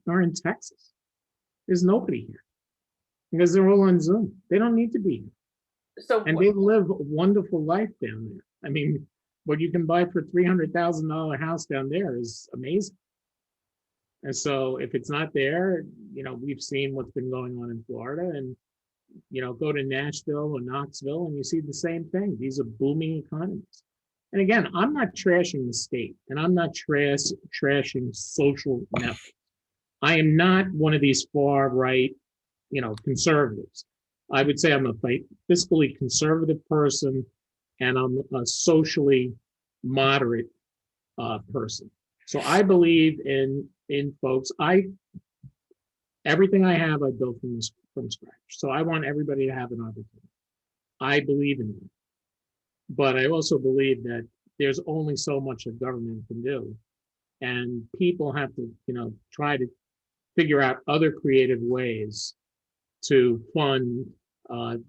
are in Texas. There's nobody here because they're all on Zoom. They don't need to be here. So And they live a wonderful life down there. I mean, what you can buy for $300,000 house down there is amazing. And so if it's not there, we've seen what's been going on in Florida, and, go to Nashville or Knoxville and you see the same thing. These are booming economies. And again, I'm not trashing the state, and I'm not trashing social networks. I am not one of these far right, conservatives. I would say I'm a fiscally conservative person, and I'm a socially moderate person. So I believe in folks. Everything I have, I built from scratch. So I want everybody to have an opportunity. I believe in it. But I also believe that there's only so much a government can do. And people have to, try to figure out other creative ways to fund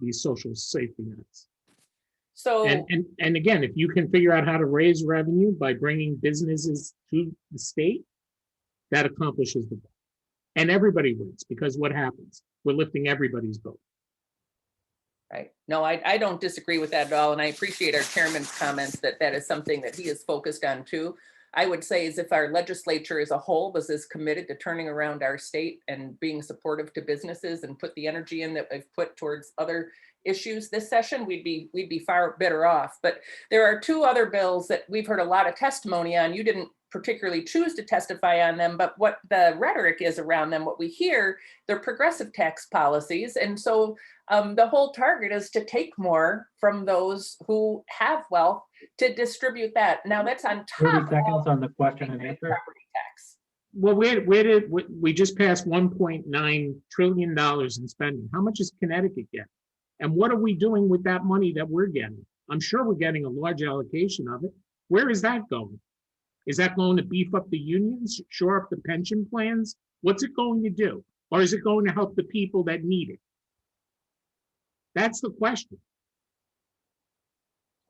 these social safety nets. So and again, if you can figure out how to raise revenue by bringing businesses to the state, that accomplishes the goal. And everybody wins, because what happens? We're lifting everybody's boat. Right. No, I don't disagree with that at all. And I appreciate our chairman's comments that is something that he is focused on too. I would say is if our legislature as a whole was as committed to turning around our state and being supportive to businesses and put the energy in that they've put towards other issues this session, we'd be far better off. But there are two other bills that we've heard a lot of testimony on. You didn't particularly choose to testify on them, but what the rhetoric is around them, what we hear, they're progressive tax policies. And so the whole target is to take more from those who have wealth to distribute that. Now that's on top 30 seconds on the question and answer. Property tax. Well, we just passed $1.9 trillion in spending. How much is Connecticut get? And what are we doing with that money that we're getting? I'm sure we're getting a large allocation of it. Where is that going? Is that going to beef up the unions, shore up the pension plans? What's it going to do? Or is it going to help the people that need it? That's the question.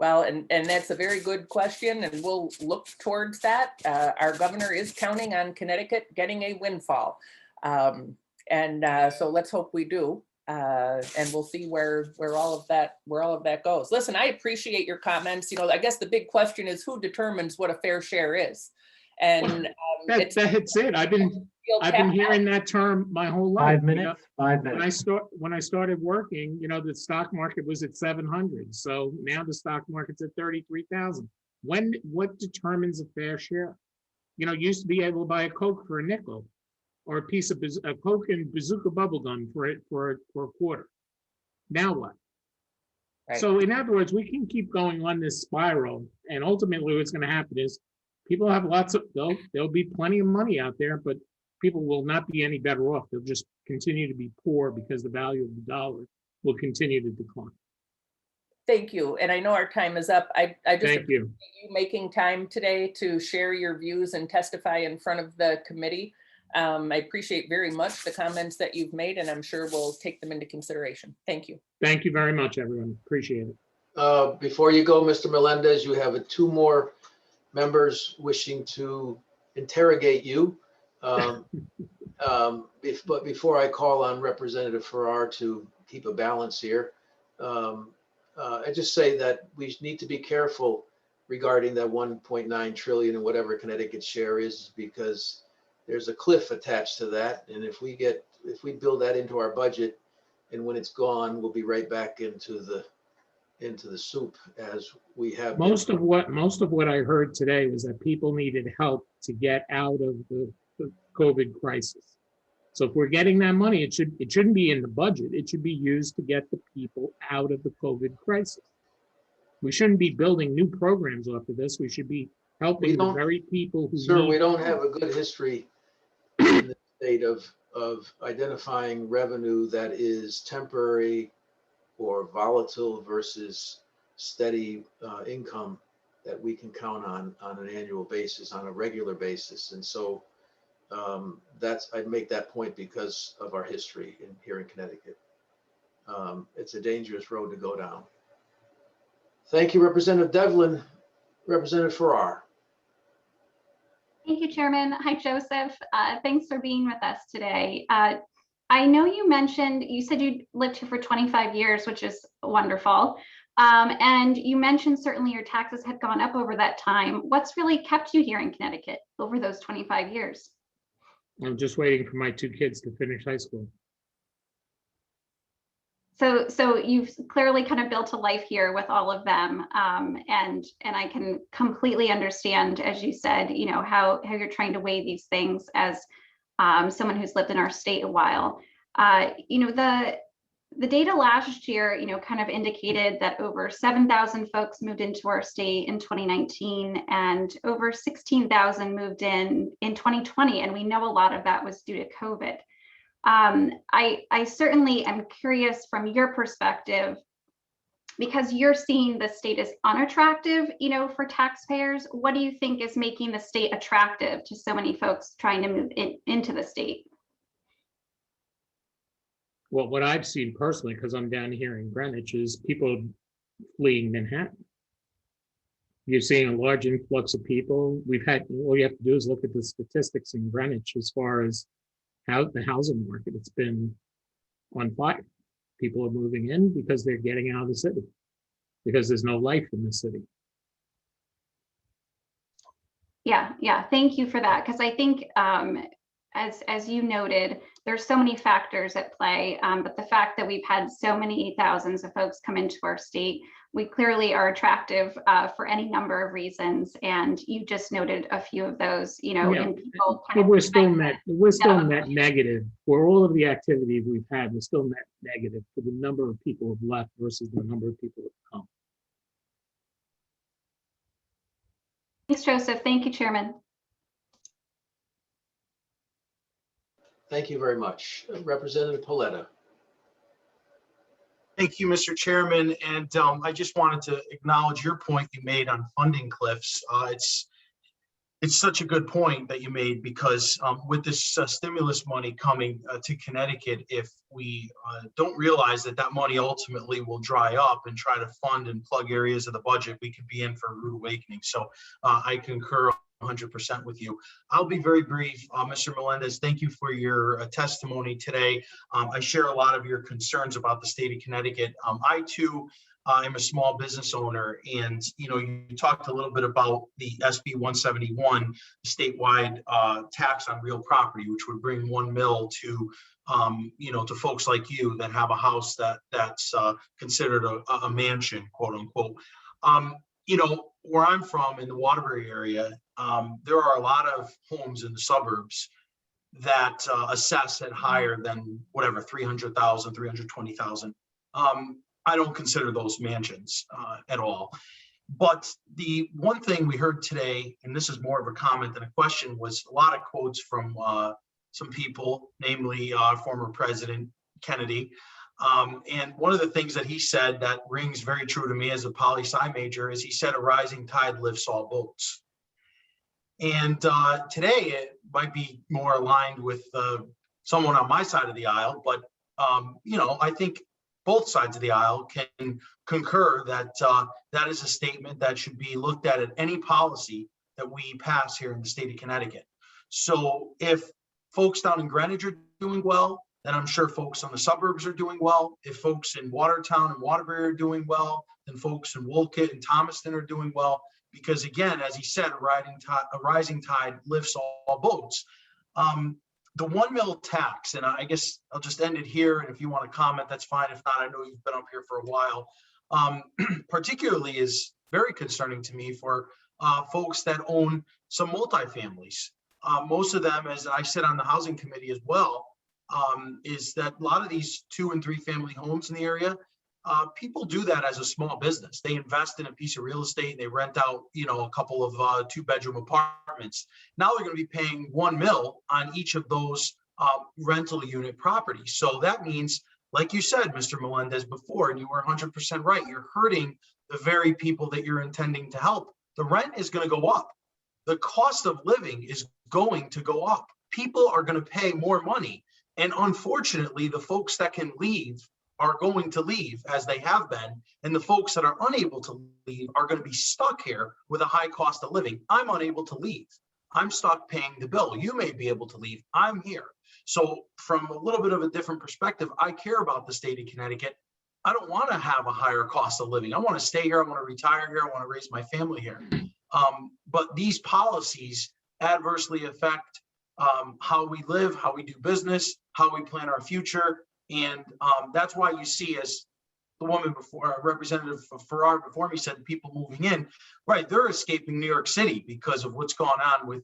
Well, and that's a very good question, and we'll look towards that. Our governor is counting on Connecticut getting a windfall. So let's hope we do. And we'll see where all of that goes. Listen, I appreciate your comments. I guess the big question is who determines what a fair share is, and that's it. I've been hearing that term my whole life. 5 minutes. 5 minutes. When I started working, the stock market was at 700. So now the stock market's at 33,000. What determines a fair share? You used to be able to buy a Coke for a nickel, or a piece of a Coke and bazooka bubble gum for a quarter. Now what? Right. So in other words, we can keep going on this spiral, and ultimately what's going to happen is people have there'll be plenty of money out there, but people will not be any better off. They'll just continue to be poor because the value of the dollar will continue to decline. Thank you. And I know our time is up. I just appreciate you making time today to share your views and testify in front of the committee. I appreciate very much the comments that you've made, and I'm sure we'll take them into consideration. Thank you. Thank you very much, everyone. Appreciate it. Before you go, Mr. Melendez, you have two more members wishing to interrogate you. But before I call on Representative Farrar to keep a balance here, I just say that we need to be careful regarding that 1.9 trillion and whatever Connecticut's share is, because there's a cliff attached to that. And if we build that into our budget, and when it's gone, we'll be right back into the soup as we have. Most of what I heard today was that people needed help to get out of the COVID crisis. So if we're getting that money, it shouldn't be in the budget. It should be used to get the people out of the COVID crisis. We shouldn't be building new programs off of this. We should be helping the very people who Sir, we don't have a good history in the state of identifying revenue that is temporary or volatile versus steady income that we can count on an annual basis, on a regular basis. And so I'd make that point because of our history here in Connecticut. It's a dangerous road to go down. Thank you, Representative Devlin. Representative Farrar. Thank you, Chairman. Hi, Joseph. Thanks for being with us today. I know you said you lived here for 25 years, which is wonderful. And you mentioned certainly your taxes had gone up over that time. What's really kept you here in Connecticut over those 25 years? I'm just waiting for my 2 kids to finish high school. So you've clearly kind of built a life here with all of them, and I can completely understand, as you said, how you're trying to weigh these things as someone who's lived in our state a while. The data last year, kind of indicated that over 7,000 folks moved into our state in 2019, and over 16,000 moved in 2020, and we know a lot of that was due to COVID. I certainly am curious from your perspective, because you're seeing the state as unattractive, for taxpayers. What do you think is making the state attractive to so many folks trying to move into the state? Well, what I've seen personally, because I'm down here in Greenwich, is people fleeing Manhattan. You're seeing a large influx of people. All you have to do is look at the statistics in Greenwich as far as how the housing market, it's been on fire. People are moving in because they're getting out of the city, because there's no life in the city. Yeah. Thank you for that. Because I think, as you noted, there's so many factors at play, but the fact that we've had so many thousands of folks come into our state, we clearly are attractive for any number of reasons. And you just noted a few of those, and people But we're still net negative for all of the activity we've had. We're still net negative for the number of people who've left versus the number of people who've come. Thanks, Joseph. Thank you, Chairman. Thank you very much. Representative Paletta. Thank you, Mr. Chairman. And I just wanted to acknowledge your point you made on funding cliffs. It's such a good point that you made, because with this stimulus money coming to Connecticut, if we don't realize that money ultimately will dry up and try to fund and plug areas of the budget, we could be in for a rude awakening. So I concur 100% with you. I'll be very brief. Mr. Melendez, thank you for your testimony today. I share a lot of your concerns about the state of Connecticut. I too am a small business owner, and you talked a little bit about the SB 171 statewide tax on real property, which would bring 1 mil to to folks like you that have a house that's considered a mansion, quote unquote. Where I'm from in the Waterbury area, there are a lot of homes in the suburbs that assess at higher than whatever, 300,000, 320,000. I don't consider those mansions at all. But the one thing we heard today, and this is more of a comment than a question, was a lot of quotes from some people, namely former President Kennedy. And one of the things that he said that rings very true to me as a poli-sci major is he said, "A rising tide lifts all boats." And today it might be more aligned with someone on my side of the aisle, but I think both sides of the aisle can concur that that is a statement that should be looked at any policy that we pass here in the state of Connecticut. So if folks down in Greenwich are doing well, then I'm sure folks on the suburbs are doing well. If folks in Watertown and Waterbury are doing well, then folks in Wolcott and Thomaston are doing well. Because again, as he said, a rising tide lifts all boats. The 1 mil tax, and I guess I'll just end it here. And if you want to comment, that's fine. If not, I know you've been up here for a while. Particularly is very concerning to me for folks that own some multifamilies. Most of them, as I sit on the housing committee as well, is that a lot of these 2 and 3 family homes in the area, people do that as a small business. They invest in a piece of real estate and they rent out, a couple of 2-bedroom apartments. Now they're going to be paying 1 mil on each of those rental unit properties. So that means, like you said, Mr. Melendez, before, and you were 100% right, you're hurting the very people that you're intending to help. The rent is going to go up. The cost of living is going to go up. People are going to pay more money. And unfortunately, the folks that can leave are going to leave, as they have been. And the folks that are unable to leave are going to be stuck here with a high cost of living. I'm unable to leave. I'm stuck paying the bill. You may be able to leave. I'm here. So from a little bit of a different perspective, I care about the state of Connecticut. I don't want to have a higher cost of living. I want to stay here. I want to retire here. I want to raise my family here. But these policies adversely affect how we live, how we do business, how we plan our future. And that's why you see, as the woman before, Representative Farrar before me said, people moving in, right, they're escaping New York City because of what's going on with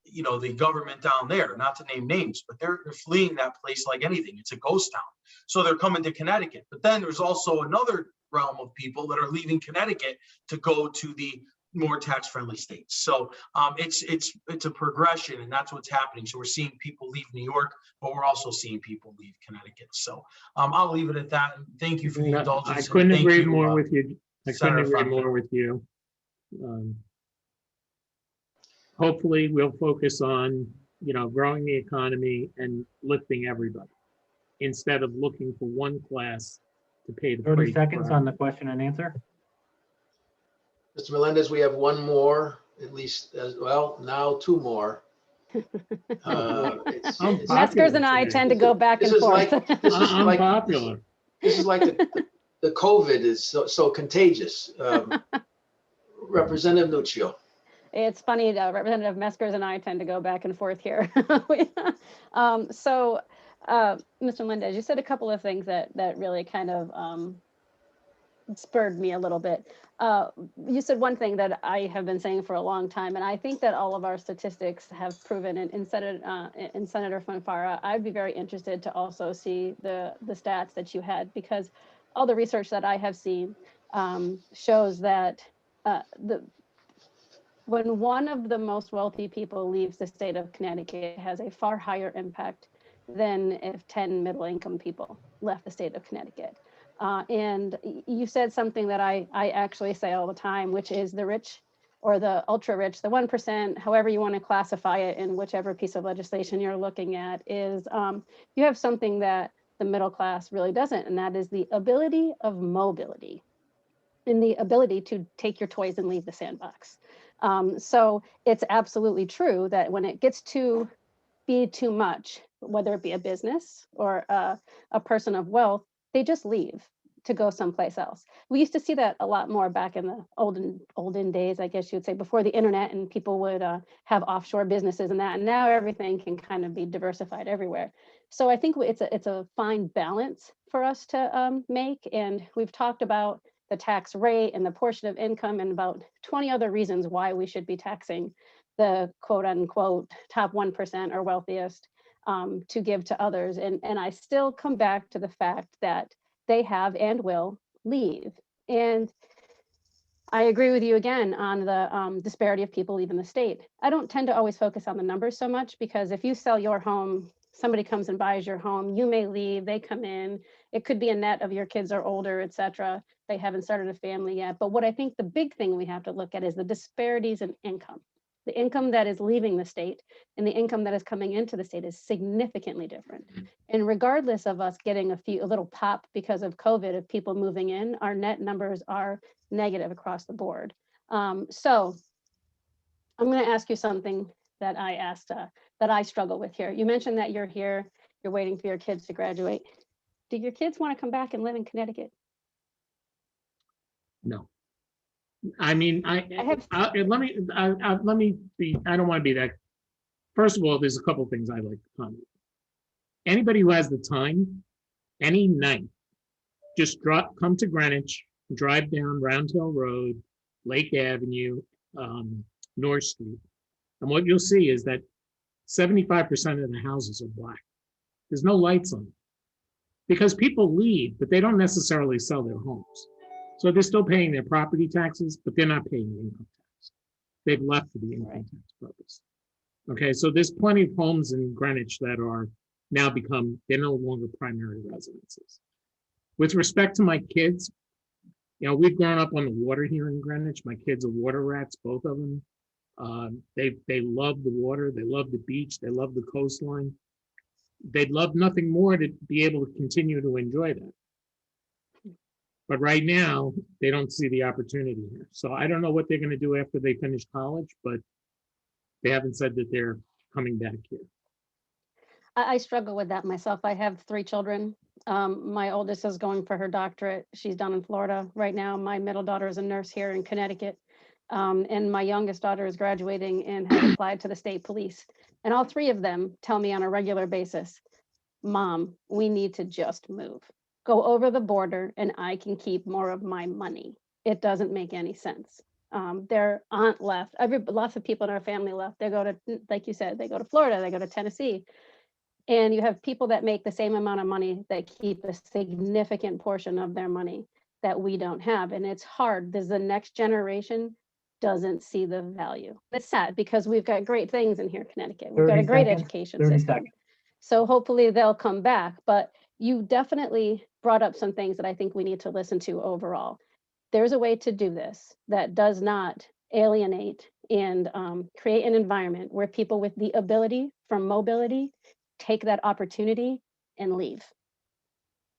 you know, the government down there, not to name names, but they're fleeing that place like anything. It's a ghost town. So they're coming to Connecticut. But then there's also another realm of people that are leaving Connecticut to go to the more tax-friendly states. So it's a progression, and that's what's happening. So we're seeing people leave New York, but we're also seeing people leave Connecticut. So I'll leave it at that. And thank you for the indulgence. I couldn't and thank agree you, more with you. I couldn't Senator agree Feinberg. more with you. Hopefully we'll focus on, you know, growing the economy and lifting everybody instead of looking for one class to pay the 30 price. seconds on the question and answer. Mr. Melendez, we have one more, at least, as well, now two more. It's Meskers and I tend to go back and This is forth. like, this is I'm like, popular. this is like the COVID is so contagious. Representative Nuccio. It's funny, Representative Meskers and I tend to go back and forth here. So, Mr. Melendez, you said a couple of things that really kind of spurred me a little bit. You said one thing that I have been saying for a long time, and I think that all of our statistics have proven it. In Senator Fanfara, I'd be very interested to also see the stats that you had, because all the research that I have seen shows that when one of the most wealthy people leaves the state of Connecticut, it has a far higher impact than if 10 middle-income people left the state of Connecticut. And you said something that I actually say all the time, which is the rich or the ultra rich, the 1%, however you want to classify it in whichever piece of legislation you're looking at, is you have something that the middle class really doesn't, and that is the ability of mobility and the ability to take your toys and leave the sandbox. So it's absolutely true that when it gets to be too much, whether it be a business or a person of wealth, they just leave to go someplace else. We used to see that a lot more back in the olden days, I guess you would say, before the internet, and people would have offshore businesses and that. And now everything can kind of be diversified everywhere. So I think it's a fine balance for us to make. And we've talked about the tax rate and the portion of income and about 20 other reasons why we should be taxing the quote unquote top 1% or wealthiest to give to others. And I still come back to the fact that they have and will leave. And I agree with you again on the disparity of people leaving the state. I don't tend to always focus on the numbers so much, because if you sell your home, somebody comes and buys your home, you may leave, they come in, it could be a net of your kids are older, etc. They haven't started a family yet. But what I think the big thing we have to look at is the disparities in income. The income that is leaving the state and the income that is coming into the state is significantly different. And regardless of us getting a little pop because of COVID of people moving in, our net numbers are negative across the board. So I'm going to ask you something that I asked, that I struggle with here. You mentioned that you're here, you're waiting for your kids to graduate. Do your kids want to come back and live in Connecticut? No. I mean, let me be, I don't want to be that. First of all, there's a couple things I like to comment. Anybody who has the time, any night, just come to Greenwich, drive down Round Hill Road, Lake Avenue, North Street. And what you'll see is that 75% of the houses are black. There's no lights on them. Because people leave, but they don't necessarily sell their homes. So they're still paying their property taxes, but they're not paying the income tax. They've left for the income tax purpose. Okay, so there's plenty of homes in Greenwich that are now they're no longer primary residences. With respect to my kids, you know, we've grown up on the water here in Greenwich. My kids are water rats, both of them. They love the water, they love the beach, they love the coastline. They'd love nothing more to be able to continue to enjoy that. But right now, they don't see the opportunity here. So I don't know what they're going to do after they finish college, but They haven't said that they're coming back here. I struggle with that myself. I have 3 children. My oldest is going for her doctorate. She's down in Florida right now. My middle daughter is a nurse here in Connecticut. And my youngest daughter is graduating and has applied to the state police. And all 3 of them tell me on a regular basis, Mom, we need to just move. Go over the border and I can keep more of my money. It doesn't make any sense. Their aunt left. Lots of people in our family left. They go to, like you said, they go to Florida, they go to Tennessee. And you have people that make the same amount of money that keep a significant portion of their money that we don't have. And it's hard because the next generation doesn't see the value. It's sad because we've got great things in here, Connecticut. We've got a 30 great seconds, education 30 system. seconds. So hopefully they'll come back. But you definitely brought up some things that I think we need to listen to overall. There's a way to do this that does not alienate and create an environment where people with the ability for mobility take that opportunity and leave.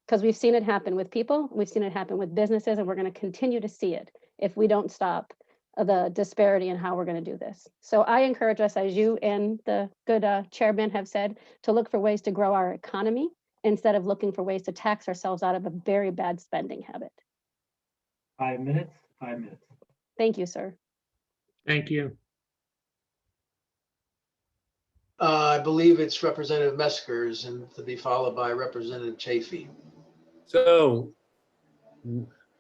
Because we've seen it happen with people, we've seen it happen with businesses, and we're going to continue to see it if we don't stop the disparity in how we're going to do this. So I encourage us, as you and the good chairman have said, to look for ways to grow our economy instead of looking for ways to tax ourselves out of a very bad spending habit. 5 minutes, 5 minutes. Thank you, sir. Thank you. I believe it's Representative Meskers and to be followed by Representative Chafee. So,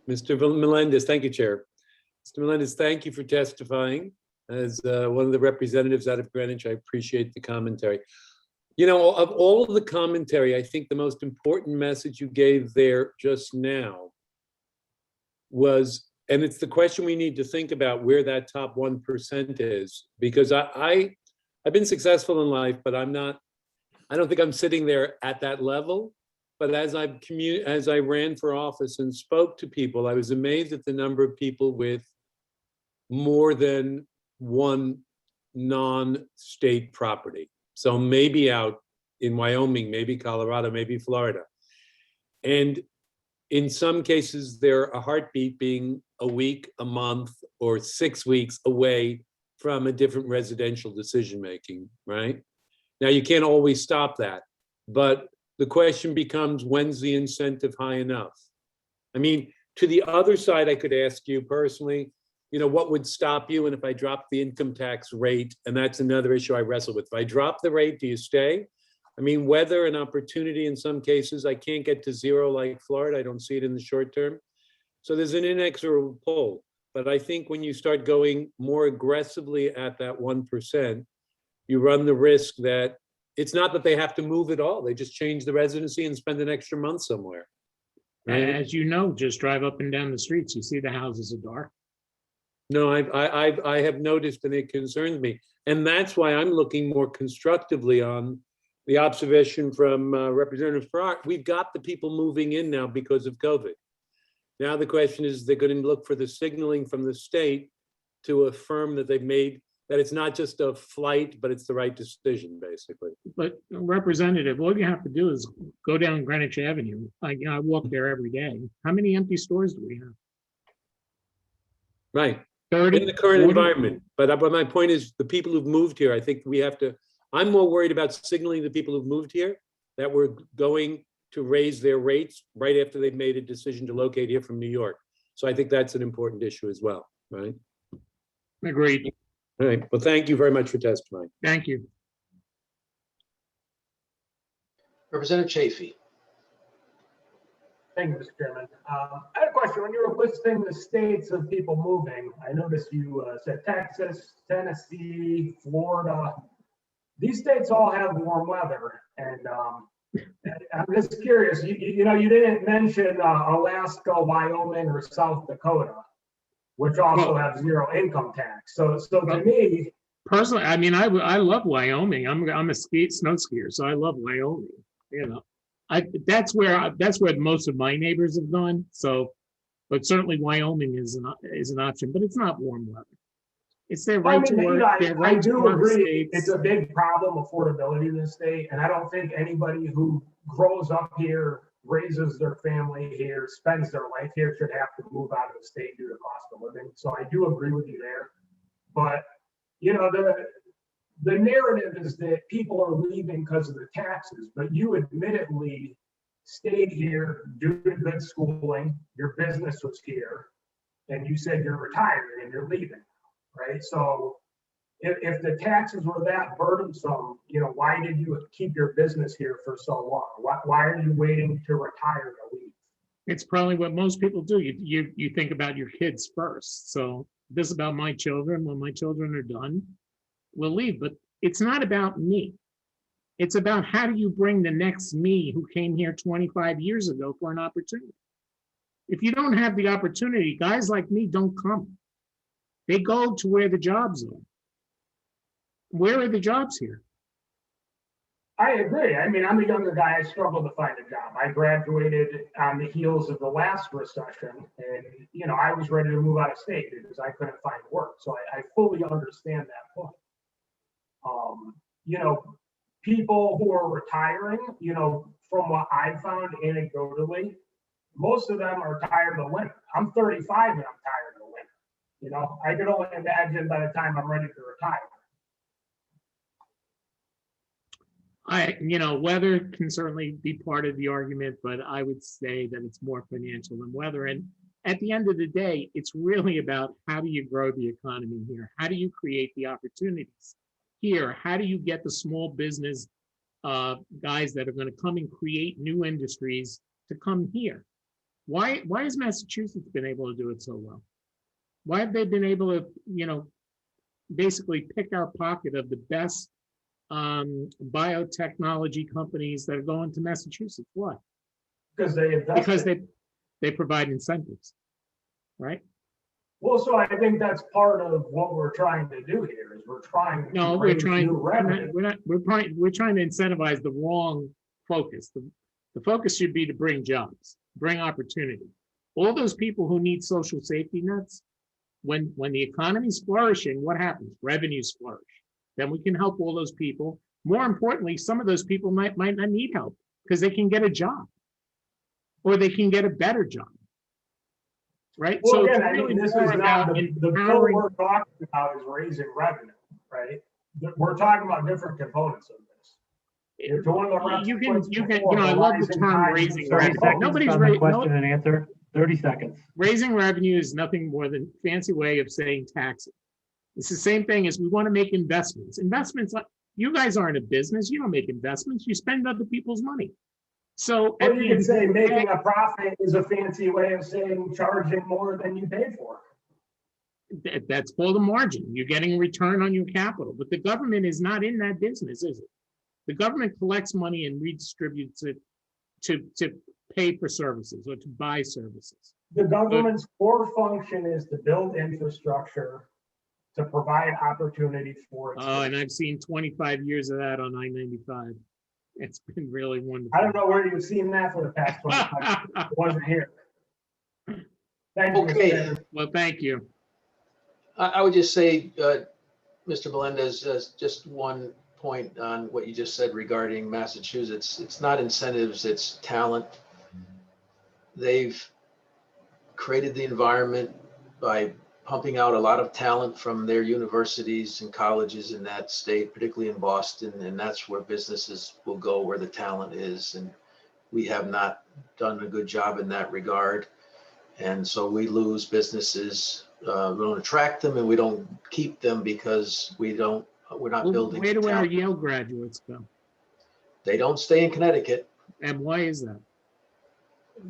Mr. Melendez, thank you, Chair. Mr. Melendez, thank you for testifying. As one of the representatives out of Greenwich, I appreciate the commentary. You know, of all of the commentary, I think the most important message you gave there just now was, and it's the question we need to think about where that top 1% is, because I've been successful in life, but I don't think I'm sitting there at that level. But as I ran for office and spoke to people, I was amazed at the number of people with more than one non-state property. So maybe out in Wyoming, maybe Colorado, maybe Florida. And in some cases, they're a heartbeat being a week, a month, or 6 weeks away from a different residential decision-making, right? Now, you can't always stop that, but the question becomes, when's the incentive high enough? I mean, to the other side, I could ask you personally, you know, what would stop you? And if I drop the income tax rate, and that's another issue I wrestle with. If I drop the rate, do you stay? I mean, weather and opportunity in some cases, I can't get to 0 like Florida. I don't see it in the short term. So there's an inexorable pull. But I think when you start going more aggressively at that 1%, you run the risk that it's not that they have to move at all. They just change the residency and spend an extra month somewhere. Right? As you know, just drive up and down the streets. You see the houses are dark. No, I have noticed, and it concerns me. And that's why I'm looking more constructively on the observation from Representative Farrar. We've got the people moving in now because of COVID. Now the question is, they're going to look for the signaling from the state to affirm that they've made, that it's not just a flight, but it's the right decision, basically. But Representative, all you have to do is go down Greenwich Avenue. I walk there every day. How many empty stores do we have? Right. 30, In the current 40? environment. But my point is, the people who've moved here, I think we have to, I'm more worried about signaling the people who've moved here that we're going to raise their rates right after they've made a decision to locate here from New York. So I think that's an important issue as well, right? Agreed. All right. Well, thank you very much for testifying. Thank you. Representative Chafee. Thank you, Mr. Chairman. I had a question. When you were listing the states of people moving, I noticed you said Texas, Tennessee, Florida. These states all have warm weather, and I'm just curious. You know, you didn't mention Alaska, Wyoming, or South Dakota, which also have 0 income tax. So to me, Personally, I mean, I love Wyoming. I'm a snow skier, so I love Wyoming. You know, that's where most of my neighbors have gone. So, but certainly Wyoming is an option, but it's not warm weather. It's their right to work. I do agree. It's a big problem, affordability in the state, and I don't think anybody who grows up here, raises their family here, spends their life here should have to move out of the state due to cost of living. So I do agree with you there. But you know, the narrative is that people are leaving because of the taxes, but you admittedly stayed here due to good schooling, your business was here, and you said you're retiring and you're leaving, right? So if the taxes were that burdensome, why did you keep your business here for so long? Why are you waiting to retire to leave? It's probably what most people do. You think about your kids first. So this is about my children. When my children are done, we'll leave. But it's not about me. It's about how do you bring the next me who came here 25 years ago for an opportunity. If you don't have the opportunity, guys like me don't come. They go to where the jobs are. Where are the jobs here? I agree. I mean, I'm a younger guy. I struggled to find a job. I graduated on the heels of the last recession, and I was ready to move out of state because I couldn't find work. So I fully understand that point. People who are retiring, from what I've found anecdotally, most of them are tired of the winter. I'm 35 and I'm tired of the winter. I could only imagine by the time I'm ready to retire. Weather can certainly be part of the argument, but I would say that it's more financial than weather. And at the end of the day, it's really about how do you grow the economy here? How do you create the opportunities here? How do you get the small business guys that are going to come and create new industries to come here? Why has Massachusetts been able to do it so well? Why have they been able to, basically pick our pocket of the best biotechnology companies that are going to Massachusetts? Why? Because they invest. Because they provide incentives, right? Well, so I think that's part of what we're trying to do here is we're trying to No, raise new revenue. we're trying to incentivize the wrong focus. The focus should be to bring jobs, bring opportunity. All those people who need social safety nets, when the economy's flourishing, what happens? Revenues flourish. Then we can help all those people. More importantly, some of those people might not need help because they can get a job or they can get a better job. Right? Well, So again, it's really this more is not about the bill empowering. we're talking about is raising revenue, right? We're talking about different components of this. To one of the reps You can, before, I love the rising term tide raising 30 revenue. seconds Nobody's on the question and answer. 30 seconds. raising revenue is nothing more than a fancy way of saying taxing. It's the same thing as we want to make investments. Investments, you guys aren't a business. You don't make investments. You spend other people's money. So Well, you can say making a profit is a fancy way of saying charging more than you paid for. That's called a margin. You're getting a return on your capital, but the government is not in that business, is it? The government collects money and redistributes it to pay for services or to buy services. The government's core function is to build infrastructure to provide opportunity for its. And I've seen 25 years of that on I-95. It's been really wonderful. I don't know where you've seen that for the past 25 years. It wasn't here. Thank you. Okay. Mr. Chairman. Well, thank you. I would just say, Mr. Melendez, just one point on what you just said regarding Massachusetts. It's not incentives, it's talent. They've created the environment by pumping out a lot of talent from their universities and colleges in that state, particularly in Boston, and that's where businesses will go, where the talent is. And we have not done a good job in that regard. And so we lose businesses. We don't attract them and we don't keep them because we're not building. Where do our talent. Yale graduates go? They don't stay in Connecticut And why is that?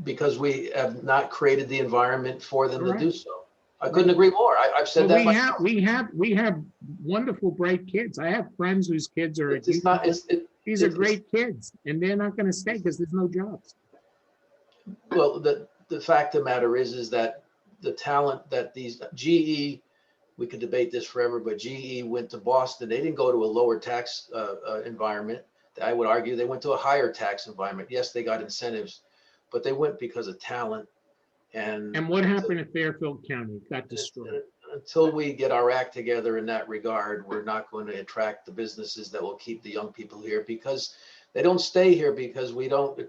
because we have not created the environment for them to Correct. do so. I couldn't agree more. I've said Well, that myself. we have wonderful, bright kids. I have friends whose kids are at It's not, UConn. These are it's- great kids, and they're not going to stay because there's no jobs. well, the fact of the matter is that the talent that these GE, we could debate this forever, but GE went to Boston. They didn't go to a lower tax environment. I would argue they went to a higher tax environment. Yes, they got incentives, but they went because of talent. And what happened in Fairfield County? It got destroyed. Until we get our act together in that regard, we're not going to attract the businesses that will keep the young people here because they don't stay here because we don't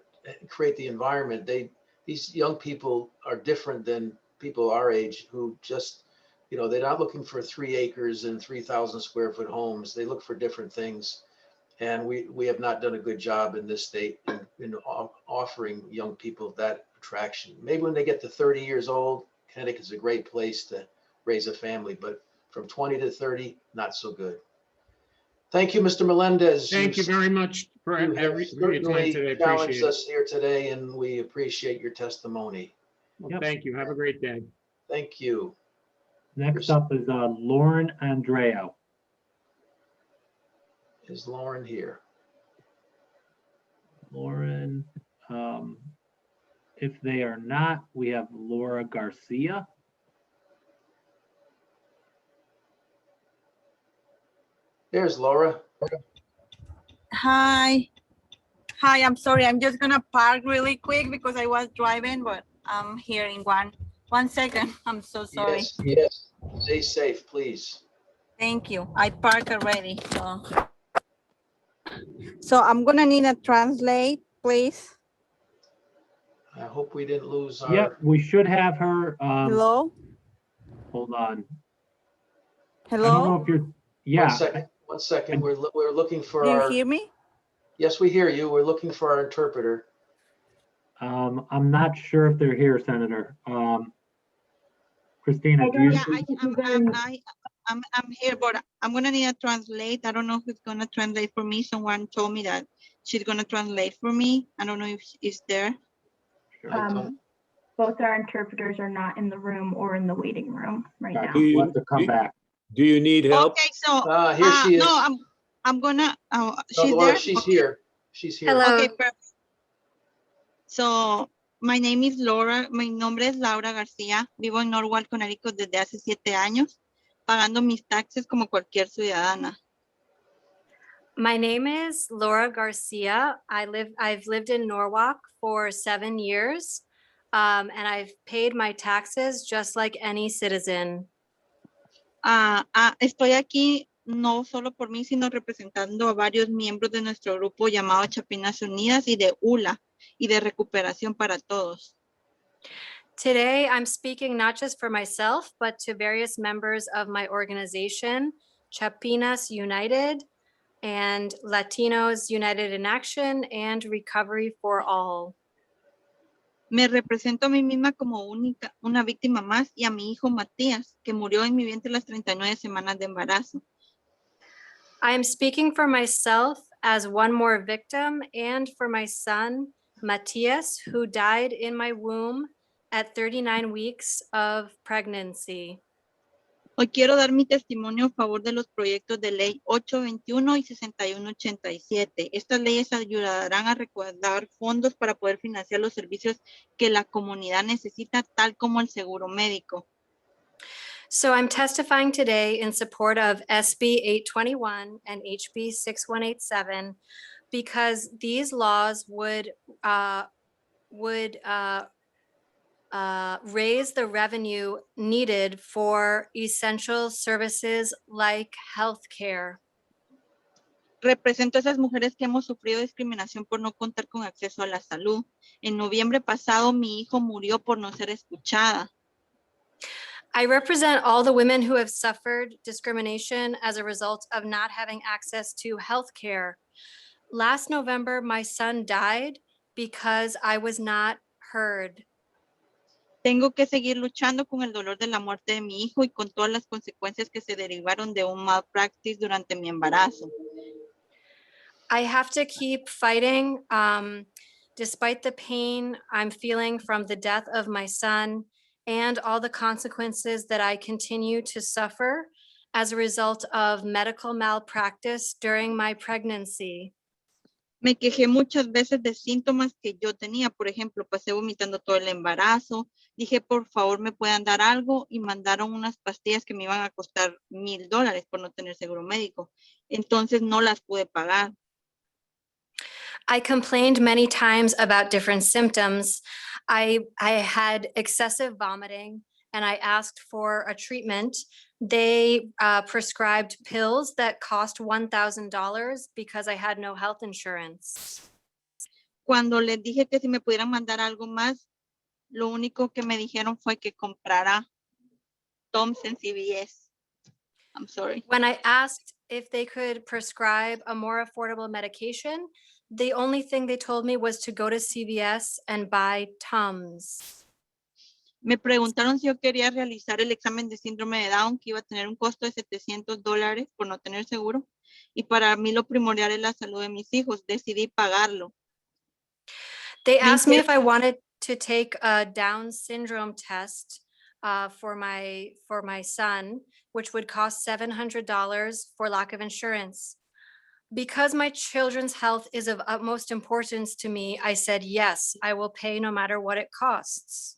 create the environment. These young people are different than people our age who just, You know, they're not looking for 3 acres and 3,000 square foot homes. They look for different things. And we have not done a good job in this state in offering young people that attraction. Maybe when they get to 30 years old, Connecticut's a great place to raise a family, but from 20 to 30, not so good. Thank you, Mr. Melendez. Thank you very much for You have your time certainly today. I challenged appreciate it. us here today, and we appreciate your testimony. Well, Yep. thank you. Have a great day. Thank you. Next up is Lauren Andreo. Is Lauren here? Lauren, if they are not, we have Laura Garcia. There's Laura. Hi. Hi, I'm sorry. I'm just gonna park really quick because I was driving, but I'm here in one second. I'm so sorry. Yes, yes. Stay safe, please. Thank you. I parked already. So I'm gonna need a translate, please. I hope we didn't lose our. Yep, we should have her. Hello? Hold on. I don't know Hello? if you're, yeah. One second. We're looking for Do you our. hear me? Yes, we hear you. We're looking for our interpreter. I'm not sure if they're here, Senator. Christina, do you? Yeah, I'm here, but I'm gonna need a translate. I don't know who's gonna translate for me. Someone told me that she's gonna translate for me. I don't know if it's there. Both our interpreters are not in the room or in the waiting room right now. We'll have to come back. Do you need help? Okay, so Here she is. no, I'm gonna. No, She's Laura, there. she's Okay. here. She's here. Hello. Okay, perfect. So, my name is Laura. Mi nombre es Laura García. Vivo en Norwalk, Connecticut desde hace 7 años, pagando mis taxes como cualquier ciudadana. My name is Laura Garcia. I've lived in Norwalk for 7 years, and I've paid my taxes just like any citizen. Estoy aquí no solo por mí, sino representando a varios miembros de nuestro grupo llamado Chapinas Unidas y de ULA y de recuperación para todos. Today, I'm speaking not just for myself, but to various members of my organization, Chapinas United and Latinos United in Action and Recovery for All. Me represento a mí misma como una víctima más y a mi hijo Matías, que murió en mi vientre las 39 semanas de embarazo. I am speaking for myself as one more victim and for my son, Matías, who died in my womb at 39 weeks of pregnancy. Hoy quiero dar mi testimonio a favor de los proyectos de ley 821 y 6187. Estas leyes ayudarán a recaudar fondos para poder financiar los servicios que la comunidad necesita, tal como el seguro médico. So I'm testifying today in support of SB 821 and HB 6187 because these laws would raise the revenue needed for essential services like healthcare. Represento a esas mujeres que hemos sufrido discriminación por no contar con acceso a la salud. En noviembre pasado, mi hijo murió por no ser escuchada. I represent all the women who have suffered discrimination as a result of not having access to healthcare. Last November, my son died because I was not heard. Tengo que seguir luchando con el dolor de la muerte de mi hijo y con todas las consecuencias que se derivaron de un malpractice durante mi embarazo. I have to keep fighting despite the pain I'm feeling from the death of my son and all the consequences that I continue to suffer as a result of medical malpractice during my pregnancy. Me quejé muchas veces de síntomas que yo tenía. Por ejemplo, pasé vomitando todo el embarazo. Dije, por favor, me puedan dar algo y mandaron unas pastillas que me iban a costar $1,000 por no tener seguro médico. Entonces no las pude pagar. I complained many times about different symptoms. I had excessive vomiting and I asked for a treatment. They prescribed pills that cost $1,000 because I had no health insurance. Cuando les dije que si me pudieran mandar algo más, lo único que me dijeron fue que comprara Tom's and CVS. I'm sorry. When I asked if they could prescribe a more affordable medication, the only thing they told me was to go to CVS and buy Tums. Me preguntaron si yo quería realizar el examen de síndrome de Down, que iba a tener un costo de $700 por no tener seguro. Y para mí lo primordial es la salud de mis hijos. Decidí pagarlo. They asked me if I wanted to take a Down syndrome test for my son, which would cost $700 for lack of insurance. Because my children's health is of utmost importance to me, I said, yes, I will pay no matter what it costs.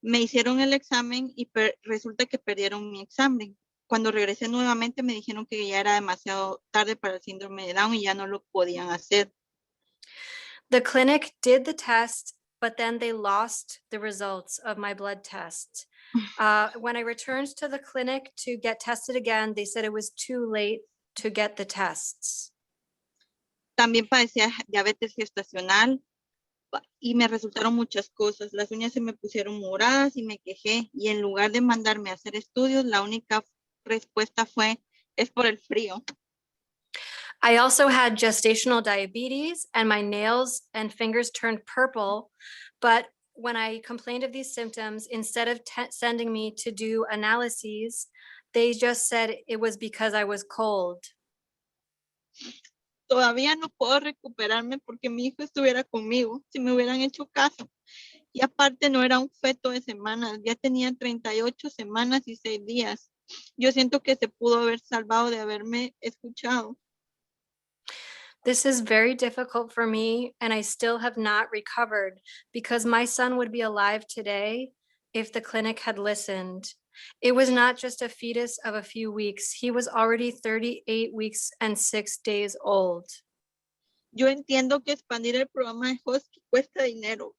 Me hicieron el examen y resulta que perdieron mi examen. Cuando regresé nuevamente me dijeron que ya era demasiado tarde para el síndrome de Down y ya no lo podían hacer. The clinic did the test, but then they lost the results of my blood test. When I returned to the clinic to get tested again, they said it was too late to get the tests. También padecía diabetes gestacional y me resultaron muchas cosas. Las uñas se me pusieron moradas y me quejé. Y en lugar de mandarme a hacer estudios, la única respuesta fue, es por el frío. I also had gestational diabetes and my nails and fingers turned purple. But when I complained of these symptoms, instead of sending me to do analyses, they just said it was because I was cold. Todavía no puedo recuperarme porque mi hijo estuviera conmigo, si me hubieran hecho caso. Y aparte no era un feto de semanas, ya tenía 38 semanas y 6 días. Yo siento que se pudo haber salvado de haberme escuchado. This is very difficult for me, and I still have not recovered because my son would be alive today if the clinic had listened. It was not just a fetus of a few weeks. He was already 38 weeks and 6 days old. Yo entiendo que expandir el programa de Hosky cuesta dinero,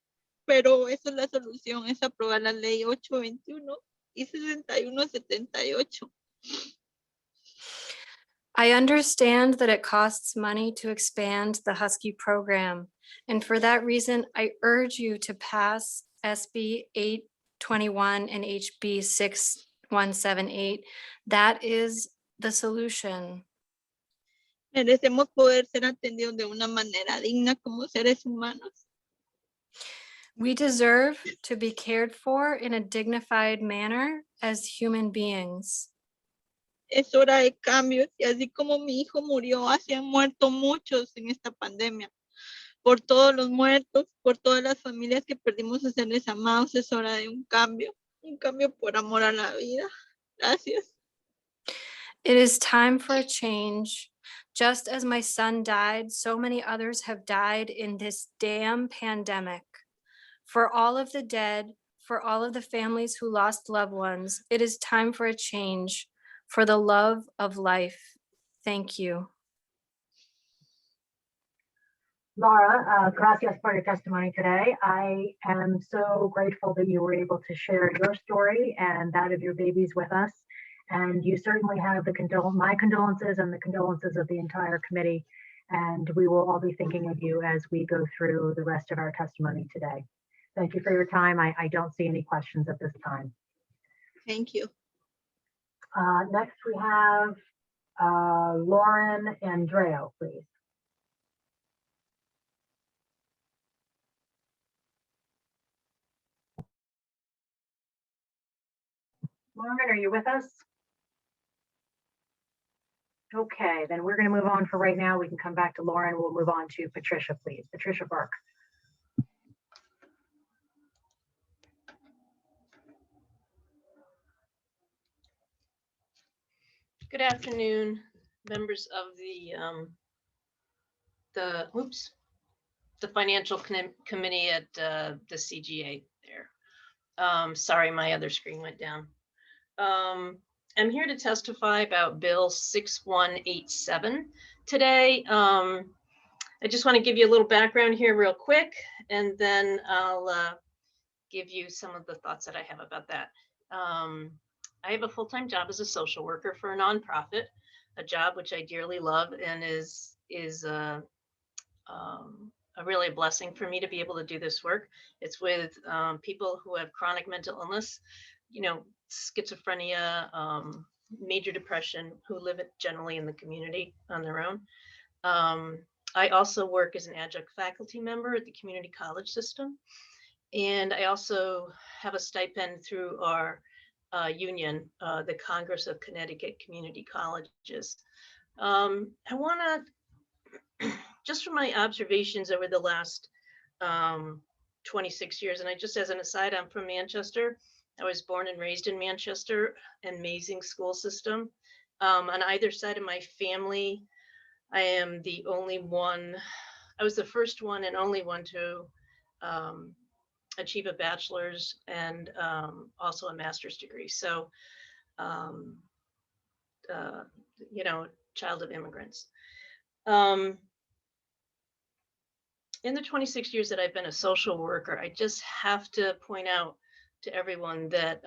pero esa es la solución, es aprobar la ley 821 y 6178. I understand that it costs money to expand the Husky program, and for that reason, I urge you to pass SB 821 and HB 6178. That is the solution. Merecemos poder ser atendidos de una manera digna como seres humanos. We deserve to be cared for in a dignified manner as human beings. Es hora de cambios y así como mi hijo murió, así han muerto muchos en esta pandemia. Por todos los muertos, por todas las familias que perdimos a seres amados, es hora de un cambio por amor a la vida. Gracias. It is time for a change. Just as my son died, so many others have died in this damn pandemic. For all of the dead, for all of the families who lost loved ones, it is time for a change. For the love of life. Thank you. Laura, gracias por your testimony today. I am so grateful that you were able to share your story and that of your babies with us. And you certainly have my condolences and the condolences of the entire committee. And we will all be thinking of you as we go through the rest of our testimony today. Thank you for your time. I don't see any questions at this time. Thank you. Next, we have Lauren Andreo, please. Lauren, are you with us? Okay, then we're going to move on for right now. We can come back to Lauren. We'll move on to Patricia, please. Patricia Burke. Good afternoon, members of the financial committee at the CGA there. Sorry, my other screen went down. I'm here to testify about Bill 6187 today. I just want to give you a little background here real quick, and then I'll give you some of the thoughts that I have about that. I have a full-time job as a social worker for a nonprofit, a job which I dearly love and is really a blessing for me to be able to do this work. It's with people who have chronic mental illness. You know, schizophrenia, major depression, who live generally in the community on their own. I also work as an adjunct faculty member at the community college system. And I also have a stipend through our union, the Congress of Connecticut Community Colleges. I want to, just from my observations over the last 26 years, and I just as an aside, I'm from Manchester. I was born and raised in Manchester, amazing school system. On either side of my family, I am the only one, I was the first one and only one to achieve a bachelor's and also a master's degree. So, you know, child of immigrants. In the 26 years that I've been a social worker, I just have to point out to everyone that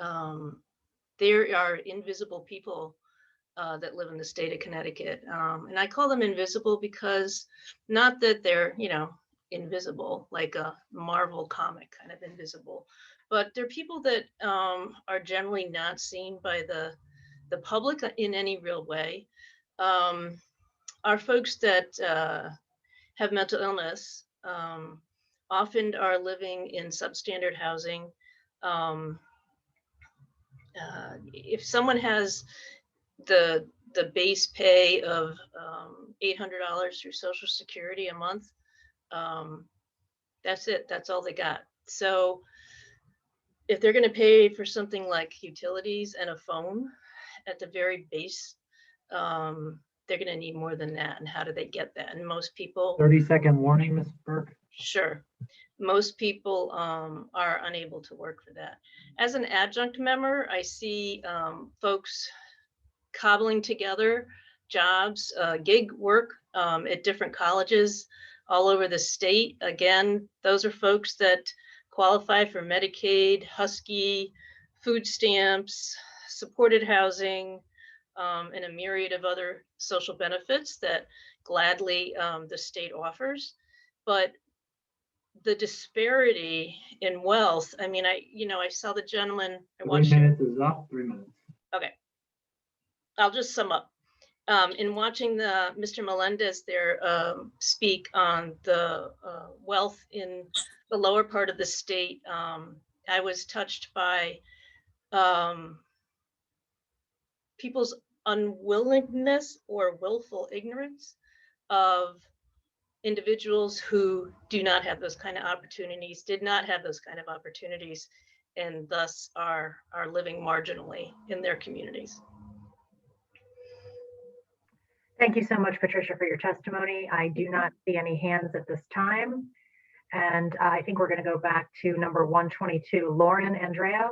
there are invisible people that live in the state of Connecticut. And I call them invisible because not that they're, you know, invisible, like a Marvel comic kind of invisible, but they're people that are generally not seen by the public in any real way. Are folks that have mental illness, often are living in substandard housing. If someone has the base pay of $800 through Social Security a month, that's it. That's all they got. So if they're going to pay for something like utilities and a phone at the very base, they're going to need more than that. And how do they get that? And most people— 30-second warning, Ms. Burke. Sure. Most people are unable to work for that. As an adjunct member, I see folks cobbling together jobs, gig work at different colleges all over the state. Again, those are folks that qualify for Medicaid, Husky, food stamps, supported housing, and a myriad of other social benefits that gladly the state offers. But the disparity in wealth, I mean, I saw the gentleman. 3 minutes is up, 3 minutes. Okay. I'll just sum up. In watching Mr. Melendez there speak on the wealth in the lower part of the state, I was touched by people's unwillingness or willful ignorance of individuals who do not have those kind of opportunities, did not have those kind of opportunities, and thus are living marginally in their communities. Thank you so much, Patricia, for your testimony. I do not see any hands at this time. And I think we're going to go back to number 122, Lauren Andreo.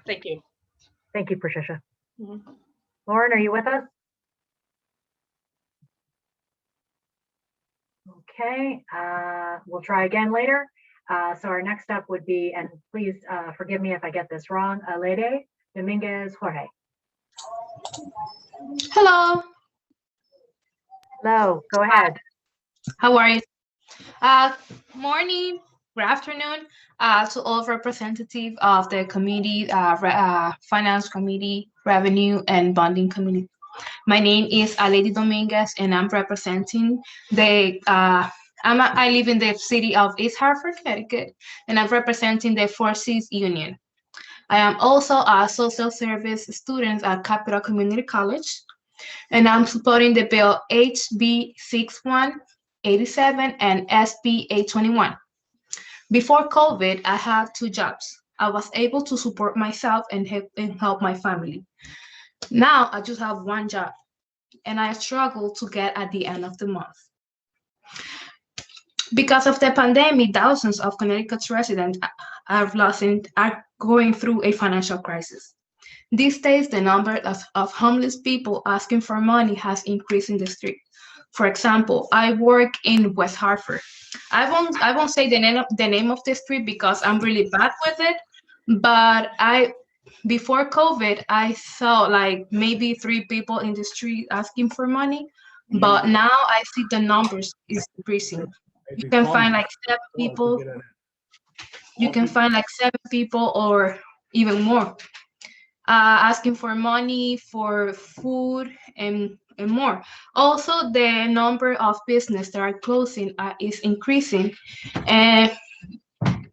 Thank you. Thank you, Patricia. Mm-hmm. Lauren, are you with us? Okay, we'll try again later. So our next up would be, and please forgive me if I get this wrong, Lede Dominguez Jorge. Hello. Hello, go ahead. How are you? Morning, good afternoon to all representatives of the committee, Finance Committee, Revenue and Bonding Committee. My name is Lede Dominguez, and I'm representing the, I live in the city of East Hartford, Connecticut, and I'm representing the Forces Union. I am also a social service student at Capital Community College, and I'm supporting the bill HB 6187 and SB 821. Before COVID, I had 2 jobs. I was able to support myself and help my family. Now I just have 1 job, and I struggle to get at the end of the month. Because of the pandemic, thousands of Connecticut residents are going through a financial crisis. These days, the number of homeless people asking for money has increased in the street. For example, I work in West Hartford. I won't say the name of the street because I'm really bad with it, but before COVID, I saw like maybe 3 people in the street asking for money, but now I see the numbers is increasing. You can find like 7 people. You can find like 7 people or even more. asking for money for food and more. Also, the number of businesses that are closing is increasing, and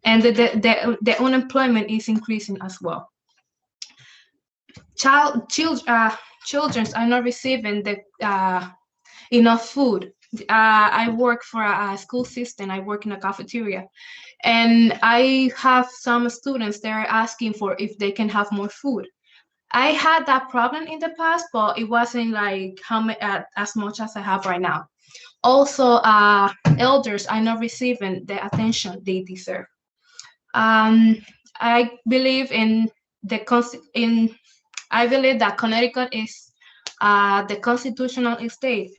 the unemployment is increasing as well. Children are not receiving the enough food. I work for a school system. I work in a cafeteria, and I have some students that are asking for if they can have more food. I had that problem in the past, but it wasn't like as much as I have right now. Also, elders are not receiving the attention they deserve. I believe I believe that Connecticut is the constitutional state.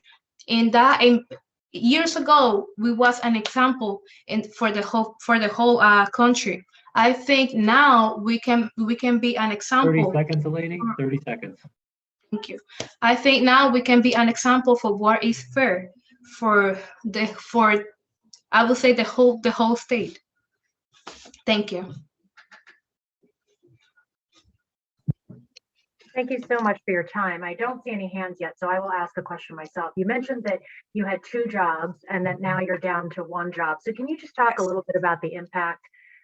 Years ago, we was an example for the whole country. I think now we can be an example. 30 seconds, Eleni, 30 seconds. Thank you. I think now we can be an example for what is fair for I would say the whole state. Thank you. Thank you so much for your time. I don't see any hands yet, so I will ask a question myself. You mentioned that you had 2 jobs and that now you're down to 1 job. So can you just talk a little bit about the impact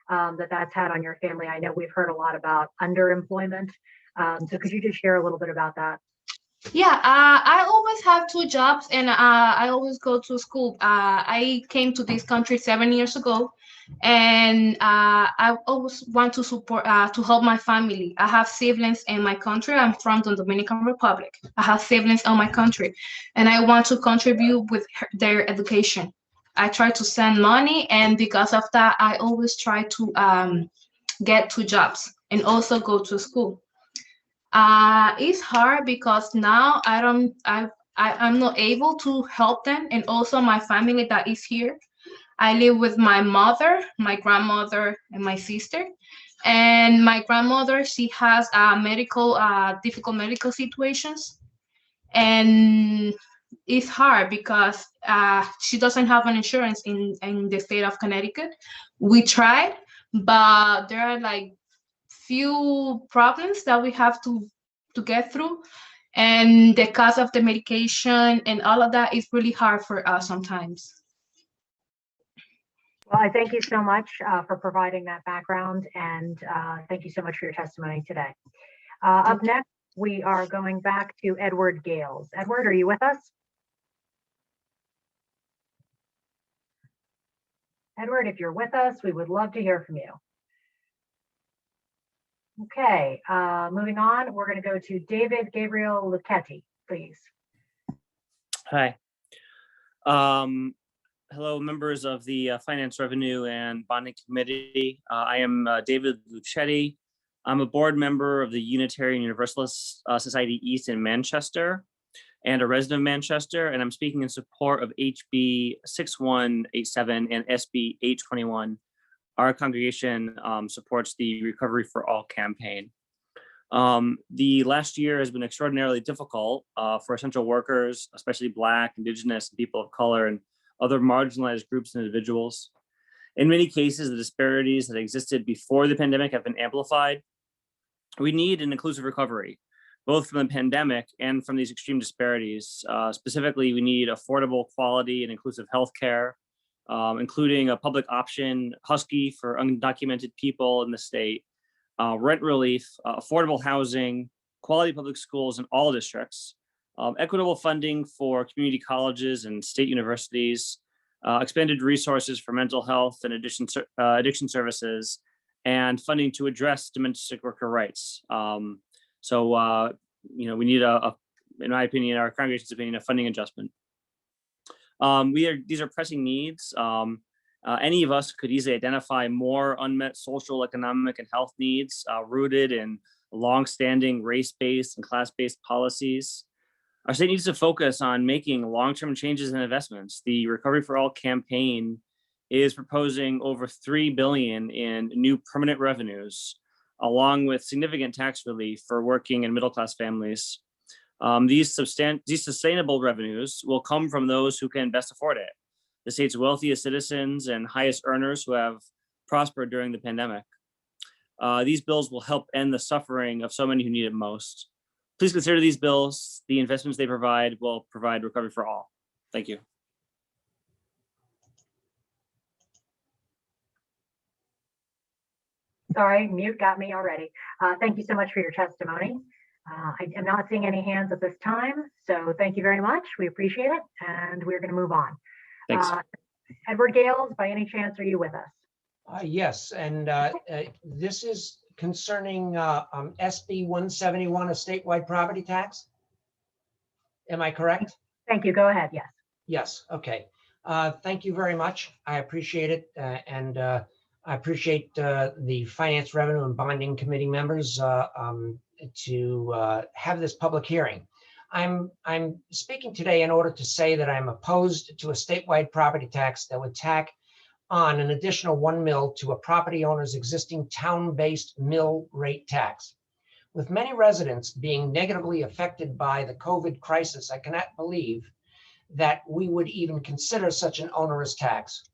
that's had on your family? I know we've heard a lot about underemployment. So could you just share a little bit about that? Yeah, I always have 2 jobs and I always go to school. I came to this country 7 years ago, and I always want to support, to help my family. I have siblings in my country. I'm from the Dominican Republic. I have siblings in my country, and I want to contribute with their education. I try to send money, and because of that, I always try to get 2 jobs and also go to school. It's hard because now I'm not able to help them, and also my family that is here. I live with my mother, my grandmother, and my sister. And my grandmother, she has difficult medical situations, and it's hard because she doesn't have an insurance in the state of Connecticut. We tried, but there are like few problems that we have to get through, and the cost of the medication and all of that is really hard for us sometimes. Well, I thank you so much for providing that background, and thank you so much for your testimony today. Up next, we are going back to Edward Gales. Edward, are you with us? Edward, if you're with us, we would love to hear from you. Okay, moving on, we're going to go to David Gabriel Lucante, please. Hi. Hello, members of the Finance, Revenue, and Bonding Committee. I am David Lucchetti. I'm a board member of the Unitarian Universalist Society East in Manchester and a resident of Manchester, and I'm speaking in support of HB 6187 and SB 821. Our congregation supports the Recovery for All campaign. The last year has been extraordinarily difficult for essential workers, especially Black, Indigenous, and people of color, and other marginalized groups and individuals. In many cases, the disparities that existed before the pandemic have been amplified. We need an inclusive recovery, both from the pandemic and from these extreme disparities. Specifically, we need affordable, quality, and inclusive healthcare, including a public option, Husky for undocumented people in the state, rent relief, affordable housing, quality public schools in all districts, equitable funding for community colleges and state universities, expanded resources for mental health and addiction services, and funding to address domestic worker rights. We need in my opinion, our congregation's opinion, a funding adjustment. These are pressing needs. Any of us could easily identify more unmet social, economic, and health needs rooted in long-standing race-based and class-based policies. Our state needs to focus on making long-term changes and investments. The Recovery for All campaign is proposing over $3 billion in new permanent revenues, along with significant tax relief for working and middle-class families. These sustainable revenues will come from those who can best afford it, the state's wealthiest citizens and highest earners who have prospered during the pandemic. These bills will help end the suffering of so many who need it most. Please consider these bills. The investments they provide will provide recovery for all. Thank you. Sorry, mute got me already. Thank you so much for your testimony. I am not seeing any hands at this time, so thank you very much. We appreciate it, and we're going to move on. Thanks. Edward Gales, by any chance, are you with us? Yes, and this is concerning SB 171, a statewide property tax. Am I correct? Thank you. Go ahead. Yes. Yes. Okay. Thank you very much. I appreciate it, and I appreciate the Finance, Revenue, and Bonding Committee members to have this public hearing. I'm speaking today in order to say that I'm opposed to a statewide property tax that would tack on an additional 1 mil to a property owner's existing town-based mill rate tax. With many residents being negatively affected by the COVID crisis, I cannot believe that we would even consider such an onerous tax.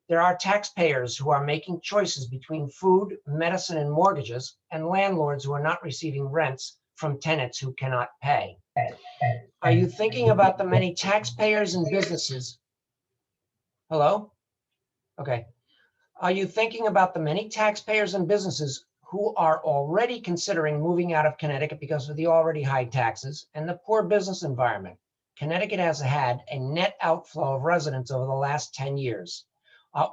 There are taxpayers who are making choices between food, medicine, and mortgages, and landlords who are not receiving rents from tenants who cannot pay. Are you thinking about the many taxpayers and businesses? Hello? Okay. Are you thinking about the many taxpayers and businesses who are already considering moving out of Connecticut because of the already high taxes and the poor business environment? Connecticut has had a net outflow of residents over the last 10 years. At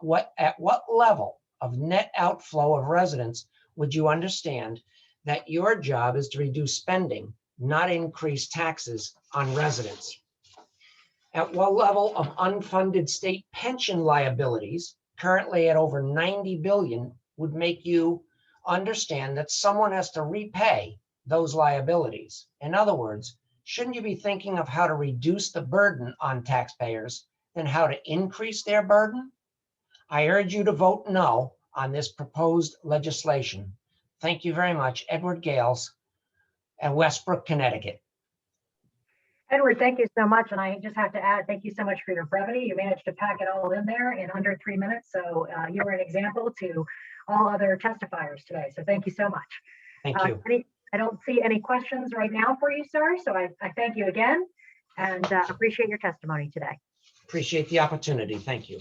what level of net outflow of residents would you understand that your job is to reduce spending, not increase taxes on residents? At what level of unfunded state pension liabilities, currently at over 90 billion, would make you understand that someone has to repay those liabilities? In other words, shouldn't you be thinking of how to reduce the burden on taxpayers than how to increase their burden? I urge you to vote no on this proposed legislation. Thank you very much. Edward Gales at Westbrook, Connecticut. Edward, thank you so much. And I just have to add, thank you so much for your brevity. You managed to pack it all in there in under 3 minutes. So you were an example to all other testifiers today. So thank you so much. Thank you. I don't see any questions right now for you, sir. So I thank you again and appreciate your testimony today. Appreciate the opportunity. Thank you.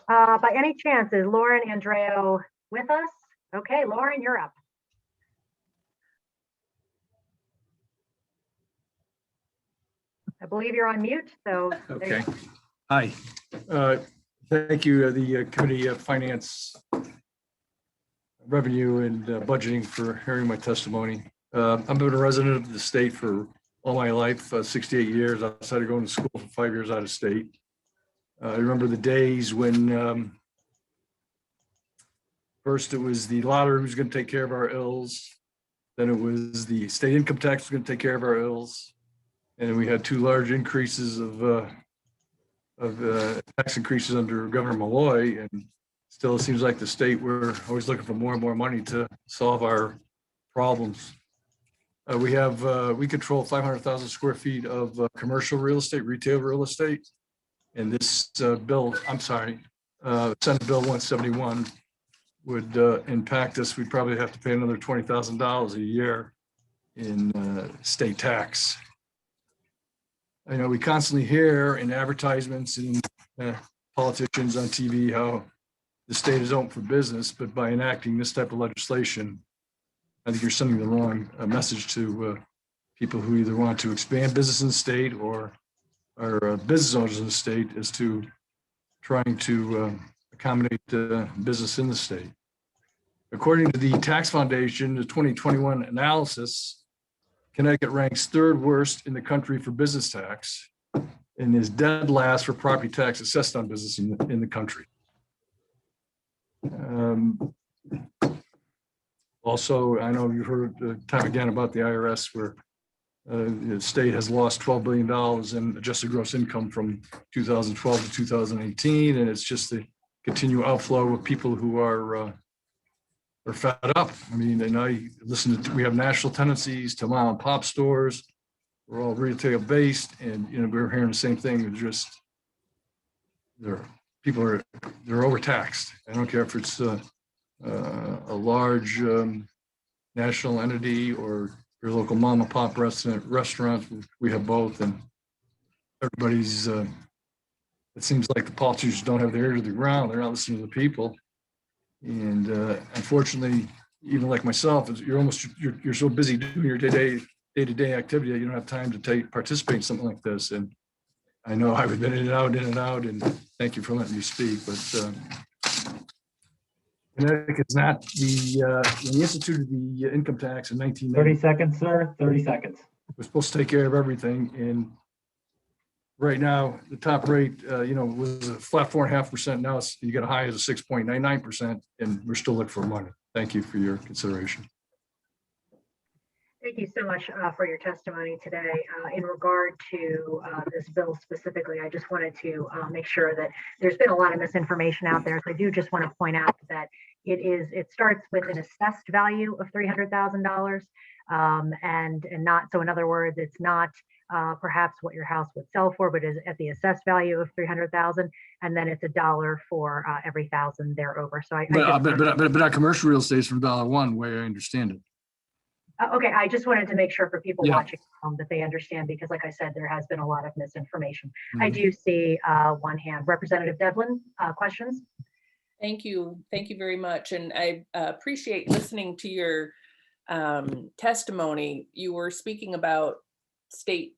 By any chance, is Lauren Andreo with us? Okay, Lauren, you're up. I believe you're on mute, so. Okay. Hi. Thank you, the Committee of Finance, Revenue, and Budgeting for hearing my testimony. I've been a resident of the state for all my life, 68 years outside of going to school for 5 years out of state. I remember the days when first it was the lottery was going to take care of our ills. Then it was the state income tax was going to take care of our ills. And we had 2 large increases of tax increases under Governor Malloy. And still it seems like the state, we're always looking for more and more money to solve our problems. We control 500,000 square feet of commercial real estate, retail real estate. And this bill, I'm sorry, Senate Bill 171 would impact us. We'd probably have to pay another $20,000 a year in state tax. I know we constantly hear in advertisements and politicians on TV how the state is open for business, but by enacting this type of legislation, I think you're sending the wrong message to people who either want to expand business in the state or are business owners in the state as to trying to accommodate business in the state. According to the Tax Foundation, the 2021 analysis, Connecticut ranks 3rd worst in the country for business tax and is dead last for property tax assessed on business in the country. Also, I know you've heard time again about the IRS where the state has lost $12 billion in adjusted gross income from 2012 to 2018. And it's just the continual outflow of people who are fed up. I mean, and I listen to, we have national tendencies to mom and pop stores. We're all retail based, and we're hearing the same thing. It's just they're overtaxed. I don't care if it's a large national entity or your local mom and pop restaurant. We have both, and everybody's, it seems like the politicians don't have their ear to the ground. They're not listening to the people. And unfortunately, even like myself, you're so busy doing your day-to-day activity that you don't have time to participate in something like this. And I know I've been in and out, and thank you for letting me speak, but Connecticut's not when we instituted the income tax in 1990. 30 seconds, sir, 30 seconds. We're supposed to take care of everything, and right now, the top rate, was a flat 4.5%. Now you got a high as a 6.99%, and we're still looking for money. Thank you for your consideration. Thank you so much for your testimony today. In regard to this bill specifically, I just wanted to make sure that there's been a lot of misinformation out there. So I do just want to point out that it starts with an assessed value of $300,000 and not, so in other words, it's not perhaps what your house would sell for, but is at the assessed value of $300,000, and then it's $1 for every $1,000 thereover. So But our commercial real estate is from $1, way I understand it. Okay, I just wanted to make sure for people Yeah. watching that they understand, because like I said, there has been a lot of misinformation. I Mhm. do see one hand. Representative Devlin, questions? Thank you. Thank you very much. And I appreciate listening to your testimony. You were speaking about state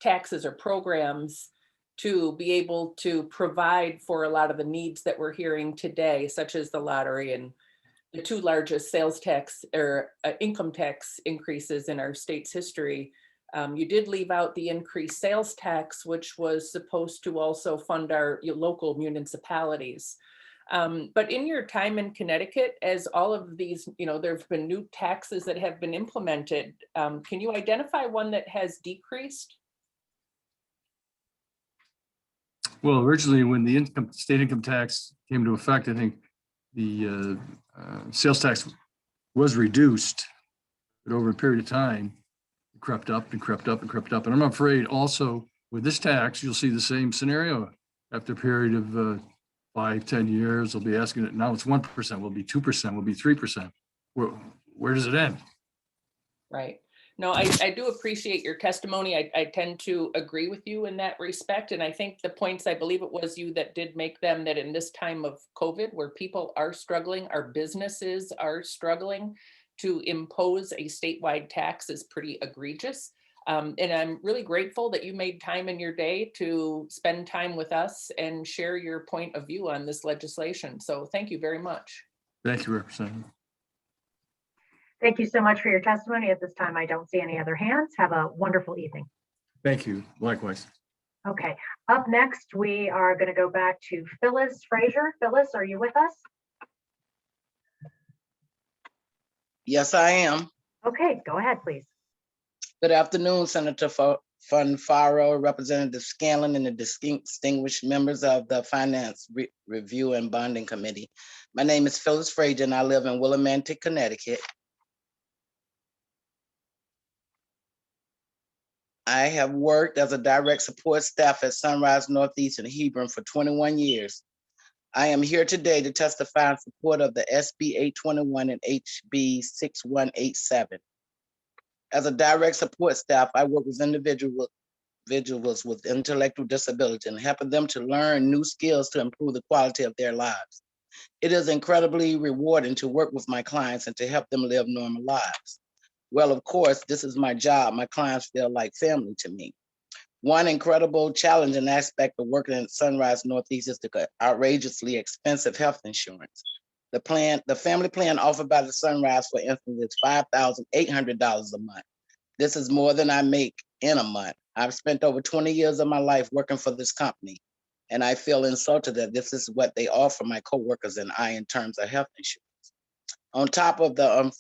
taxes or programs to be able to provide for a lot of the needs that we're hearing today, such as the lottery and the two largest sales tax or income tax increases in our state's history. You did leave out the increased sales tax, which was supposed to also fund our local municipalities. But in your time in Connecticut, as all of these, there have been new taxes that have been implemented, can you identify one that has decreased? Well, originally, when the state income tax came into effect, I think the sales tax was reduced, but over a period of time, it crept up and crept up and crept up. And I'm afraid also with this tax, you'll see the same scenario after a period of 5-10 years. They'll be asking it. Now it's 1%, will be 2%, will be 3%. Where does it end? Right. No, I do appreciate your testimony. I tend to agree with you in that respect. And I think the points, I believe it was you that did make them, that in this time of COVID, where people are struggling, our businesses are struggling, to impose a statewide tax is pretty egregious. And I'm really grateful that you made time in your day to spend time with us and share your point of view on this legislation. So thank you very much. Thank you, Representative. Thank you so much for your testimony. At this time, I don't see any other hands. Have a wonderful evening. Thank you. Likewise. Okay, up next, we are going to go back to Phyllis Frazier. Phyllis, are you with us? Yes, I am. Okay, go ahead, please. Good afternoon, Senator Funfaro, Representative Scanlon, and the distinguished members of the Finance Review and Bonding Committee. My name is Phyllis Frazier, and I live in Willimantic, Connecticut. I have worked as a direct support staff at Sunrise Northeast in Hebron for 21 years. I am here today to testify in support of the SB 821 and HB 6187. As a direct support staff, I work with individuals with intellectual disability and helping them to learn new skills to improve the quality of their lives. It is incredibly rewarding to work with my clients and to help them live normal lives. Well, of course, this is my job. My clients feel like family to me. One incredible challenging aspect of working at Sunrise Northeast is the outrageously expensive health insurance. The family plan offered by the Sunrise, for instance, is $5,800 a month. This is more than I make in a month. I've spent over 20 years of my life working for this company, and I feel insulted that this is what they offer my coworkers and I in terms of health insurance. On top of the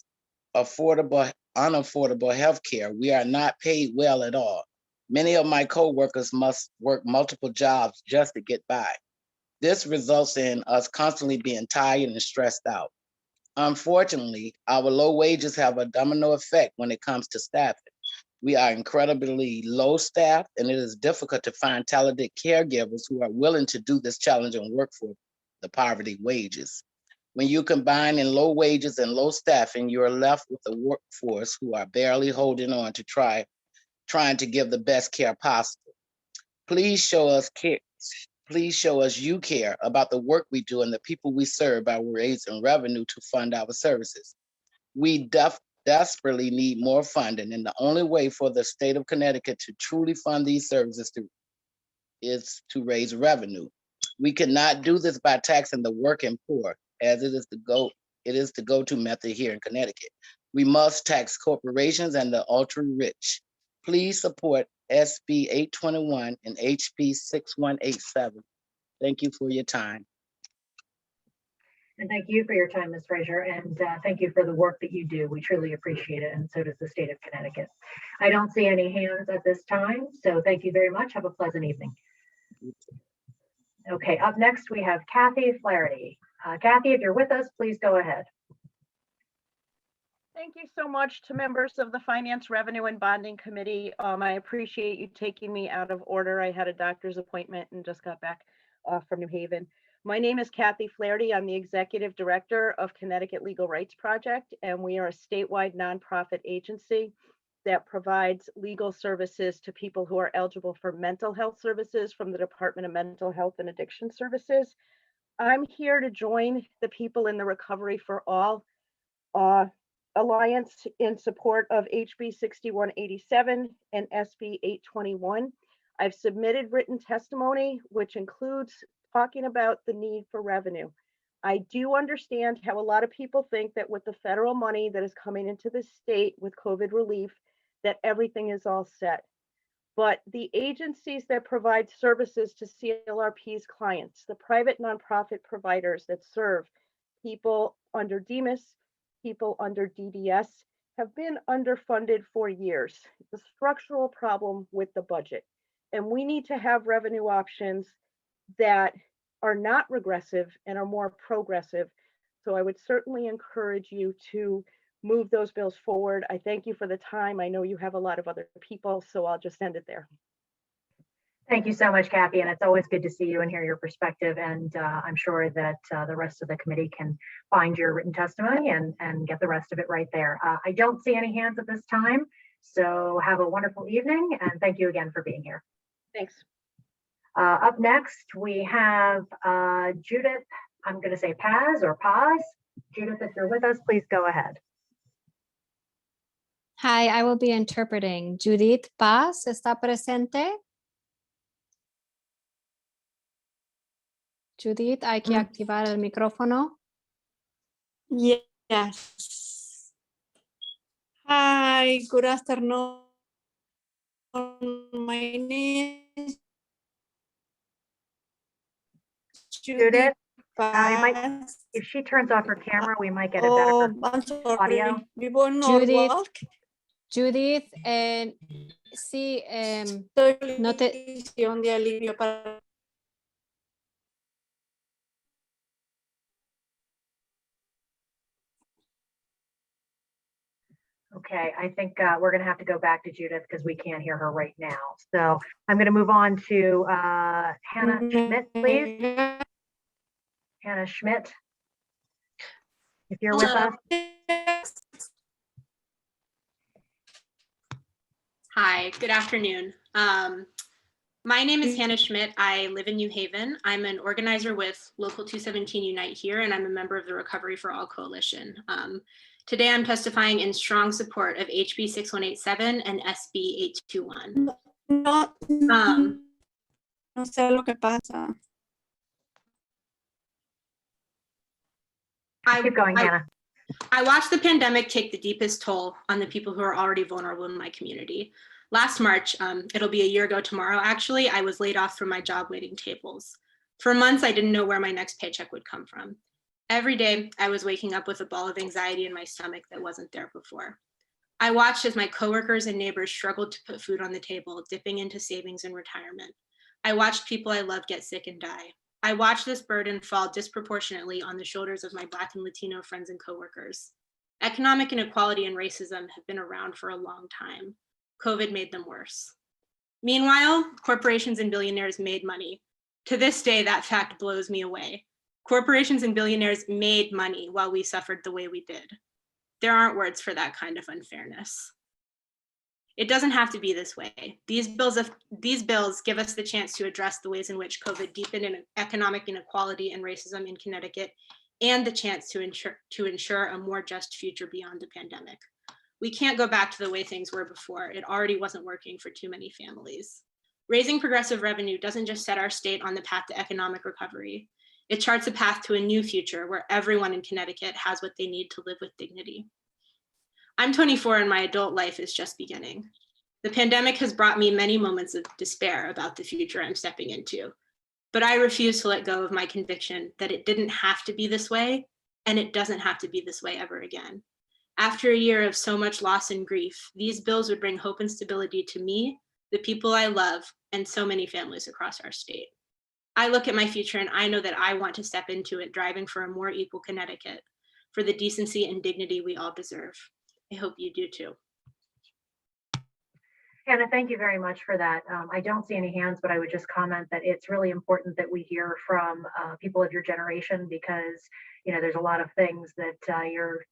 unaffordable health care, we are not paid well at all. Many of my coworkers must work multiple jobs just to get by. This results in us constantly being tired and stressed out. Unfortunately, our low wages have a domino effect when it comes to staffing. We are incredibly low staffed, and it is difficult to find talented caregivers who are willing to do this challenging work for the poverty wages. When you combine in low wages and low staffing, you are left with a workforce who are barely holding on to trying to give the best care possible. Please show us care. Please show us you care about the work we do and the people we serve by raising revenue to fund our services. We desperately need more funding, and the only way for the state of Connecticut to truly fund these services is to raise revenue. We cannot do this by taxing the working poor, as it is the go-to method here in Connecticut. We must tax corporations and the ultra rich. Please support SB 821 and HB 6187. Thank you for your time. And thank you for your time, Ms. Frazier, and thank you for the work that you do. We truly appreciate it, and so does the state of Connecticut. I don't see any hands at this time, so thank you very much. Have a pleasant evening. Okay, up next we have Kathy Flaherty. Kathy, if you're with us, please go ahead. Thank you so much to members of the Finance, Revenue, and Bonding Committee. I appreciate you taking me out of order. I had a doctor's appointment and just got back from New Haven. My name is Kathy Flaherty. I'm the Executive Director of Connecticut Legal Rights Project, and we are a statewide nonprofit agency that provides legal services to people who are eligible for mental health services from the Department of Mental Health and Addiction Services. I'm here to join the people in the Recovery for All Alliance in support of HB 6187 and SB 821. I've submitted written testimony, which includes talking about the need for revenue. I do understand how a lot of people think that with the federal money that is coming into the state with COVID relief, that everything is all set. But the agencies that provide services to CLRP's clients, the private nonprofit providers that serve people under DEMIS, people under DDS, have been underfunded for years. It's a structural problem with the budget. And we need to have revenue options that are not regressive and are more progressive. So I would certainly encourage you to move those bills forward. I thank you for the time. I know you have a lot of other people, so I'll just end it there. Thank you so much, Kathy, and it's always good to see you and hear your perspective. And I'm sure that the rest of the committee can find your written testimony and get the rest of it right there. I don't see any hands at this time, so have a wonderful evening, and thank you again for being here. Thanks. Up next, we have Judith, I'm going to say Paz or Paz. Judith, if you're with us, please go ahead. Hi, I will be interpreting. Judith Paz, ¿está presente? Judith, hay que activar el micrófono. Yes. Hi, good afternoon. My name is Judith. If she turns off her camera, we might get a better audio. Judith, sí, no te... de alivio para... Okay, I think we're going to have to go back to Judith because we can't hear her right now. So I'm going to move on to Hannah Schmidt, please. Hannah Schmidt, if you're with us. Hi, good afternoon. My name is Hannah Schmidt. I live in New Haven. I'm an organizer with Local 217 Unite Here, and I'm a member of the Recovery for All Coalition. Today, I'm testifying in strong support of HB 6187 and SB 821. No sé lo que pasa. Keep going, Hannah. I watched the pandemic take the deepest toll on the people who are already vulnerable in my community. Last March, it'll be a year ago tomorrow, actually, I was laid off from my job waiting tables. For months, I didn't know where my next paycheck would come from. Every day, I was waking up with a ball of anxiety in my stomach that wasn't there before. I watched as my coworkers and neighbors struggled to put food on the table, dipping into savings and retirement. I watched people I loved get sick and die. I watched this burden fall disproportionately on the shoulders of my Black and Latino friends and coworkers. Economic inequality and racism have been around for a long time. COVID made them worse. Meanwhile, corporations and billionaires made money. To this day, that fact blows me away. Corporations and billionaires made money while we suffered the way we did. There aren't words for that kind of unfairness. It doesn't have to be this way. These bills give us the chance to address the ways in which COVID deepened in economic inequality and racism in Connecticut, and the chance to ensure a more just future beyond the pandemic. We can't go back to the way things were before. It already wasn't working for too many families. Raising progressive revenue doesn't just set our state on the path to economic recovery. It charts a path to a new future where everyone in Connecticut has what they need to live with dignity. I'm 24 and my adult life is just beginning. The pandemic has brought me many moments of despair about the future I'm stepping into, but I refuse to let go of my conviction that it didn't have to be this way, and it doesn't have to be this way ever again. After a year of so much loss and grief, these bills would bring hope and stability to me, the people I love, and so many families across our state. I look at my future and I know that I want to step into it, driving for a more equal Connecticut, for the decency and dignity we all deserve. I hope you do too. Hannah, thank you very much for that. I don't see any hands, but I would just comment that it's really important that we hear from people of your generation, because there's a lot of things that you're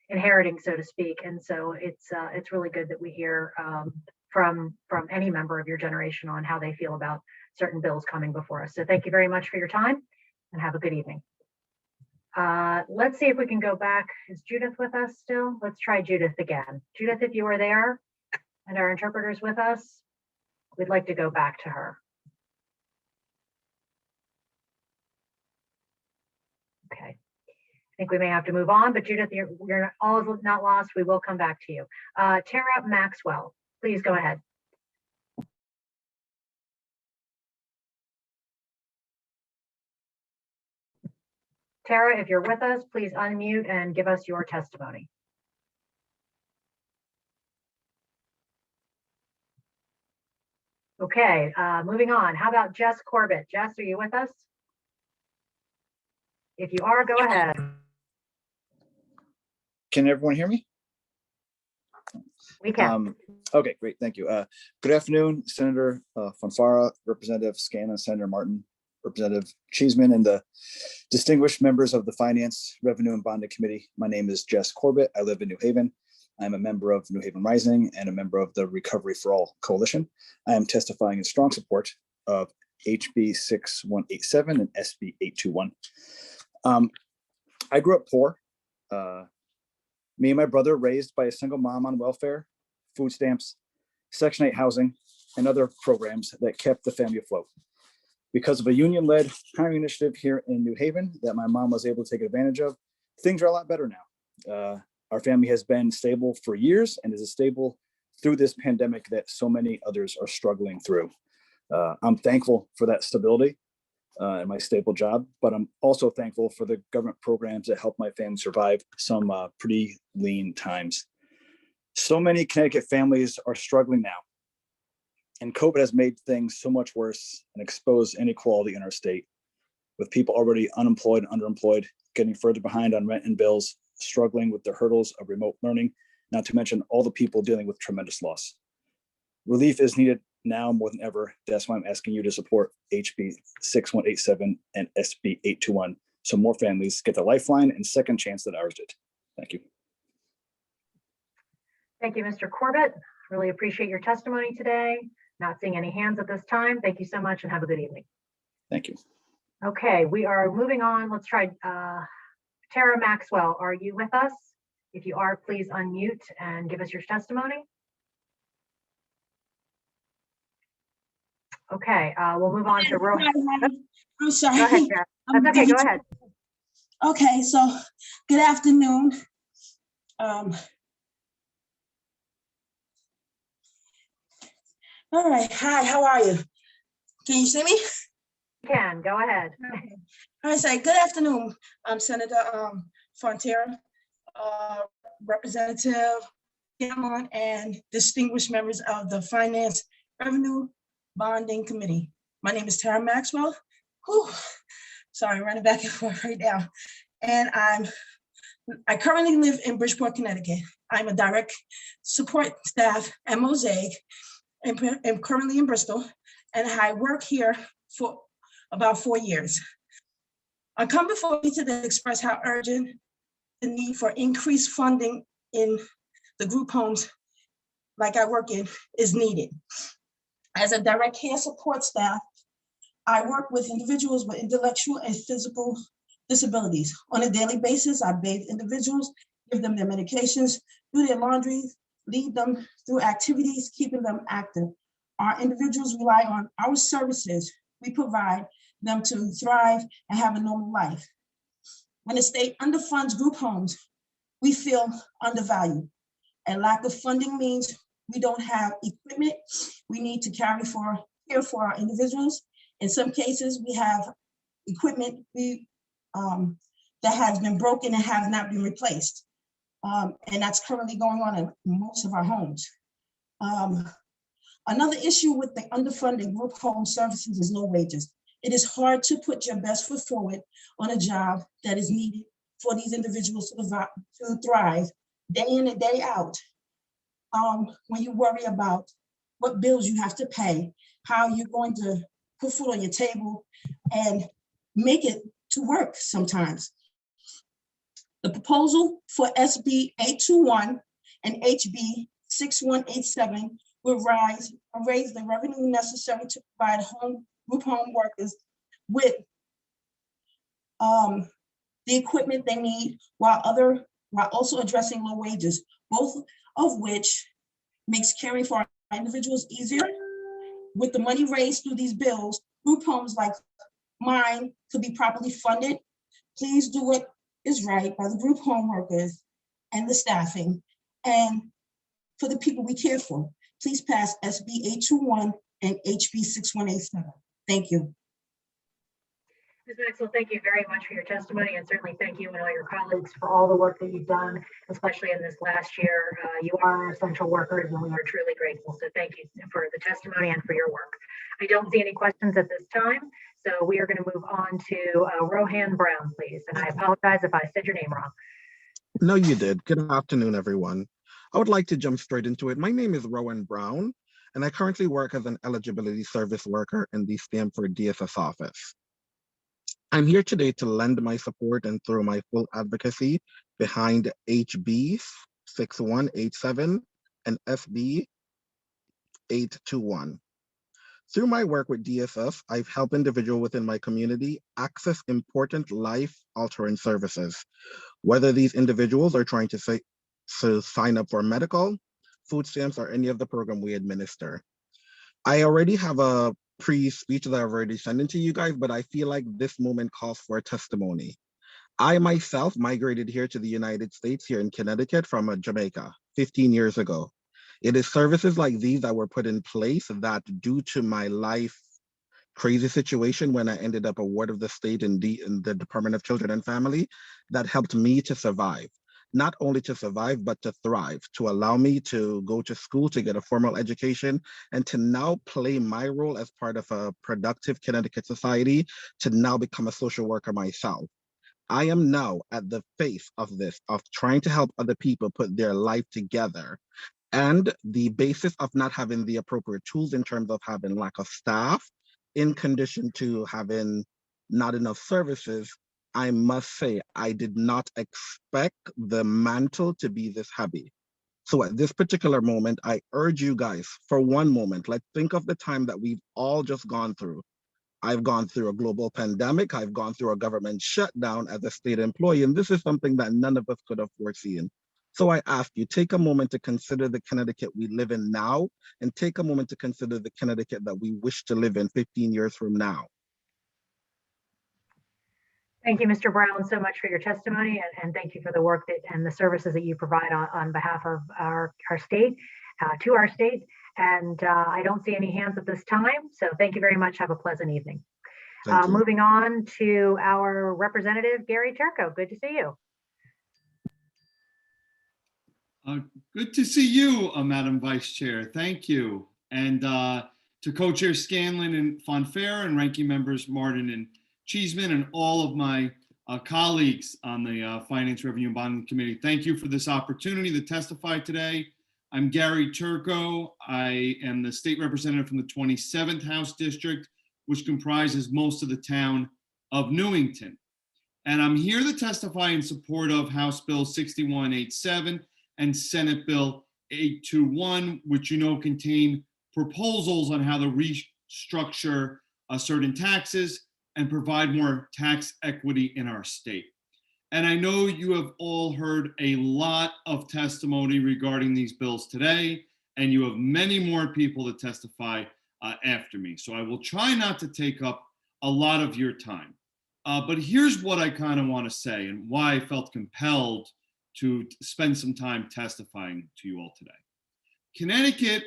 inheriting, so to speak, and so it's really good that we hear from any member of your generation on how they feel about certain bills coming before us. So thank you very much for your time, and have a good evening. Let's see if we can go back. Is Judith with us still? Let's try Judith again. Judith, if you are there and our interpreter's with us, we'd like to go back to her. Okay, I think we may have to move on, but Judith, you're all not lost. We will come back to you. Tara Maxwell, please go ahead. Tara, if you're with us, please unmute and give us your testimony. Okay, moving on. How about Jess Corbett? Jess, are you with us? If you are, go ahead. Can everyone hear me? We can. Okay, great, thank you. Good afternoon, Senator Fonfara, Representative Scanlon, Senator Martin, Representative Cheeseman, and the distinguished members of the Finance, Revenue, and Bonding Committee. My name is Jess Corbett. I live in New Haven. I'm a member of New Haven Rising and a member of the Recovery for All Coalition. I am testifying in strong support of HB 6187 and SB 821. I grew up poor. Me and my brother raised by a single mom on welfare, food stamps, Section 8 housing, and other programs that kept the family afloat. Because of a union-led hiring initiative here in New Haven that my mom was able to take advantage of, things are a lot better now. Our family has been stable for years and is stable through this pandemic that so many others are struggling through. I'm thankful for that stability and my stable job, but I'm also thankful for the government programs that help my family survive some pretty lean times. So many Connecticut families are struggling now, and COVID has made things so much worse and exposed inequality in our state, with people already unemployed and underemployed, getting further behind on rent and bills, struggling with the hurdles of remote learning, not to mention all the people dealing with tremendous loss. Relief is needed now more than ever. That's why I'm asking you to support HB 6187 and SB 821, so more families get the lifeline and second chance that ours did. Thank you. Thank you, Mr. Corbett. Really appreciate your testimony today. Not seeing any hands at this time. Thank you so much and have a good evening. Thank you. Okay, we are moving on. Let's try Tara Maxwell. Are you with us? If you are, please unmute and give us your testimony. Okay, we'll move on to Rohan. I'm sorry. Go ahead, Tara. That's okay, go ahead. Okay, so good afternoon. All right, hi, how are you? Can you see me? Can, go ahead. Okay. All right, so good afternoon. I'm Senator Fonfara, Representative Scanlon, and distinguished members of the Finance, Revenue, Bonding Committee. My name is Tara Maxwell. Whew. Sorry, I'm running back and forth right now. And I currently live in Bridgeport, Connecticut. I'm a direct support staff at Mosaic. I'm currently in Bristol, and I work here for about 4 years. I come before you today to express how urgent the need for increased funding in the group homes like I work in is needed. As a direct care support staff, I work with individuals with intellectual and physical disabilities. On a daily basis, I bathe individuals, give them their medications, do their laundry, lead them through activities, keeping them active. Our individuals rely on our services. We provide them to thrive and have a normal life. When the state underfunds group homes, we feel undervalued. A lack of funding means we don't have equipment we need to care for our individuals. In some cases, we have equipment that has been broken and have not been replaced. And that's currently going on in most of our homes. Another issue with the underfunded group home services is low wages. It is hard to put your best foot forward on a job that is needed for these individuals to thrive day in and day out. When you worry about what bills you have to pay, how you're going to put food on your table and make it to work sometimes. The proposal for SB 821 and HB 6187 will raise the revenue necessary to provide group home workers with the equipment they need while also addressing low wages, both of which makes caring for our individuals easier. With the money raised through these bills, group homes like mine could be properly funded. Please do what is right by the group home workers and the staffing and for the people we care for. Please pass SB 821 and HB 6187. Thank you. Ms. Maxwell, thank you very much for your testimony, and certainly thank you and all your colleagues for all the work that you've done, especially in this last year. You are essential workers, and we are truly grateful. So thank you for the testimony and for your work. I don't see any questions at this time, so we are going to move on to Rohan Brown, please. And I apologize if I said your name wrong. No, you did. Good afternoon, everyone. I would like to jump straight into it. My name is Rohan Brown, and I currently work as an eligibility service worker in the Stamford DSS office. I'm here today to lend my support and throw my full advocacy behind HB 6187 and SB 821. Through my work with DSS, I've helped individuals within my community access important life-altering services, whether these individuals are trying to sign up for medical, food stamps, or any of the program we administer. I already have a pre-speech that I've already sent to you guys, but I feel like this moment calls for a testimony. I myself migrated here to the United States here in Connecticut from Jamaica 15 years ago. It is services like these that were put in place that, due to my life crazy situation when I ended up a ward of the state in the Department of Children and Family, that helped me to survive. Not only to survive, but to thrive, to allow me to go to school, to get a formal education, and to now play my role as part of a productive Connecticut society, to now become a social worker myself. I am now at the face of this, of trying to help other people put their life together. And the basis of not having the appropriate tools in terms of having lack of staff, in condition to having not enough services, I must say, I did not expect the mantle to be this heavy. So at this particular moment, I urge you guys, for one moment, let's think of the time that we've all just gone through. I've gone through a global pandemic. I've gone through a government shutdown as a state employee, and this is something that none of us could have foreseen. So I ask you, take a moment to consider the Connecticut we live in now, and take a moment to consider the Connecticut that we wish to live in 15 years from now. Thank you, Mr. Brown, so much for your testimony, and thank you for the work and the services that you provide on behalf of our state, to our state. And I don't see any hands at this time, so thank you very much. Have a pleasant evening. Moving on to our representative, Gary Turco. Good to see you. Good to see you, Madam Vice Chair. Thank you. And to Co-Chair Scanlon and Fonfara and Ranking Members Martin and Cheeseman and all of my colleagues on the Finance, Revenue, and Bonding Committee. Thank you for this opportunity to testify today. I'm Gary Turco. I am the state representative from the 27th House District, which comprises most of the town of Newington. And I'm here to testify in support of House Bill 6187 and Senate Bill 821, which you know contain proposals on how to restructure certain taxes and provide more tax equity in our state. And I know you have all heard a lot of testimony regarding these bills today, and you have many more people to testify after me. So I will try not to take up a lot of your time. But here's what I kind of want to say and why I felt compelled to spend some time testifying to you all today. Connecticut,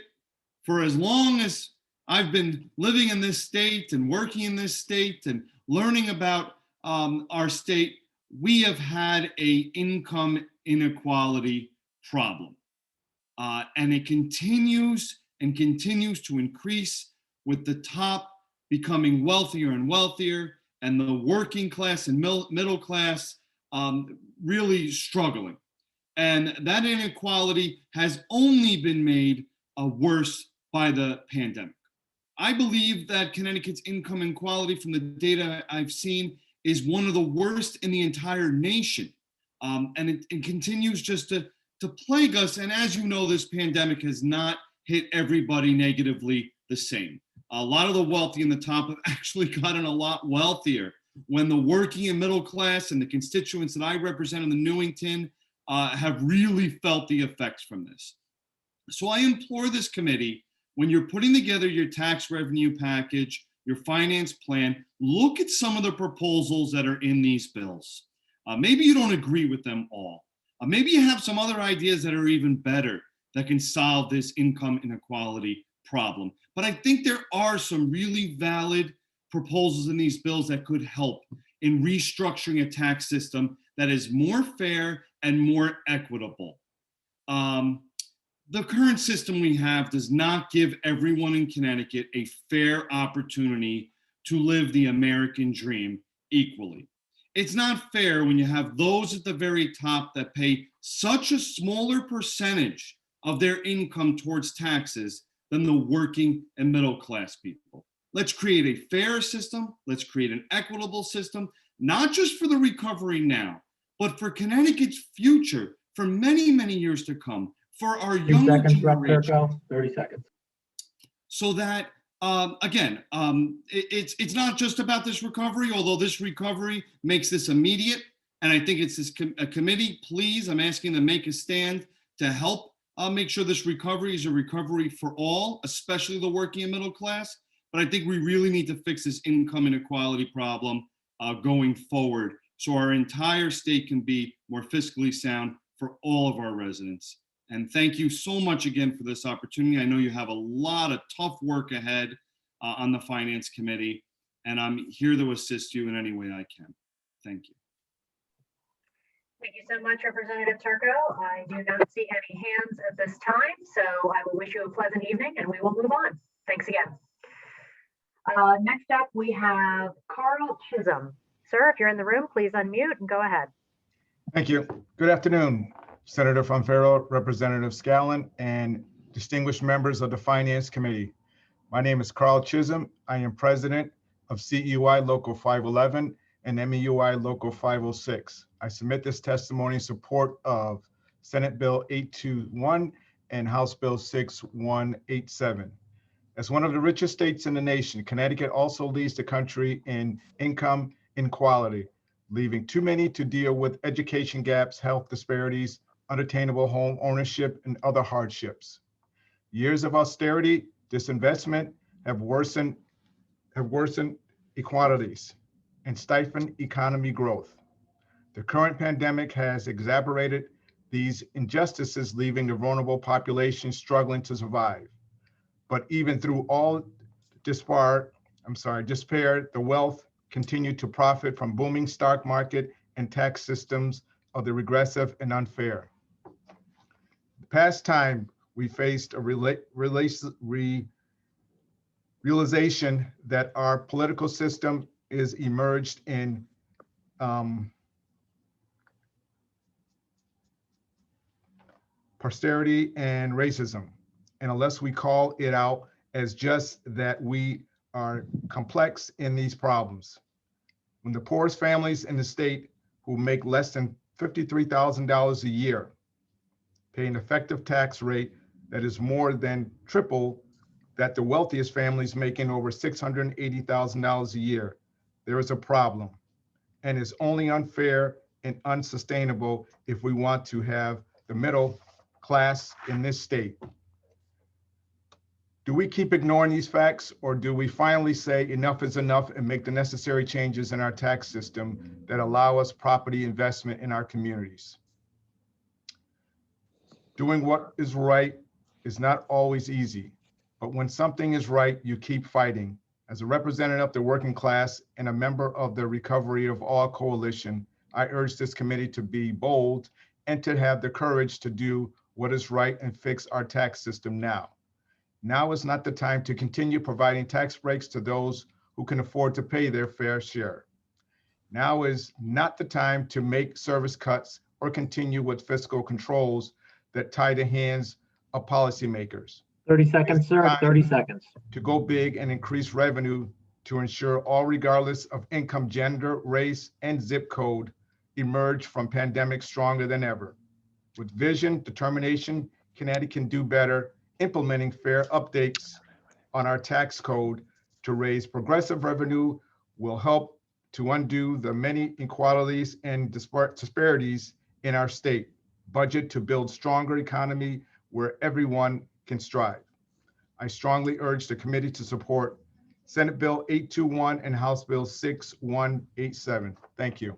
for as long as I've been living in this state and working in this state and learning about our state, we have had an income inequality problem. And it continues and continues to increase, with the top becoming wealthier and wealthier, and the working class and middle class really struggling. And that inequality has only been made worse by the pandemic. I believe that Connecticut's income inequality, from the data I've seen, is one of the worst in the entire nation. And it continues just to plague us. And as you know, this pandemic has not hit everybody negatively the same. A lot of the wealthy in the top have actually gotten a lot wealthier, when the working and middle class and the constituents that I represent in the Newington have really felt the effects from this. So I implore this committee, when you're putting together your tax revenue package, your finance plan, look at some of the proposals that are in these bills. Maybe you don't agree with them all. Maybe you have some other ideas that are even better that can solve this income inequality problem. But I think there are some really valid proposals in these bills that could help in restructuring a tax system that is more fair and more equitable. The current system we have does not give everyone in Connecticut a fair opportunity to live the American dream equally. It's not fair when you have those at the very top that pay such a smaller percentage of their income towards taxes than the working and middle class people. Let's create a fair system. Let's create an equitable system, not just for the recovery now, but for Connecticut's future, for many, many years to come, for our younger generation. 30 seconds. So that, it's not just about this recovery, although this recovery makes this immediate. And I think it's this a committee, please, I'm asking them to make a stand to help make sure this recovery is a recovery for all, especially the working and middle class. But I think we really need to fix this income inequality problem going forward, so our entire state can be more fiscally sound for all of our residents. And thank you so much again for this opportunity. I know you have a lot of tough work ahead on the Finance Committee, and I'm here to assist you in any way I can. Thank you. Thank you so much, Representative Turco. I do not see any hands at this time, so I will wish you a pleasant evening and we will move on. Thanks again. Next up, we have Carl Chisholm. Sir, if you're in the room, please unmute and go ahead. Thank you. Good afternoon, Senator Fonfero, Representative Scallon, and distinguished members of the Finance Committee. My name is Carl Chisholm. I am president of CEUI Local 511 and MEUI Local 506. I submit this testimony in support of Senate Bill 821 and House Bill 6187. As one of the richest states in the nation, Connecticut also leads the country in income inequality, leaving too many to deal with education gaps, health disparities, unattainable home ownership, and other hardships. Years of austerity, disinvestment have worsened inequalities and stifled economy growth. The current pandemic has exacerbated these injustices, leaving the vulnerable population struggling to survive. But even through all despair, the wealth continue to profit from booming stock market and tax systems of the regressive and unfair. The past time we faced a realization that our political system is emerged in posterity and racism. And unless we call it out as just that, we are complex in these problems. when the poorest families in the state who make less than $53,000 a year pay an effective tax rate that is more than triple that the wealthiest families making over $680,000 a year, there is a problem, and it's only unfair and unsustainable if we want to have the middle class in this state. Do we keep ignoring these facts, or do we finally say enough is enough and make the necessary changes in our tax system that allow us property investment in our communities? Doing what is right is not always easy, but when something is right, you keep fighting. As a representative of the working class and a member of the Recovery of All Coalition, I urge this committee to be bold and to have the courage to do what is right and fix our tax system now. Now is not the time to continue providing tax breaks to those who can afford to pay their fair share. Now is not the time to make service cuts or continue with fiscal controls that tie the hands of policymakers. 30 seconds, sir, 30 seconds. To go big and increase revenue to ensure all, regardless of income, gender, race, and zip code, emerge from pandemic stronger than ever. With vision, determination, Connecticut can do better, implementing fair updates on our tax code to raise progressive revenue will help to undo the many inequalities and disparities in our state. Budget to build stronger economy where everyone can strive. I strongly urge the committee to support Senate Bill 821 and House Bill 6187. Thank you.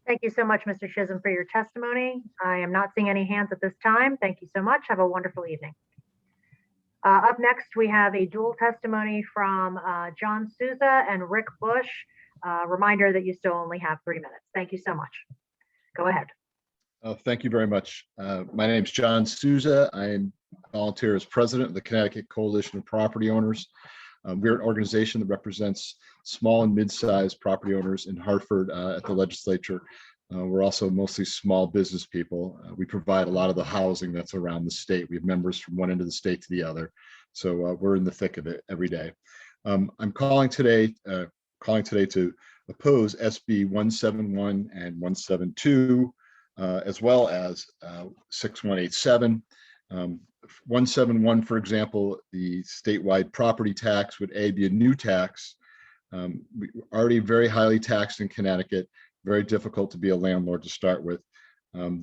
Thank you so much, Mr. Chisholm, for your testimony. I am not seeing any hands at this time. Thank you so much. Have a wonderful evening. Up next, we have a dual testimony from John Souza and Rick Bush. Reminder that you still only have 3 minutes. Thank you so much. Go ahead. Thank you very much. My name is John Souza. I volunteer as president of the Connecticut Coalition of Property Owners. We're an organization that represents small and mid-sized property owners in Hartford at the legislature. We're also mostly small business people. We provide a lot of the housing that's around the state. We have members from one end of the state to the other. So we're in the thick of it every day. I'm calling today to oppose SB 171 and 172, as well as 6187. 171, for example, the statewide property tax would be a new tax. We already very highly taxed in Connecticut, very difficult to be a landlord to start with.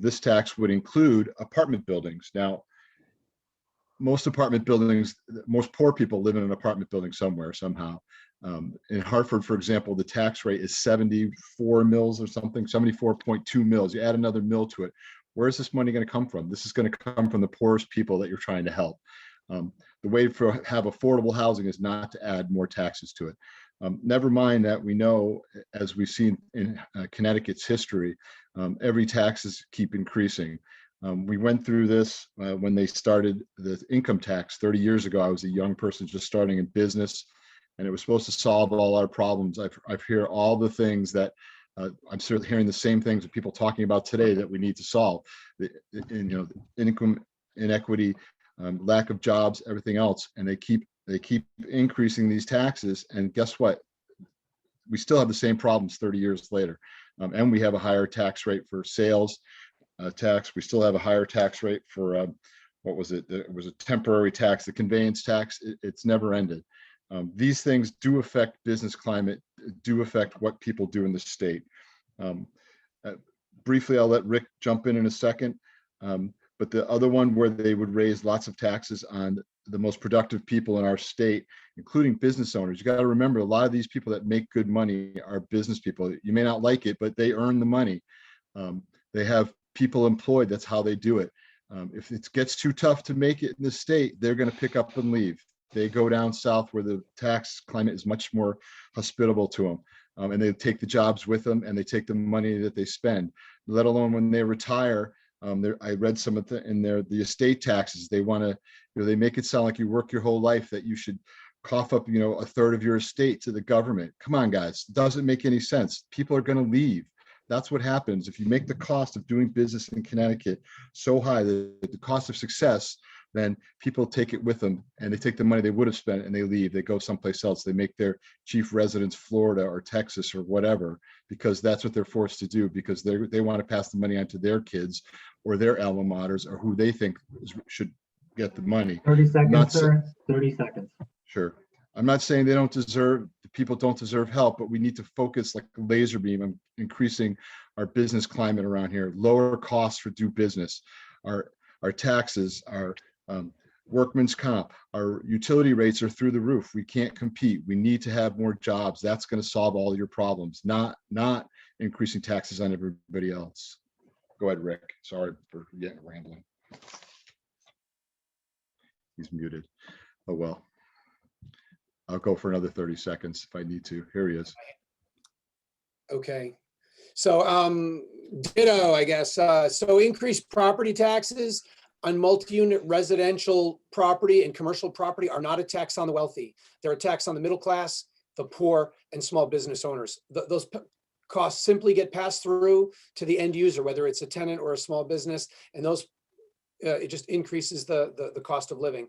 This tax would include apartment buildings. Now, most apartment buildings, most poor people live in an apartment building somewhere, somehow. In Hartford, for example, the tax rate is 74 mils or something, 74.2 mils. You add another mil to it. Where is this money going to come from? This is going to come from the poorest people that you're trying to help. The way to have affordable housing is not to add more taxes to it. Never mind that we know, as we've seen in Connecticut's history, every taxes keep increasing. We went through this when they started the income tax 30 years ago. I was a young person just starting in business, and it was supposed to solve all our problems. I've heard all the things that I'm certainly hearing the same things that people talking about today that we need to solve. Income inequity, lack of jobs, everything else, and they keep increasing these taxes. And guess what? We still have the same problems 30 years later, and we have a higher tax rate for sales tax. We still have a higher tax rate for what was it? It was a temporary tax, the conveyance tax. It's never ended. These things do affect business climate, do affect what people do in the state. Briefly, I'll let Rick jump in a second. But the other one where they would raise lots of taxes on the most productive people in our state, including business owners. You got to remember, a lot of these people that make good money are business people. You may not like it, but they earn the money. They have people employed. That's how they do it. If it gets too tough to make it in the state, they're going to pick up and leave. They go down south where the tax climate is much more hospitable to them. And they take the jobs with them, and they take the money that they spend, let alone when they retire. I read some of the estate taxes. They want to, they make it sound like you work your whole life, that you should cough up, a third of your estate to the government. Come on, guys, it doesn't make any sense. People are going to leave. That's what happens if you make the cost of doing business in Connecticut so high that the cost of success then people take it with them, and they take the money they would have spent and they leave. They go someplace else. They make their chief residence Florida or Texas or whatever, because that's what they're forced to do, because they want to pass the money on to their kids or their alma maters or who they think should get the money. 30 seconds, Not sir. 30 seconds. Sure. I'm not saying they don't deserve, the people don't deserve help, but we need to focus like a laser beam on increasing our business climate around here, lower costs for do business, our taxes, our workman's comp, our utility rates are through the roof. We can't compete. We need to have more jobs. That's going to solve all your problems, not increasing taxes on everybody else. Go ahead, Rick. Sorry for getting rambling. He's muted. Oh, well. I'll go for another 30 seconds if I need to. Here he is. Okay. So ditto, I guess. So increased property taxes on multi-unit residential property and commercial property are not a tax on the wealthy. They're a tax on the middle class, the poor, and small business owners. Those costs simply get passed through to the end user, whether it's a tenant or a small business, and those it just increases the cost of living.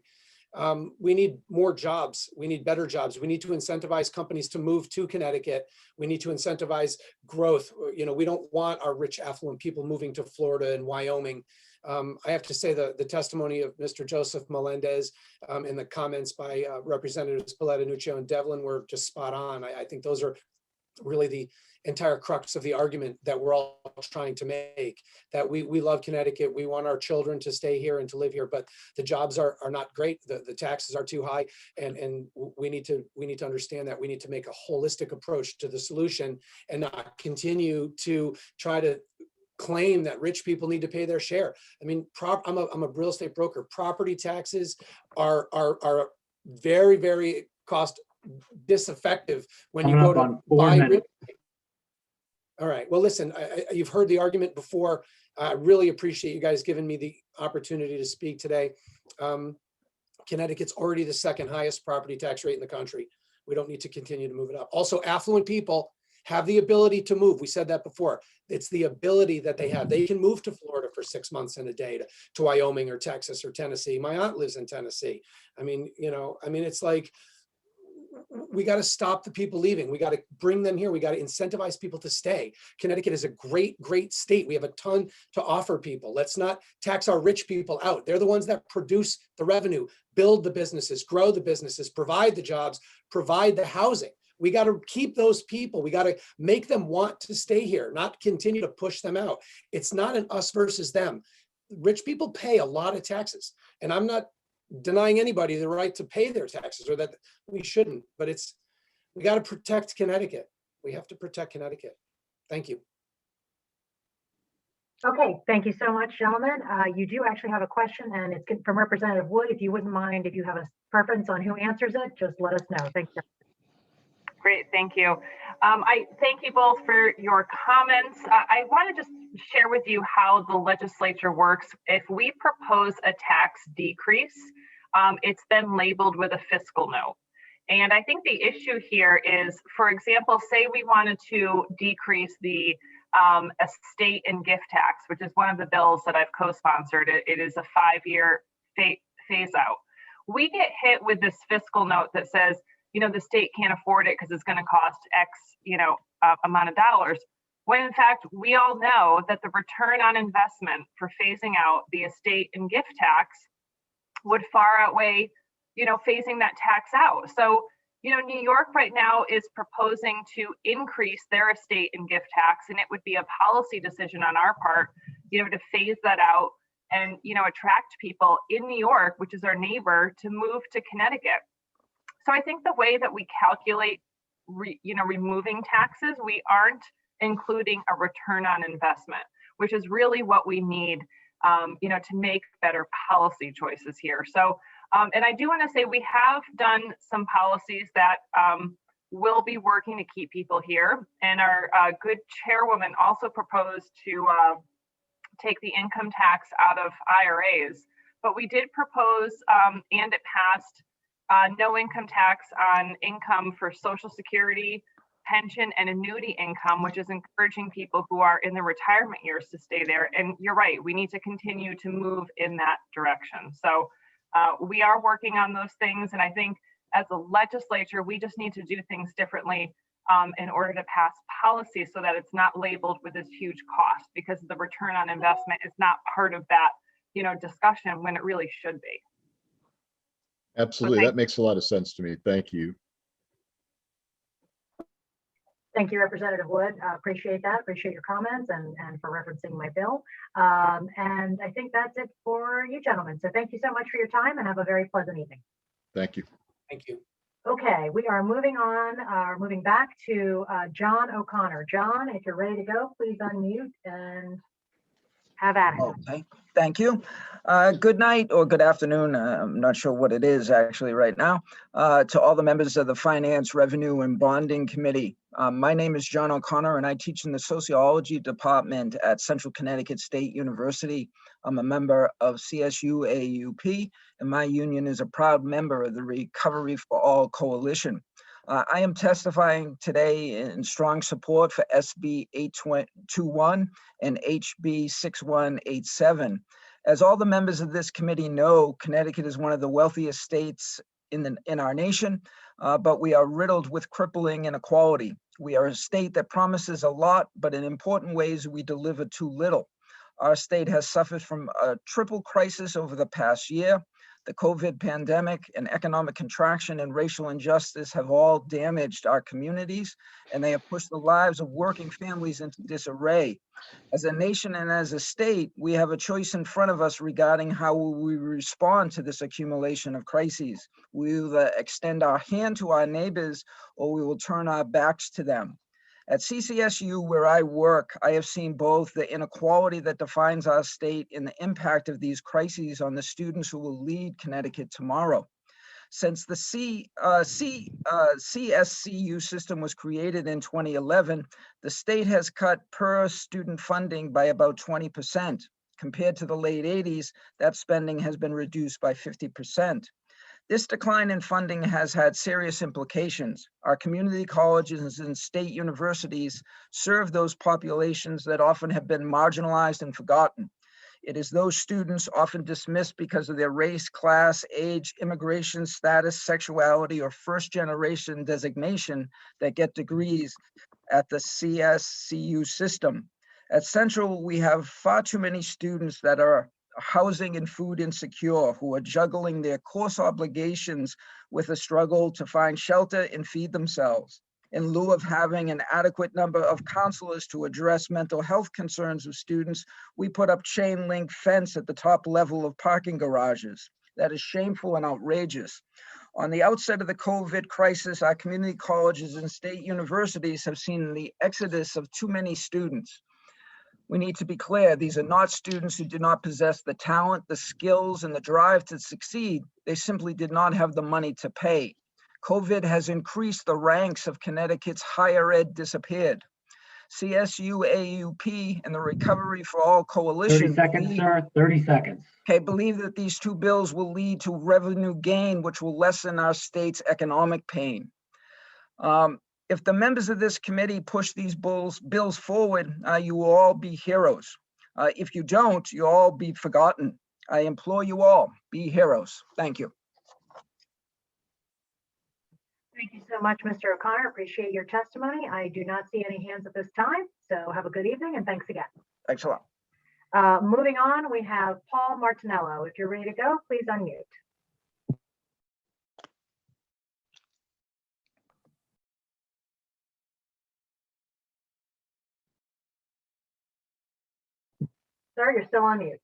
We need more jobs. We need better jobs. We need to incentivize companies to move to Connecticut. We need to incentivize growth. You know, we don't want our rich, affluent people moving to Florida and Wyoming. I have to say the testimony of Mr. Joseph Melendez and the comments by Representatives Paletta, Nuccio, and Devlin were just spot on. I think those are really the entire crux of the argument that we're all trying to make, that we love Connecticut. We want our children to stay here and to live here, but the jobs are not great. The taxes are too high. And we need to understand that we need to make a holistic approach to the solution and not continue to try to claim that rich people need to pay their share. I mean, I'm a real estate broker. Property taxes are very, very cost disineffective when you go to buy real estate. All right. Well, listen, you've heard the argument before. I really appreciate you guys giving me the opportunity to speak today. Connecticut's already the second highest property tax rate in the country. We don't need to continue to move it up. Also, affluent people have the ability to move. We said that before. It's the ability that they have. They can move to Florida for 6 months and a day to Wyoming or Texas or Tennessee. My aunt lives in Tennessee. I mean, it's like, we got to stop the people leaving. We got to bring them here. We got to incentivize people to stay. Connecticut is a great, great state. We have a ton to offer people. Let's not tax our rich people out. They're the ones that produce the revenue, build the businesses, grow the businesses, provide the jobs, provide the housing. We got to keep those people. We got to make them want to stay here, not continue to push them out. It's not an us versus them. Rich people pay a lot of taxes, and I'm not denying anybody the right to pay their taxes, or that we shouldn't, but we got to protect Connecticut. We have to protect Connecticut. Thank you. Okay, thank you so much, gentlemen. You do actually have a question, and it's from Representative Wood. If you wouldn't mind, if you have a preference on who answers it, just let us know. Thank you. Great, thank you. I thank you both for your comments. I want to just share with you how the legislature works. If we propose a tax decrease, it's then labeled with a fiscal note. And I think the issue here is, for example, say we wanted to decrease the estate and gift tax, which is one of the bills that I've co-sponsored. It is a 5-year phase out. We get hit with this fiscal note that says, the state can't afford it because it's going to cost X, amount of dollars. When in fact, we all know that the return on investment for phasing out the estate and gift tax would far outweigh, phasing that tax out. So, New York right now is proposing to increase their estate and gift tax, and it would be a policy decision on our part, to phase that out and, attract people in New York, which is our neighbor, to move to Connecticut. So I think the way that we calculate, removing taxes, we aren't including a return on investment, which is really what we need, to make better policy choices here. So, and I do want to say we have done some policies that will be working to keep people here. And our good chairwoman also proposed to take the income tax out of IRAs. But we did propose, and it passed, no income tax on income for Social Security, pension, and annuity income, which is encouraging people who are in the retirement years to stay there. And you're right, we need to continue to move in that direction. So We are working on those things, and I think as a legislature, we just need to do things differently in order to pass policy so that it's not labeled with this huge cost, because the return on investment is not part of that, discussion when it really should be. Absolutely. That makes a lot of sense to me. Thank you. Thank you, Representative Wood. Appreciate that. Appreciate your comments and for referencing my bill. And I think that's it for you gentlemen. So thank you so much for your time and have a very pleasant evening. Thank you. Thank you. Okay, we are moving on, moving back to John O'Connor. John, if you're ready to go, please unmute and have at it. Okay, thank you. Good night or good afternoon. I'm not sure what it is actually right now. To all the members of the Finance, Revenue, and Bonding Committee. My name is John O'Connor and I teach in the Sociology Department at Central Connecticut State University. I'm a member of CSU AUP and my union is a proud member of the Recovery for All Coalition. I am testifying today in strong support for SB 821 and HB 6187. As all the members of this committee know, Connecticut is one of the wealthiest states in our nation, but we are riddled with crippling inequality. We are a state that promises a lot, but in important ways we deliver too little. Our state has suffered from a triple crisis over the past year. The COVID pandemic and economic contraction and racial injustice have all damaged our communities, and they have pushed the lives of working families into disarray. As a nation and as a state, we have a choice in front of us regarding how we respond to this accumulation of crises. We either extend our hand to our neighbors or we will turn our backs to them. At CCSU, where I work, I have seen both the inequality that defines our state and the impact of these crises on the students who will lead Connecticut tomorrow. Since the CSCU system was created in 2011, the state has cut per student funding by about 20%. Compared to the late 80s, that spending has been reduced by 50%. This decline in funding has had serious implications. Our community colleges and state universities serve those populations that often have been marginalized and forgotten. It is those students often dismissed because of their race, class, age, immigration status, sexuality, or first-generation designation that get degrees at the CSCU system. At Central, we have far too many students that are housing and food insecure, who are juggling their course obligations with a struggle to find shelter and feed themselves. In lieu of having an adequate number of counselors to address mental health concerns of students, we put up chain link fence at the top level of parking garages. That is shameful and outrageous. On the outset of the COVID crisis, our community colleges and state universities have seen the exodus of too many students. We need to be clear, these are not students who do not possess the talent, the skills, and the drive to succeed. They simply did not have the money to pay. COVID has increased the ranks of Connecticut's higher ed disappeared. CSU AUP and the Recovery for All Coalition 30 seconds, sir, 30 seconds. Okay, believe that these two bills will lead to revenue gain, which will lessen our state's economic pain. If the members of this committee push these bills forward, you will all be heroes. If you don't, you'll all be forgotten. I implore you all, be heroes. Thank you. Thank you so much, Mr. O'Connor. Appreciate your testimony. I do not see any hands at this time, so have a good evening and thanks again. Thanks a lot. Moving on, we have Paul Martinello. If you're ready to go, please unmute. Sir, you're still on mute.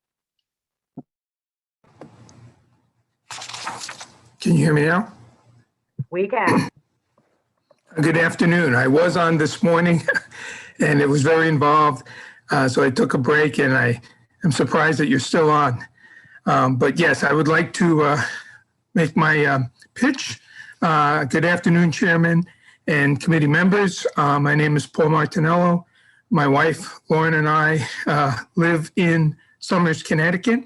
Can you hear me now? We can. Good afternoon. I was on this morning and it was very involved. So I took a break and I am surprised that you're still on. But yes, I would like to make my pitch. Good afternoon, Chairman and committee members. My name is Paul Martinello. My wife, Lauren, and I live in Somers, Connecticut.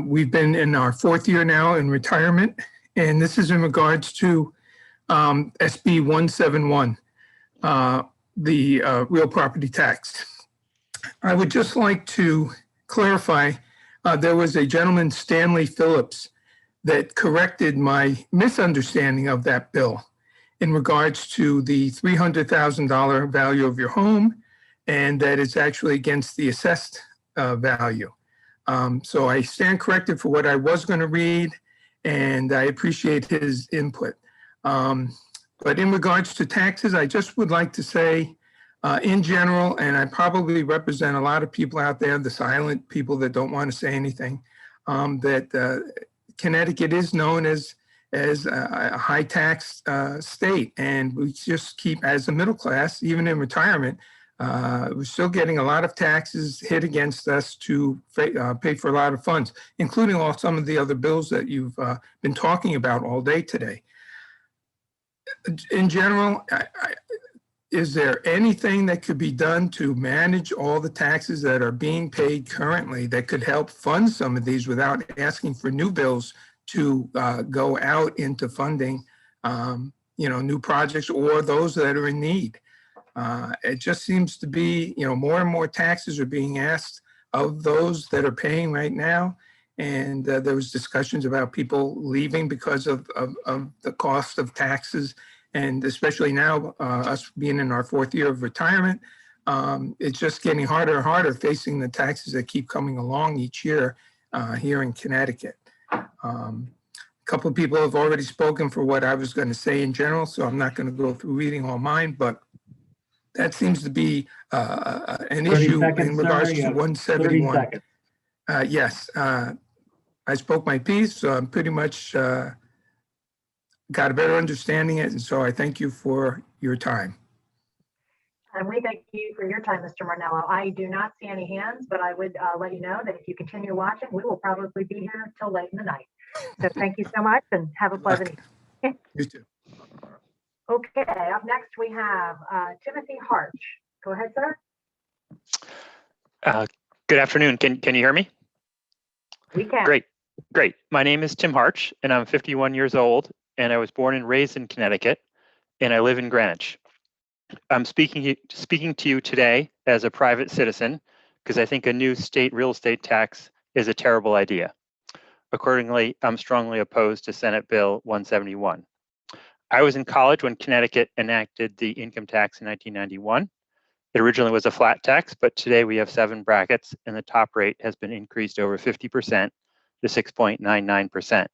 We've been in our 4th year now in retirement, and this is in regards to SB 171, the real property tax. I would just like to clarify, there was a gentleman, Stanley Phillips, that corrected my misunderstanding of that bill in regards to the $300,000 value of your home, and that it's actually against the assessed value. So I stand corrected for what I was going to read, and I appreciate his input. But in regards to taxes, I just would like to say, in general, and I probably represent a lot of people out there, the silent people that don't want to say anything, that Connecticut is known as a high tax state, and we just keep, as a middle class, even in retirement, we're still getting a lot of taxes hit against us to pay for a lot of funds, including all some of the other bills that you've been talking about all day today. In general, is there anything that could be done to manage all the taxes that are being paid currently that could help fund some of these without asking for new bills to go out into funding, new projects or those that are in need? It just seems to be, more and more taxes are being asked of those that are paying right now. And there was discussions about people leaving because of the cost of taxes. And especially now, us being in our 4th year of retirement, it's just getting harder and harder facing the taxes that keep coming along each year here in Connecticut. A couple of people have already spoken for what I was going to say in general, so I'm not going to go through reading all mine, but that seems to be an issue in regards to 171. Yes, I spoke my piece, so I'm pretty much got a better understanding it, and so I thank you for your time. And we thank you for your time, Mr. Martinello. I do not see any hands, but I would let you know that if you continue watching, we will probably be here till late in the night. So thank you so much and have a pleasant evening. You too. Okay, up next we have Timothy Harch. Go ahead, sir. Good afternoon. Can you hear me? We can. Great. My name is Tim Harch, and I'm 51 years old, and I was born and raised in Connecticut, and I live in Greenwich. I'm speaking to you today as a private citizen because I think a new state real estate tax is a terrible idea. Accordingly, I'm strongly opposed to Senate Bill 171. I was in college when Connecticut enacted the income tax in 1991. It originally was a flat tax, but today we have 7 brackets, and the top rate has been increased over 50% to 6.99%.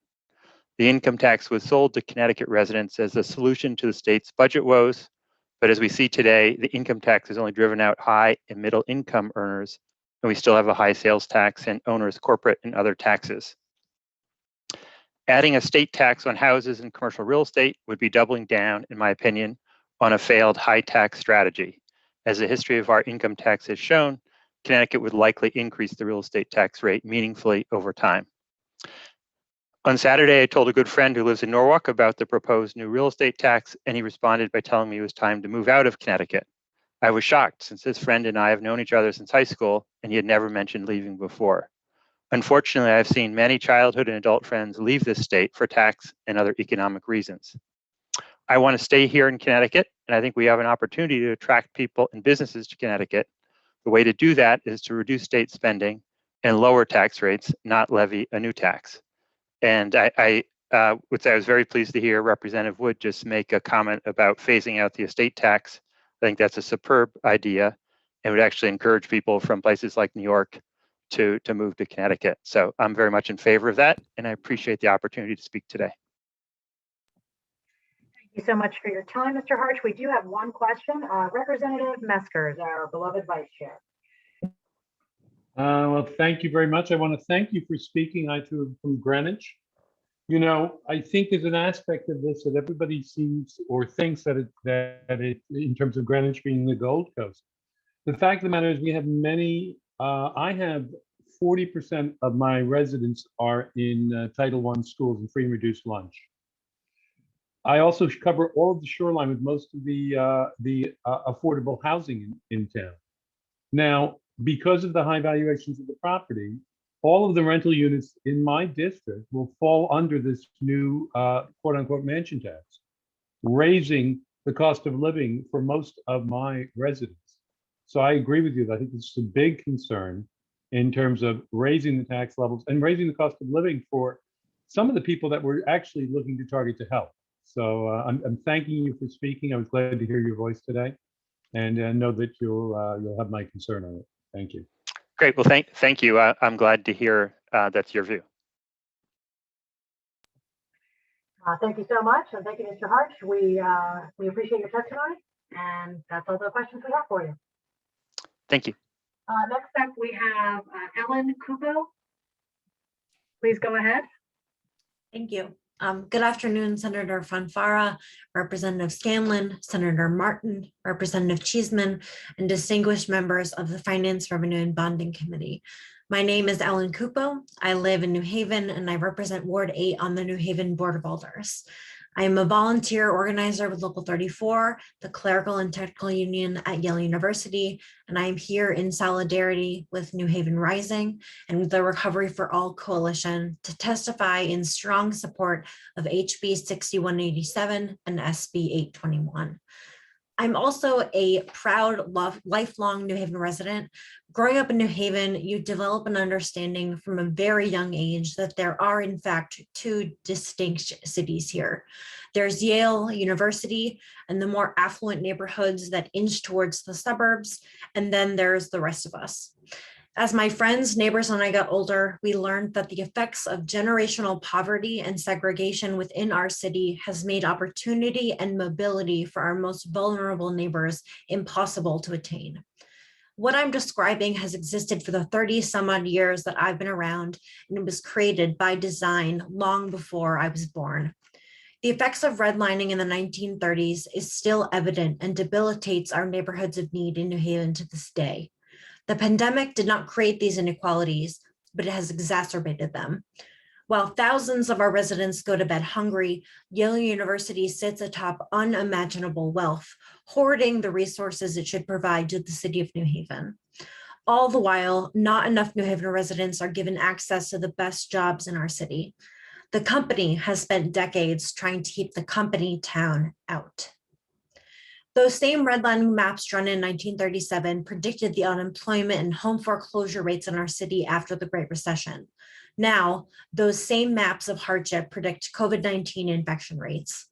The income tax was sold to Connecticut residents as a solution to the state's budget woes, but as we see today, the income tax has only driven out high and middle income earners, and we still have a high sales tax and owners' corporate and other taxes. Adding a state tax on houses and commercial real estate would be doubling down, in my opinion, on a failed high tax strategy. As the history of our income tax has shown, Connecticut would likely increase the real estate tax rate meaningfully over time. On Saturday, I told a good friend who lives in Norwalk about the proposed new real estate tax, and he responded by telling me it was time to move out of Connecticut. I was shocked since this friend and I have known each other since high school, and he had never mentioned leaving before. Unfortunately, I've seen many childhood and adult friends leave this state for tax and other economic reasons. I want to stay here in Connecticut, and I think we have an opportunity to attract people and businesses to Connecticut. The way to do that is to reduce state spending and lower tax rates, not levy a new tax. And I would say I was very pleased to hear Representative Wood just make a comment about phasing out the estate tax. I think that's a superb idea and would actually encourage people from places like New York to move to Connecticut. So I'm very much in favor of that, and I appreciate the opportunity to speak today. Thank you so much for your time, Mr. Harch. We do have one question. Representative Meskers, our beloved vice chair. Well, thank you very much. I want to thank you for speaking. I too from Greenwich. I think there's an aspect of this that everybody sees or thinks that it in terms of Greenwich being the Gold Coast. The fact of the matter is we have many, I have 40% of my residents are in Title I schools and free and reduced lunch. I also cover all of the shoreline with most of the affordable housing in town. Now, because of the high valuations of the property, all of the rental units in my district will fall under this new quote unquote mansion tax, raising the cost of living for most of my residents. So I agree with you. I think it's a big concern in terms of raising the tax levels and raising the cost of living for some of the people that we're actually looking to target to help. So I'm thanking you for speaking. I was glad to hear your voice today, and know that you'll have my concern on it. Thank you. Great. Well, thank you. I'm glad to hear that's your view. Thank you so much, and thank you, Mr. Harch. We appreciate your testimony, and that's all the questions we have for you. Thank you. Next up, we have Ellen Kubo. Please go ahead. Thank you. Good afternoon, Senator Fanfara, Representative Scanlon, Senator Martin, Representative Chisholm, and distinguished members of the Finance, Revenue, and Bonding Committee. My name is Ellen Kupo. I live in New Haven, and I represent Ward 8 on the New Haven Board of Alders. I am a volunteer organizer with Local 34, the Clerical and Technical Union at Yale University, and I am here in solidarity with New Haven Rising and the Recovery for All Coalition to testify in strong support of HB 6187 and SB 821. I'm also a proud, lifelong New Haven resident. Growing up in New Haven, you develop an understanding from a very young age that there are, in fact, two distinct cities here. There's Yale University and the more affluent neighborhoods that inch towards the suburbs, and then there's the rest of us. As my friends, neighbors, and I got older, we learned that the effects of generational poverty and segregation within our city has made opportunity and mobility for our most vulnerable neighbors impossible to attain. What I'm describing has existed for the 30 some odd years that I've been around, and it was created by design long before I was born. The effects of redlining in the 1930s is still evident and debilitates our neighborhoods of need in New Haven to this day. The pandemic did not create these inequalities, but it has exacerbated them. While thousands of our residents go to bed hungry, Yale University sits atop unimaginable wealth, hoarding the resources it should provide to the city of New Haven. All the while, not enough New Haven residents are given access to the best jobs in our city. The company has spent decades trying to keep the company town out. Those same redlining maps drawn in 1937 predicted the unemployment and home foreclosure rates in our city after the Great Recession. Now, those same maps of hardship predict COVID-19 infection rates.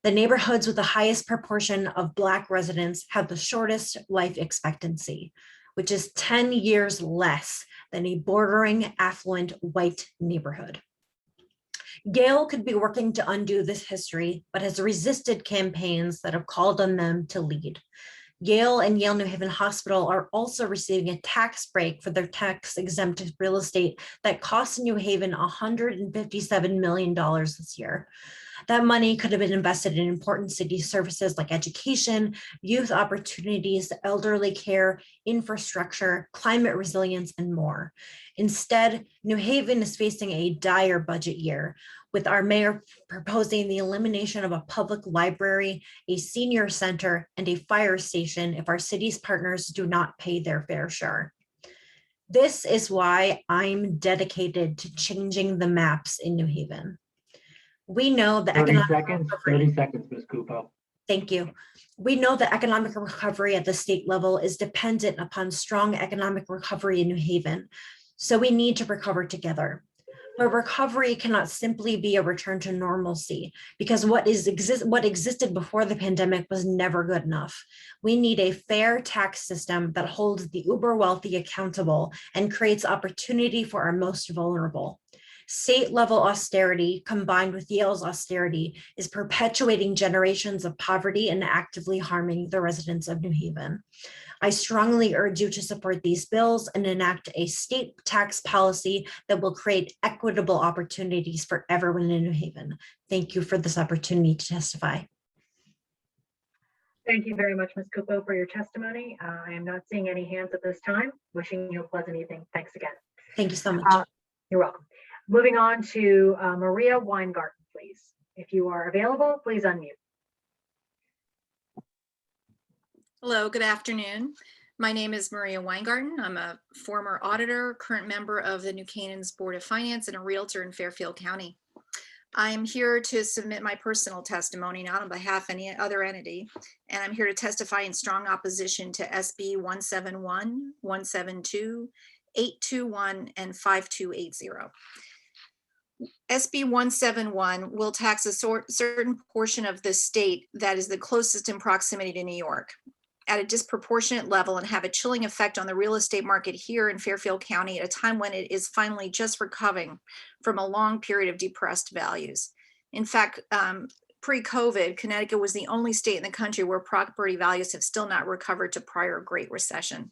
The neighborhoods with the highest proportion of Black residents have the shortest life expectancy, which is 10 years less than a bordering affluent white neighborhood. Yale could be working to undo this history, but has resisted campaigns that have called on them to lead. Yale and Yale New Haven Hospital are also receiving a tax break for their tax-exempt real estate that costs New Haven $157 million this year. That money could have been invested in important city services like education, youth opportunities, elderly care, infrastructure, climate resilience, and more. Instead, New Haven is facing a dire budget year, with our mayor proposing the elimination of a public library, a senior center, and a fire station if our city's partners do not pay their fair share. This is why I'm dedicated to changing the maps in New Haven. We know the 30 economic seconds, recovery. 30 seconds, Ms. Kupo. Thank you. We know that economic recovery at the state level is dependent upon strong economic recovery in New Haven. So we need to recover together. But recovery cannot simply be a return to normalcy, because what existed before the pandemic was never good enough. We need a fair tax system that holds the uber wealthy accountable and creates opportunity for our most vulnerable. State level austerity combined with Yale's austerity is perpetuating generations of poverty and actively harming the residents of New Haven. I strongly urge you to support these bills and enact a state tax policy that will create equitable opportunities for everyone in New Haven. Thank you for this opportunity to testify. Thank you very much, Ms. Kupo, for your testimony. I am not seeing any hands at this time. Wishing you a pleasant evening. Thanks again. Thank you so much. You're welcome. Moving on to Maria Weingarten, please. If you are available, please unmute. Hello, good afternoon. My name is Maria Weingarten. I'm a former auditor, current member of the New Canaan's Board of Finance, and a realtor in Fairfield County. I'm here to submit my personal testimony, not on behalf of any other entity, and I'm here to testify in strong opposition to SB 171, 172, 821, and 5280. SB 171 will tax a certain portion of the state that is the closest in proximity to New York at a disproportionate level and have a chilling effect on the real estate market here in Fairfield County at a time when it is finally just recovering from a long period of depressed values. In fact, pre-COVID, Connecticut was the only state in the country where property values have still not recovered to prior Great Recession.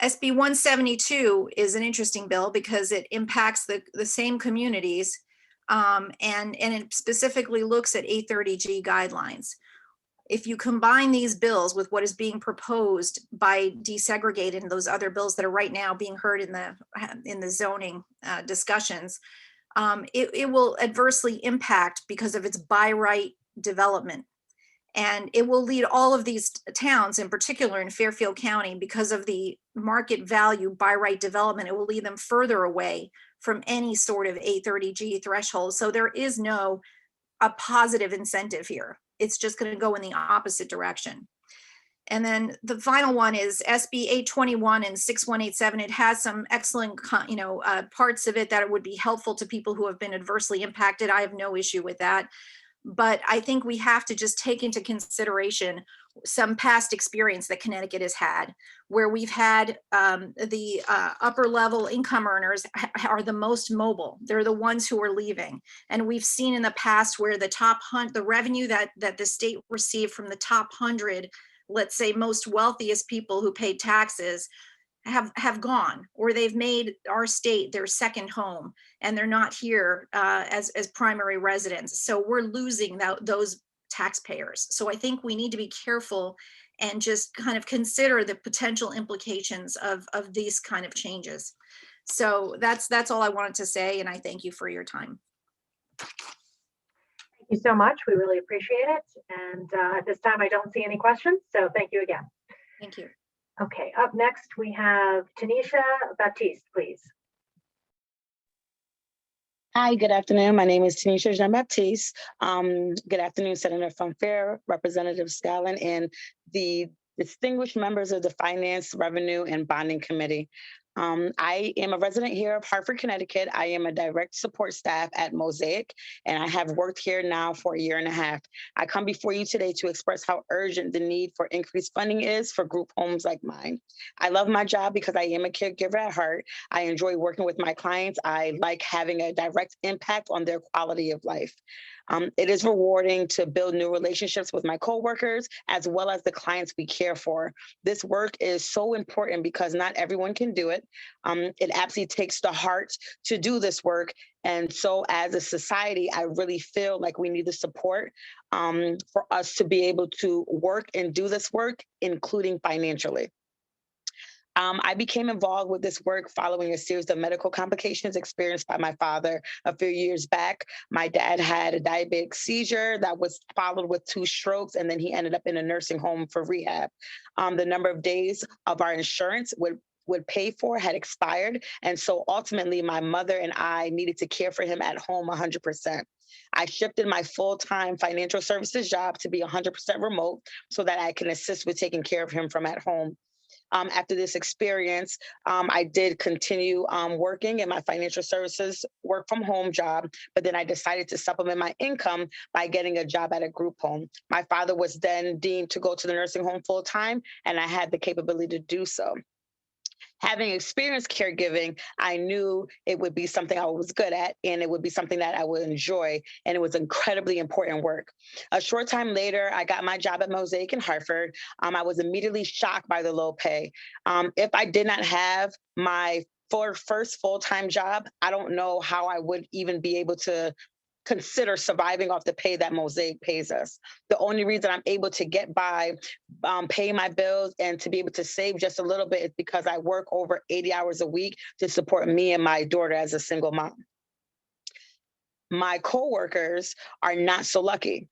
SB 172 is an interesting bill because it impacts the same communities and it specifically looks at 830G guidelines. If you combine these bills with what is being proposed by desegregating those other bills that are right now being heard in the zoning discussions, it will adversely impact because of its by right development. And it will lead all of these towns, in particular in Fairfield County, because of the market value by right development, it will lead them further away from any sort of 830G threshold. So there is a positive incentive here. It's just going to go in the opposite direction. And then the final one is SB 821 and 6187. It has some excellent, parts of it that it would be helpful to people who have been adversely impacted. I have no issue with that. But I think we have to just take into consideration some past experience that Connecticut has had, where we've had the upper level income earners are the most mobile. They're the ones who are leaving. And we've seen in the past where the revenue that the state received from the top 100, let's say most wealthiest people who paid taxes, have gone, or they've made our state their second home and they're not here as primary residents. So we're losing those taxpayers. So I think we need to be careful and just kind of consider the potential implications of these kind of changes. So that's all I wanted to say, and I thank you for your time. Thank you so much. We really appreciate it. And at this time, I don't see any questions. So thank you again. Thank you. Okay, up next we have Tanisha Jean-Baptiste, please. Hi, good afternoon. My name is Tanisha Jean-Baptiste. Good afternoon, Senator Funfair, Representative Scallon, and the distinguished members of the Finance, Revenue, and Bonding Committee. I am a resident here of Hartford, Connecticut. I am a direct support staff at Mosaic, and I have worked here now for a year and a half. I come before you today to express how urgent the need for increased funding is for group homes like mine. I love my job because I am a caregiver at heart. I enjoy working with my clients. I like having a direct impact on their quality of life. It is rewarding to build new relationships with my coworkers, as well as the clients we care for. This work is so important because not everyone can do it. It absolutely takes the heart to do this work. And so as a society, I really feel like we need the support for us to be able to work and do this work, including financially. I became involved with this work following a series of medical complications experienced by my father a few years back. My dad had a diabetic seizure that was followed with 2 strokes, and then he ended up in a nursing home for rehab. The number of days of our insurance would pay for had expired. And so ultimately my mother and I needed to care for him at home 100%. I shifted my full-time financial services job to be 100% remote so that I can assist with taking care of him from at home. After this experience, I did continue working in my financial services work from home job, but then I decided to supplement my income by getting a job at a group home. My father was then deemed to go to the nursing home full time, and I had the capability to do so. Having experienced caregiving, I knew it would be something I was good at, and it would be something that I would enjoy, and it was incredibly important work. A short time later, I got my job at Mosaic in Hartford. I was immediately shocked by the low pay. If I did not have my first full-time job, I don't know how I would even be able to consider surviving off the pay that Mosaic pays us. The only reason I'm able to get by paying my bills and to be able to save just a little bit is because I work over 80 hours a week to support me and my daughter as a single mom. My coworkers are not so lucky.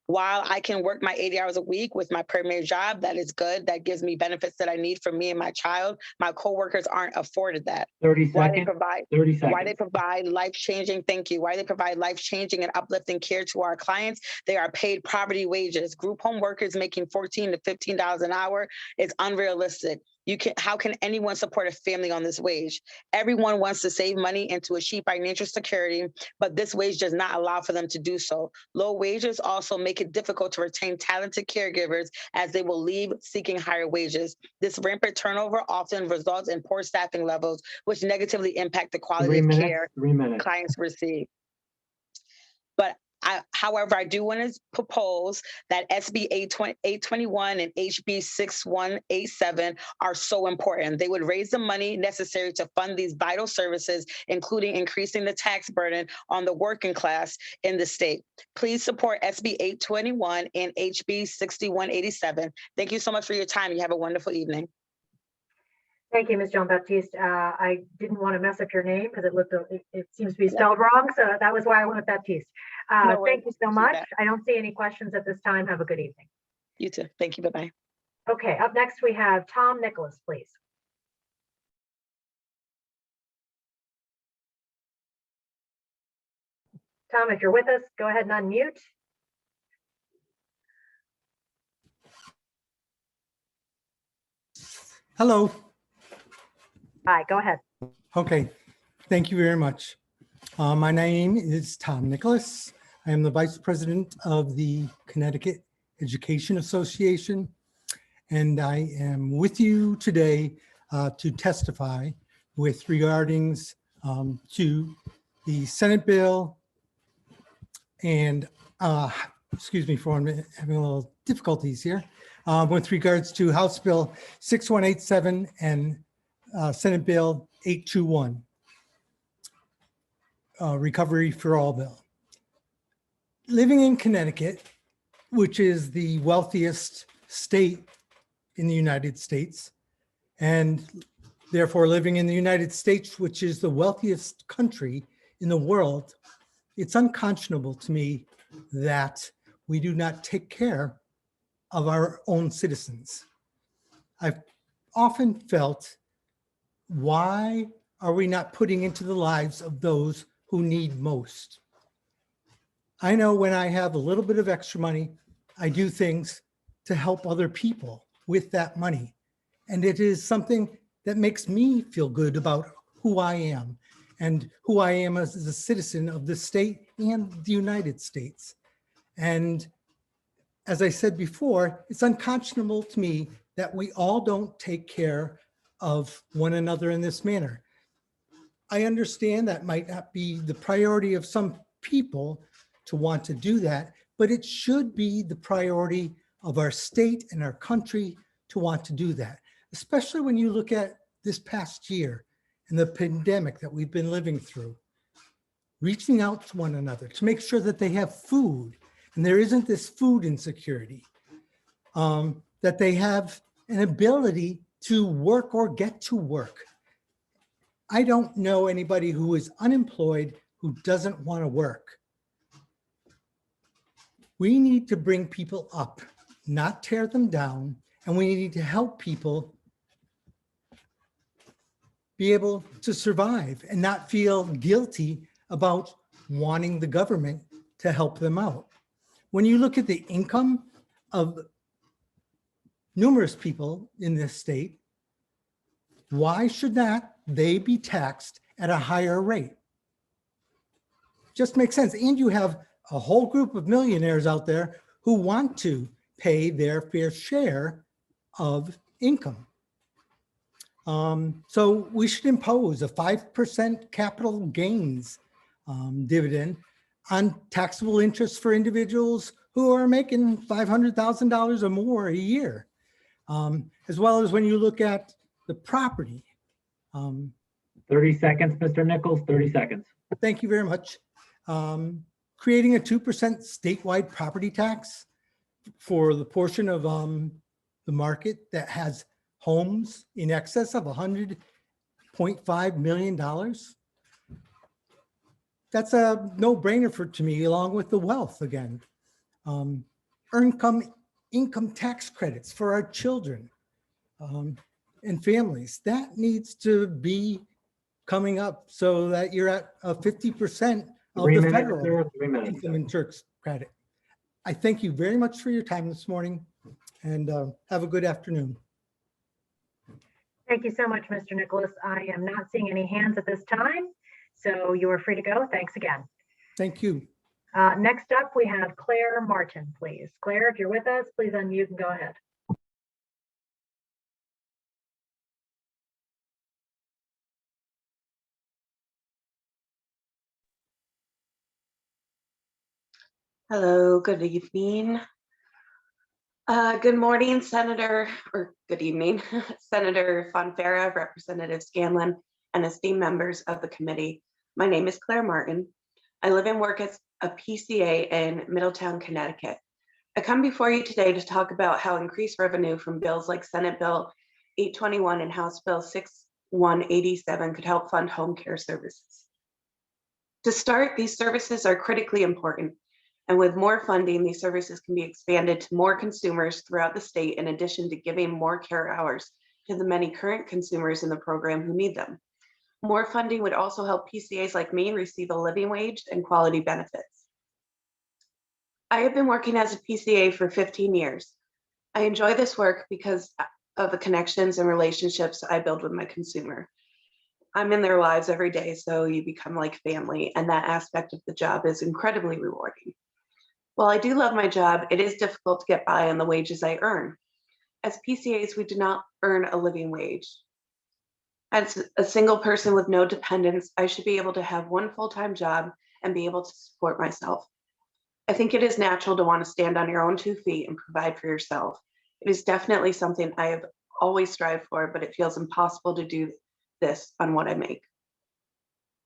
While I can work my 80 hours a week with my primary job, that is good. That gives me benefits that I need for me and my child. My coworkers aren't afforded that. 30 seconds. Why they provide life-changing, thank you. Why they provide life-changing and uplifting care to our clients. They are paid poverty wages. Group home workers making $14 to $15 an hour is unrealistic. How can anyone support a family on this wage? Everyone wants to save money and to achieve financial security, but this wage does not allow for them to do so. Low wages also make it difficult to retain talented caregivers as they will leave seeking higher wages. This rampant turnover often results in poor staffing levels, which negatively impact the quality of care clients receive. But however, I do want to propose that SB 821 and HB 6187 are so important. They would raise the money necessary to fund these vital services, including increasing the tax burden on the working class in the state. Please support SB 821 and HB 6187. Thank you so much for your time. You have a wonderful evening. Thank you, Ms. Jean-Baptiste. I didn't want to mess up your name because it seems to be spelled wrong. So that was why I went with Baptiste. Thank you so much. I don't see any questions at this time. Have a good evening. You too. Thank you. Bye-bye. Okay, up next we have Tom Nicholas, please. Tom, if you're with us, go ahead and unmute. Hello. Hi, go ahead. Okay, thank you very much. My name is Tom Nicholas. I am the Vice President of the Connecticut Education Association, and I am with you today to testify with regardings to the Senate bill and, excuse me for a minute, having a little difficulties here, with regards to House Bill 6187 and Senate Bill 821, Recovery for All Bill. Living in Connecticut, which is the wealthiest state in the United States, and therefore living in the United States, which is the wealthiest country in the world, it's unconscionable to me that we do not take care of our own citizens. I've often felt, why are we not putting into the lives of those who need most? I know when I have a little bit of extra money, I do things to help other people with that money. And it is something that makes me feel good about who I am and who I am as a citizen of the state and the United States. And as I said before, it's unconscionable to me that we all don't take care of one another in this manner. I understand that might not be the priority of some people to want to do that, but it should be the priority of our state and our country to want to do that, especially when you look at this past year and the pandemic that we've been living through. Reaching out to one another to make sure that they have food and there isn't this food insecurity, that they have an ability to work or get to work. I don't know anybody who is unemployed who doesn't want to work. We need to bring people up, not tear them down, and we need to help people be able to survive and not feel guilty about wanting the government to help them out. When you look at the income of numerous people in this state, why should not they be taxed at a higher rate? Just makes sense. And you have a whole group of millionaires out there who want to pay their fair share of income. So we should impose a 5% capital gains dividend on taxable interest for individuals who are making $500,000 or more a year, as well as when you look at the property. 30 seconds, Mr. Nichols, 30 seconds. Thank you very much. Creating a 2% statewide property tax for the portion of the market that has homes in excess of $100.5 million. That's a no-brainer to me, along with the wealth again. Income tax credits for our children and families. That needs to be coming up so that you're at 50% of the federal income and tax credit. I thank you very much for your time this morning and have a good afternoon. Thank you so much, Mr. Nicholas. I am not seeing any hands at this time, so you are free to go. Thanks again. Thank you. Next up, we have Claire Martin, please. Claire, if you're with us, please unmute and go ahead. Hello, good evening. Good morning, Senator, or good evening, Senator Fonfara, Representative Scanlon, and esteemed members of the committee. My name is Claire Martin. I live and work as a PCA in Middletown, Connecticut. I come before you today to talk about how increased revenue from bills like Senate Bill 821 and House Bill 6187 could help fund home care services. To start, these services are critically important. And with more funding, these services can be expanded to more consumers throughout the state, in addition to giving more care hours to the many current consumers in the program who need them. More funding would also help PCAs like me receive a living wage and quality benefits. I have been working as a PCA for 15 years. I enjoy this work because of the connections and relationships I build with my consumer. I'm in their lives every day, so you become like family, and that aspect of the job is incredibly rewarding. While I do love my job, it is difficult to get by on the wages I earn. As PCAs, we do not earn a living wage. As a single person with no dependents, I should be able to have one full-time job and be able to support myself. I think it is natural to want to stand on your own 2 feet and provide for yourself. It is definitely something I have always strived for, but it feels impossible to do this on what I make.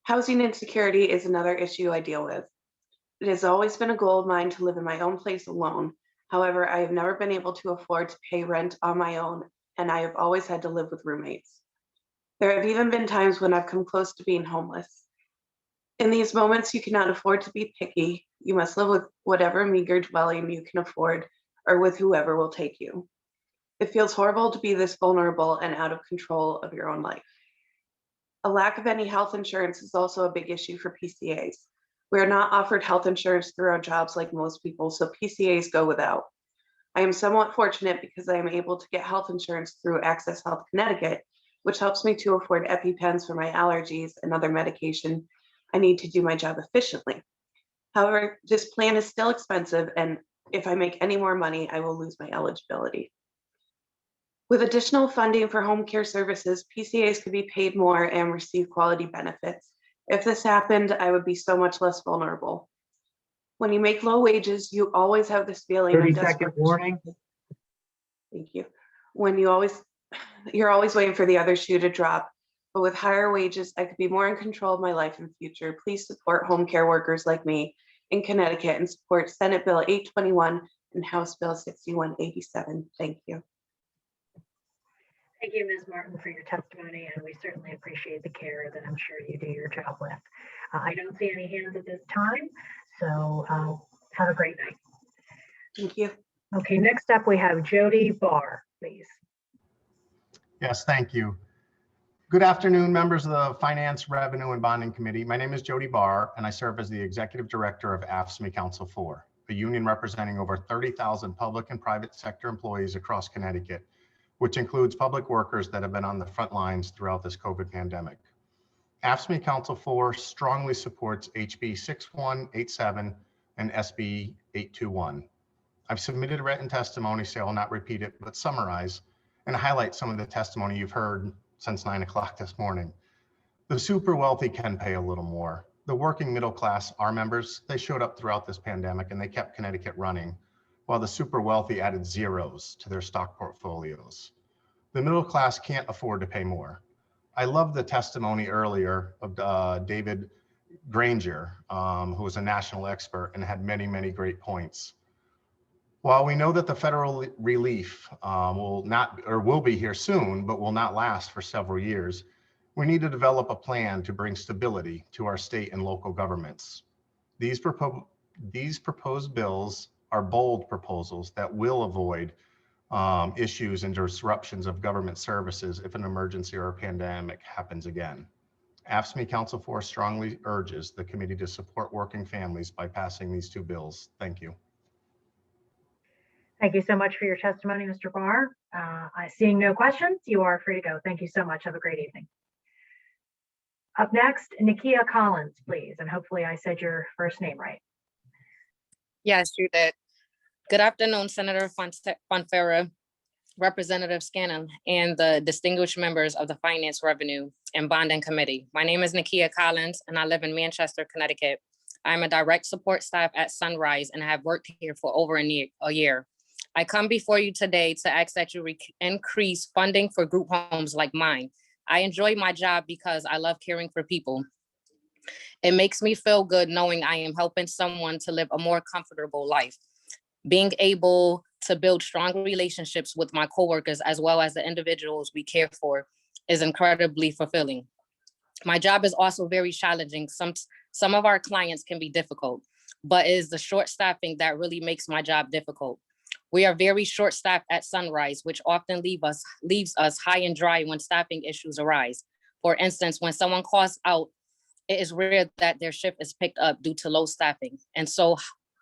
Housing insecurity is another issue I deal with. It has always been a goal of mine to live in my own place alone. However, I have never been able to afford to pay rent on my own, and I have always had to live with roommates. There have even been times when I've come close to being homeless. In these moments, you cannot afford to be picky. You must live with whatever meager dwelling you can afford, or with whoever will take you. It feels horrible to be this vulnerable and out of control of your own life. A lack of any health insurance is also a big issue for PCAs. We are not offered health insurance through our jobs like most people, so PCAs go without. I am somewhat fortunate because I am able to get health insurance through Access Health Connecticut, which helps me to afford EpiPens for my allergies and other medication I need to do my job efficiently. However, this plan is still expensive, and if I make any more money, I will lose my eligibility. With additional funding for home care services, PCAs could be paid more and receive quality benefits. If this happened, I would be so much less vulnerable. When you make low wages, you always have this feeling of 30-second warning. Thank you. When you're always waiting for the other shoe to drop. But with higher wages, I could be more in control of my life in the future. Please support home care workers like me in Connecticut and support Senate Bill 821 and House Bill 6187. Thank you. Thank you, Ms. Martin, for your testimony, and we certainly appreciate the care that I'm sure you do your job with. I don't see any hands at this time, so have a great night. Thank you. Okay, next up we have Jody Barr, please. Yes, thank you. Good afternoon, members of the Finance, Revenue, and Bonding Committee. My name is Jody Barr, and I serve as the Executive Director of AFSCME Council 4, a union representing over 30,000 public and private sector employees across Connecticut, which includes public workers that have been on the front lines throughout this COVID pandemic. AFSCME Council 4 strongly supports HB 6187 and SB 821. I've submitted a written testimony, so I will not repeat it, but summarize and highlight some of the testimony you've heard since 9 o'clock this morning. The super wealthy can pay a little more. The working middle class, our members, they showed up throughout this pandemic and they kept Connecticut running, while the super wealthy added zeros to their stock portfolios. The middle class can't afford to pay more. I love the testimony earlier of David Granger, who was a national expert and had many, many great points. While we know that the federal relief will be here soon, but will not last for several years, we need to develop a plan to bring stability to our state and local governments. These proposed bills are bold proposals that will avoid issues and disruptions of government services if an emergency or a pandemic happens again. AFSCME Council 4 strongly urges the committee to support working families by passing these two bills. Thank you. Thank you so much for your testimony, Mr. Barr. Seeing no questions, you are free to go. Thank you so much. Have a great evening. Up next, Nikiya Collins, please. And hopefully I said your first name right. Yes, you did. Good afternoon, Senator Fonfara, Representative Scanlon, and the distinguished members of the Finance, Revenue, and Bonding Committee. My name is Nikiya Collins, and I live in Manchester, Connecticut. I'm a direct support staff at Sunrise and have worked here for over a year. I come before you today to ask that you increase funding for group homes like mine. I enjoy my job because I love caring for people. It makes me feel good knowing I am helping someone to live a more comfortable life. Being able to build strong relationships with my coworkers as well as the individuals we care for is incredibly fulfilling. My job is also very challenging. Some of our clients can be difficult, but it is the short staffing that really makes my job difficult. We are very short staffed at Sunrise, which often leaves us high and dry when staffing issues arise. For instance, when someone calls out, it is rare that their shift is picked up due to low staffing. And so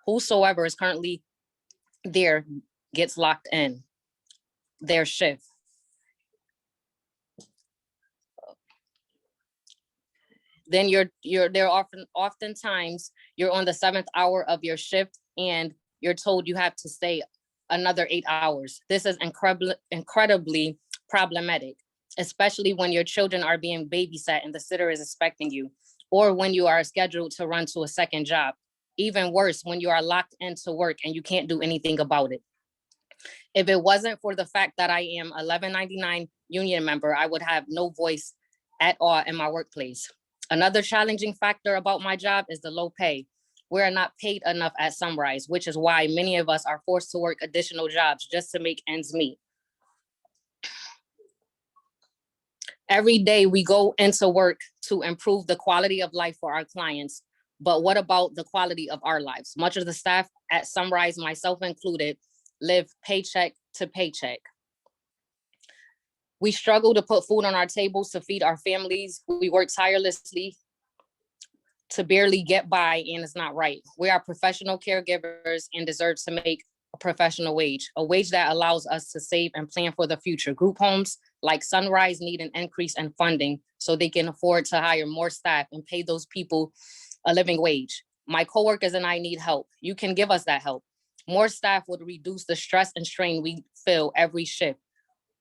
whosoever is currently there gets locked in their shift. Then oftentimes you're on the 7th hour of your shift and you're told you have to stay another 8 hours. This is incredibly problematic, especially when your children are being babysat and the sitter is expecting you, or when you are scheduled to run to a second job. Even worse, when you are locked into work and you can't do anything about it. If it wasn't for the fact that I am 1199 union member, I would have no voice at all in my workplace. Another challenging factor about my job is the low pay. We are not paid enough at Sunrise, which is why many of us are forced to work additional jobs just to make ends meet. Every day we go into work to improve the quality of life for our clients, but what about the quality of our lives? Much of the staff at Sunrise, myself included, live paycheck to paycheck. We struggle to put food on our tables to feed our families. We work tirelessly to barely get by, and it's not right. We are professional caregivers and deserve to make a professional wage, a wage that allows us to save and plan for the future. Group homes like Sunrise need an increase in funding so they can afford to hire more staff and pay those people a living wage. My coworkers and I need help. You can give us that help. More staff would reduce the stress and strain we feel every shift.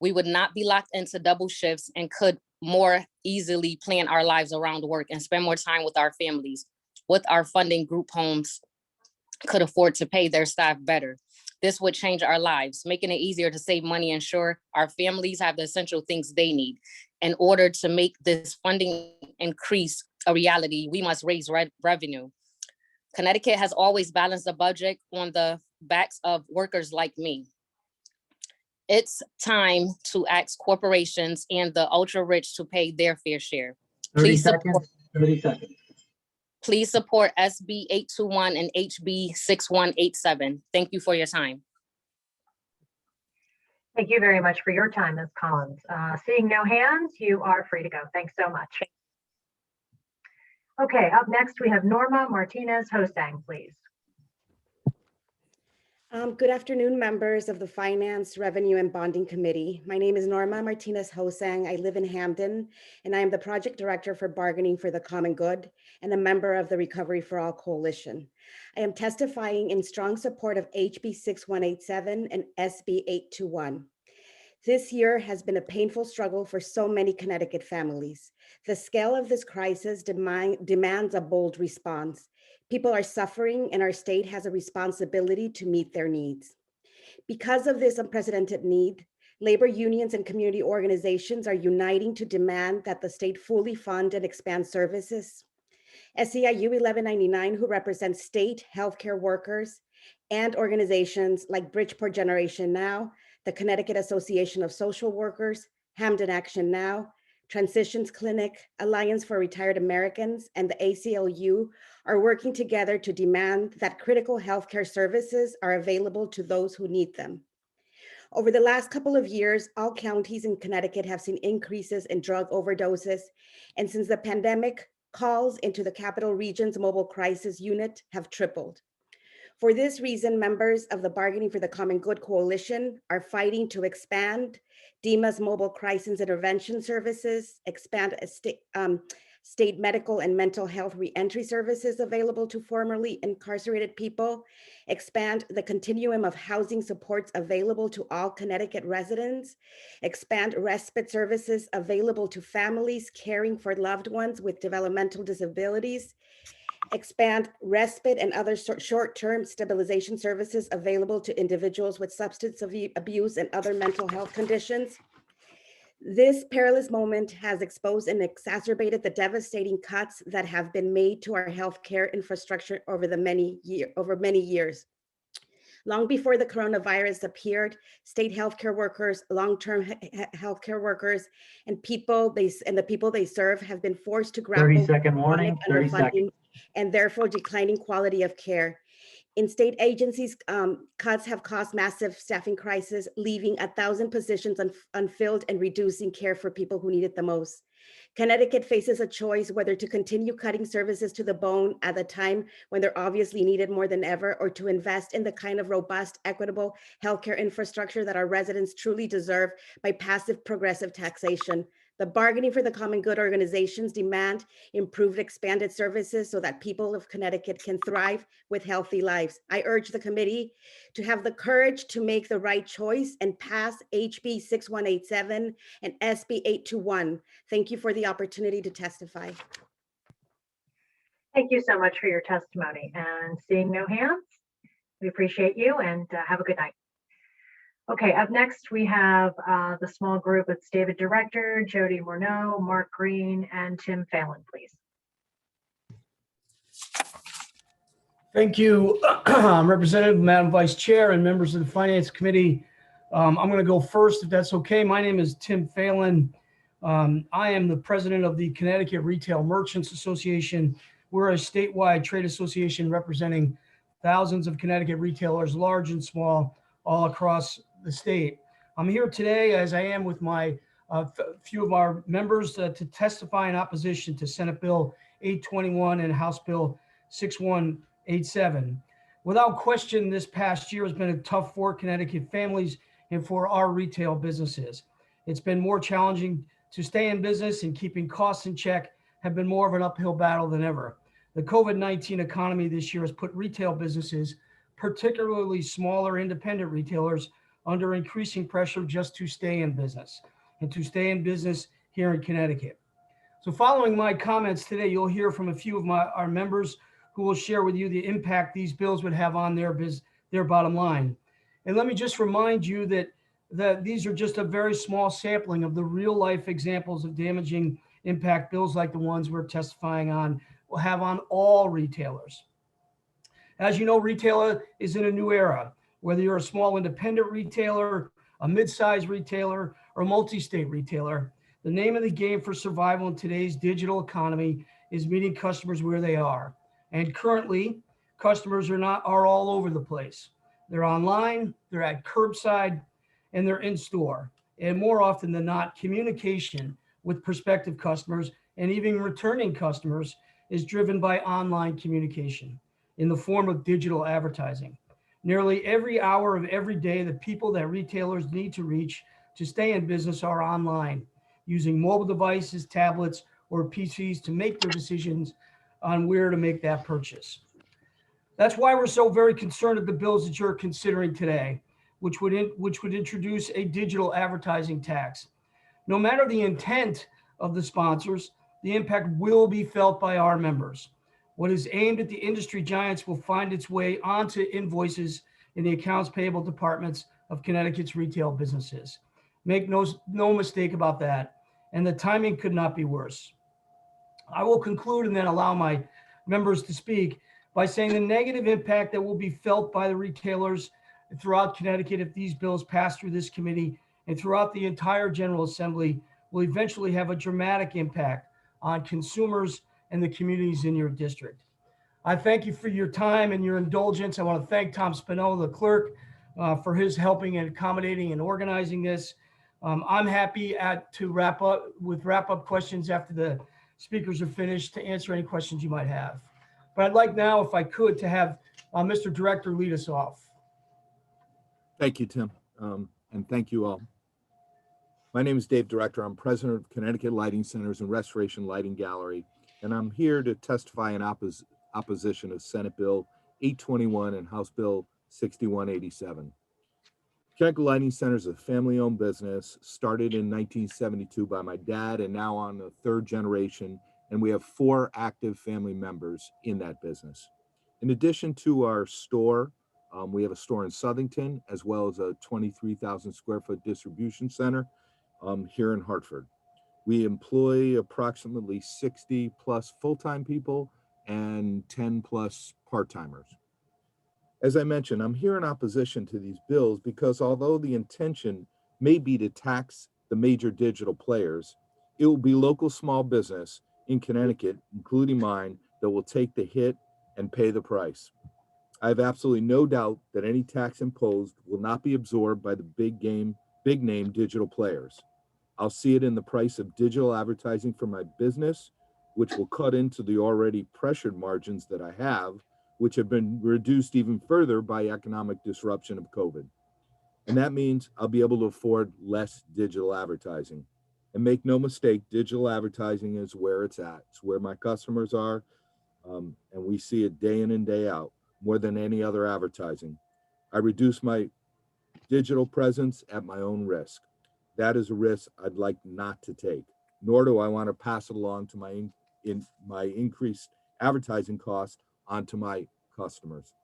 We would not be locked into double shifts and could more easily plan our lives around work and spend more time with our families. With our funding, group homes could afford to pay their staff better. This would change our lives, making it easier to save money and ensure our families have the essential things they need. In order to make this funding increase a reality, we must raise revenue. Connecticut has always balanced the budget on the backs of workers like me. It's time to ask corporations and the ultra-rich to pay their fair share. 30 seconds. Please support SB 821 and HB 6187. Thank you for your time. Thank you very much for your time, Ms. Collins. Seeing no hands, you are free to go. Thanks so much. Okay, up next we have Norma Martinez Hosang, please. Good afternoon, members of the Finance, Revenue, and Bonding Committee. My name is Norma Martinez Hosang. I live in Hamden, and I am the Project Director for Bargaining for the Common Good and a member of the Recovery for All Coalition. I am testifying in strong support of HB 6187 and SB 821. This year has been a painful struggle for so many Connecticut families. The scale of this crisis demands a bold response. People are suffering and our state has a responsibility to meet their needs. Because of this unprecedented need, labor unions and community organizations are uniting to demand that the state fully fund and expand services. SEIU 1199, who represents state healthcare workers, and organizations like Bridgeport Generation Now, the Connecticut Association of Social Workers, Hamden Action Now, Transitions Clinic, Alliance for Retired Americans, and the ACLU are working together to demand that critical healthcare services are available to those who need them. Over the last couple of years, all counties in Connecticut have seen increases in drug overdoses, and since the pandemic, calls into the Capital Region's Mobile Crisis Unit have tripled. For this reason, members of the Bargaining for the Common Good Coalition are fighting to expand DEMA's mobile crisis intervention services, expand state medical and mental health reentry services available to formerly incarcerated people, expand the continuum of housing supports available to all Connecticut residents, expand respite services available to families caring for loved ones with developmental disabilities, expand respite and other short-term stabilization services available to individuals with substance abuse and other mental health conditions. This perilous moment has exposed and exacerbated the devastating cuts that have been made to our healthcare infrastructure over many years. Long before the coronavirus appeared, state healthcare workers, long-term healthcare workers, and the people they serve have been forced to grapple 30-second warning, 30 seconds. And therefore declining quality of care. In state agencies, cuts have caused massive staffing crisis, leaving 1,000 positions unfilled and reducing care for people who need it the most. Connecticut faces a choice whether to continue cutting services to the bone at a time when they're obviously needed more than ever, or to invest in the kind of robust, equitable healthcare infrastructure that our residents truly deserve by passive progressive taxation. The Bargaining for the Common Good organizations demand improved, expanded services so that people of Connecticut can thrive with healthy lives. I urge the committee to have the courage to make the right choice and pass HB 6187 and SB 821. Thank you for the opportunity to testify. Thank you so much for your testimony, and seeing no hands, we appreciate you, and have a good night. Okay, up next we have the small group. It's David Director, Jody Morneau, Mark Green, and Tim Phelan, please. Thank you, Representative, Madam Vice Chair, and members of the Finance Committee. I'm going to go first, if that's okay. My name is Tim Phelan. I am the president of the Connecticut Retail Merchants Association. We're a statewide trade association representing thousands of Connecticut retailers, large and small, all across the state. I'm here today, as I am with my few of our members, to testify in opposition to Senate Bill 821 and House Bill 6187. Without question, this past year has been tough for Connecticut families and for our retail businesses. It's been more challenging to stay in business, and keeping costs in check have been more of an uphill battle than ever. The COVID-19 economy this year has put retail businesses, particularly smaller independent retailers, under increasing pressure just to stay in business, and to stay in business here in Connecticut. So following my comments today, you'll hear from a few of our members who will share with you the impact these bills would have on their bottom line. And let me just remind you that these are just a very small sampling of the real life examples of damaging impact bills like the ones we're testifying on will have on all retailers. As you know, retail is in a new era. Whether you're a small independent retailer, a mid-sized retailer, or a multi-state retailer, the name of the game for survival in today's digital economy is meeting customers where they are. And currently, customers are all over the place. They're online, they're at curbside, and they're in store. And more often than not, communication with prospective customers and even returning customers is driven by online communication in the form of digital advertising. Nearly every hour of every day, the people that retailers need to reach to stay in business are online, using mobile devices, tablets, or PCs to make their decisions on where to make that purchase. That's why we're so very concerned with the bills that you're considering today, which would introduce a digital advertising tax. No matter the intent of the sponsors, the impact will be felt by our members. What is aimed at the industry giants will find its way onto invoices in the accounts payable departments of Connecticut's retail businesses. Make no mistake about that. And the timing could not be worse. I will conclude and then allow my members to speak by saying the negative impact that will be felt by the retailers throughout Connecticut if these bills pass through this committee and throughout the entire General Assembly will eventually have a dramatic impact on consumers and the communities in your district. I thank you for your time and your indulgence. I want to thank Tom Spino, the clerk, for his helping and accommodating and organizing this. I'm happy to wrap up questions after the speakers are finished to answer any questions you might have. But I'd like now, if I could, to have Mr. Director lead us off. Thank you, Tim, and thank you all. My name is Dave Director. I'm president of Connecticut Lighting Centers and Restoration Lighting Gallery, and I'm here to testify in opposition of Senate Bill 821 and House Bill 6187. Connecticut Lighting Center is a family-owned business, started in 1972 by my dad and now on the third generation, and we have 4 active family members in that business. In addition to our store, we have a store in Southington, as well as a 23,000 square foot distribution center here in Hartford. We employ approximately 60 plus full-time people and 10 plus part-timers. As I mentioned, I'm here in opposition to these bills because although the intention may be to tax the major digital players, it will be local small business in Connecticut, including mine, that will take the hit and pay the price. I have absolutely no doubt that any tax imposed will not be absorbed by the big name digital players. I'll see it in the price of digital advertising for my business, which will cut into the already pressured margins that I have, which have been reduced even further by economic disruption of COVID. And that means I'll be able to afford less digital advertising. And make no mistake, digital advertising is where it's at. It's where my customers are, and we see it day in and day out, more than any other advertising. I reduce my digital presence at my own risk. That is a risk I'd like not to take, nor do I want to pass it along to my increased advertising costs onto my customers.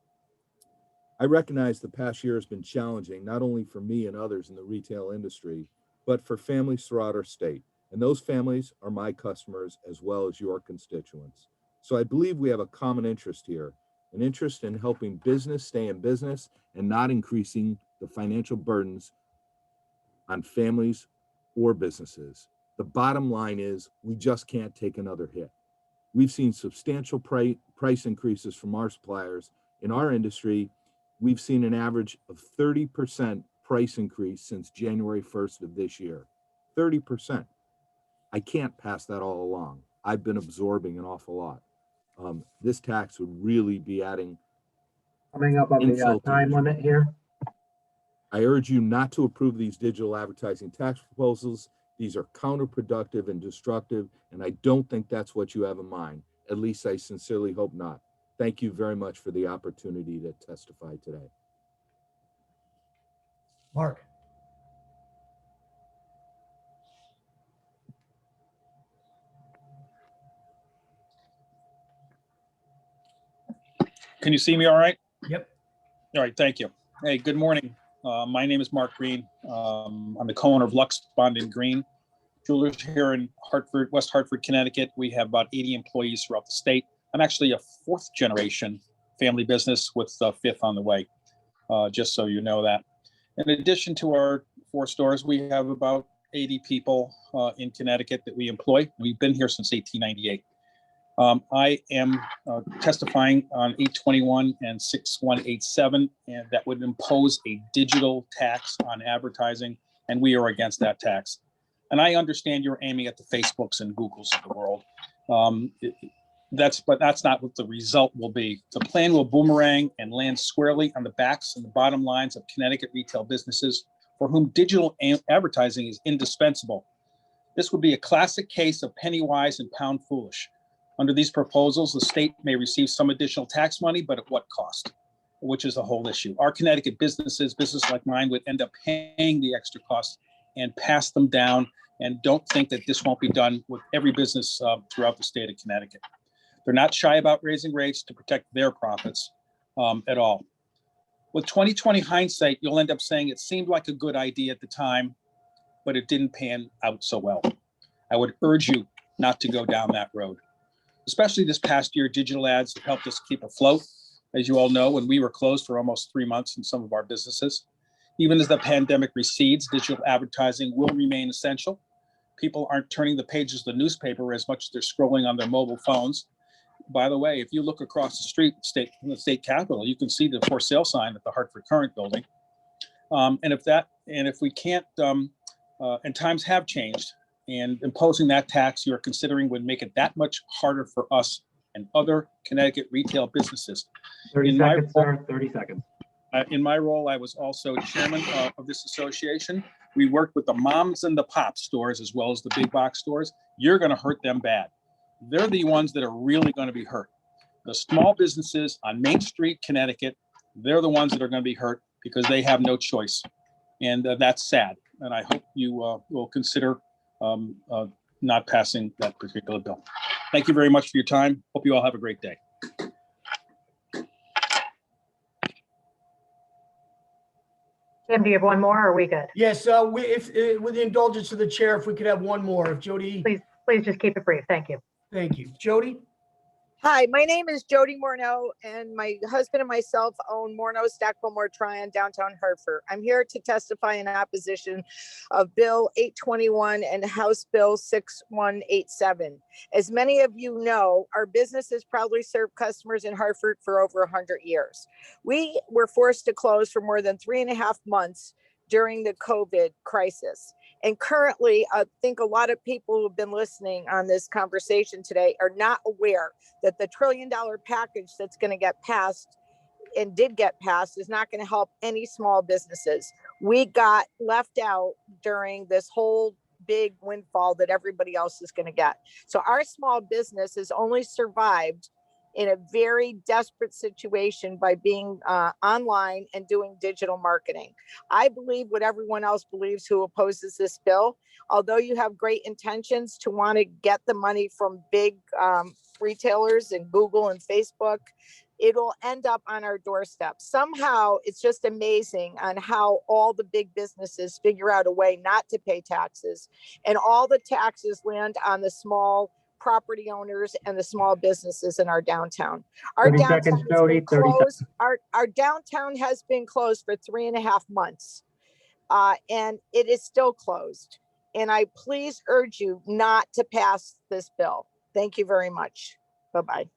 I recognize the past year has been challenging, not only for me and others in the retail industry, but for families throughout our state. And those families are my customers as well as your constituents. So I believe we have a common interest here, an interest in helping business stay in business and not increasing the financial burdens on families or businesses. The bottom line is we just can't take another hit. We've seen substantial price increases from our suppliers. In our industry, we've seen an average of 30% price increase since January 1st of this year. 30%. I can't pass that all along. I've been absorbing an awful lot. This tax would really be adding Coming up on the time limit here. I urge you not to approve these digital advertising tax proposals. These are counterproductive and destructive, and I don't think that's what you have in mind. At least I sincerely hope not. Thank you very much for the opportunity to testify today. Mark. Can you see me all right? Yep. All right, thank you. Hey, good morning. My name is Mark Green. I'm the co-owner of Lux Bond and Green Jewelers here in Hartford, West Hartford, Connecticut. We have about 80 employees throughout the state. I'm actually a 4th generation family business with the 5th on the way, just so you know that. In addition to our 4 stores, we have about 80 people in Connecticut that we employ. We've been here since 1898. I am testifying on 821 and 6187, and that would impose a digital tax on advertising, and we are against that tax. And I understand you're aiming at the Facebooks and Googles of the world. But that's not what the result will be. The plan will boomerang and land squarely on the backs and the bottom lines of Connecticut retail businesses for whom digital advertising is indispensable. This would be a classic case of penny wise and pound foolish. Under these proposals, the state may receive some additional tax money, but at what cost? Which is the whole issue. Our Connecticut businesses like mine, would end up paying the extra costs and pass them down, and don't think that this won't be done with every business throughout the state of Connecticut. They're not shy about raising rates to protect their profits at all. With 2020 hindsight, you'll end up saying it seemed like a good idea at the time, but it didn't pan out so well. I would urge you not to go down that road. Especially this past year, digital ads have helped us keep afloat. As you all know, when we were closed for almost 3 months in some of our businesses. Even as the pandemic recedes, digital advertising will remain essential. People aren't turning the pages of the newspaper as much as they're scrolling on their mobile phones. By the way, if you look across the street in the state capitol, you can see the for sale sign at the Hartford Current building. If we can't, and times have changed, and imposing that tax you're considering would make it that much harder for us and other Connecticut retail businesses. 30 In my seconds, role- sir, 30 seconds. In my role, I was also chairman of this association. We worked with the moms and the pop stores as well as the big box stores. You're going to hurt them bad. They're the ones that are really going to be hurt. The small businesses on Main Street, Connecticut, they're the ones that are going to be hurt because they have no choice. And that's sad. And I hope you will consider not passing that particular bill. Thank you very much for your time. Hope you all have a great day. Tim, do you have one more or are we good? Yes, with the indulgence of the chair, if we could have one more, if Jody. Please just keep it brief. Thank you. Thank you. Jody? Hi, my name is Jody Morneau, and my husband and myself own Morneau Stackpole Moore Tryon downtown Hartford. I'm here to testify in opposition of Bill 821 and House Bill 6187. As many of you know, our business has proudly served customers in Hartford for over 100 years. We were forced to close for more than 3.5 months during the COVID crisis. And currently, I think a lot of people who've been listening on this conversation today are not aware that the $1 trillion package that's going to get passed and did get passed is not going to help any small businesses. We got left out during this whole big windfall that everybody else is going to get. So our small business has only survived in a very desperate situation by being online and doing digital marketing. I believe what everyone else believes who opposes this bill. Although you have great intentions to want to get the money from big retailers and Google and Facebook, it'll end up on our doorstep. Somehow it's just amazing on how all the big businesses figure out a way not to pay taxes, and all the taxes land on the small property owners and the small businesses in our downtown. Our 30 downtown seconds, has Jody, been 30 closed. seconds. Our downtown has been closed for 3.5 months, and it is still closed. And I please urge you not to pass this bill. Thank you very much. Bye-bye.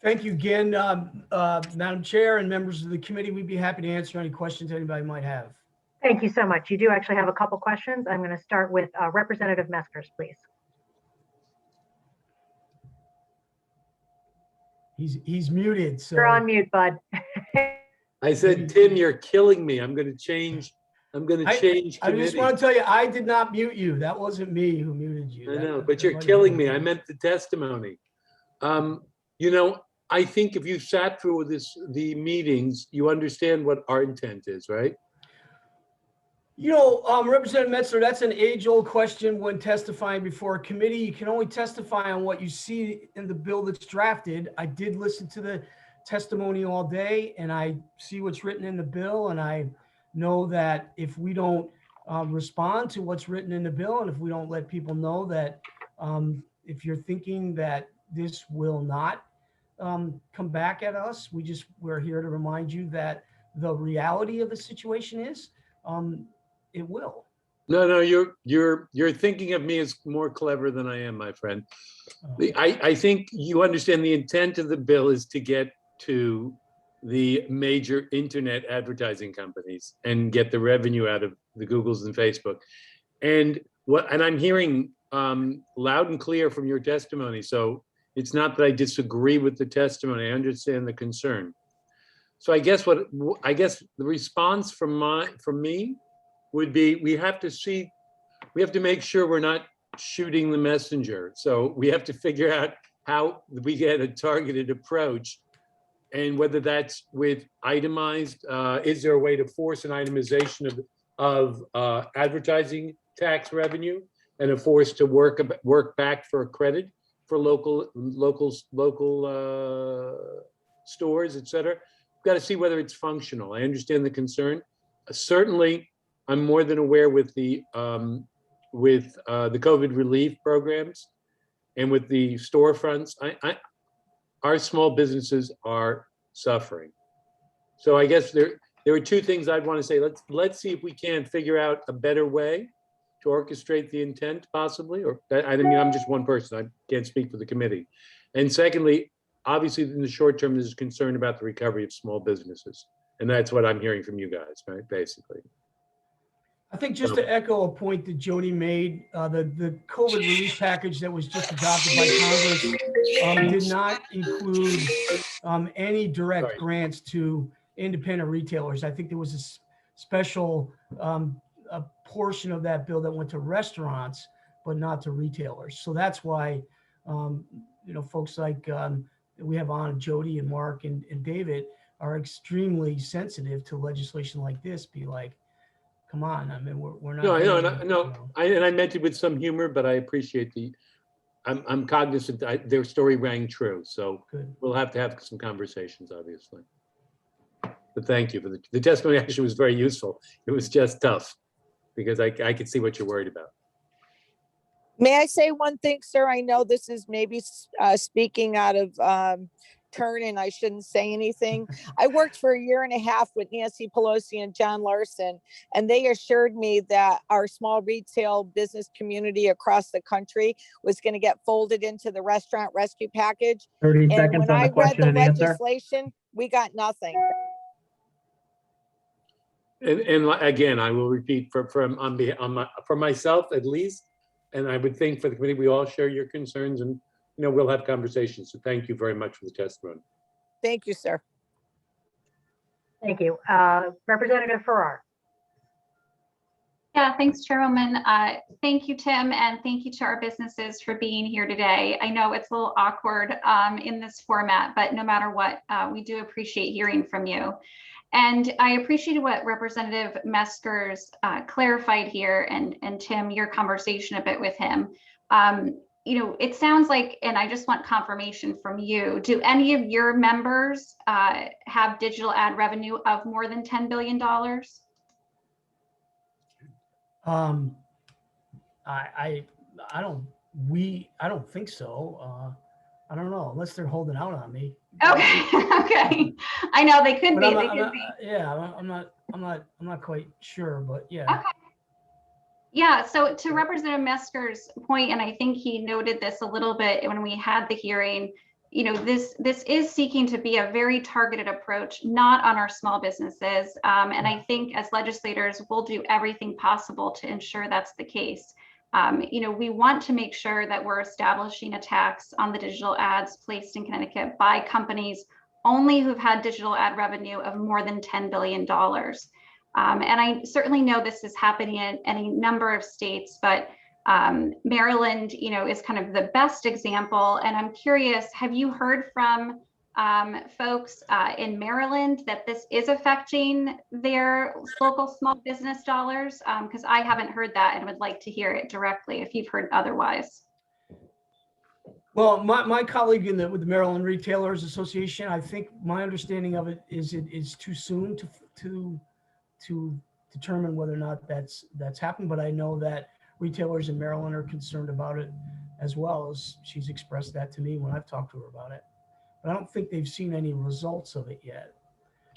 Thank you again, Madam Chair and members of the committee. We'd be happy to answer any questions anybody might have. Thank you so much. You do actually have a couple questions. I'm going to start with Representative Meskers, please. He's muted. So you're on mute, bud. I said, Tim, you're killing me. I'm going to change. I just want to tell you, I did not mute you. That wasn't me who muted you. I know, but you're killing me. I meant the testimony. You know, I think if you sat through the meetings, you understand what our intent is, right? You know, Representative Metzler, that's an age-old question when testifying before a committee. You can only testify on what you see in the bill that's drafted. I did listen to the testimony all day, and I see what's written in the bill, and I know that if we don't respond to what's written in the bill, and if we don't let people know that if you're thinking that this will not come back at us, we're here to remind you that the reality of the situation is it will. No, you're thinking of me as more clever than I am, my friend. I think you understand the intent of the bill is to get to the major internet advertising companies and get the revenue out of the Googles and Facebook. And I'm hearing loud and clear from your testimony. So it's not that I disagree with the testimony. I understand the concern. So I guess the response from me would be we have to make sure we're not shooting the messenger. So we have to figure out how we get a targeted approach, and whether that's with itemized, is there a way to force an itemization of advertising tax revenue and a force to work back for a credit for local stores, et cetera. We've got to see whether it's functional. I understand the concern. Certainly, I'm more than aware with the COVID relief programs and with the storefronts. Our small businesses are suffering. So I guess there are two things I'd want to say. Let's see if we can figure out a better way to orchestrate the intent, possibly. Or I mean, I'm just one person. I can't speak for the committee. And secondly, obviously, in the short term, there's concern about the recovery of small businesses, and that's what I'm hearing from you guys, right? Basically. I think just to echo a point that Jody made, the COVID relief package that was just adopted by Congress did not include any direct grants to independent retailers. I think there was a special a portion of that bill that went to restaurants, but not to retailers. So that's why, folks like we have on Jody and Mark and David are extremely sensitive to legislation like this. Be like, come on, I mean, we're not. No, I know, I meant it with some humor, but I appreciate I'm cognizant that their story rang true. So we'll have to have some conversations, obviously. But thank you for the testimony. Actually was very useful. It was just tough because I could see what you're worried about. May I say one thing, sir? I know this is maybe speaking out of turn and I shouldn't say anything. I worked for 1.5 years with Nancy Pelosi and John Larson, and they assured me that our small retail business community across the country was going to get folded into the restaurant rescue package. 30 and seconds when on the I read question the and answer. legislation, we got nothing. And again, I will repeat for myself at least, and I would think for the committee, we all share your concerns, and we'll have conversations. So thank you very much for the testimony. Thank you, sir. Thank you. Representative Farrar. Yeah, thanks, Chairwoman. Thank you, Tim, and thank you to our businesses for being here today. I know it's a little awkward in this format, but no matter what, we do appreciate hearing from you. And I appreciated what Representative Meskers clarified here, and Tim, your conversation a bit with him. It sounds like, and I just want confirmation from you, do any of your members have digital ad revenue of more than $10 billion? I don't think so. I don't know, unless they're holding out on me. Okay, okay. I know they could be. Yeah, I'm not quite sure, but yeah. Okay. Yeah, so to Representative Meskers' point, and I think he noted this a little bit when we had the hearing, this is seeking to be a very targeted approach, not on our small businesses. And I think as legislators, we'll do everything possible to ensure that's the case. We want to make sure that we're establishing a tax on the digital ads placed in Connecticut by companies only who've had digital ad revenue of more than $10 billion. And I certainly know this is happening in any number of states, but Maryland, is kind of the best example. And I'm curious, have you heard from folks in Maryland that this is affecting their local small business dollars? Because I haven't heard that and would like to hear it directly if you've heard otherwise. Well, my colleague with the Maryland Retailers Association, I think my understanding of it is too soon to determine whether or not that's happened. But I know that retailers in Maryland are concerned about it as well, as she's expressed that to me when I've talked to her about it. But I don't think they've seen any results of it yet.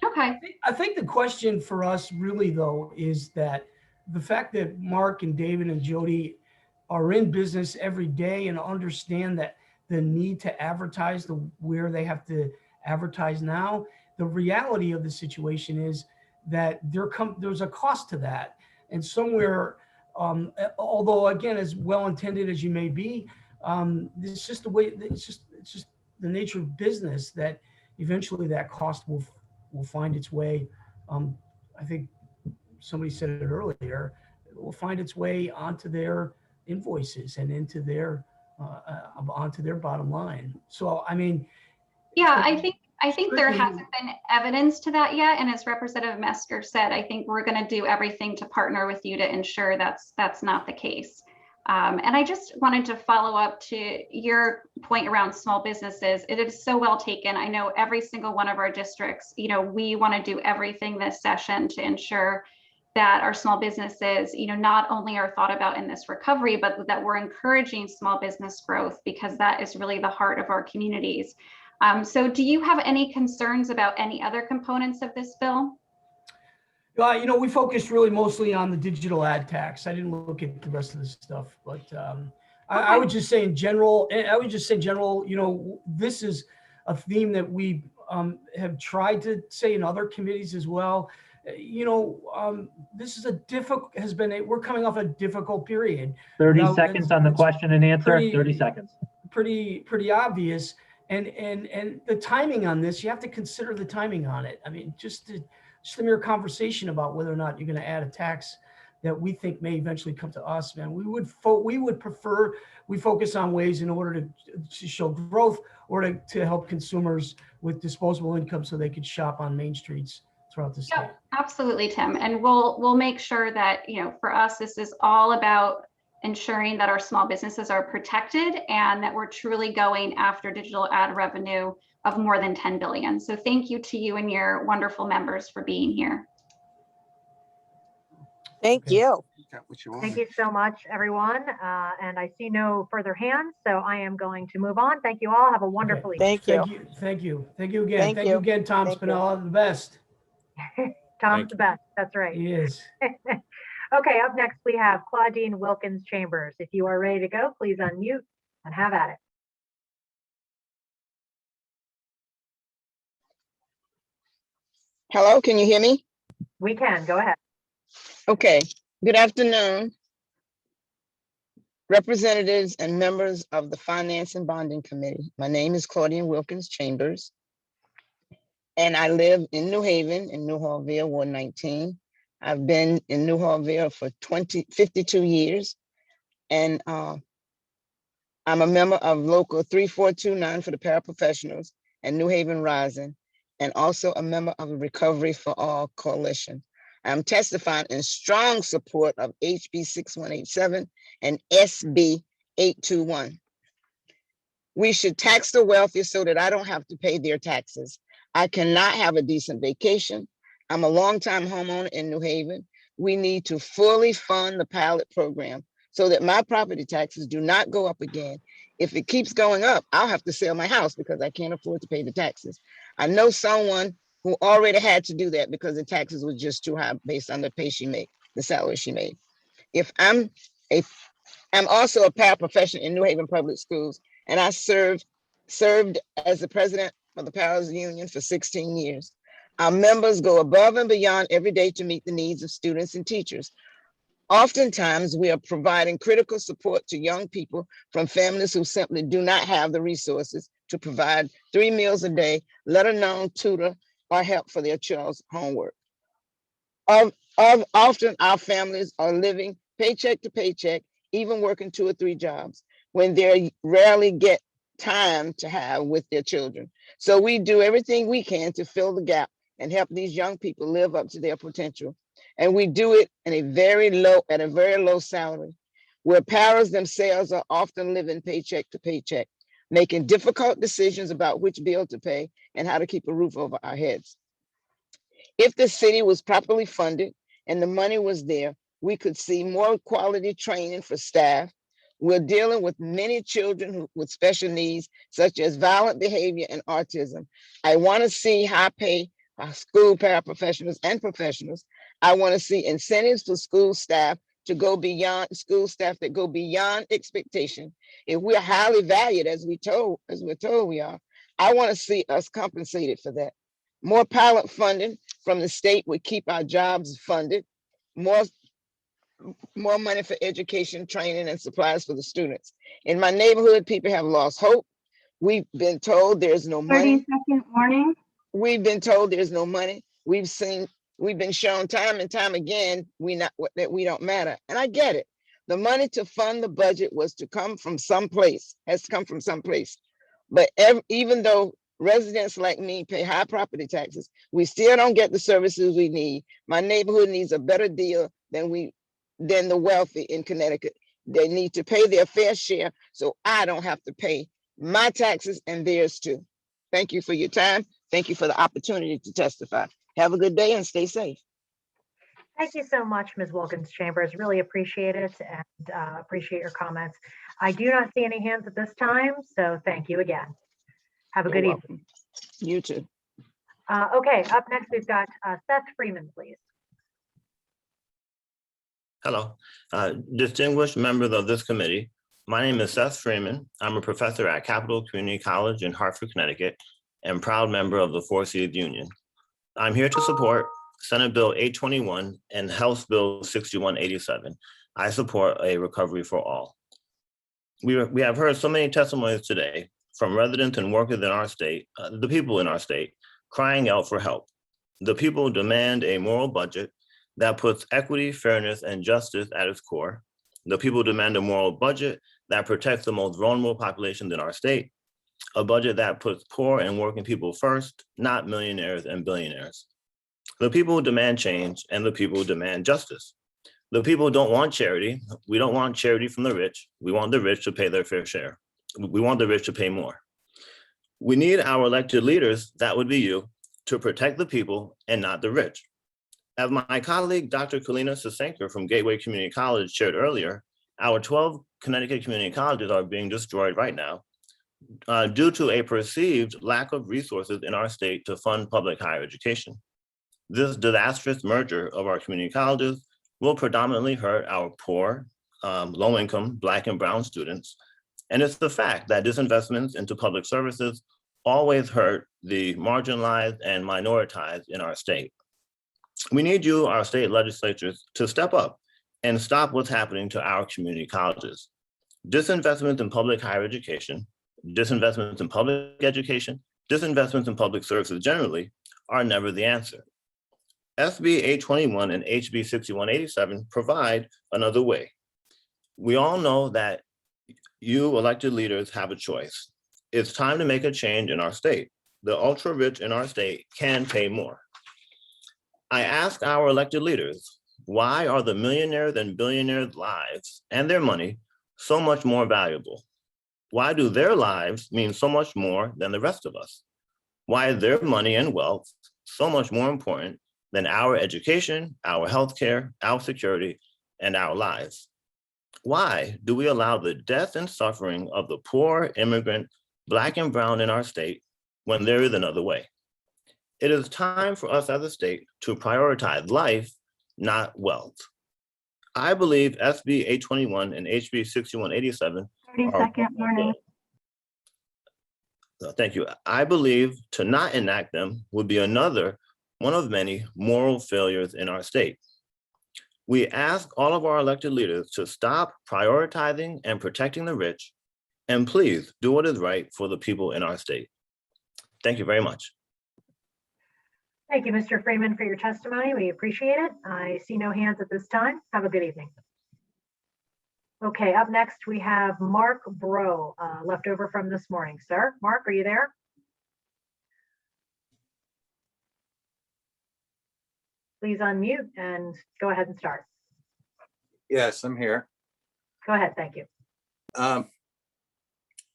Okay. I think the question for us really, though, is that the fact that Mark and David and Jody are in business every day and understand that the need to advertise where they have to advertise now, the reality of the situation is that there's a cost to that. And somewhere, although again, as well-intended as you may be, it's just the way, it's just the nature of business that eventually that cost will find its way. I think somebody said it earlier, it will find its way onto their invoices and into their onto their bottom line. So, I mean, yeah, I think there hasn't been evidence to that yet. And as Representative Mesker said, I think we're going to do everything to partner with you to ensure that's not the case. And I just wanted to follow up to your point around small businesses. It is so well taken. I know every single one of our districts, we want to do everything this session to ensure that our small businesses, not only are thought about in this recovery, but that we're encouraging small business growth, because that is really the heart of our communities. So do you have any concerns about any other components of this bill? We focused really mostly on the digital ad tax. I didn't look at the rest of the stuff, but I would just say in general, this is a theme that we have tried to say in other committees as well. This is we're coming off a difficult period. 30 Now, seconds on the question and answer, pretty- 30 seconds. Pretty obvious. And the timing on this, you have to consider the timing on it. I mean, just a mere conversation about whether or not you're going to add a tax that we think may eventually come to us, man. We would prefer we focus on ways in order to show growth or to help consumers with disposable income so they could shop on main streets throughout the state. Yep, absolutely, Tim. And we'll make sure that, for us, this is all about ensuring that our small businesses are protected and that we're truly going after digital ad revenue of more than 10 billion. So thank you to you and your wonderful members for being here. Thank you. Thank you so much, everyone. And I see no further hands, so I am going to move on. Thank you all. Have a wonderful evening. Thank you again. Thank you again, Tom Spinella, the best. Tom's the best. That's right. He is. Okay, up next we have Claudine Wilkins Chambers. If you are ready to go, please unmute and have at it. Hello, can you hear me? We can, go ahead. Okay, good afternoon. Representatives and members of the Finance and Bonding Committee. My name is Claudine Wilkins Chambers, and I live in New Haven, in New Hallville, Ward 19. I've been in New Hallville for 52 years, and I'm a member of Local 3429 for the paraprofessionals and New Haven Rising, and also a member of the Recovery for All Coalition. I'm testifying in strong support of HB 6187 and SB 821. We should tax the wealthy so that I don't have to pay their taxes. I cannot have a decent vacation. I'm a longtime homeowner in New Haven. We need to fully fund the pilot program so that my property taxes do not go up again. If it keeps going up, I'll have to sell my house because I can't afford to pay the taxes. I know someone who already had to do that because the taxes were just too high based on the pay she made, the salary she made. I'm also a paraprofessional in New Haven Public Schools, and I served as the president of the Powers Union for 16 years. Our members go above and beyond every day to meet the needs of students and teachers. Oftentimes, we are providing critical support to young people from families who simply do not have the resources to provide 3 meals a day, let alone tutor or help for their child's homework. Often, our families are living paycheck to paycheck, even working 2 or 3 jobs, when they rarely get time to have with their children. So we do everything we can to fill the gap and help these young people live up to their potential. And we do it at a very low salary, where parents themselves are often living paycheck to paycheck, making difficult decisions about which bill to pay and how to keep a roof over our heads. If the city was properly funded and the money was there, we could see more quality training for staff. We're dealing with many children with special needs, such as violent behavior and autism. I want to see high pay school paraprofessionals and professionals. I want to see incentives for school staff that go beyond expectation. If we're highly valued, as we're told we are, I want to see us compensated for that. More pilot funding from the state would keep our jobs funded. More money for education, training, and supplies for the students. In my neighborhood, people have lost hope. We've been told there's no money. 30-second warning. We've been told there's no money. We've been shown time and time again that we don't matter. And I get it. The money to fund the budget has to come from someplace. But even though residents like me pay high property taxes, we still don't get the services we need. My neighborhood needs a better deal than the wealthy in Connecticut. They need to pay their fair share so I don't have to pay my taxes and theirs too. Thank you for your time. Thank you for the opportunity to testify. Have a good day and stay safe. Thank you so much, Ms. Wilkins Chambers. Really appreciate it and appreciate your comments. I do not see any hands at this time, so thank you again. Have a good evening. You too. Okay, up next we've got Seth Freeman, please. Hello, distinguished members of this committee. My name is Seth Freeman. I'm a professor at Capital Community College in Hartford, Connecticut, and proud member of the Four Seas Union. I'm here to support Senate Bill 821 and House Bill 6187, I support a recovery for all. We have heard so many testimonies today from residents and workers in our state, the people in our state, crying out for help. The people demand a moral budget that puts equity, fairness, and justice at its core. The people demand a moral budget that protects the most vulnerable populations in our state, a budget that puts poor and working people first, not millionaires and billionaires. The people demand change, and the people demand justice. The people don't want charity. We don't want charity from the rich. We want the rich to pay their fair share. We want the rich to pay more. We need our elected leaders, that would be you, to protect the people and not the rich. As my colleague, Dr. Kalina Sasenker from Gateway Community College shared earlier, our 12 Connecticut community colleges are being destroyed right now due to a perceived lack of resources in our state to fund public higher education. This disastrous merger of our community colleges will predominantly hurt our poor, low-income Black and brown students. And it's the fact that disinvestments into public services always hurt the marginalized and minoritized in our state. We need you, our state legislatures, to step up and stop what's happening to our community colleges. Disinvestments in public higher education, disinvestments in public education, disinvestments in public services generally are never the answer. SB 821 and HB 6187 provide another way. We all know that you elected leaders have a choice. It's time to make a change in our state. The ultra rich in our state can pay more. I ask our elected leaders, why are the millionaires and billionaires' lives and their money so much more valuable? Why do their lives mean so much more than the rest of us? Why is their money and wealth so much more important than our education, our healthcare, our security, and our lives? Why do we allow the death and suffering of the poor, immigrant, Black and brown in our state when there is another way? It is time for us as a state to prioritize life, not wealth. I believe SB 821 and HB 6187 30-second warning. Thank you. I believe to not enact them would be another one of many moral failures in our state. We ask all of our elected leaders to stop prioritizing and protecting the rich, and please do what is right for the people in our state. Thank you very much. Thank you, Mr. Freeman, for your testimony. We appreciate it. I see no hands at this time. Have a good evening. Okay, up next we have Mark Bro, left over from this morning. Sir, Mark, are you there? Please unmute and go ahead and start. Yes, I'm here. Go ahead, thank you.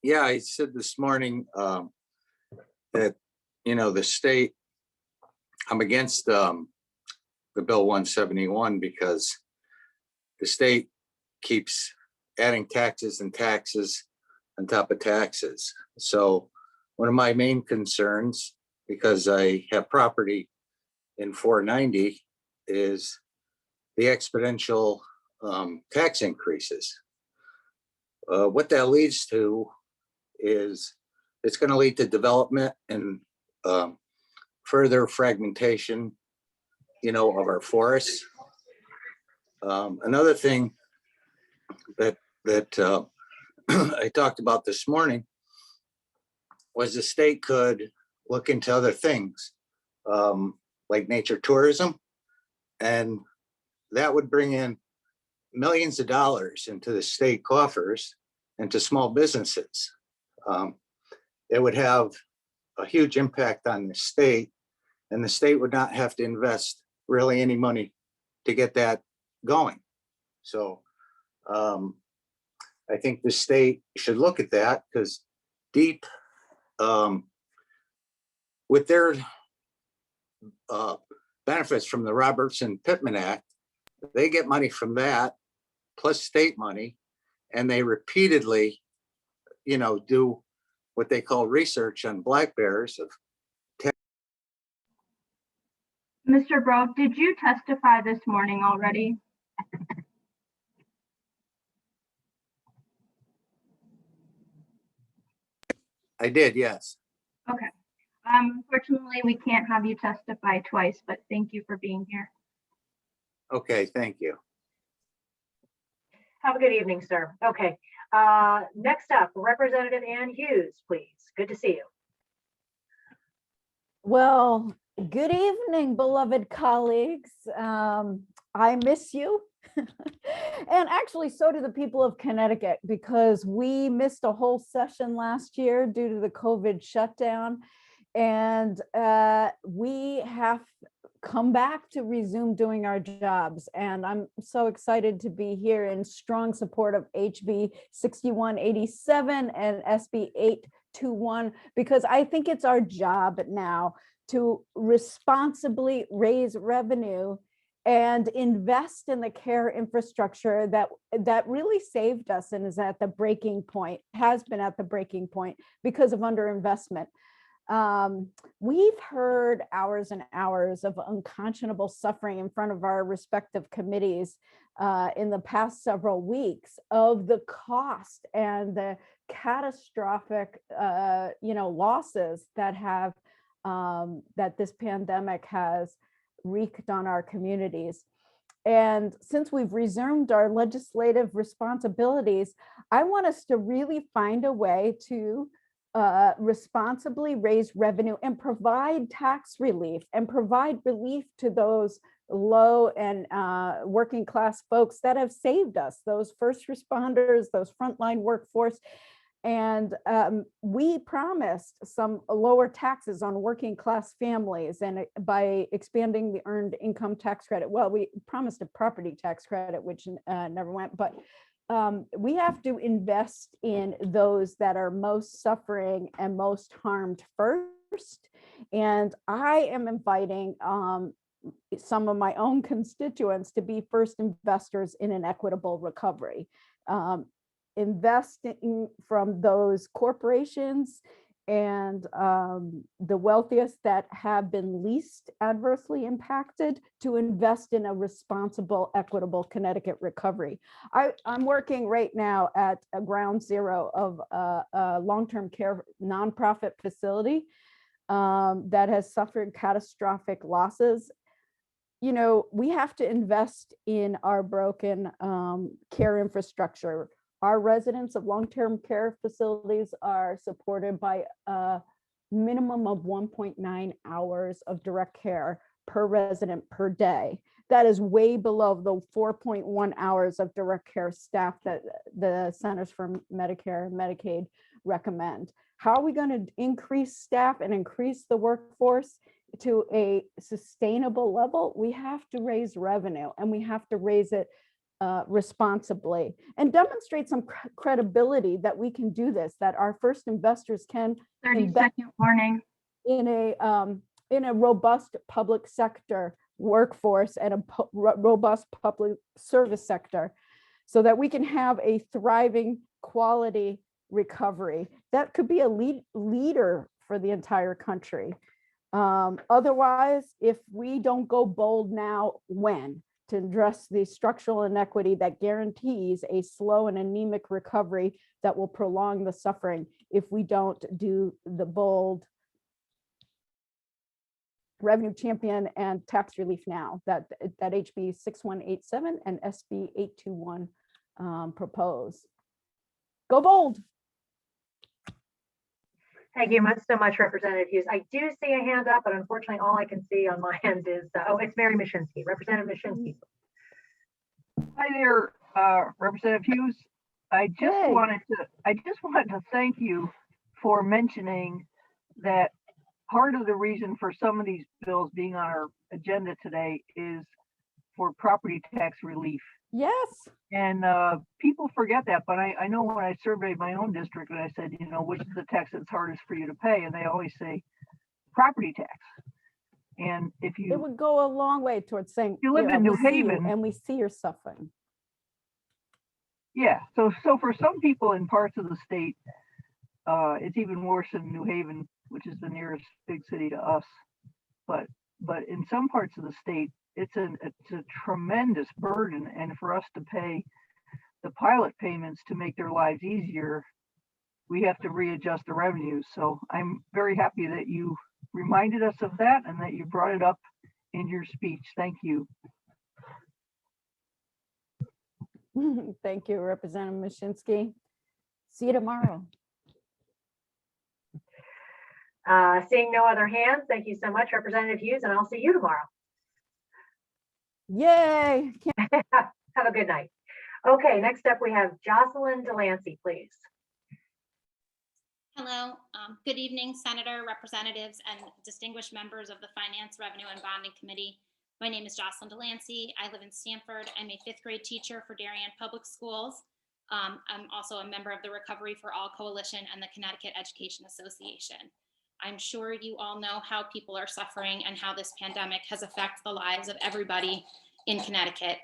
Yeah, I said this morning that, the state, I'm against the Bill 171 because the state keeps adding taxes and taxes on top of taxes. So one of my main concerns, because I have property in 490, is the exponential tax increases. What that leads to is it's going to lead to development and further fragmentation, of our forests. Another thing that I talked about this morning was the state could look into other things, like nature tourism, and that would bring in millions of dollars into the state coffers and to small businesses. It would have a huge impact on the state, and the state would not have to invest really any money to get that going. So I think the state should look at that, because deep with their benefits from the Robertson-Pittman Act, they get money from that plus state money, and they repeatedly, do what they call research on black bears. Mr. Brock, did you testify this morning already? I did, yes. Okay. Unfortunately, we can't have you testify twice, but thank you for being here. Okay, thank you. Have a good evening, sir. Okay. Next up, Representative Ann Hughes, please. Good to see you. Well, good evening, beloved colleagues. I miss you. And actually, so do the people of Connecticut, because we missed a whole session last year due to the COVID shutdown. And we have come back to resume doing our jobs. And I'm so excited to be here in strong support of HB 6187 and SB 821, because I think it's our job now to responsibly raise revenue and invest in the care infrastructure that really saved us and is at the breaking point, has been at the breaking point because of underinvestment. We've heard hours and hours of unconscionable suffering in front of our respective committees in the past several weeks of the cost and the catastrophic, losses that have that this pandemic has wreaked on our communities. And since we've resumed our legislative responsibilities, I want us to really find a way to responsibly raise revenue and provide tax relief and provide relief to those low and working class folks that have saved us, those first responders, those frontline workforce. And we promised some lower taxes on working class families, and by expanding the earned income tax credit. Well, we promised a property tax credit, which never went, but we have to invest in those that are most suffering and most harmed first. And I am inviting some of my own constituents to be first investors in an equitable recovery. Investing from those corporations and the wealthiest that have been least adversely impacted to invest in a responsible, equitable Connecticut recovery. I'm working right now at a ground zero of a long-term care nonprofit facility that has suffered catastrophic losses. You know, we have to invest in our broken care infrastructure. Our residents of long-term care facilities are supported by a minimum of 1.9 hours of direct care per resident per day. That is way below the 4.1 hours of direct care staff that the Centers for Medicare and Medicaid recommend. How are we going to increase staff and increase the workforce to a sustainable level? We have to raise revenue, and we have to raise it responsibly and demonstrate some credibility that we can do this, that our first investors can 30-second warning in a robust public sector workforce and a robust public service sector, so that we can have a thriving quality recovery that could be a leader for the entire country. Otherwise, if we don't go bold now, when? To address the structural inequity that guarantees a slow and anemic recovery that will prolong the suffering if we don't do the bold revenue champion and tax relief now that HB 6187 and SB 821 propose. Go bold. Thank you so much, Representative Hughes. I do see a hand up, but unfortunately, all I can see on my end is, it's Mary Mashinsky, Representative Mashinsky. Hi there, Representative Hughes. I just wanted to thank you for mentioning that part of the reason for some of these bills being on our agenda today is for property tax relief. Yes. And people forget that, but I know when I surveyed my own district and I said, you know, which is the tax that's hardest for you to pay, and they always say property tax. And if you, it would go a long way towards saying, you live in New Haven and we see you're suffering. Yeah, so for some people in parts of the state, it's even worse in New Haven, which is the nearest big city to us. But in some parts of the state, it's a tremendous burden, and for us to pay the pilot payments to make their lives easier, we have to readjust the revenues. So I'm very happy that you reminded us of that and that you brought it up in your speech. Thank you. Thank you, Representative Mashinsky. See you tomorrow. Seeing no other hands, thank you so much, Representative Hughes, and I'll see you tomorrow. Yay. Have a good night. Okay, next up we have Jocelyn Delancey, please. Hello, good evening, Senator, representatives, and distinguished members of the Finance, Revenue, and Bonding Committee. My name is Jocelyn Delancey. I live in Stamford. I'm a 5th grade teacher for Darien Public Schools. I'm also a member of the Recovery for All Coalition and the Connecticut Education Association. I'm sure you all know how people are suffering and how this pandemic has affected the lives of everybody in Connecticut.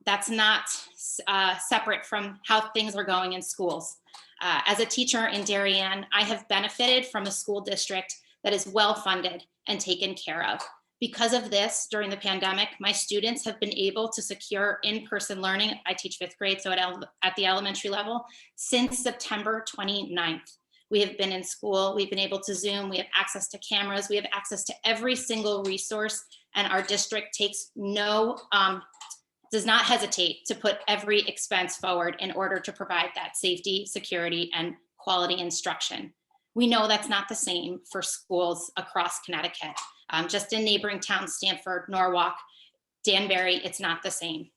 That's not separate from how things are going in schools. As a teacher in Darien, I have benefited from a school district that is well-funded and taken care of. Because of this, during the pandemic, my students have been able to secure in-person learning. I teach 5th grade, so at the elementary level, since September 29th. We have been in school, we've been able to Zoom, we have access to cameras, we have access to every single resource, and our district takes does not hesitate to put every expense forward in order to provide that safety, security, and quality instruction. We know that's not the same for schools across Connecticut. Just in neighboring towns, Stamford, Norwalk, Danbury, it's not the same.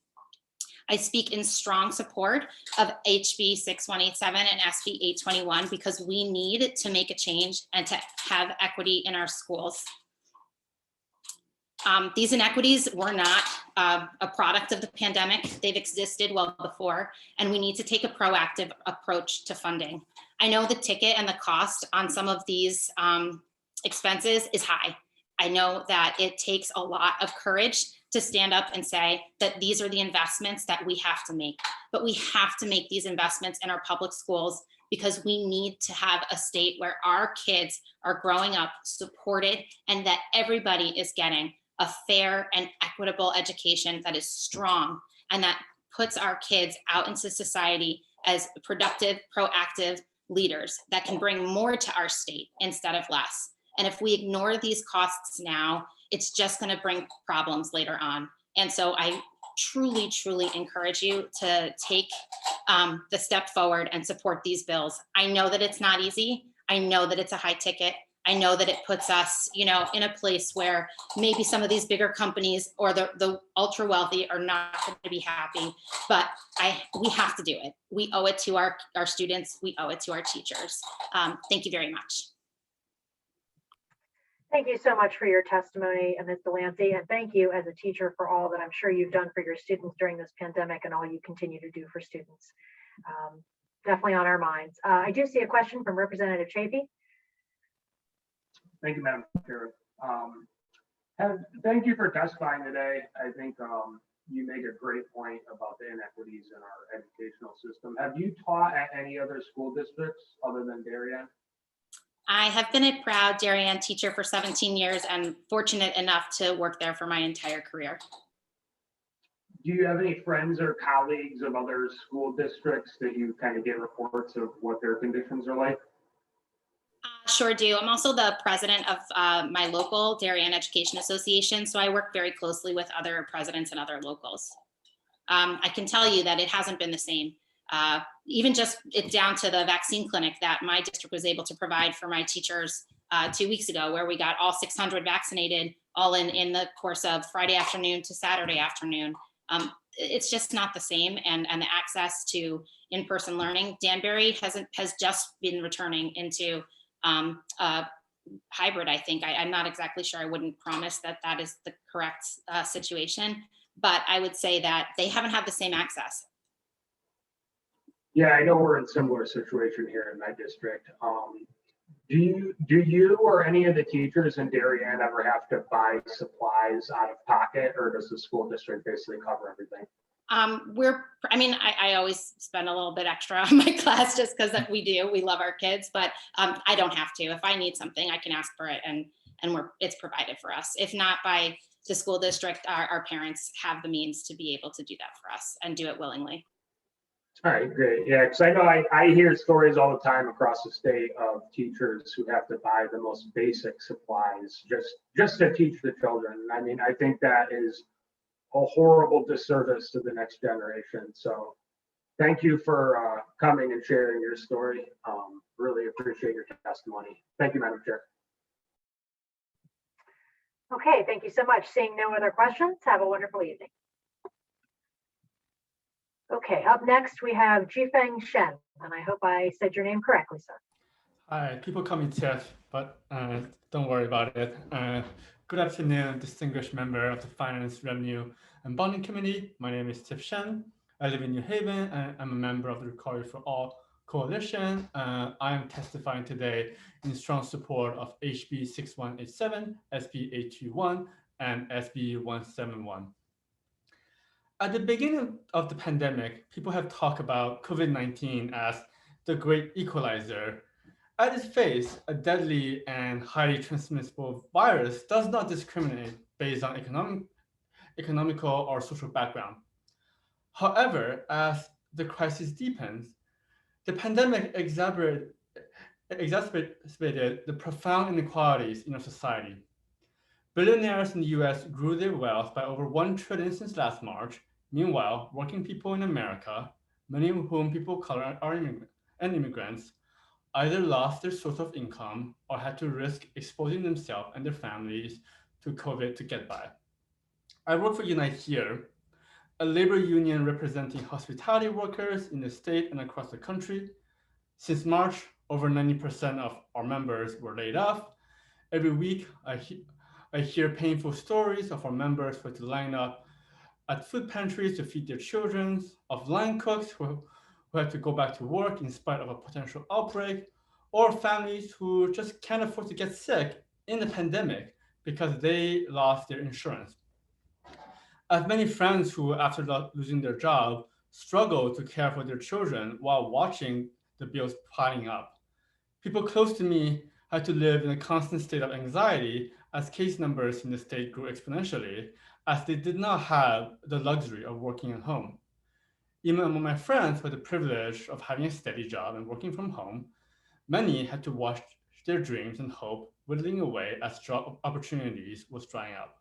I speak in strong support of HB 6187 and SB 821 because we need to make a change and to have equity in our schools. These inequities were not a product of the pandemic. They've existed well before, and we need to take a proactive approach to funding. I know the ticket and the cost on some of these expenses is high. I know that it takes a lot of courage to stand up and say that these are the investments that we have to make, but we have to make these investments in our public schools because we need to have a state where our kids are growing up supported and that everybody is getting a fair and equitable education that is strong and that puts our kids out into society as productive, proactive leaders that can bring more to our state instead of less. And if we ignore these costs now, it's just going to bring problems later on. And so I truly, truly encourage you to take the step forward and support these bills. I know that it's not easy. I know that it's a high ticket. I know that it puts us, in a place where maybe some of these bigger companies or the ultra wealthy are not going to be happy, but we have to do it. We owe it to our students. We owe it to our teachers. Thank you very much. Thank you so much for your testimony, Ms. Delancey, and thank you as a teacher for all that I'm sure you've done for your students during this pandemic and all you continue to do for students. Definitely on our minds. I do see a question from Representative Chafee. Thank you, Madam Chair. Thank you for testifying today. I think you make a great point about the inequities in our educational system. Have you taught at any other school districts other than Darien? I have been a proud Darien teacher for 17 years and fortunate enough to work there for my entire career. Do you have any friends or colleagues of other school districts that you kind of get reports of what their conditions are like? Sure do. I'm also the president of my local Darien Education Association, so I work very closely with other presidents and other locals. I can tell you that it hasn't been the same. Even just it down to the vaccine clinic that my district was able to provide for my teachers 2 weeks ago, where we got all 600 vaccinated all in the course of Friday afternoon to Saturday afternoon. It's just not the same, and the access to in-person learning. Danbury has just been returning into hybrid, I think. I'm not exactly sure. I wouldn't promise that that is the correct situation, but I would say that they haven't had the same access. Yeah, I know we're in a similar situation here in my district. Do you or any of the teachers in Darien ever have to buy supplies out of pocket, or does the school district basically cover everything? I always spend a little bit extra on my class just because we love our kids, but I don't have to. If I need something, I can ask for it and it's provided for us. If not by the school district, our parents have the means to be able to do that for us and do it willingly. All right, great. Yeah, because I know I hear stories all the time across the state of teachers who have to buy the most basic supplies just to teach the children. I mean, I think that is a horrible disservice to the next generation. So thank you for coming and sharing your story. Really appreciate your testimony. Thank you, Madam Chair. Okay, thank you so much. Seeing no other questions, have a wonderful evening. Okay, up next we have Jifeng Shen, and I hope I said your name correctly, sir. Hi, people call me Tiff, but don't worry about it. Good afternoon, distinguished member of the Finance, Revenue, and Bonding Committee. My name is Tiff Shen. I live in New Haven, and I'm a member of the Recovery for All Coalition. I am testifying today in strong support of HB 6187, SB 821, and SB 171. At the beginning of the pandemic, people have talked about COVID-19 as the great equalizer. At its face, a deadly and highly transmissible virus does not discriminate based on economical or social background. However, as the crisis deepens, the pandemic exacerbated the profound inequalities in our society. Billionaires in the US grew their wealth by over $1 trillion since last March. Meanwhile, working people in America, many of whom people of color are immigrants, either lost their source of income or had to risk exposing themselves and their families to COVID to get by. I work for Unite Here, a labor union representing hospitality workers in the state and across the country. Since March, over 90% of our members were laid off. Every week, I hear painful stories of our members who had to line up at food pantries to feed their children, of line cooks who had to go back to work in spite of a potential outbreak, or families who just can't afford to get sick in the pandemic because they lost their insurance. I have many friends who, after losing their job, struggle to care for their children while watching the bills piling up. People close to me had to live in a constant state of anxiety as case numbers in the state grew exponentially, as they did not have the luxury of working at home. Even among my friends who had the privilege of having a steady job and working from home, many had to watch their dreams and hope whittling away as job opportunities was drying up.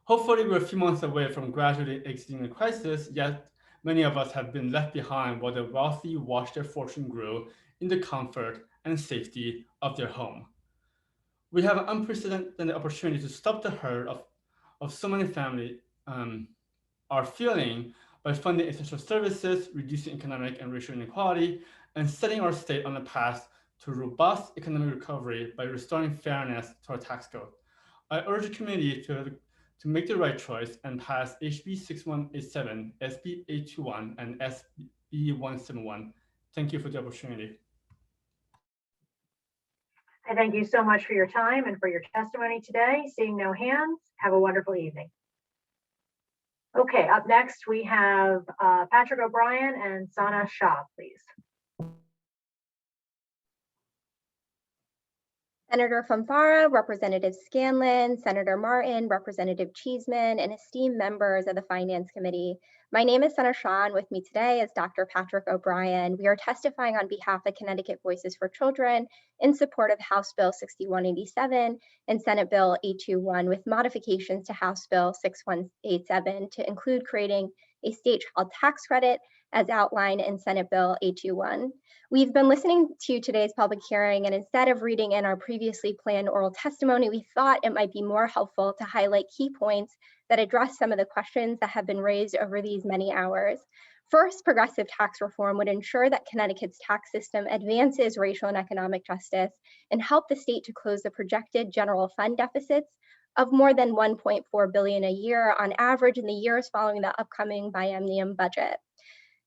Hopefully, we're a few months away from gradually exiting the crisis, yet many of us have been left behind while the wealthy watched their fortune grow in the comfort and safety of their home. We have an unprecedented opportunity to stop the hurt of so many families are feeling by funding essential services, reducing economic and racial inequality, and setting our state on a path to robust economic recovery by restoring fairness to our tax code. I urge the committee to make the right choice and pass HB 6187, SB 821, and SB 171. Thank you for the opportunity. I thank you so much for your time and for your testimony today. Seeing no hands, have a wonderful evening. Okay, up next we have Patrick O'Brien and Sana Shah, please. Senator Fanfara, Representative Scanlon, Senator Martin, Representative Cheeseman, and esteemed members of the Finance Committee. My name is Sana Shah, and with me today is Dr. Patrick O'Brien. We are testifying on behalf of Connecticut Voices for Children in support of House Bill 6187 and Senate Bill 821 with modifications to House Bill 6187 to include creating a state child tax credit as outlined in Senate Bill 821. We've been listening to today's public hearing, and instead of reading in our previously planned oral testimony, we thought it might be more helpful to highlight key points that address some of the questions that have been raised over these many hours. First, progressive tax reform would ensure that Connecticut's tax system advances racial and economic justice and help the state to close the projected general fund deficits of more than $1.4 billion a year on average in the years following the upcoming biennium budget.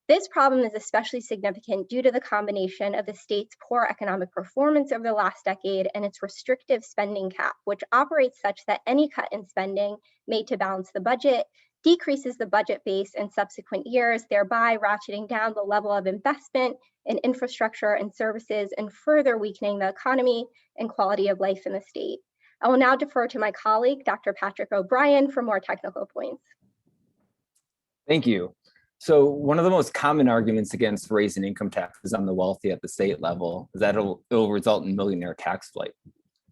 This problem is especially significant due to the combination of the state's poor economic performance over the last decade and its restrictive spending cap, which operates such that any cut in spending made to balance the budget decreases the budget base in subsequent years, thereby ratcheting down the level of investment in infrastructure and services and further weakening the economy and quality of life in the state. I will now defer to my colleague, Dr. Patrick O'Brien, for more technical points. Thank you. So one of the most common arguments against raising income taxes on the wealthy at the state level is that it'll result in millionaire tax flight.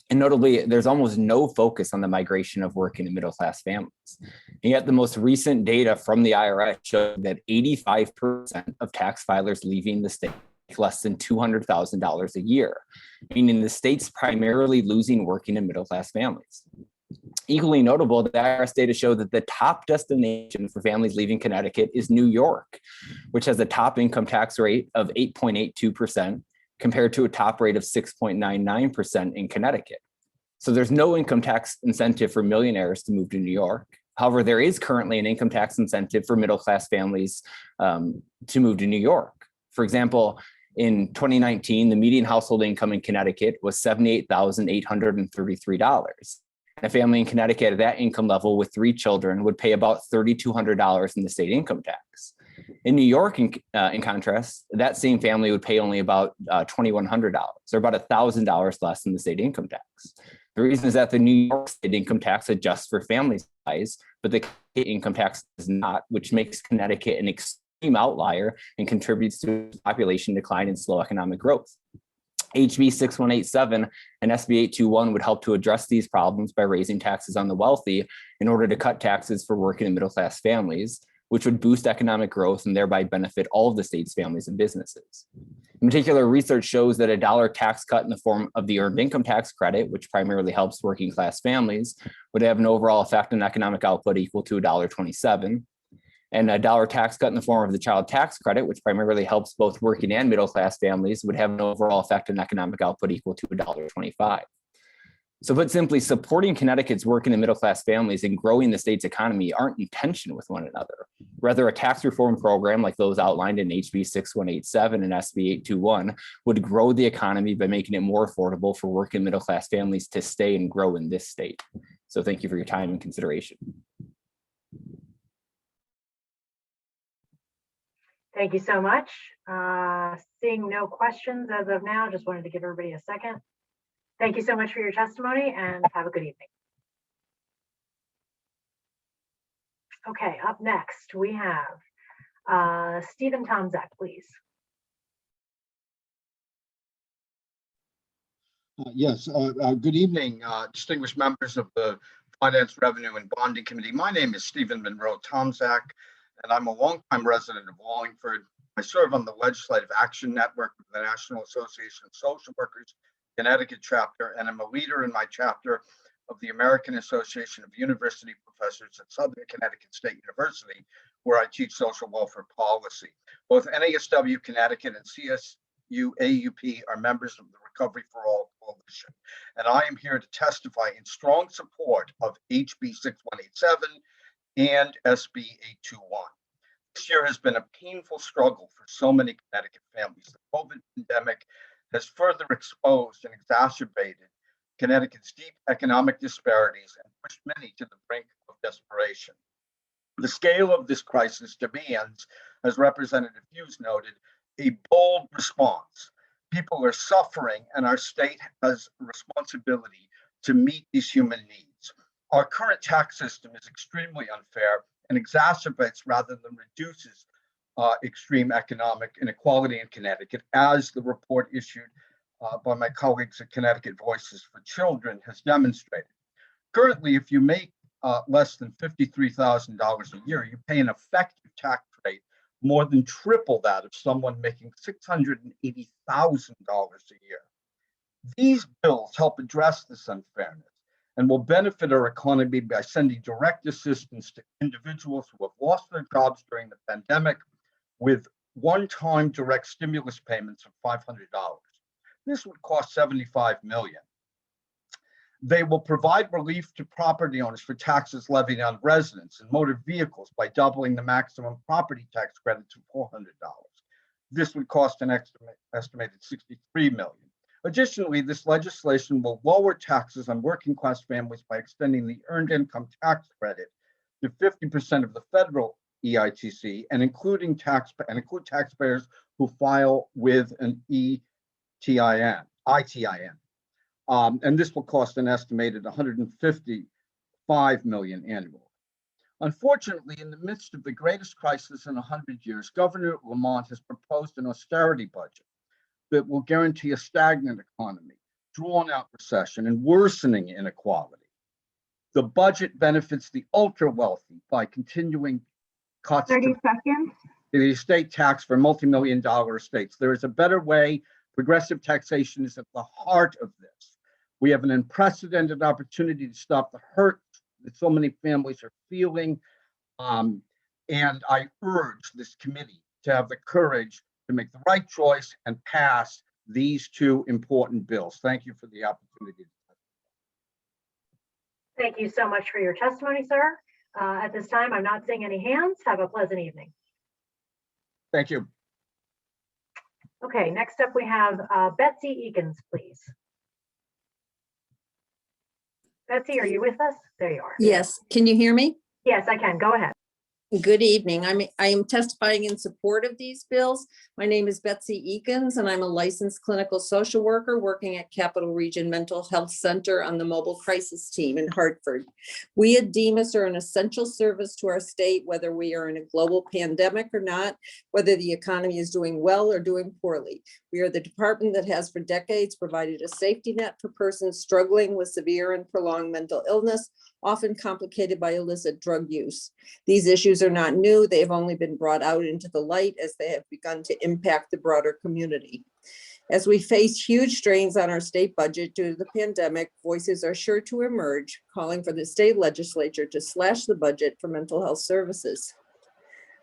And notably, there's almost no focus on the migration of working and middle-class families. And yet the most recent data from the IRS showed that 85% of tax filers leaving the state make less than $200,000 a year, meaning the state's primarily losing working and middle-class families. Equally notable, the IRS data show that the top destination for families leaving Connecticut is New York, which has a top income tax rate of 8.82%, compared to a top rate of 6.99% in Connecticut. So there's no income tax incentive for millionaires to move to New York. However, there is currently an income tax incentive for middle-class families to move to New York. For example, in 2019, the median household income in Connecticut was $78,833. A family in Connecticut at that income level with 3 children would pay about $3,200 in the state income tax. In New York, in contrast, that same family would pay only about $2,100, or about $1,000 less than the state income tax. The reason is that the New York state income tax adjusts for family size, but the income tax does not, which makes Connecticut an extreme outlier and contributes to population decline and slow economic growth. HB 6187 and SB 821 would help to address these problems by raising taxes on the wealthy in order to cut taxes for working and middle-class families, which would boost economic growth and thereby benefit all of the state's families and businesses. In particular, research shows that a $1 tax cut in the form of the earned income tax credit, which primarily helps working class families, would have an overall effect on economic output equal to $1.27. And a $1 tax cut in the form of the child tax credit, which primarily helps both working and middle-class families, would have an overall effect on economic output equal to $1.25. So put simply, supporting Connecticut's working and middle-class families and growing the state's economy aren't in tension with one another. Rather, a tax reform program like those outlined in HB 6187 and SB 821 would grow the economy by making it more affordable for working middle-class families to stay and grow in this state. So thank you for your time and consideration. Thank you so much. Seeing no questions as of now, just wanted to give everybody a second. Thank you so much for your testimony and have a good evening. Okay, up next we have Stephen Tomczak, please. Yes, good evening, distinguished members of the Finance, Revenue, and Bonding Committee. My name is Stephen Monroe Tomczak, and I'm a longtime resident of Wallingford. I serve on the Legislative Action Network of the National Association of Social Workers, Connecticut chapter, and I'm a leader in my chapter of the American Association of University Professors at Southern Connecticut State University, where I teach social welfare policy. Both NASW Connecticut and CSU AUP are members of the Recovery for All Coalition, and I am here to testify in strong support of HB 6187 and SB 821. This year has been a painful struggle for so many Connecticut families. The COVID pandemic has further exposed and exacerbated Connecticut's deep economic disparities and pushed many to the brink of desperation. The scale of this crisis demands, as Representative Hughes noted, a bold response. People are suffering, and our state has a responsibility to meet these human needs. Our current tax system is extremely unfair and exacerbates rather than reduces extreme economic inequality in Connecticut, as the report issued by my colleagues at Connecticut Voices for Children has demonstrated. Currently, if you make less than $53,000 a year, you pay an effective tax rate more than triple that of someone making $680,000 a year. These bills help address this unfairness and will benefit our economy by sending direct assistance to individuals who have lost their jobs during the pandemic with one-time direct stimulus payments of $500. This would cost $75 million. They will provide relief to property owners for taxes levied on residents and motor vehicles by doubling the maximum property tax credit to $400. This would cost an estimated $63 million. Additionally, this legislation will lower taxes on working class families by extending the earned income tax credit to 50% of the federal EITC and include taxpayers who file with an ITIN. And this will cost an estimated $155 million annually. Unfortunately, in the midst of the greatest crisis in 100 years, Governor Lamont has proposed an austerity budget that will guarantee a stagnant economy, drawn-out recession, and worsening inequality. The budget benefits the ultra-wealthy by continuing cuts 30 seconds. to the estate tax for multi-million-dollar estates. There is a better way. Progressive taxation is at the heart of this. We have an unprecedented opportunity to stop the hurt that so many families are feeling. And I urge this committee to have the courage to make the right choice and pass these two important bills. Thank you for the opportunity. Thank you so much for your testimony, sir. At this time, I'm not seeing any hands. Have a pleasant evening. Thank you. Okay, next up we have Betsy Eakins, please. Betsy, are you with us? There you are. Yes, can you hear me? Yes, I can. Go ahead. Good evening. I am testifying in support of these bills. My name is Betsy Eakins, and I'm a licensed clinical social worker working at Capital Region Mental Health Center on the mobile crisis team in Hartford. We at DEMAS are an essential service to our state, whether we are in a global pandemic or not, whether the economy is doing well or doing poorly. We are the department that has for decades provided a safety net for persons struggling with severe and prolonged mental illness, often complicated by illicit drug use. These issues are not new. They have only been brought out into the light as they have begun to impact the broader community. As we face huge strains on our state budget due to the pandemic, voices are sure to emerge calling for the state legislature to slash the budget for mental health services.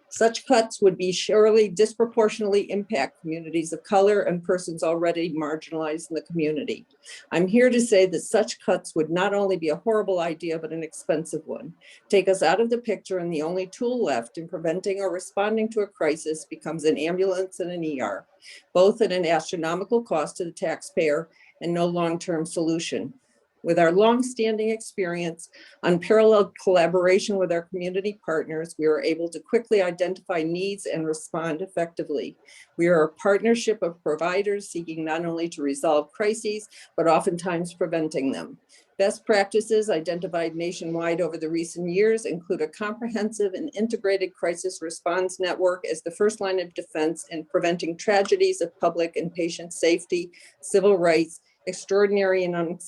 Such cuts would be surely disproportionately impact communities of color and persons already marginalized in the community. I'm here to say that such cuts would not only be a horrible idea, but an expensive one. Take us out of the picture, and the only tool left in preventing or responding to a crisis becomes an ambulance and an ER, both at an astronomical cost to the taxpayer and no long-term solution. With our long-standing experience, unparalleled collaboration with our community partners, we are able to quickly identify needs and respond effectively. We are a partnership of providers seeking not only to resolve crises, but oftentimes preventing them. Best practices identified nationwide over the recent years include a comprehensive and integrated crisis response network as the first line of defense in preventing tragedies of public and patient safety, civil rights, extraordinary and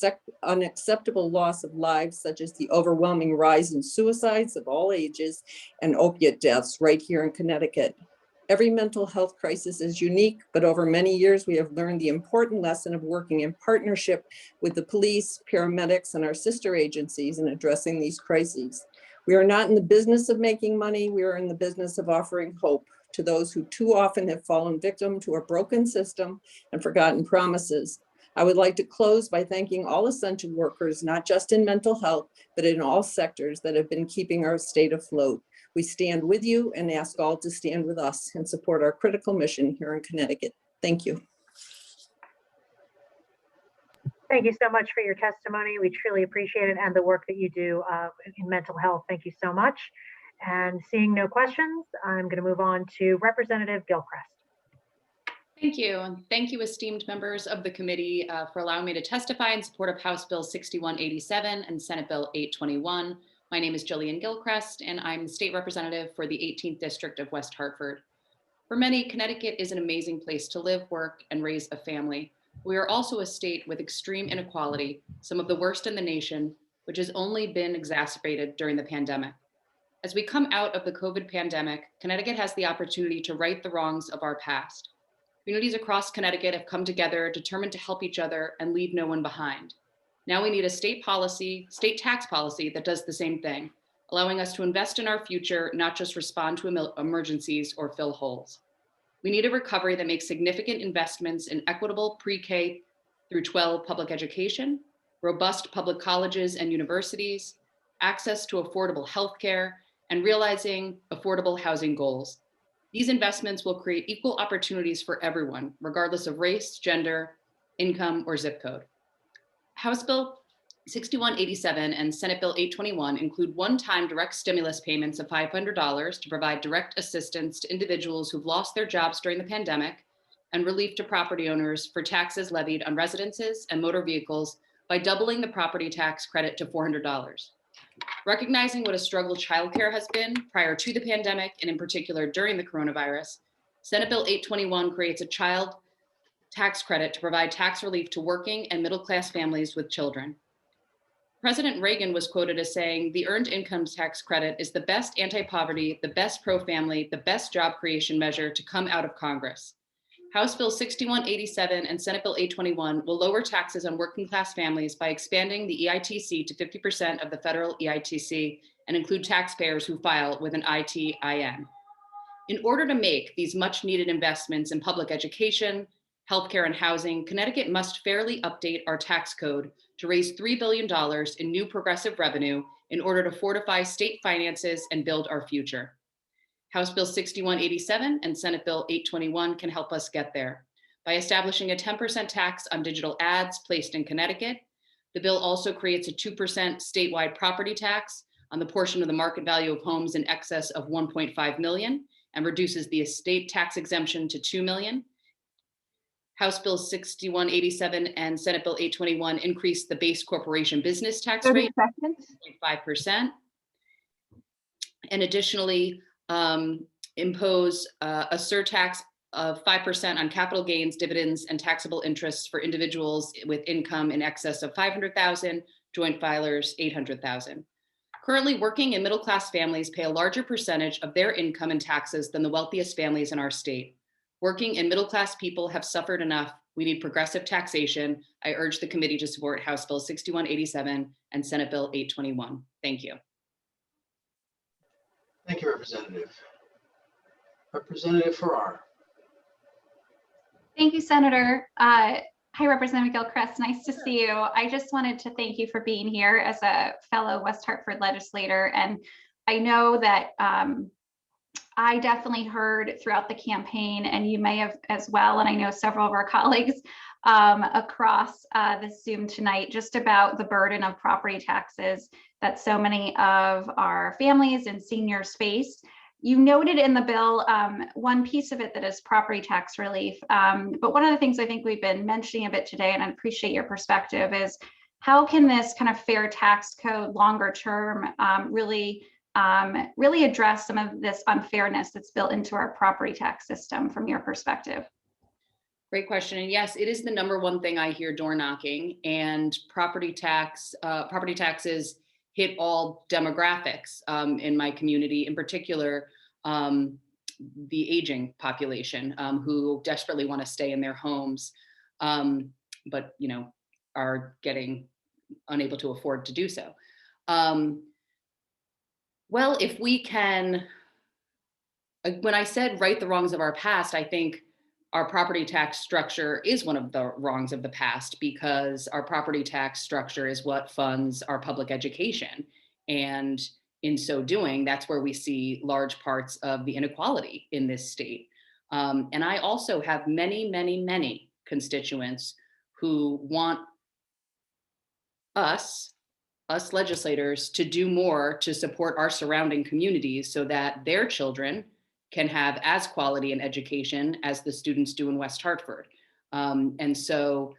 unacceptable loss of lives, such as the overwhelming rise in suicides of all ages and opiate deaths right here in Connecticut. Every mental health crisis is unique, but over many years, we have learned the important lesson of working in partnership with the police, paramedics, and our sister agencies in addressing these crises. We are not in the business of making money. We are in the business of offering hope to those who too often have fallen victim to a broken system and forgotten promises. I would like to close by thanking all essential workers, not just in mental health, but in all sectors that have been keeping our state afloat. We stand with you and ask all to stand with us and support our critical mission here in Connecticut. Thank you. Thank you so much for your testimony. We truly appreciate it and the work that you do in mental health. Thank you so much. And seeing no questions, I'm going to move on to Representative Gilchrist. Thank you. And thank you, esteemed members of the committee, for allowing me to testify in support of House Bill 6187 and Senate Bill 821. My name is Jillian Gilchrist, and I'm the state representative for the 18th District of West Hartford. For many, Connecticut is an amazing place to live, work, and raise a family. We are also a state with extreme inequality, some of the worst in the nation, which has only been exacerbated during the pandemic. As we come out of the COVID pandemic, Connecticut has the opportunity to right the wrongs of our past. Communities across Connecticut have come together, determined to help each other and leave no one behind. Now we need a state tax policy that does the same thing, allowing us to invest in our future, not just respond to emergencies or fill holes. We need a recovery that makes significant investments in equitable pre-K through 12 public education, robust public colleges and universities, access to affordable healthcare, and realizing affordable housing goals. These investments will create equal opportunities for everyone, regardless of race, gender, income, or zip code. House Bill 6187 and Senate Bill 821 include one-time direct stimulus payments of $500 to provide direct assistance to individuals who've lost their jobs during the pandemic and relief to property owners for taxes levied on residences and motor vehicles by doubling the property tax credit to $400. Recognizing what a struggle childcare has been prior to the pandemic and in particular during the coronavirus, Senate Bill 821 creates a child tax credit to provide tax relief to working and middle-class families with children. President Reagan was quoted as saying, "The earned income tax credit is the best anti-poverty, the best pro-family, the best job creation measure to come out of Congress." House Bill 6187 and Senate Bill 821 will lower taxes on working class families by expanding the EITC to 50% of the federal EITC and include taxpayers who file with an ITIN. In order to make these much needed investments in public education, healthcare, and housing, Connecticut must fairly update our tax code to raise $3 billion in new progressive revenue in order to fortify state finances and build our future. House Bill 6187 and Senate Bill 821 can help us get there. By establishing a 10% tax on digital ads placed in Connecticut, the bill also creates a 2% statewide property tax on the portion of the market value of homes in excess of 1.5 million and reduces the estate tax exemption to 2 million. House Bill 6187 and Senate Bill 821 increase the base corporation business tax rate to 5%. And additionally, impose a surtax of 5% on capital gains, dividends, and taxable interests for individuals with income in excess of 500,000, joint filers 800,000. Currently, working and middle-class families pay a larger percentage of their income in taxes than the wealthiest families in our state. Working and middle-class people have suffered enough. We need progressive taxation. I urge the committee to support House Bill 6187 and Senate Bill 821. Thank you. Thank you, Representative. Representative Farrar. Thank you, Senator. Hi, Representative Gilchrist. Nice to see you. I just wanted to thank you for being here as a fellow West Hartford legislator. And I know that I definitely heard throughout the campaign, and you may have as well, and I know several of our colleagues across this Zoom tonight, just about the burden of property taxes that so many of our families and seniors face. You noted in the bill one piece of it that is property tax relief, but one of the things I think we've been mentioning a bit today, and I appreciate your perspective, is how can this kind of fair tax code longer term really address some of this unfairness that's built into our property tax system from your perspective? Great question. And yes, it is the number one thing I hear door knocking, and property taxes hit all demographics in my community, in particular, the aging population who desperately want to stay in their homes, but are getting unable to afford to do so. Well, if we can, when I said right the wrongs of our past, I think our property tax structure is one of the wrongs of the past, because our property tax structure is what funds our public education. And in so doing, that's where we see large parts of the inequality in this state. And I also have many, many, many constituents who want us legislators to do more to support our surrounding communities so that their children can have as quality an education as the students do in West Hartford. And so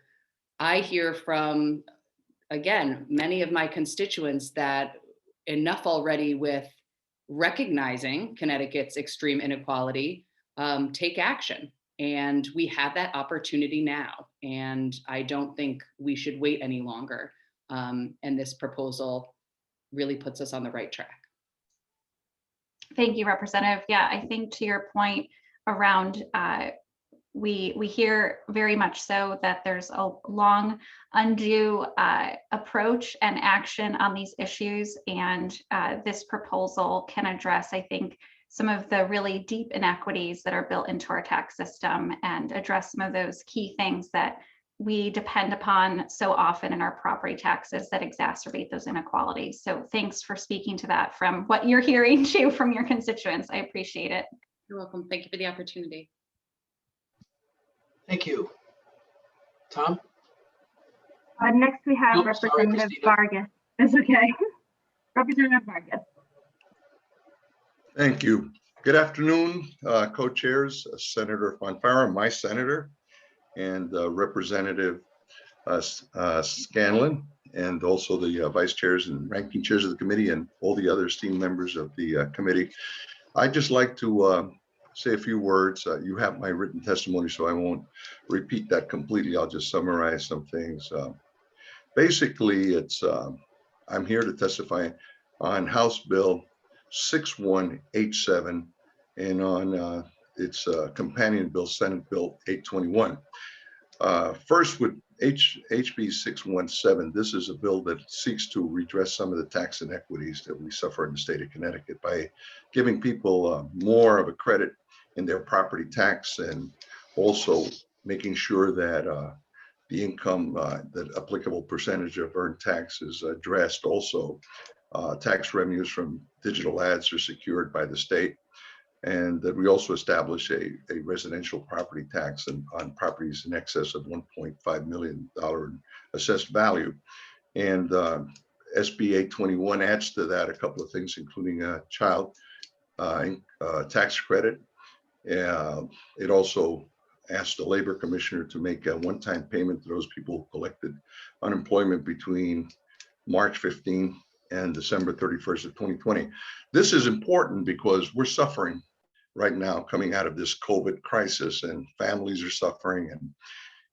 I hear from, again, many of my constituents that enough already with recognizing Connecticut's extreme inequality, take action. And we have that opportunity now. And I don't think we should wait any longer. And this proposal really puts us on the right track. Thank you, Representative. Yeah, I think to your point around, we hear very much so that there's a long, undue approach and action on these issues, and this proposal can address, I think, some of the really deep inequities that are built into our tax system and address some of those key things that we depend upon so often in our property taxes that exacerbate those inequalities. So thanks for speaking to that from what you're hearing too from your constituents. I appreciate it. You're welcome. Thank you for the opportunity. Thank you. Tom? Next we have Representative Vargas. It's okay. Representative Vargas. Thank you. Good afternoon, co-chairs, Senator Fonfara, my senator, and Representative Scanlon, and also the vice chairs and ranking chairs of the committee and all the other esteemed members of the committee. I'd just like to say a few words. You have my written testimony, so I won't repeat that completely. I'll just summarize some things. Basically, it's I'm here to testify on House Bill 6187 and on its companion bill, Senate Bill 821. First, with HB 617, this is a bill that seeks to redress some of the tax inequities that we suffer in the state of Connecticut by giving people more of a credit in their property tax, and also making sure that the income, the applicable percentage of earned tax is addressed. Also, tax revenues from digital ads are secured by the state, and that we also establish a residential property tax on properties in excess of $1.5 million in assessed value. And SB 821 adds to that a couple of things, including a child tax credit. It also asked the labor commissioner to make a one-time payment to those people who collected unemployment between March 15 and December 31st of 2020. This is important because we're suffering right now coming out of this COVID crisis, and families are suffering, and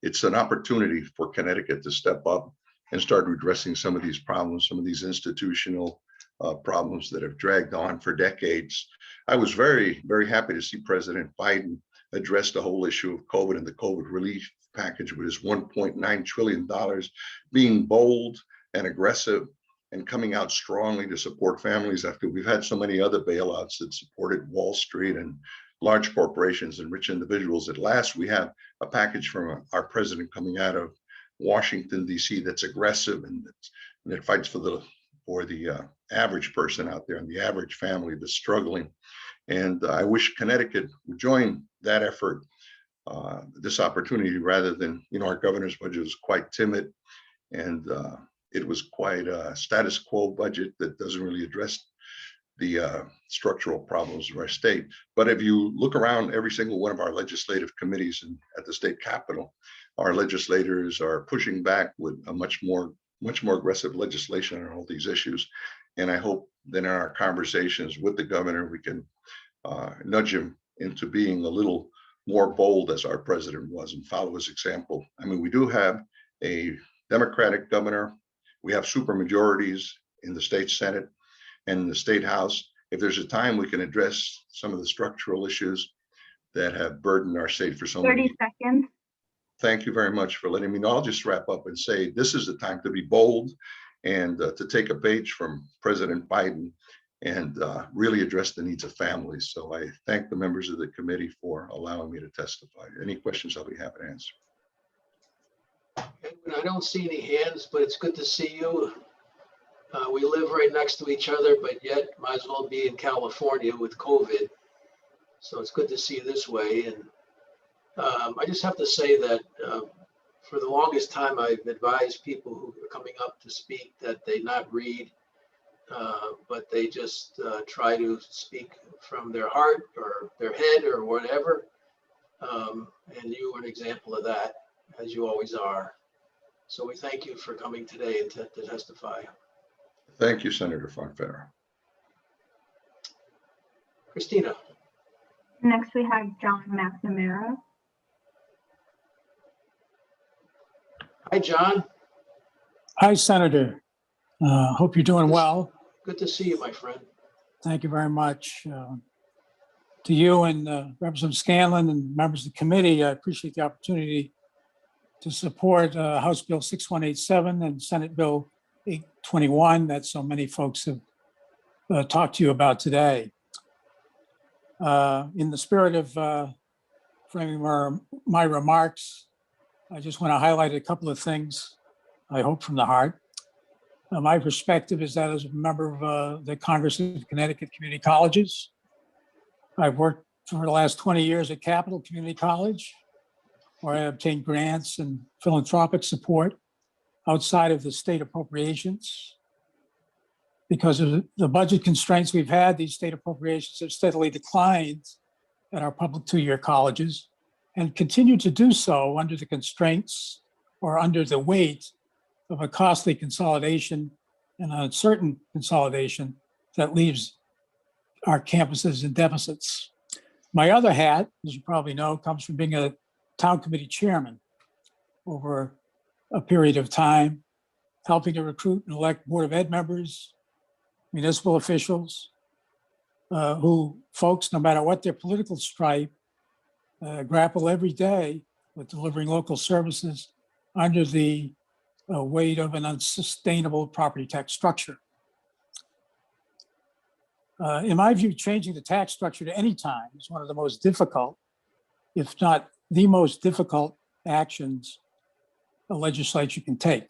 it's an opportunity for Connecticut to step up and start addressing some of these problems, some of these institutional problems that have dragged on for decades. I was very, very happy to see President Biden address the whole issue of COVID and the COVID relief package with his $1.9 trillion, being bold and aggressive and coming out strongly to support families after we've had so many other bailouts that supported Wall Street and large corporations and rich individuals. At last, we have a package from our president coming out of Washington, D.C. that's aggressive and that fights for the average person out there and the average family that's struggling. And I wish Connecticut would join that effort, this opportunity, rather than, our governor's budget was quite timid, and it was quite a status quo budget that doesn't really address the structural problems of our state. But if you look around every single one of our legislative committees and at the state capitol, our legislators are pushing back with a much more aggressive legislation on all these issues. And I hope that in our conversations with the governor, we can nudge him into being a little more bold as our president was and follow his example. I mean, we do have a Democratic governor. We have supermajorities in the state Senate and in the state House. If there's a time we can address some of the structural issues that have burdened our state for so many years. 30 seconds. Thank you very much for letting me know. I'll just wrap up and say this is the time to be bold and to take a page from President Biden and really address the needs of families. So I thank the members of the committee for allowing me to testify. Any questions, I'll be happy to answer. Edwin, I don't see any hands, but it's good to see you. We live right next to each other, but yet might as well be in California with COVID. So it's good to see you this way. And I just have to say that for the longest time, I've advised people who are coming up to speak that they not read, but they just try to speak from their heart or their head or whatever. And you are an example of that, as you always are. So we thank you for coming today and to testify. Thank you, Senator Farfara. Christina. Next, we have John McNamara. Hi, John. Hi, Senator. Hope you're doing well. Good to see you, my friend. Thank you very much. To you and Representative Scanlon and members of the committee, I appreciate the opportunity to support House Bill 6187 and Senate Bill 821 that so many folks have talked to you about today. In the spirit of framing my remarks, I just want to highlight a couple of things, I hope from the heart. My perspective is that as a member of the Congress of Connecticut Community Colleges, I've worked for the last 20 years at Capital Community College, where I obtained grants and philanthropic support outside of the state appropriations. Because of the budget constraints we've had, these state appropriations have steadily declined at our public two-year colleges and continue to do so under the constraints or under the weight of a costly consolidation and uncertain consolidation that leaves our campuses in deficits. My other hat, as you probably know, comes from being a town committee chairman over a period of time, helping to recruit and elect Board of Ed members, municipal officials, who folks, no matter what their political stripe, grapple every day with delivering local services under the weight of an unsustainable property tax structure. In my view, changing the tax structure at any time is one of the most difficult, if not the most difficult actions a legislature can take.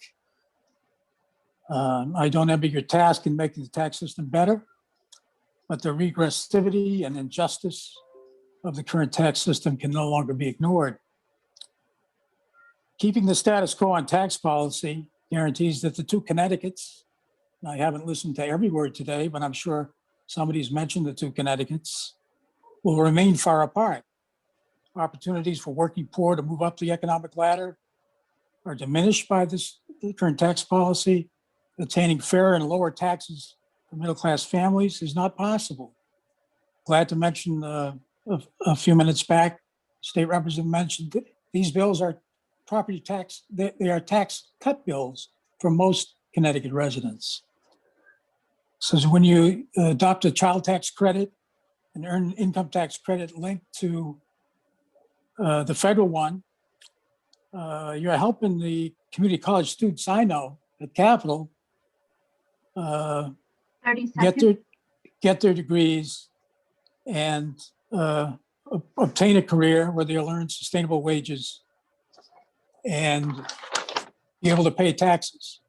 I don't envy your task in making the tax system better, but the regressivity and injustice of the current tax system can no longer be ignored. Keeping the status quo on tax policy guarantees that the two Connecticut's, and I haven't listened to every word today, but I'm sure somebody's mentioned the two Connecticut's, will remain far apart. Opportunities for working poor to move up the economic ladder are diminished by this current tax policy. Attaining fair and lower taxes for middle-class families is not possible. Glad to mention a few minutes back, State Representative mentioned that these bills are property tax, they are tax cut bills for most Connecticut residents. So when you adopt a child tax credit and earn income tax credit linked to the federal one, you're helping the community college students I know at Capital 30 get their degrees and obtain a career where they'll earn sustainable wages and be able to pay taxes.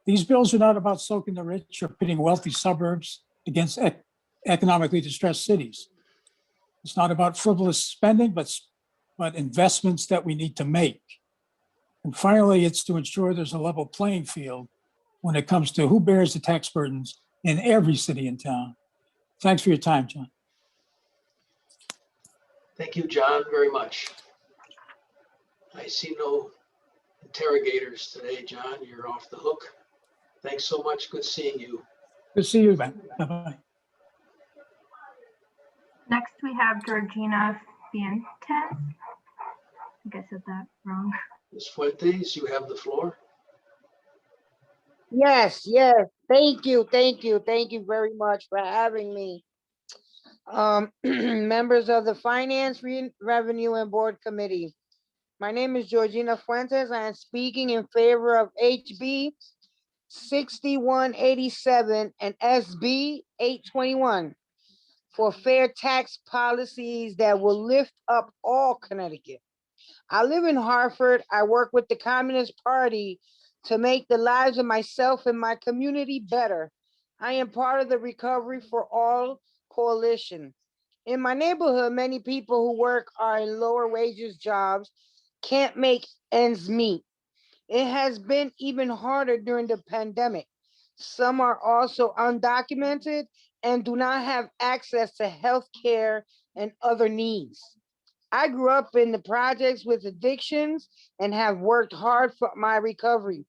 These bills are not about soaking the rich or pitting wealthy suburbs against economically distressed cities. It's not about frivolous spending, but investments that we need to make. And finally, it's to ensure there's a level playing field when it comes to who bears the tax burdens in every city and town. Thanks for your time, John. Thank you, John, very much. I see no interrogators today, John. You're off the hook. Thanks so much. Good seeing you. Good to see you, Ben. Bye-bye. Next, we have Georgina Fuentes. I think I said that wrong. Ms. Fuentes, you have the floor. Yes, yes. Thank you very much for having me. Members of the Finance, Revenue, and Board Committee. My name is Georgina Fuentes. I am speaking in favor of HB 6187 and SB 821 for fair tax policies that will lift up all Connecticut. I live in Hartford. I work with the Communist Party to make the lives of myself and my community better. I am part of the Recovery for All coalition. In my neighborhood, many people who work are in lower wages jobs, can't make ends meet. It has been even harder during the pandemic. Some are also undocumented and do not have access to health care and other needs. I grew up in the projects with addictions and have worked hard for my recovery.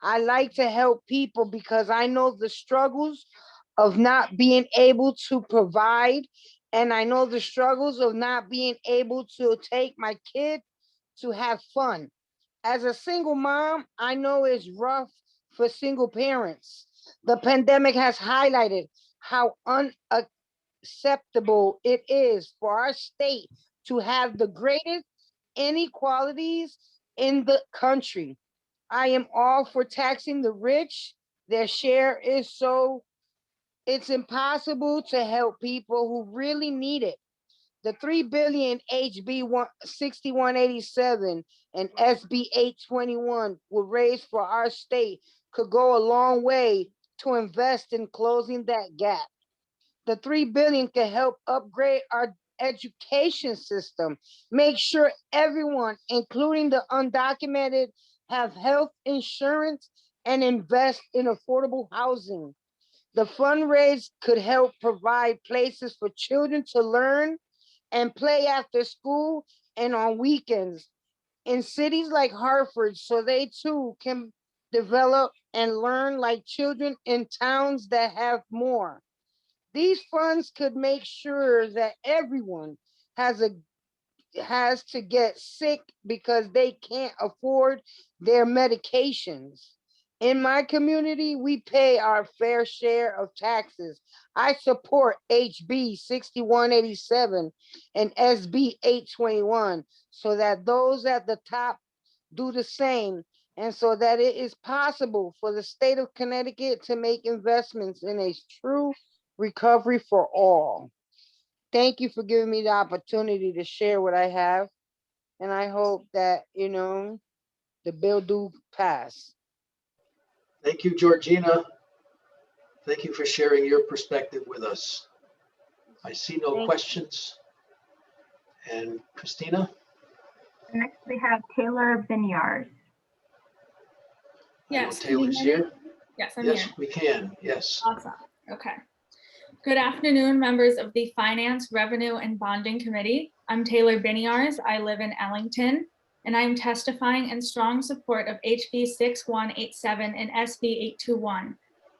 I like to help people because I know the struggles of not being able to provide, and I know the struggles of not being able to take my kid to have fun. As a single mom, I know it's rough for single parents. The pandemic has highlighted how unacceptable it is for our state to have the greatest inequalities in the country. I am all for taxing the rich. Their share is so, it's impossible to help people who really need it. The $3 billion HB 6187 and SB 821 will raise for our state could go a long way to invest in closing that gap. The $3 billion can help upgrade our education system, make sure everyone, including the undocumented, have health insurance and invest in affordable housing. The fundraise could help provide places for children to learn and play after school and on weekends in cities like Hartford, so they too can develop, and learn like children in towns that have more. These funds could make sure that everyone has to get sick because they can't afford their medications. In my community, we pay our fair share of taxes. I support HB 6187 and SB 821 so that those at the top do the same, and so that it is possible for the state of Connecticut to make investments in a true recovery for all. Thank you for giving me the opportunity to share what I have. And I hope that, the bill do pass. Thank you, Georgina. Thank you for sharing your perspective with us. I see no questions. And Christina? Next, we have Taylor Binyard. Yes. Taylor's here. Yes, I'm Yes, here. we can. Yes. Awesome. Okay. Good afternoon, members of the Finance, Revenue, and Bonding Committee. I'm Taylor Binyars. I live in Ellington, and I'm testifying in strong support of HB 6187 and SB 821.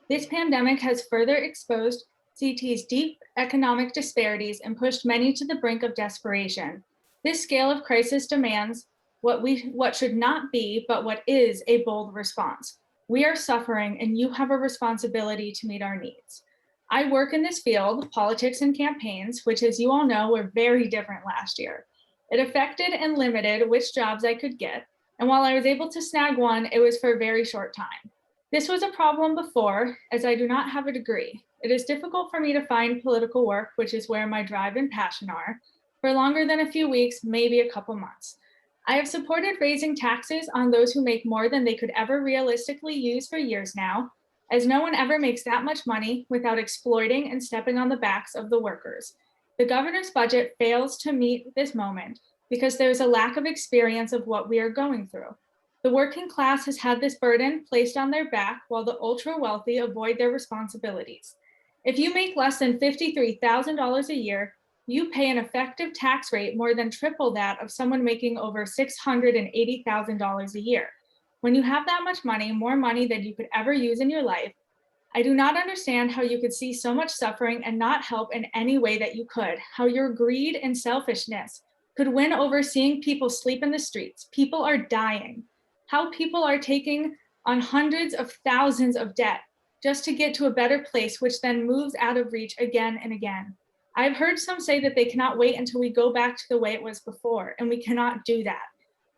This pandemic has further exposed CT's deep economic disparities and pushed many to the brink of desperation. This scale of crisis demands what should not be, but what is a bold response. We are suffering, and you have a responsibility to meet our needs. I work in this field, politics and campaigns, which, as you all know, were very different last year. It affected and limited which jobs I could get, and while I was able to snag one, it was for a very short time. This was a problem before, as I do not have a degree. It is difficult for me to find political work, which is where my drive and passion are, for longer than a few weeks, maybe a couple months. I have supported raising taxes on those who make more than they could ever realistically use for years now, as no one ever makes that much money without exploiting and stepping on the backs of the workers. The governor's budget fails to meet this moment because there's a lack of experience of what we are going through. The working class has had this burden placed on their back while the ultra wealthy avoid their responsibilities. If you make less than $53,000 a year, you pay an effective tax rate more than triple that of someone making over $680,000 a year. When you have that much money, more money than you could ever use in your life, I do not understand how you could see so much suffering and not help in any way that you could, how your greed and selfishness could win over seeing people sleep in the streets. People are dying. How people are taking on hundreds of thousands of debt just to get to a better place, which then moves out of reach again and again. I've heard some say that they cannot wait until we go back to the way it was before, and we cannot do that.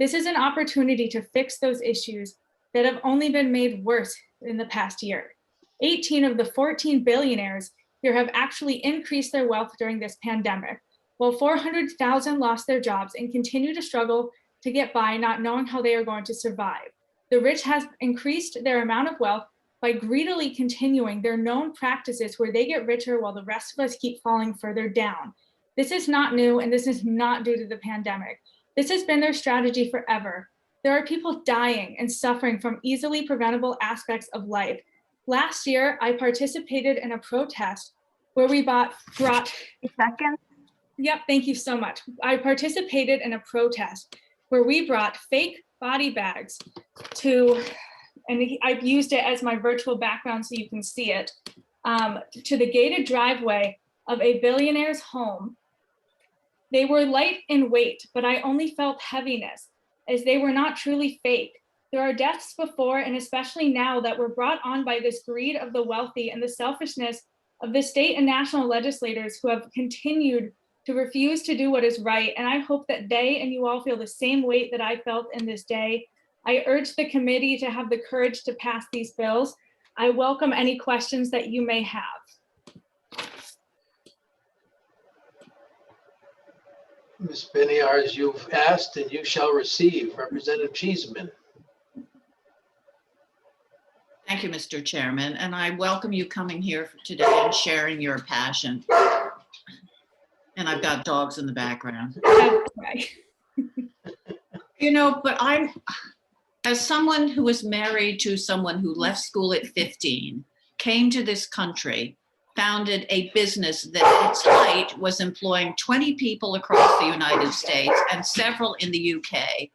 This is an opportunity to fix those issues that have only been made worse in the past year. 18 of the 14 billionaires here have actually increased their wealth during this pandemic, while 400,000 lost their jobs and continue to struggle to get by, not knowing how they are going to survive. The rich have increased their amount of wealth by greedily continuing their known practices where they get richer while the rest of us keep falling further down. This is not new, and this is not due to the pandemic. This has been their strategy forever. There are people dying and suffering from easily preventable aspects of life. Last year, I participated in a protest where we brought. Yep, thank you so much. I participated in a protest where we brought fake body bags to, and I've used it as my virtual background so you can see it, to the gated driveway of a billionaire's home. They were light in weight, but I only felt heaviness as they were not truly fake. There are deaths before and especially now that were brought on by this greed of the wealthy and the selfishness of the state and national legislators who have continued to refuse to do what is right. And I hope that they and you all feel the same weight that I felt in this day. I urge the committee to have the courage to pass these bills. I welcome any questions that you may have. Ms. Beniars, you've asked and you shall receive. Representative Cheeseman. Thank you, Mr. Chairman, and I welcome you coming here today and sharing your passion. And I've got dogs in the background. You know, but as someone who was married to someone who left school at 15, came to this country, founded a business that at its height was employing 20 people across the United States and several in the UK,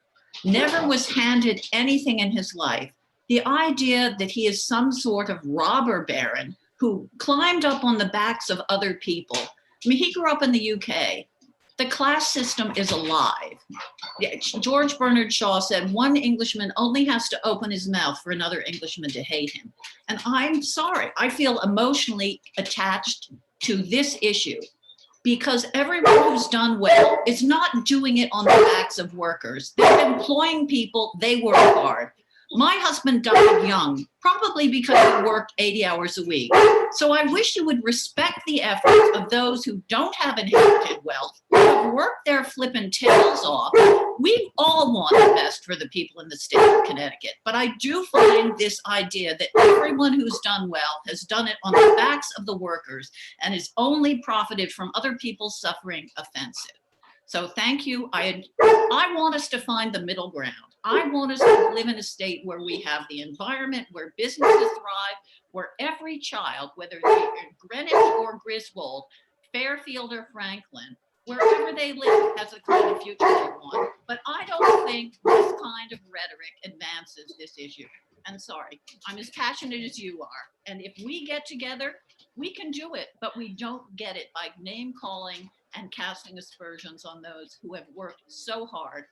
never was handed anything in his life, The idea that he is some sort of robber baron who climbed up on the backs of other people. I mean, he grew up in the UK. The class system is alive. George Bernard Shaw said, one Englishman only has to open his mouth for another Englishman to hate him. And I'm sorry, I feel emotionally attached to this issue because everyone who's done well is not doing it on the backs of workers. They're employing people, they work hard. My husband died young, probably because he worked 80 hours a week. So I wish you would respect the efforts of those who don't have inherited wealth, who have worked their flippin' tails off. We all want the best for the people in the state of Connecticut, but I do find this idea that everyone who's done well has done it on the backs of the workers and has only profited from other people's suffering offensive. So thank you. I want us to find the middle ground. I want us to live in a state where we have the environment, where businesses thrive, where every child, whether they're in Greenwich or Griswold, Fairfield or Franklin, wherever they live, has the kind of future they want. But I don't think this kind of rhetoric advances this issue. And sorry, I'm as passionate as you are. And if we get together, we can do it, but we don't get it by name calling and casting aspersions on those who have worked so hard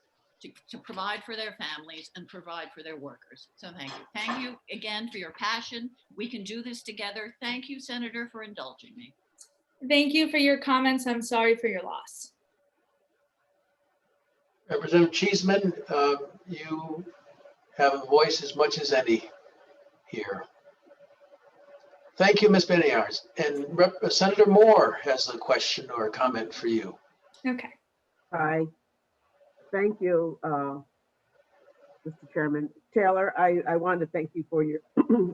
to provide for their families and provide for their workers. So thank you. Thank you again for your passion. We can do this together. Thank you, Senator, for indulging me. Thank you for your comments. I'm sorry for your loss. Representative Cheeseman, you have a voice as much as any here. Thank you, Ms. Beniars. And Senator Moore has a question or a comment for you. Okay. Hi. Thank you, Mr. Chairman. Taylor, I wanted to thank you for your,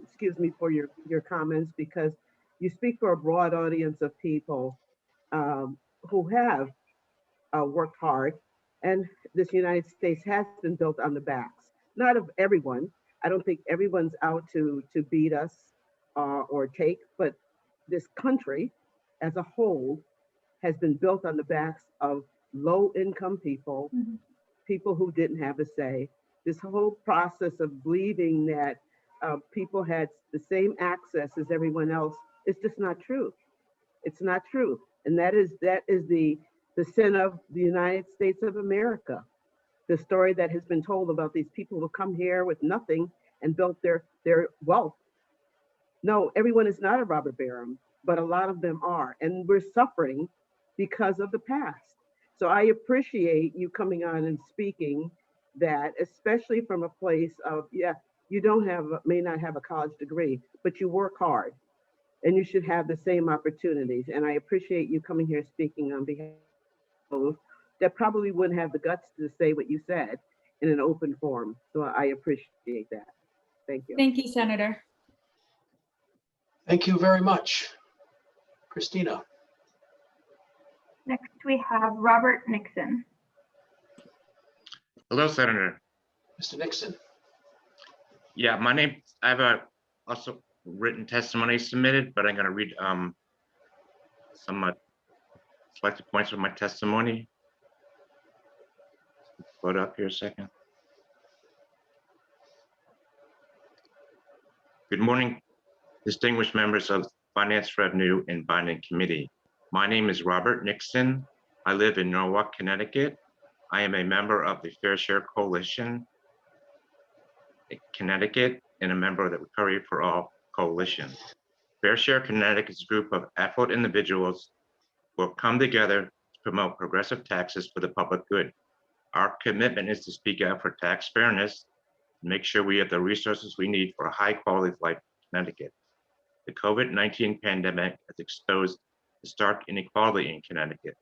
excuse me, for your comments, because you speak for a broad audience of people who have worked hard, and this United States has been built on the backs, not of everyone. I don't think everyone's out to beat us or take, but this country as a whole has been built on the backs of low-income people, people who didn't have a say. This whole process of believing that people had the same access as everyone else is just not true. It's not true, and that is the sin of the United States of America. The story that has been told about these people who come here with nothing and built their wealth. No, everyone is not a robber baron, but a lot of them are, and we're suffering because of the past. So I appreciate you coming on and speaking that, especially from a place of, yeah, you may not have a college degree, but you work hard and you should have the same opportunities. And I appreciate you coming here speaking on behalf of those that probably wouldn't have the guts to say what you said in an open forum. So I appreciate that. Thank you. Thank you, Senator. Thank you very much. Christina. Next, we have Robert Nixon. Hello, Senator. Mr. Nixon. Yeah, my name, I have also written testimony submitted, but I'm going to read some selected points from my testimony. Load up here a second. Good morning, distinguished members of the Finance, Revenue, and Bonding Committee. My name is Robert Nixon. I live in Norwalk, Connecticut. I am a member of the Fair Share Coalition in Connecticut and a member of the Recovery for All Coalition. Fair Share Connecticut is a group of affluent individuals who have come together to promote progressive taxes for the public good. Our commitment is to speak out for tax fairness and make sure we have the resources we need for a high quality of life in Connecticut. The COVID-19 pandemic has exposed the stark inequality in Connecticut.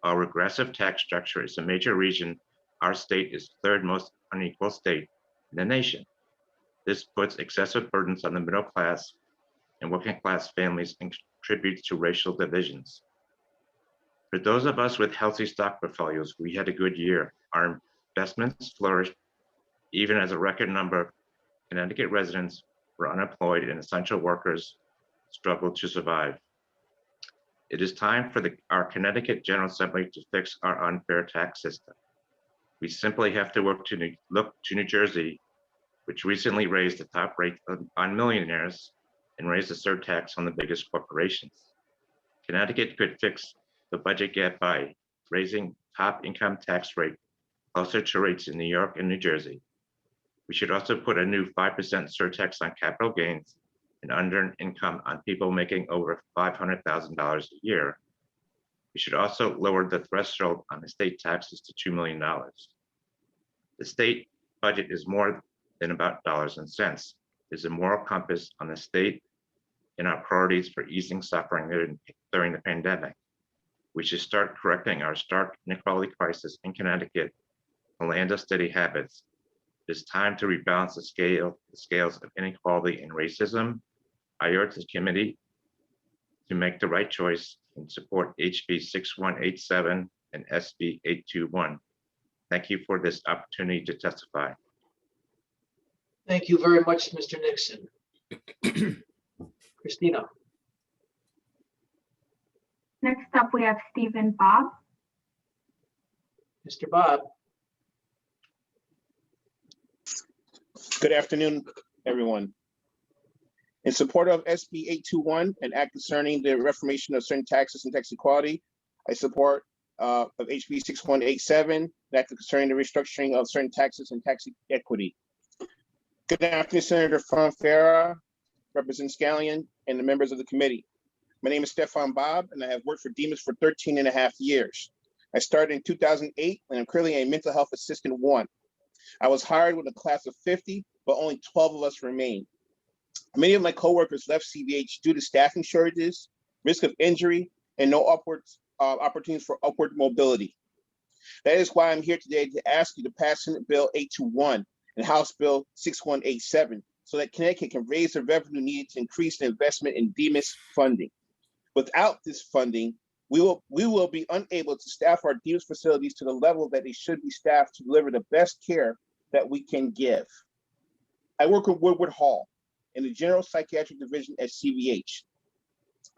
Our regressive tax structure is a major reason our state is the third most unequal state in the nation. This puts excessive burdens on the middle class and working class families and contributes to racial divisions. For those of us with healthy stock portfolios, we had a good year. Our investments flourished even as a record number of Connecticut residents were unemployed and essential workers struggled to survive. It is time for our Connecticut General Assembly to fix our unfair tax system. We simply have to look to New Jersey which recently raised the top rate on millionaires and raised the surtax on the biggest corporations. Connecticut could fix the budget gap by raising top income tax rate closer to rates in New York and New Jersey. We should also put a new 5% surtax on capital gains and unearned income on people making over $500,000 a year. We should also lower the threshold on estate taxes to $2 million. The state budget is more than about dollars and cents. It's a moral compass on the state and our priorities for easing suffering during the pandemic. We should start correcting our stark inequality crisis in Connecticut, a land of steady habits. It's time to rebalance the scales of inequality and racism. I urge the committee to make the right choice and support HB 6187 and SB 821. Thank you for this opportunity to testify. Thank you very much, Mr. Nixon. Christina. Next up, we have Stephen Bob. Mr. Bob. Good afternoon, everyone. In support of SB 821, an act concerning the reformation of certain taxes and tax equality, I support of HB 6187, an act concerning the restructuring of certain taxes and tax equity. Good afternoon, Senator Farah, Representative Scallion, and the members of the committee. My name is Stefan Bob, and I have worked for Demas for 13.5 years. I started in 2008, and I'm currently a mental health assistant 1. I was hired with a class of 50, but only 12 of us remain. Many of my coworkers left CVH due to staffing shortages, risk of injury, and no opportunities for upward mobility. That is why I'm here today to ask you to pass Senate Bill 821 and House Bill 6187 so that Connecticut can raise the revenue needed to increase the investment in Demas funding. Without this funding, we will be unable to staff our Demas facilities to the level that they should be staffed to deliver the best care that we can give. I work with Woodward Hall in the General Psychiatric Division at CVH.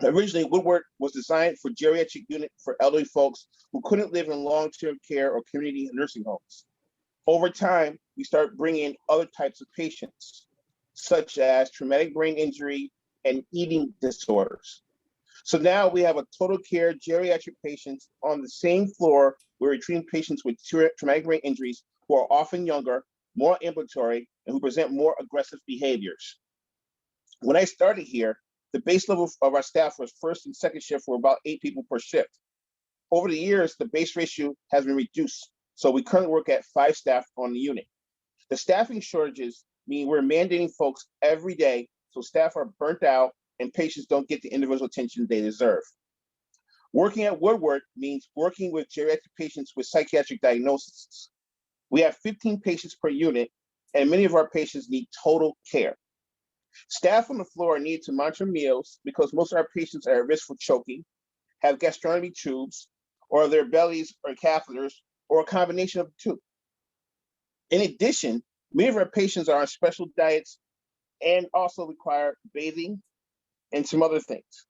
Originally, Woodward was designed for geriatric unit for elderly folks who couldn't live in long-term care or community nursing homes. Over time, we started bringing in other types of patients, such as traumatic brain injury and eating disorders. So now we have a total care geriatric patients on the same floor where we're treating patients with traumatic brain injuries who are often younger, more ambulatory, and who present more aggressive behaviors. When I started here, the base level of our staff was first and second shift for about 8 people per shift. Over the years, the base ratio has been reduced, so we currently work at 5 staff on the unit. The staffing shortages mean we're mandating folks every day, so staff are burnt out and patients don't get the individual attention they deserve. Working at Woodward means working with geriatric patients with psychiatric diagnoses. We have 15 patients per unit, and many of our patients need total care. Staff on the floor are needed to monitor meals because most of our patients are at risk for choking, have gastrostomy tubes, or their bellies or catheters, or a combination of the two. In addition, many of our patients are on special diets and also require bathing and some other things.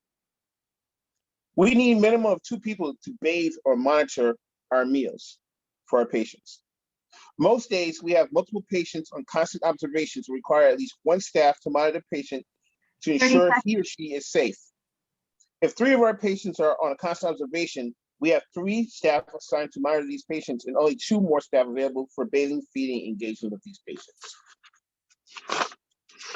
We need a minimum of 2 people to bathe or monitor our meals for our patients. Most days, we have multiple patients on constant observations and require at least 1 staff to monitor the patient to ensure he or she is safe. If 3 of our patients are on a constant observation, we have 3 staff assigned to monitor these patients and only 2 more staff available for bathing, feeding, and engaging with these patients.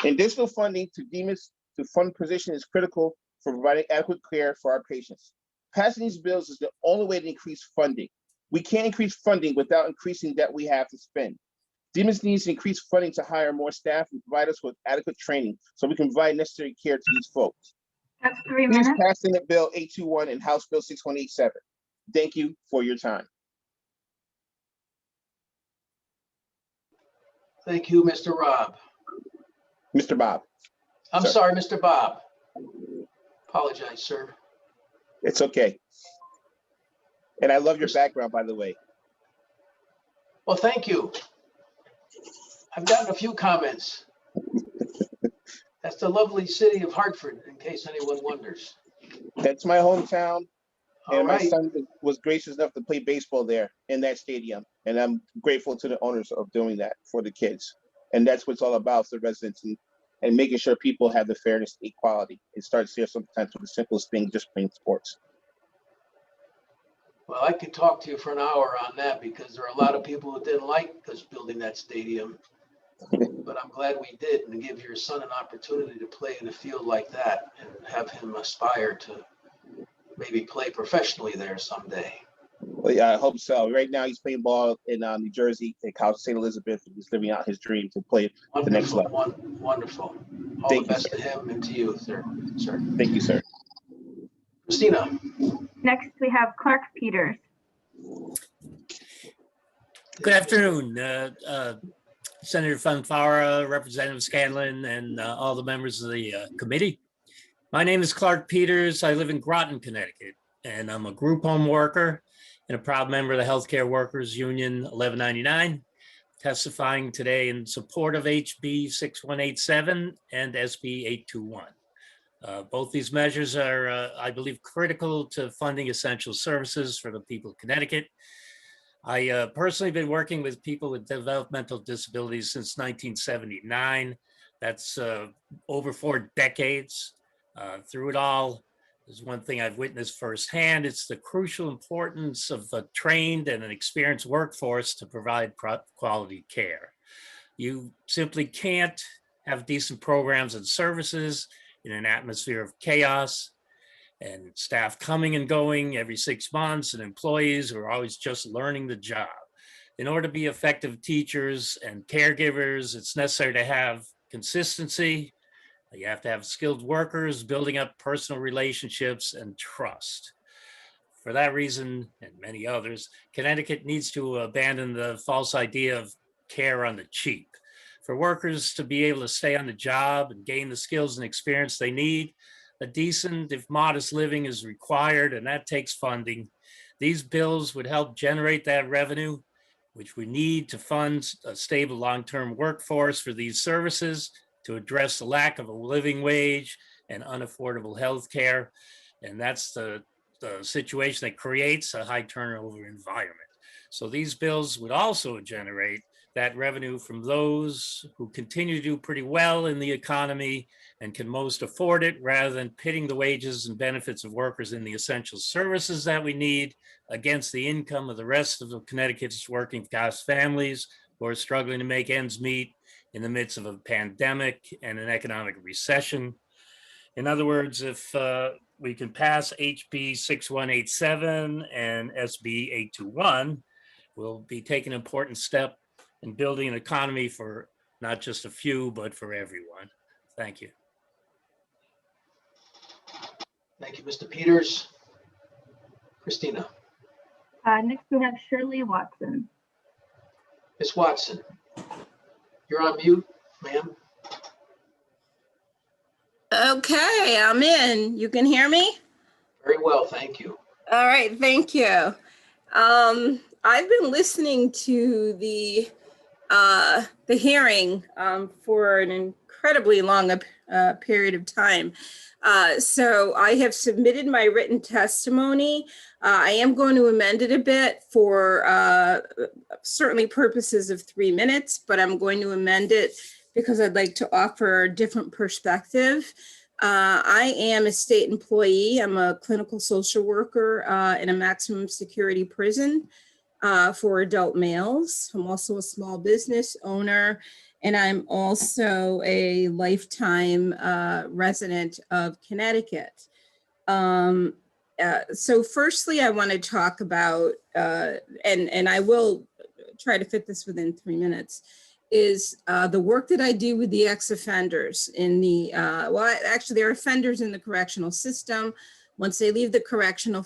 Additional funding to Demas to fund position is critical for providing adequate care for our patients. Passing these bills is the only way to increase funding. We can't increase funding without increasing that we have to spend. Demas needs to increase funding to hire more staff and provide us with adequate training so we can provide necessary care to these folks. That's 3 Please minutes. pass Senate Bill 821 and House Bill 6187. Thank you for your time. Thank you, Mr. Rob. Mr. Bob. I'm Sir. sorry, Mr. Bob. Apologize, sir. It's okay. And I love your background, by the way. Well, thank you. I've gotten a few comments. That's the lovely city of Hartford, in case anyone wonders. That's my hometown. All And my right. son was gracious enough to play baseball there in that stadium. And I'm grateful to the owners of doing that for the kids. And that's what it's all about for residents and making sure people have the fairness and equality. It starts here sometimes with the simplest thing, just playing sports. Well, I could talk to you for an hour on that because there are a lot of people who didn't like us building that stadium. But I'm glad we did, and give your son an opportunity to play in a field like that and have him aspire to maybe play professionally there someday. Well, yeah, I hope so. Right now, he's playing ball in New Jersey at College of St. Elizabeth. He's living out his dream to play at the next level. Wonderful. All the best to him and to you, sir. Thank you, sir. Christina. Next, we have Clark Peters. Good afternoon, Senator Fanfara, Representative Scanlon, and all the members of the committee. My name is Clark Peters. I live in Groton, Connecticut, and I'm a group home worker and a proud member of the Healthcare Workers Union 1199, testifying today in support of HB 6187 and SB 821. Both these measures are, I believe, critical to funding essential services for the people of Connecticut. I personally been working with people with developmental disabilities since 1979. That's over 4 decades. Through it all, there's one thing I've witnessed firsthand. It's the crucial importance of a trained and an experienced workforce to provide quality care. You simply can't have decent programs and services in an atmosphere of chaos and staff coming and going every 6 months and employees who are always just learning the job. In order to be effective teachers and caregivers, it's necessary to have consistency. You have to have skilled workers building up personal relationships and trust. For that reason, and many others, Connecticut needs to abandon the false idea of care on the cheap. For workers to be able to stay on the job and gain the skills and experience they need, a decent, if modest, living is required, and that takes funding. These bills would help generate that revenue, which we need to fund a stable long-term workforce for these services, to address the lack of a living wage and unaffordable health care. And that's the situation that creates a high turnover environment. So these bills would also generate that revenue from those who continue to do pretty well in the economy and can most afford it, rather than pitting the wages and benefits of workers in the essential services that we need against the income of the rest of the Connecticut's working class families who are struggling to make ends meet in the midst of a pandemic and an economic recession. In other words, if we can pass HB 6187 and SB 821, we'll be taking an important step in building an economy for not just a few, but for everyone. Thank you. Thank you, Mr. Peters. Christina. Next, we have Shirley Watson. Ms. Watson, you're on mute, ma'am. Okay, I'm in. You can hear me? Very well, thank you. All right, thank you. I've been listening to the hearing for an incredibly long period of time. So I have submitted my written testimony. I am going to amend it a bit for certainly purposes of 3 minutes, but I'm going to amend it because I'd like to offer a different perspective. I am a state employee. I'm a clinical social worker in a maximum security prison for adult males. I'm also a small business owner, and I'm also a lifetime resident of Connecticut. So firstly, I want to talk about, and I will try to fit this within 3 minutes, is the work that I do with the ex-offenders in the, well, actually they're offenders in the correctional system. Once they leave the correctional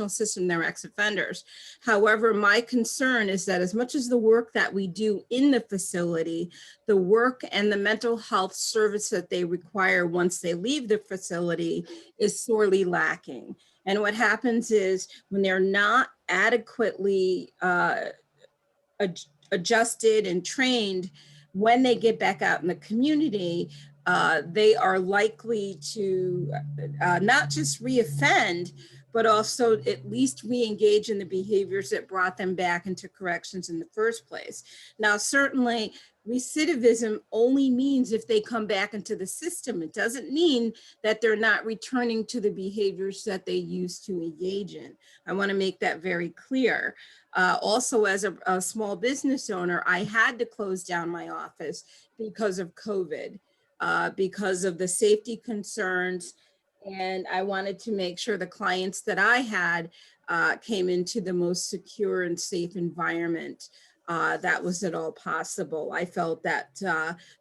system, they're ex-offenders. However, my concern is that as much as the work that we do in the facility, the work and the mental health service that they require once they leave the facility is sorely lacking. And what happens is when they're not adequately adjusted and trained, when they get back out in the community, they are likely to not just reoffend, but also at least re-engage in the behaviors that brought them back into corrections in the first place. Now, certainly recidivism only means if they come back into the system. It doesn't mean that they're not returning to the behaviors that they used to engage in. I want to make that very clear. Also, as a small business owner, I had to close down my office because of COVID, because of the safety concerns. And I wanted to make sure the clients that I had came into the most secure and safe environment that was at all possible. I felt that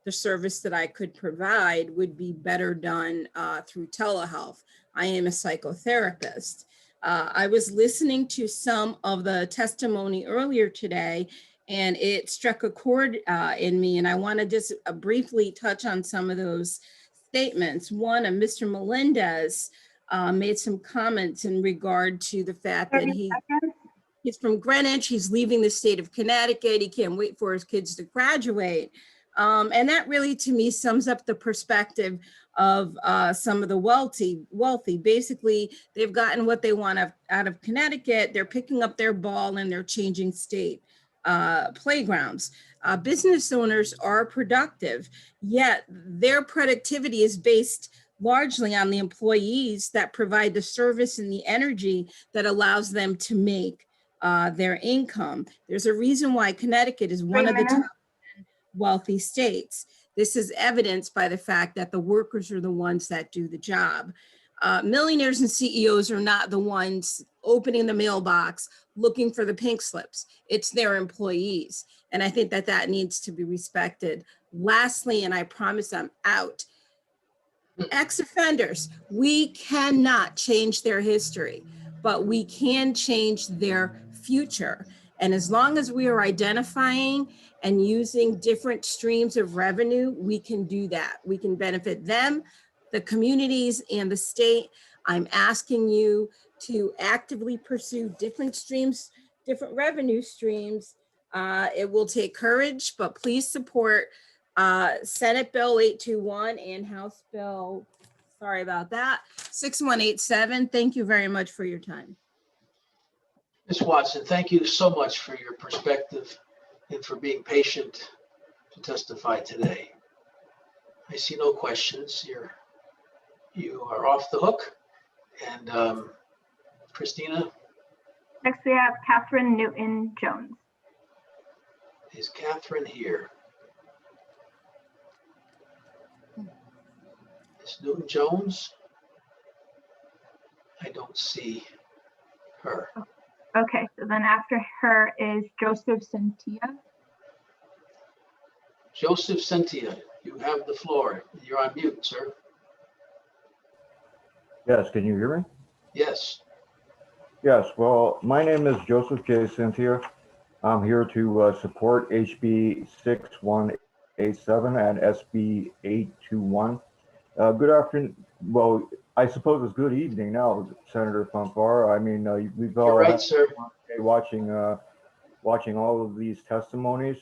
the service that I could provide would be better done through telehealth. I am a psychotherapist. I was listening to some of the testimony earlier today, and it struck a chord in me, and I want to just briefly touch on some of those statements. One, Mr. Melendez made some comments in regard to the fact that he's from Greenwich, he's leaving the state of Connecticut, he can't wait for his kids to graduate. And that really, to me, sums up the perspective of some of the wealthy. Basically, they've gotten what they want out of Connecticut, they're picking up their ball and they're changing state playgrounds. Business owners are productive, yet their productivity is based largely on the employees that provide the service and the energy that allows them to make their income. There's a reason why Connecticut is one of the top wealthy states. This is evidenced by the fact that the workers are the ones that do the job. Millionaires and CEOs are not the ones opening the mailbox looking for the pink slips. It's their employees. And I think that that needs to be respected. Lastly, and I promise I'm out, ex-offenders, we cannot change their history, but we can change their future. And as long as we are identifying and using different streams of revenue, we can do that. We can benefit them, the communities, and the state. I'm asking you to actively pursue different streams, different revenue streams. It will take courage, but please support Senate Bill 821 and House Bill, sorry about that, 6187. Thank you very much for your time. Ms. Watson, thank you so much for your perspective and for being patient to testify today. I see no questions. You are off the hook. And Christina? Next we have Catherine Newton-Jones. Is Catherine here? Ms. Newton-Jones? I don't see her. Okay, so then after her is Joseph Sentia. Joseph Sentia, you have the floor. You're on mute, sir. Yes, can you hear me? Yes. Yes, well, my name is Joseph J. Cynthia. I'm here to support HB 6187 and SB 821. Good afternoon. Well, I suppose it's good evening now, Senator Fanfara. I mean, we've all You're right, sir. watching all of these testimonies.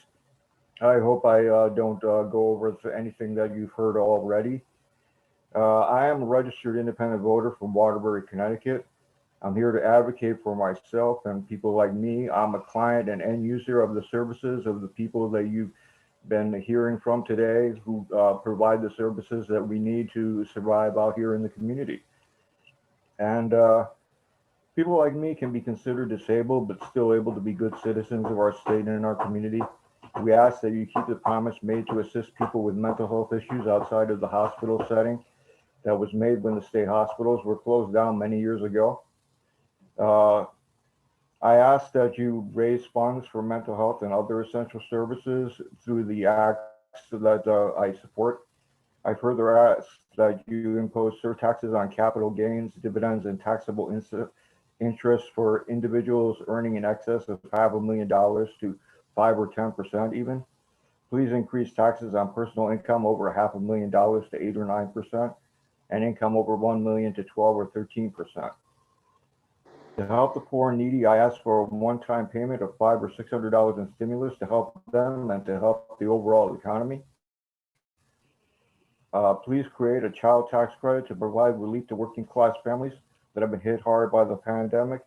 I hope I don't go over anything that you've heard already. I am a registered independent voter from Waterbury, Connecticut. I'm here to advocate for myself and people like me. I'm a client and end user of the services of the people that you've been hearing from today, who provide the services that we need to survive out here in the community. And people like me can be considered disabled, but still able to be good citizens of our state and in our community. We ask that you keep the promise made to assist people with mental health issues outside of the hospital setting that was made when the state hospitals were closed down many years ago. I ask that you raise funds for mental health and other essential services through the acts that I support. I further ask that you impose surtaxes on capital gains, dividends, and taxable interest for individuals earning in excess of $500,000 to 5 or 10% even. Please increase taxes on personal income over $500,000 to 8 or 9%, and income over 1 million to 12 or 13%. To help the poor and needy, I ask for a one-time payment of $500 or $600 in stimulus to help them and to help the overall economy. Please create a child tax credit to provide relief to working class families that have been hit hard by the pandemic.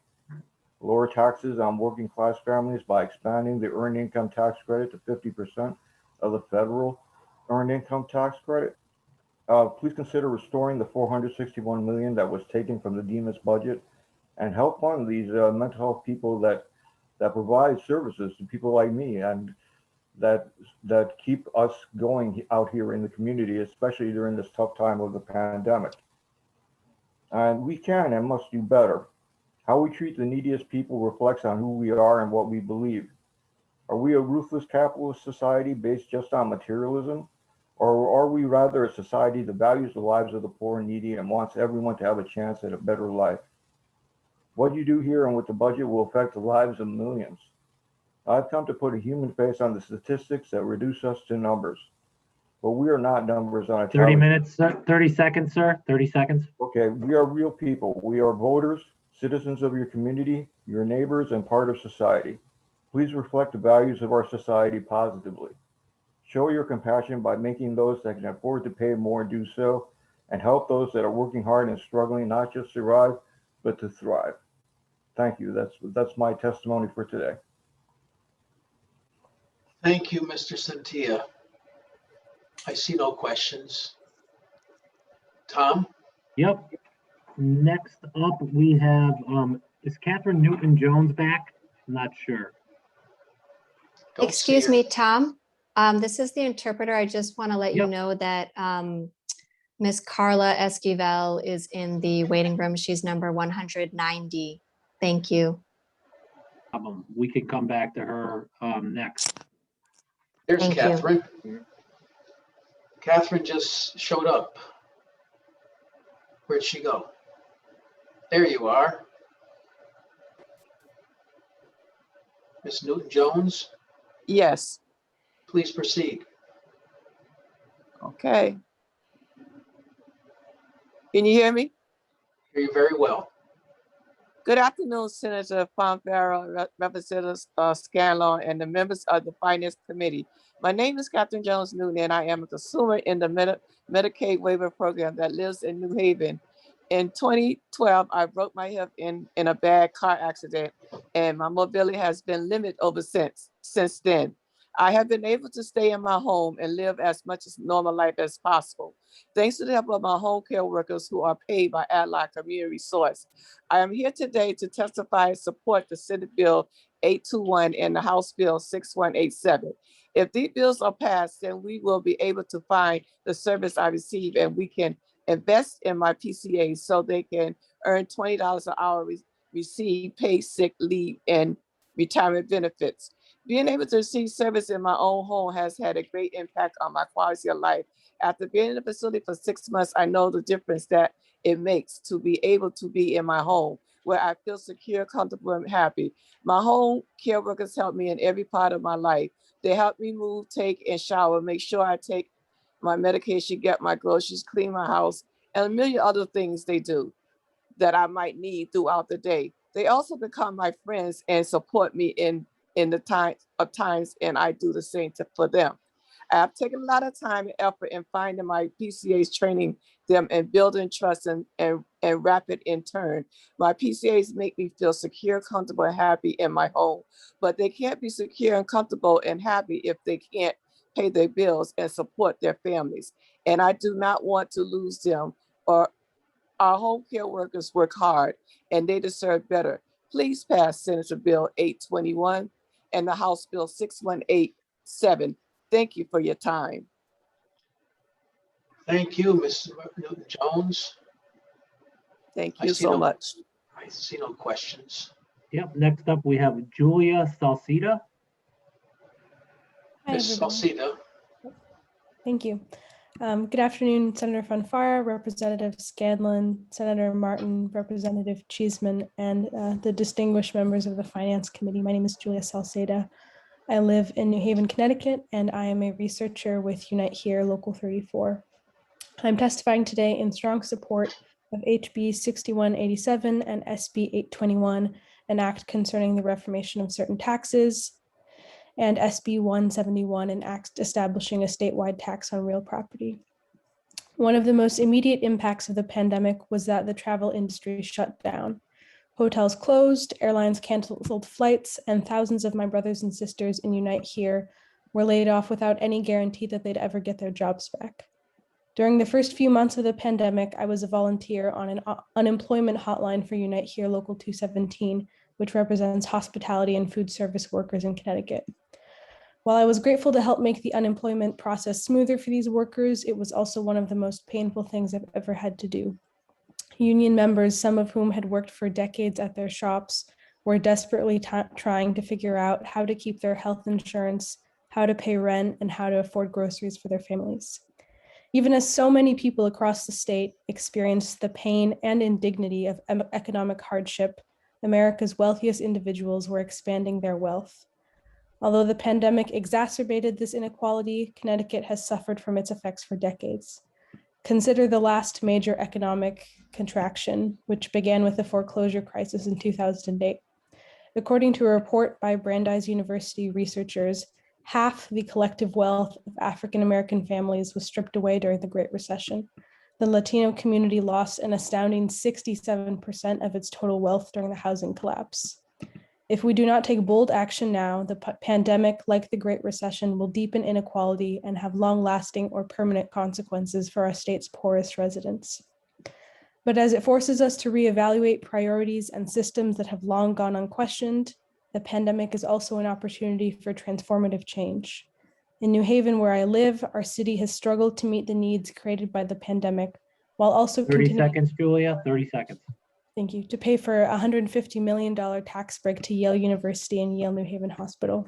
Lower taxes on working class families by expanding the earned income tax credit to 50% of the federal earned income tax credit. Please consider restoring the $461 million that was taken from the DEMA's budget and help fund these mental health people that provide services to people like me and that keep us going out here in the community, especially during this tough time of the pandemic. And we can and must do better. How we treat the neediest people reflects on who we are and what we believe. Are we a ruthless capitalist society based just on materialism? Or are we rather a society that values the lives of the poor and needy and wants everyone to have a chance at a better life? What you do here and with the budget will affect the lives of millions. I've come to put a human face on the statistics that reduce us to numbers. But we are not numbers on a 30 minutes, 30 seconds, sir. 30 seconds. Okay, we are real people. We are voters, citizens of your community, your neighbors, and part of society. Please reflect the values of our society positively. Show your compassion by making those that can afford to pay more do so, and help those that are working hard and struggling not just survive, but to thrive. Thank you. That's my testimony for today. Thank you, Mr. Santia. I see no questions. Tom? Yep. Next up, we have, is Catherine Newton-Jones back? I'm not sure. Excuse me, Tom. This is the interpreter. I just want to let you know that Miss Carla Esquivel is in the waiting room. She's number 190. Thank you. We can come back to her next. There's Thank Catherine. Catherine just showed up. Where'd she go? There you are. Miss Newton-Jones, Yes, please proceed. okay. Can you hear me? Hear you very well. Good afternoon, Senator Fonfara, Representative Scanlon, and the members of the Finance Committee. My name is Catherine Jones Newton, and I am a consumer in the Medicaid waiver program that lives in New Haven. In 2012, I broke my hip in a bad car accident, and my mobility has been limited since then. I have been able to stay in my home and live as much as normal life as possible, thanks to the help of my home care workers who are paid by Allied Community Resource. I am here today to testify and support the Senate Bill 821 and the House Bill 6187. If these bills are passed, then we will be able to find the service I receive, and we can invest in my PCA so they can earn $20 an hour, receive paid sick leave and retirement benefits. Being able to receive service in my own home has had a great impact on my quality of life. After being in the facility for 6 months, I know the difference that it makes to be able to be in my home where I feel secure, comfortable, and happy. My home care workers help me in every part of my life. They help me move, take, and shower, make sure I take my medication, get my groceries, clean my house, and a million other things they do that I might need throughout the day. They also become my friends and support me in the times, and I do the same for them. I've taken a lot of time and effort in finding my PCAs, training them, and building trust and rapid in turn. My PCAs make me feel secure, comfortable, and happy in my home, but they can't be secure and comfortable and happy if they can't pay their bills and support their families. And I do not want to lose them. Or our home care workers work hard and they deserve better. Please pass Senator Bill 821 and the House Bill 6187. Thank you for your time. Thank you, Ms. Newton-Jones. Thank you so much. I see no questions. Yep. Next up, we have Julia Salcida. Hi, Ms. everybody. Salcida. Thank you. Good afternoon, Senator Fonfara, Representative Scanlon, Senator Martin, Representative Chisholm, and the distinguished members of the Finance Committee. My name is Julia Salceda. I live in New Haven, Connecticut, and I am a researcher with Unite Here, Local 34. I'm testifying today in strong support of HB 6187 and SB 821, an act concerning the reformation of certain taxes, and SB 171, an act establishing a statewide tax on real property. One of the most immediate impacts of the pandemic was that the travel industry shut down. Hotels closed, airlines canceled flights, and thousands of my brothers and sisters in Unite Here were laid off without any guarantee that they'd ever get their jobs back. During the first few months of the pandemic, I was a volunteer on an unemployment hotline for Unite Here Local 217, which represents hospitality and food service workers in Connecticut. While I was grateful to help make the unemployment process smoother for these workers, it was also one of the most painful things I've ever had to do. Union members, some of whom had worked for decades at their shops, were desperately trying to figure out how to keep their health insurance, how to pay rent, and how to afford groceries for their families. Even as so many people across the state experienced the pain and indignity of economic hardship, America's wealthiest individuals were expanding their wealth. Although the pandemic exacerbated this inequality, Connecticut has suffered from its effects for decades. Consider the last major economic contraction, which began with the foreclosure crisis in 2008. According to a report by Brandeis University researchers, half the collective wealth of African-American families was stripped away during the Great Recession. The Latino community lost an astounding 67% of its total wealth during the housing collapse. If we do not take bold action now, the pandemic, like the Great Recession, will deepen inequality and have long-lasting or permanent consequences for our state's poorest residents. But as it forces us to reevaluate priorities and systems that have long gone unquestioned, the pandemic is also an opportunity for transformative change. In New Haven, where I live, our city has struggled to meet the needs created by the pandemic, while also 30 seconds, Julia, 30 seconds. Thank you, to pay for a $150 million tax break to Yale University and Yale New Haven Hospital.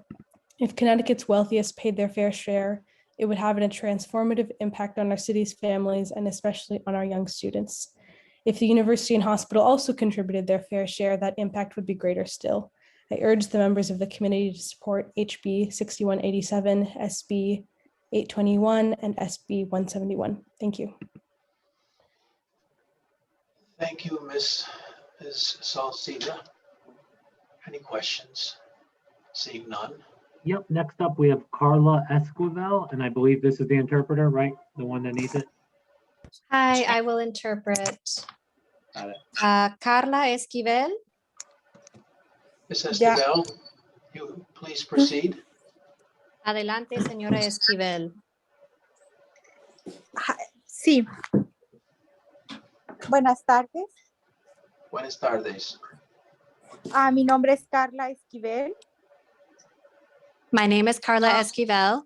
If Connecticut's wealthiest paid their fair share, it would have a transformative impact on our city's families and especially on our young students. If the university and hospital also contributed their fair share, that impact would be greater still. I urge the members of the committee to support HB 6187, SB 821, and SB 171. Thank you. Thank you, Ms. Salcida. Any questions? Seeing none. Yep, next up we have Carla Esquivel, and I believe this is the interpreter, right? The one that needs it? Hi, I will interpret. Got it. Carla Esquivel. Ms. Esquivel, you please proceed. Adelante, señora Esquivel. Sí. Buenas tardes. Buenas tardes. Mi nombre es Carla Esquivel. My name is Carla Esquivel.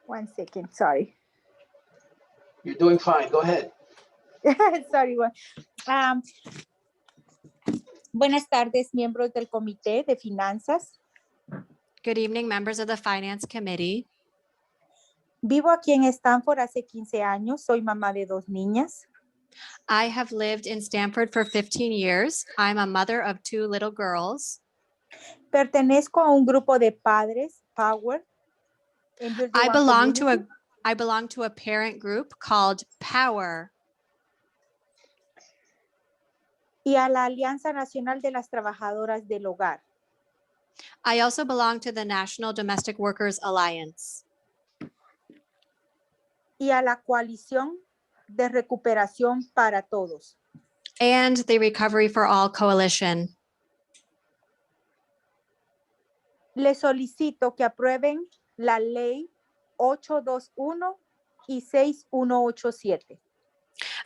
1 second, sorry. You're doing fine. Go ahead. Sorry. Buenas tardes, miembros del Comité de Finanzas. Good evening, members of the Finance Committee. Vivo aquí en Stanford hace 15 años. Soy mamá de 2 niñas. I have lived in Stamford for 15 years. I'm a mother of 2 little girls. Pertenezco a un grupo de padres, Power. I belong to a parent group called Power. Y a la Alianza Nacional de las Trabajadoras del Hogar. I also belong to the National Domestic Workers Alliance. Y a la Coalición de Recuperación para Todos. And the Recovery for All Coalition. Le solicito que aprueben la ley 821 y 6187.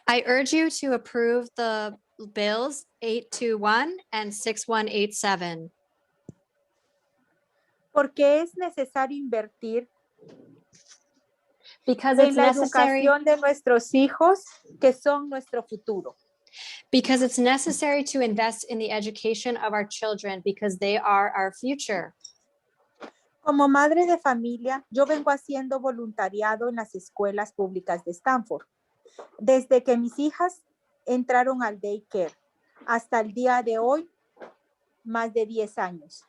I urge you to approve the bills 821 and 6187. Porque es necesario invertir en la educación de nuestros hijos, que son nuestro futuro. Because it's necessary to invest in the education of our children because they are our future. Como madre de familia, yo vengo haciendo voluntariado en las escuelas públicas de Stanford. Desde que mis hijas entraron al daycare hasta el día de hoy, más de 10 años.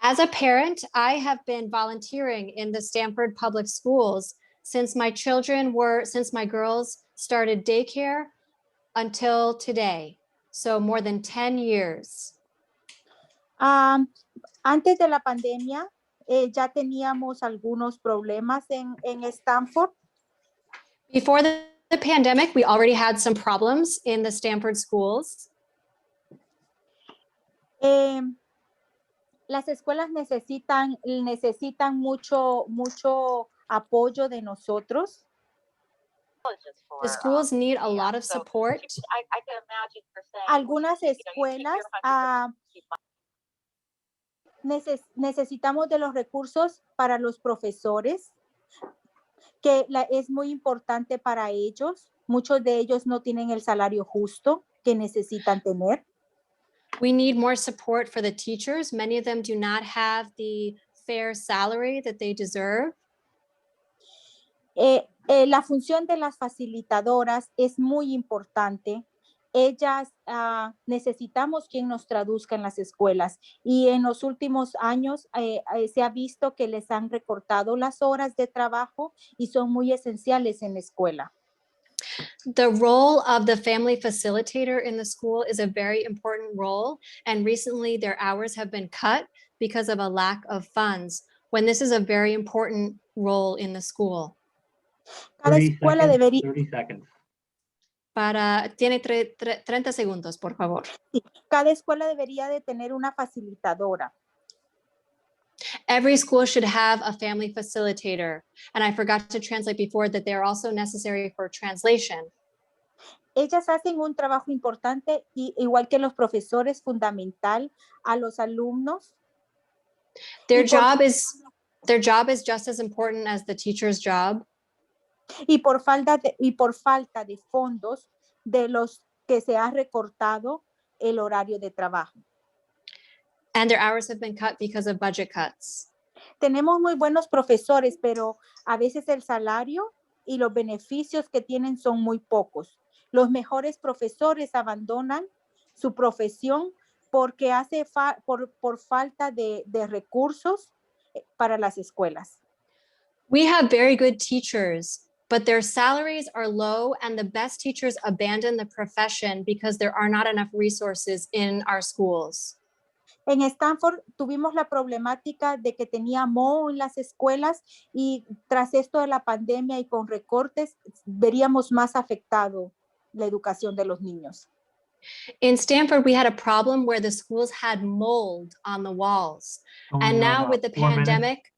As a parent, I have been volunteering in the Stanford Public Schools since my girls started daycare until today. So more than 10 years. Antes de la pandemia, ya teníamos algunos problemas en Stanford. Before the pandemic, we already had some problems in the Stanford schools. Las escuelas necesitan mucho apoyo de nosotros. The schools need a lot of support. Algunas escuelas necesitamos de los recursos para los profesores, que es muy importante para ellos. Muchos de ellos no tienen el salario justo que necesitan tener. We need more support for the teachers. Many of them do not have the fair salary that they deserve. La función de las facilitadoras es muy importante. Ellas necesitamos quien nos traduzca en las escuelas, y en los últimos años se ha visto que les han recortado las horas de trabajo y son muy esenciales en la escuela. The role of the family facilitator in the school is a very important role, and recently their hours have been cut because of a lack of funds, when this is a very important role in the school. Cada escuela debería... 30 seconds. Tiene 30 segundos, por favor. Sí, cada escuela debería de tener una facilitadora. Every school should have a family facilitator. And I forgot to translate before that they're also necessary for translation. Ellas hacen un trabajo importante, y igual que los profesores, fundamental a los alumnos. Their job is just as important as the teacher's job. Y por falta de fondos de los que se ha recortado el horario de trabajo. And their hours have been cut because of budget cuts. Tenemos muy buenos profesores, pero a veces el salario y los beneficios que tienen son muy pocos. Los mejores profesores abandonan su profesión porque por falta de recursos para las escuelas. We have very good teachers, but their salaries are low, and the best teachers abandon the profession because there are not enough resources in our schools. En Stanford tuvimos la problemática de que tenía moho en las escuelas, y tras esto de la pandemia y con recortes veríamos más afectado la educación de los niños. In Stanford, we had a problem where the schools had mold on the walls. And now with the pandemic,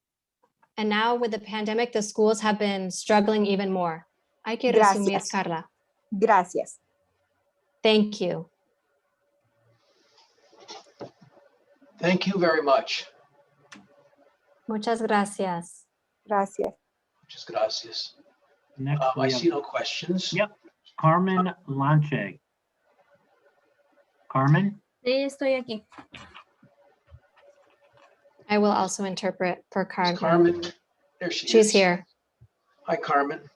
the schools have been struggling even more. Hay que resumir, Carla. Gracias. Thank you. Thank you very much. Muchas gracias. Gracias. Muchas gracias. Next, I see no questions. Yep. Carmen Lanche. Carmen? Sí, estoy aquí. I will also interpret for Carmen. Carmen, there she is. She's here. Hi, Carmen.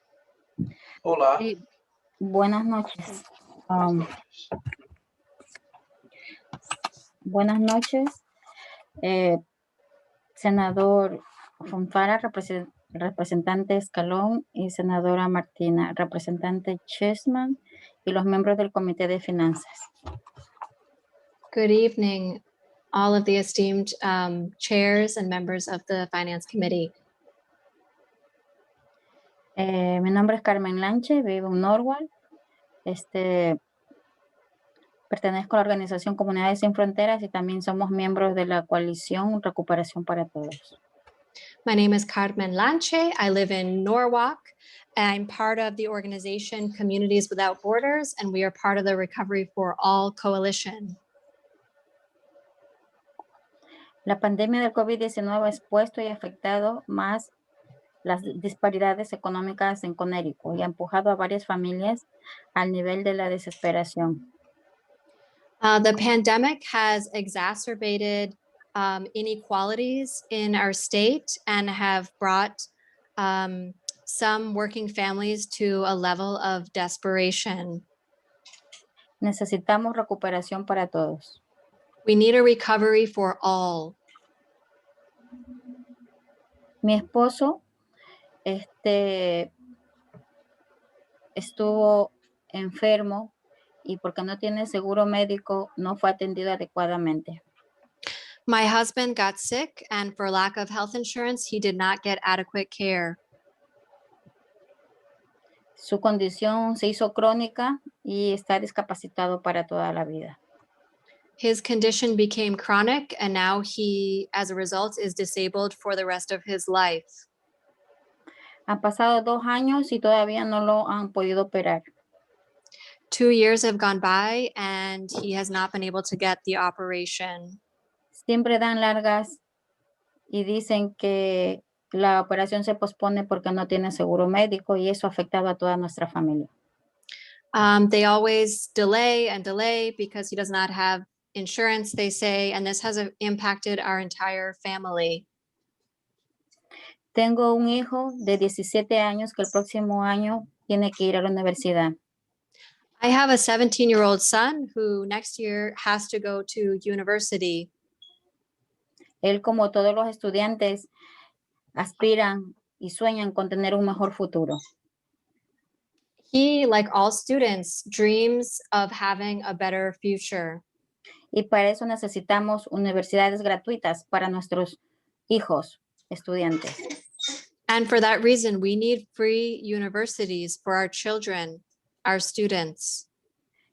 Hola. Buenas noches. Buenas noches. Senador Fonfara, representante Escalón, y senadora Martina, representante Chisholm, y los miembros del Comité de Finanzas. Good evening, all of the esteemed chairs and members of the Finance Committee. Mi nombre es Carmen Lanche, vivo en Norwalk. Pertenezco a la organización Comunidades Sin Fronteras y también somos miembros de la coalición Recuperación para Todos. My name is Carmen Lanche. I live in Norwalk. I'm part of the organization Communities Without Borders, and we are part of the Recovery for All Coalition. La pandemia del COVID-19 ha expuesto y afectado más las disparidades económicas en Connecticut y ha empujado a varias familias al nivel de la desesperación. The pandemic has exacerbated inequalities in our state and have brought some working families to a level of desperation. Necesitamos recuperación para todos. We need a recovery for all. Mi esposo estuvo enfermo y porque no tiene seguro médico no fue atendido adecuadamente. My husband got sick, and for lack of health insurance, he did not get adequate care. Su condición se hizo crónica y está discapacitado para toda la vida. His condition became chronic and now he, as a result, is disabled for the rest of his life. Han pasado 2 años y todavía no lo han podido operar. 2 years have gone by and he has not been able to get the operation. Siempre dan largas y dicen que la operación se pospone porque no tiene seguro médico y eso ha afectado a toda nuestra familia. They always delay and delay because he does not have insurance, they say, and this has impacted our entire family. Tengo un hijo de 17 años que el próximo año tiene que ir a la universidad. I have a 17-year-old son who next year has to go to university. Él, como todos los estudiantes, aspiran y sueñan con tener un mejor futuro. He, like all students, dreams of having a better future. Y para eso necesitamos universidades gratuitas para nuestros hijos estudiantes. And for that reason, we need free universities for our children, our students.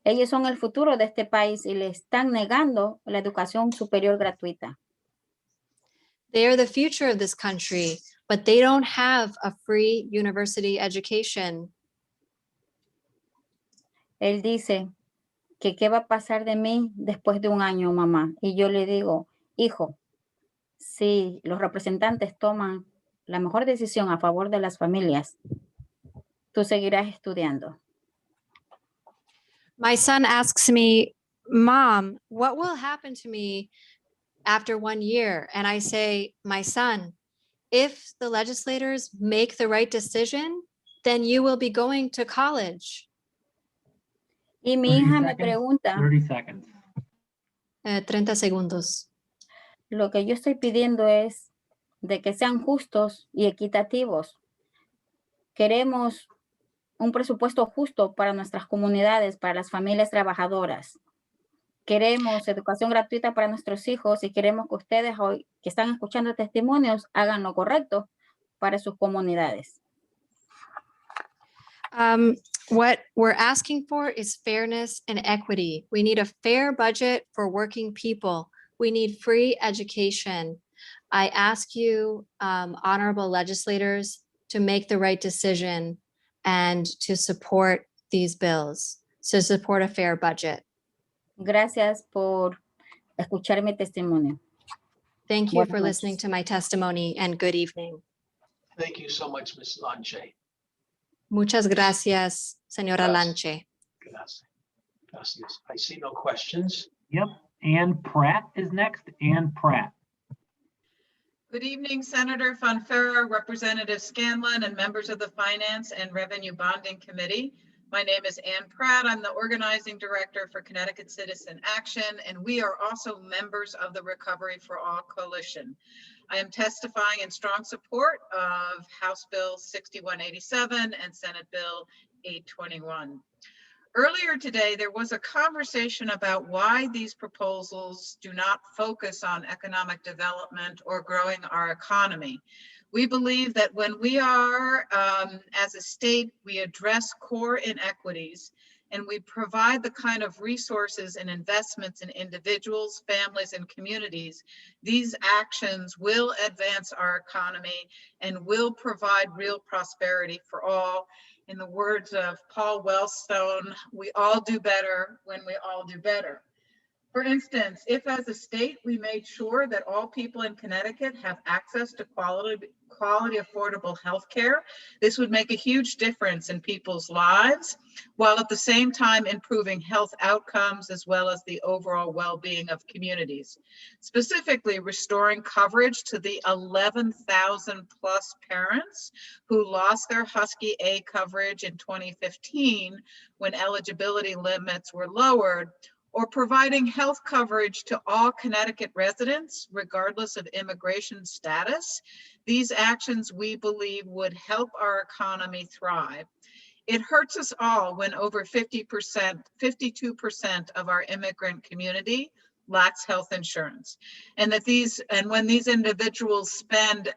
Ellos son el futuro de este país y le están negando la educación superior gratuita. They are the future of this country, but they don't have a free university education. Él dice que qué va a pasar de mí después de 1 año, mamá. Y yo le digo, hijo, si los representantes toman la mejor decisión a favor de las familias, tú seguirás estudiando. My son asks me, Mom, what will happen to me after 1 year? And I say, my son, if the legislators make the right decision, then you will be going to college. Y mi hija me pregunta, 30 seconds. 30 segundos. Lo que yo estoy pidiendo es de que sean justos y equitativos. Queremos un presupuesto justo para nuestras comunidades, para las familias trabajadoras. Queremos educación gratuita para nuestros hijos y queremos que ustedes hoy que están escuchando testimonios hagan lo correcto para sus comunidades. What we're asking for is fairness and equity. We need a fair budget for working people. We need free education. I ask you, honorable legislators, to make the right decision and to support these bills, to support a fair budget. Gracias por escuchar mi testimonio. Thank you for listening to my testimony and good evening. Thank you so much, Ms. Lanche. Muchas gracias, señora Lanche. Gracias. Gracias. I see no questions. Yep. Ann Pratt is next. Ann Pratt. Good evening, Senator Fonfara, Representative Scanlon, and members of the Finance and Revenue Bonding Committee. My name is Ann Pratt. I'm the organizing director for Connecticut Citizen Action, and we are also members of the Recovery for All Coalition. I am testifying in strong support of House Bill 6187 and Senate Bill 821. Earlier today, there was a conversation about why these proposals do not focus on economic development or growing our economy. We believe that when we are, as a state, we address core inequities and we provide the kind of resources and investments in individuals, families, and communities, these actions will advance our economy and will provide real prosperity for all. In the words of Paul Wellstone, we all do better when we all do better. For instance, if as a state we made sure that all people in Connecticut have access to quality affordable health care, this would make a huge difference in people's lives, while at the same time improving health outcomes as well as the overall well-being of communities. Specifically, restoring coverage to the 11,000 plus parents who lost their Husky A coverage in 2015 when eligibility limits were lowered, or providing health coverage to all Connecticut residents, regardless of immigration status. These actions, we believe, would help our economy thrive. It hurts us all when over 52% of our immigrant community lacks health insurance. And when these individuals spend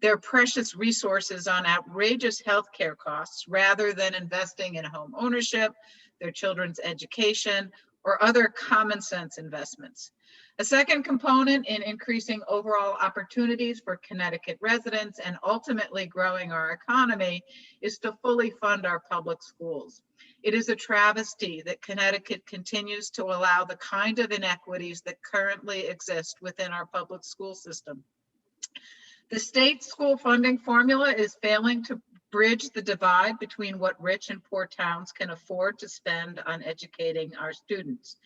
their precious resources on outrageous healthcare costs rather than investing in home ownership, their children's education, or other common sense investments. A second component in increasing overall opportunities for Connecticut residents and ultimately growing our economy is to fully fund our public schools. It is a travesty that Connecticut continues to allow the kind of inequities that currently exist within our public school system. The state school funding formula is failing to bridge the divide between what rich and poor towns can afford to spend on educating our students.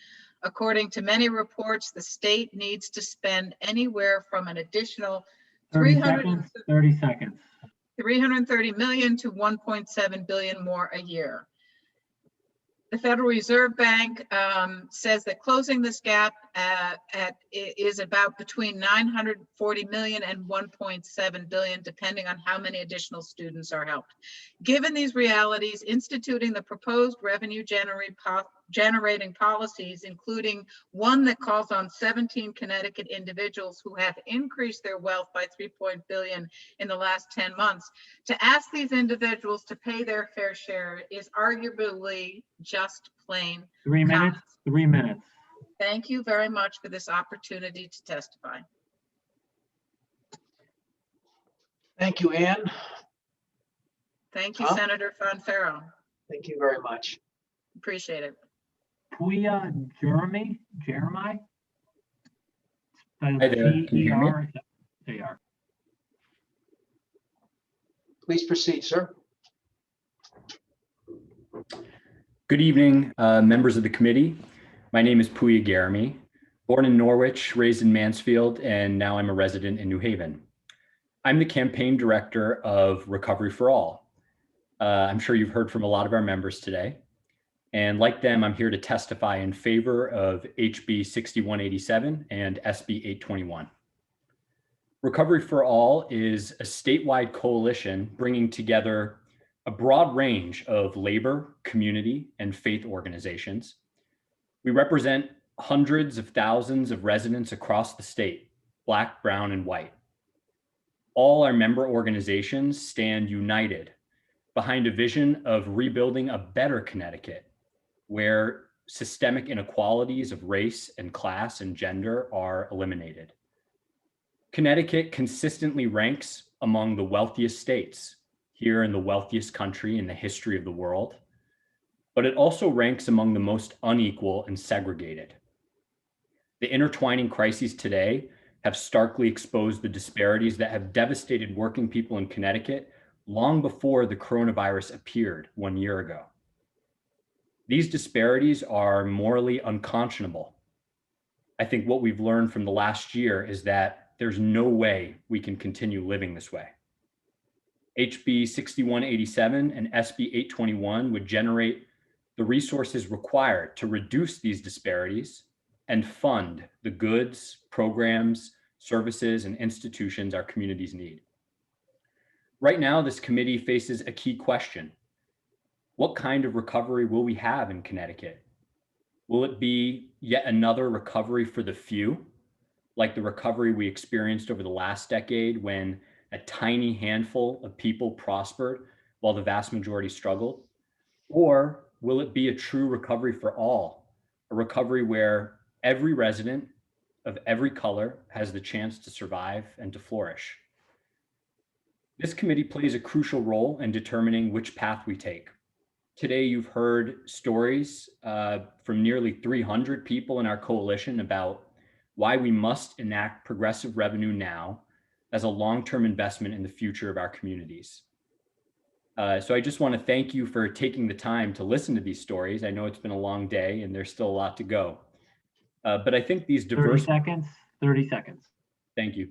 According to many reports, the state needs to spend anywhere from an additional 30 seconds. 30 seconds. 330 million to 1.7 billion more a year. The Federal Reserve Bank says that closing this gap is about between 940 million and 1.7 billion, depending on how many additional students are helped. Given these realities, instituting the proposed revenue generating policies, including one that calls on 17 Connecticut individuals who have increased their wealth by 3 billion in the last 10 months, to ask these individuals to pay their fair share is arguably just plain 3 minutes. 3 minutes. Thank you very much for this opportunity to testify. Thank you, Ann. Thank you, Tom? Senator Fonferro. Thank you very much. Appreciate it. Puya Jeremy? Hi there, can you hear me? G-E-R. Please proceed, sir. Good evening, members of the committee. My name is Puya Jeremy, born in Norwich, raised in Mansfield, and now I'm a resident in New Haven. I'm the campaign director of Recovery for All. I'm sure you've heard from a lot of our members today. And like them, I'm here to testify in favor of HB 6187 and SB 821. Recovery for All is a statewide coalition bringing together a broad range of labor, community, and faith organizations. We represent hundreds of thousands of residents across the state, Black, brown, and white. All our member organizations stand united behind a vision of rebuilding a better Connecticut, where systemic inequalities of race and class and gender are eliminated. Connecticut consistently ranks among the wealthiest states here in the wealthiest country in the history of the world, but it also ranks among the most unequal and segregated. The intertwining crises today have starkly exposed the disparities that have devastated working people in Connecticut long before the coronavirus appeared 1 year ago. These disparities are morally unconscionable. I think what we've learned from the last year is that there's no way we can continue living this way. HB 6187 and SB 821 would generate the resources required to reduce these disparities and fund the goods, programs, services, and institutions our communities need. Right now, this committee faces a key question. What kind of recovery will we have in Connecticut? Will it be yet another recovery for the few, like the recovery we experienced over the last decade when a tiny handful of people prospered while the vast majority struggled? Or will it be a true recovery for all, a recovery where every resident of every color has the chance to survive and to flourish? This committee plays a crucial role in determining which path we take. Today, you've heard stories from nearly 300 people in our coalition about why we must enact progressive revenue now as a long-term investment in the future of our communities. So I just want to thank you for taking the time to listen to these stories. I know it's been a long day and there's still a lot to go. But I think these diverse— 30 seconds. Thank you.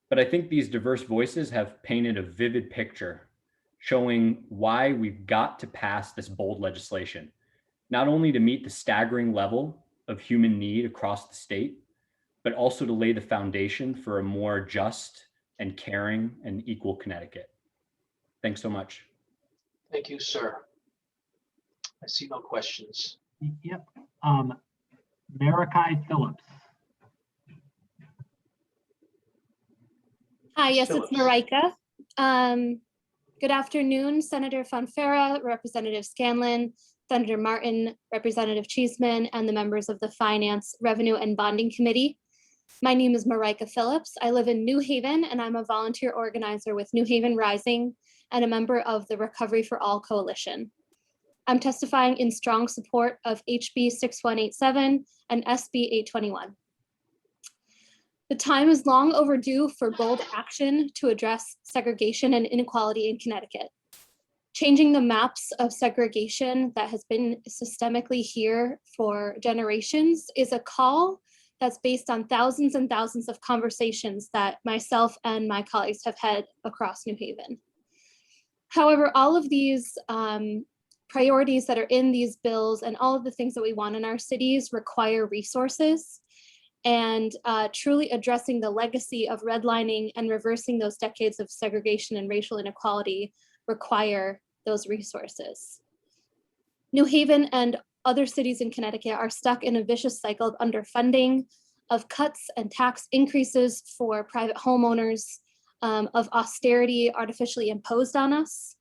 But I think these diverse voices have painted a vivid picture showing why we've got to pass this bold legislation, not only to meet the staggering level of human need across the state, but also to lay the foundation for a more just and caring and equal Connecticut. Thanks so much. Thank you, sir. I see no questions. Yep. Marikai Phillips. Hi, yes, Phillips. it's Marika. Good afternoon, Senator Fonfara, Representative Scanlon, Senator Martin, Representative Cheeseman, and the members of the Finance, Revenue, and Bonding Committee. My name is Marika Phillips. I live in New Haven, and I'm a volunteer organizer with New Haven Rising and a member of the Recovery for All Coalition. I'm testifying in strong support of HB 6187 and SB 821. The time is long overdue for bold action to address segregation and inequality in Connecticut. Changing the maps of segregation that has been systemically here for generations is a call that's based on thousands and thousands of conversations that myself and my colleagues have had across New Haven. However, all of these priorities that are in these bills and all of the things that we want in our cities require resources, and truly addressing the legacy of redlining and reversing those decades of segregation and racial inequality require those resources. New Haven and other cities in Connecticut are stuck in a vicious cycle of underfunding, of cuts and tax increases for private homeowners, of austerity artificially imposed on us,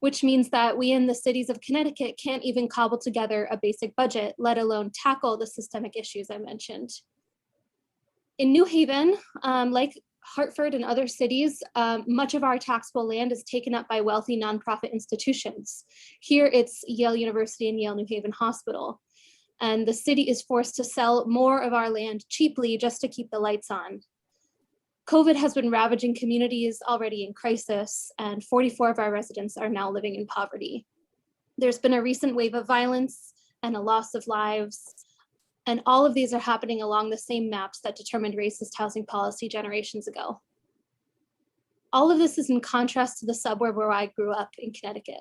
which means that we in the cities of Connecticut can't even cobble together a basic budget, let alone tackle the systemic issues I mentioned. In New Haven, like Hartford and other cities, much of our taxable land is taken up by wealthy nonprofit institutions. Here it's Yale University and Yale New Haven Hospital. And the city is forced to sell more of our land cheaply just to keep the lights on. COVID has been ravaging communities already in crisis, and 44 of our residents are now living in poverty. There's been a recent wave of violence and a loss of lives, and all of these are happening along the same maps that determined racist housing policy generations ago. All of this is in contrast to the suburb where I grew up in Connecticut.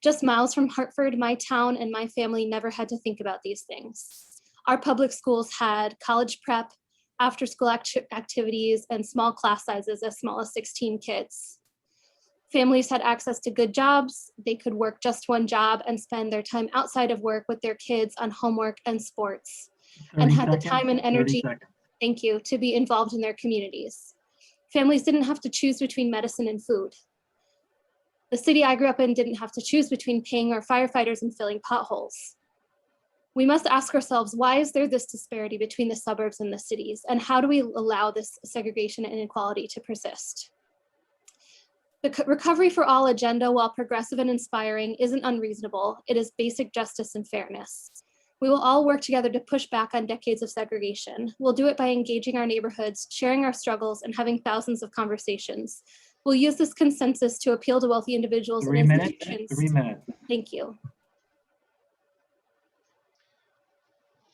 Just miles from Hartford, my town and my family never had to think about these things. Our public schools had college prep, after-school activities, and small class sizes as small as 16 kids. Families had access to good jobs. They could work just one job and spend their time outside of work with their kids on homework and sports, and had the time and energy, thank you, to be involved in their communities. Families didn't have to choose between medicine and food. The city I grew up in didn't have to choose between paying our firefighters and filling potholes. We must ask ourselves, why is there this disparity between the suburbs and the cities? And how do we allow this segregation and inequality to persist? The Recovery for All agenda, while progressive and inspiring, isn't unreasonable. It is basic justice and fairness. We will all work together to push back on decades of segregation. We'll do it by engaging our neighborhoods, sharing our struggles, and having thousands of conversations. We'll use this consensus to appeal to wealthy individuals and institutions. 3 minutes. Thank you.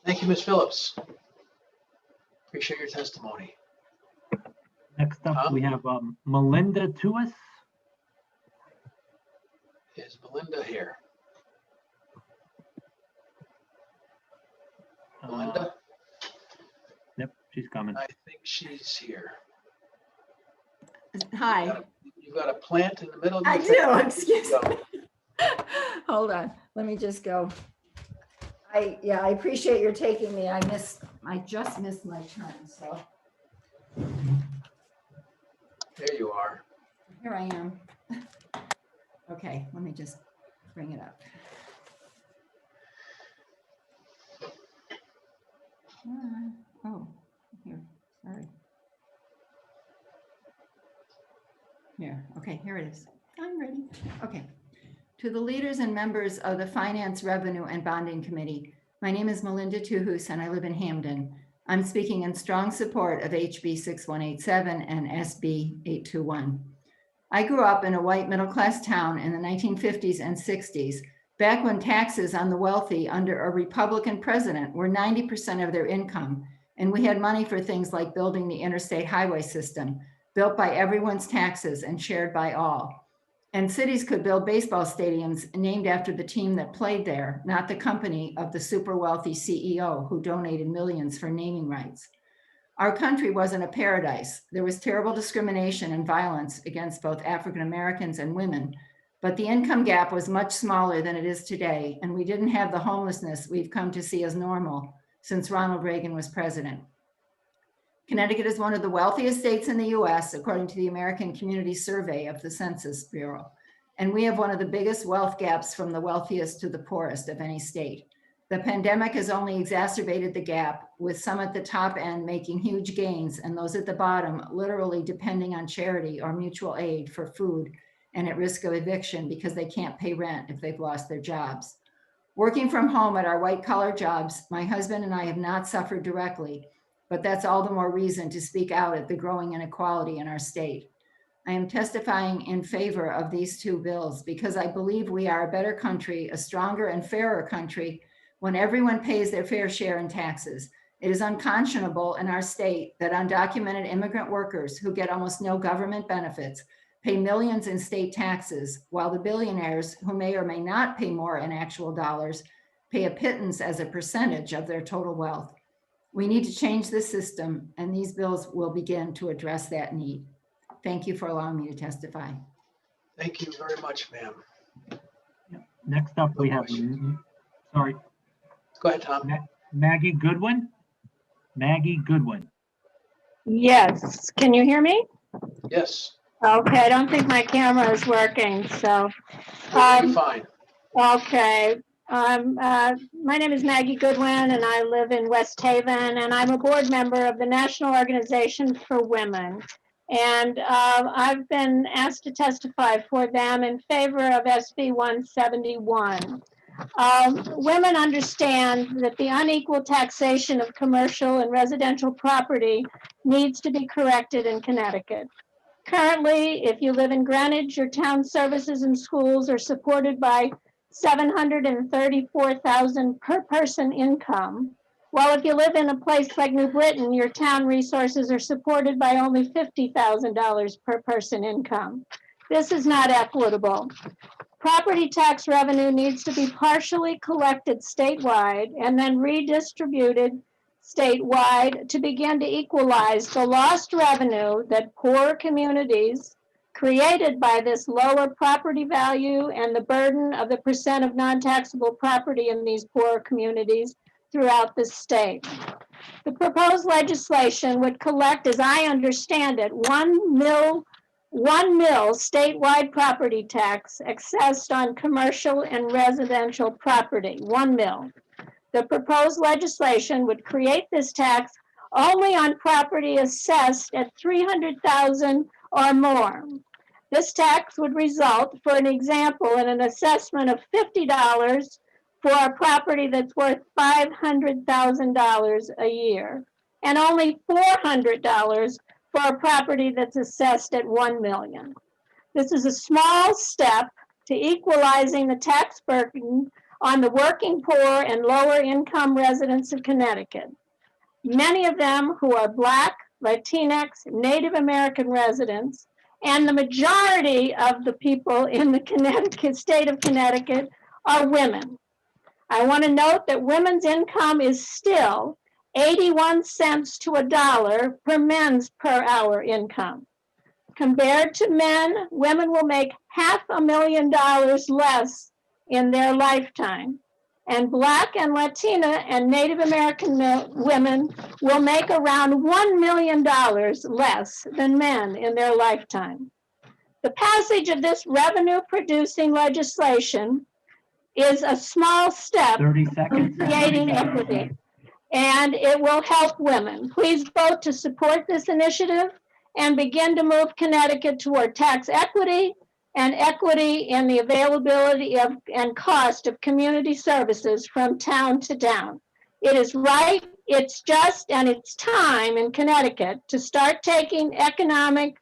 Thank you, Ms. Phillips. Appreciate your testimony. Next up, we have Melinda Tuis. Is Melinda here? Melinda? Yep, she's coming. I think she's here. Hi. You've got a plant in the middle of your I do, excuse me. Hold on, let me just go. I appreciate your taking me. I just missed my turn, so. There you are. Here I am. Okay, let me just bring it up. Oh, here, sorry. Here, okay, here it is. I'm ready. Okay. To the leaders and members of the Finance, Revenue, and Bonding Committee, my name is Melinda Tuhus and I live in Hamden. I'm speaking in strong support of HB 6187 and SB 821. I grew up in a white middle-class town in the 1950s and 60s, back when taxes on the wealthy under a Republican president were 90% of their income, and we had money for things like building the interstate highway system, built by everyone's taxes and shared by all. And cities could build baseball stadiums named after the team that played there, not the company of the super wealthy CEO who donated millions for naming rights. Our country wasn't a paradise. There was terrible discrimination and violence against both African Americans and women, but the income gap was much smaller than it is today, and we didn't have the homelessness we've come to see as normal since Ronald Reagan was president. Connecticut is one of the wealthiest states in the US, according to the American Community Survey of the Census Bureau. And we have one of the biggest wealth gaps from the wealthiest to the poorest of any state. The pandemic has only exacerbated the gap, with some at the top end making huge gains and those at the bottom literally depending on charity or mutual aid for food and at risk of eviction because they can't pay rent if they've lost their jobs. Working from home at our white-collar jobs, my husband and I have not suffered directly, but that's all the more reason to speak out at the growing inequality in our state. I am testifying in favor of these two bills because I believe we are a better country, a stronger and fairer country, when everyone pays their fair share in taxes. It is unconscionable in our state that undocumented immigrant workers who get almost no government benefits pay millions in state taxes, while the billionaires, who may or may not pay more in actual dollars, pay a pittance as a percentage of their total wealth. We need to change this system, and these bills will begin to address that need. Thank you for allowing me to testify. Thank you very much, ma'am. Next up, we have, sorry. Go ahead, Tom. Maggie Goodwin. Maggie Goodwin. Yes, can you hear me? Yes. Okay, I don't think my camera is working, so. You're fine. Okay, my name is Maggie Goodwin and I live in West Haven, and I'm a board member of the National Organization for Women. And I've been asked to testify for them in favor of SB 171. Women understand that the unequal taxation of commercial and residential property needs to be corrected in Connecticut. Currently, if you live in Greenwich, your town services and schools are supported by $734,000 per person income, while if you live in a place like New Britain, your town resources are supported by only $50,000 per person income. This is not equitable. Property tax revenue needs to be partially collected statewide and then redistributed statewide to begin to equalize the lost revenue that poor communities created by this lower property value and the burden of the percent of non-taxable property in these poor communities throughout the state. The proposed legislation would collect, as I understand it, 1 mil statewide property tax assessed on commercial and residential property, 1 mil. The proposed legislation would create this tax only on property assessed at $300,000 or more. This tax would result, for an example, in an assessment of $50 for a property that's worth $500,000 a year, and only $400 for a property that's assessed at $1 million. This is a small step to equalizing the tax burden on the working poor and lower income residents of Connecticut. Many of them who are Black, Latinx, Native American residents, and the majority of the people in the state of Connecticut are women. I want to note that women's income is still 81 cents to $1 per men's per hour income. Compared to men, women will make $500,000 less in their lifetime. And Black and Latina and Native American women will make around $1 million less than men in their lifetime. The passage of this revenue-producing legislation is a small step in creating equity, and it will help women. Please vote to support this initiative and begin to move Connecticut toward tax equity and equity in the availability of and cost of community services from town to town. It is right, it's just, and it's time in Connecticut to start taking economic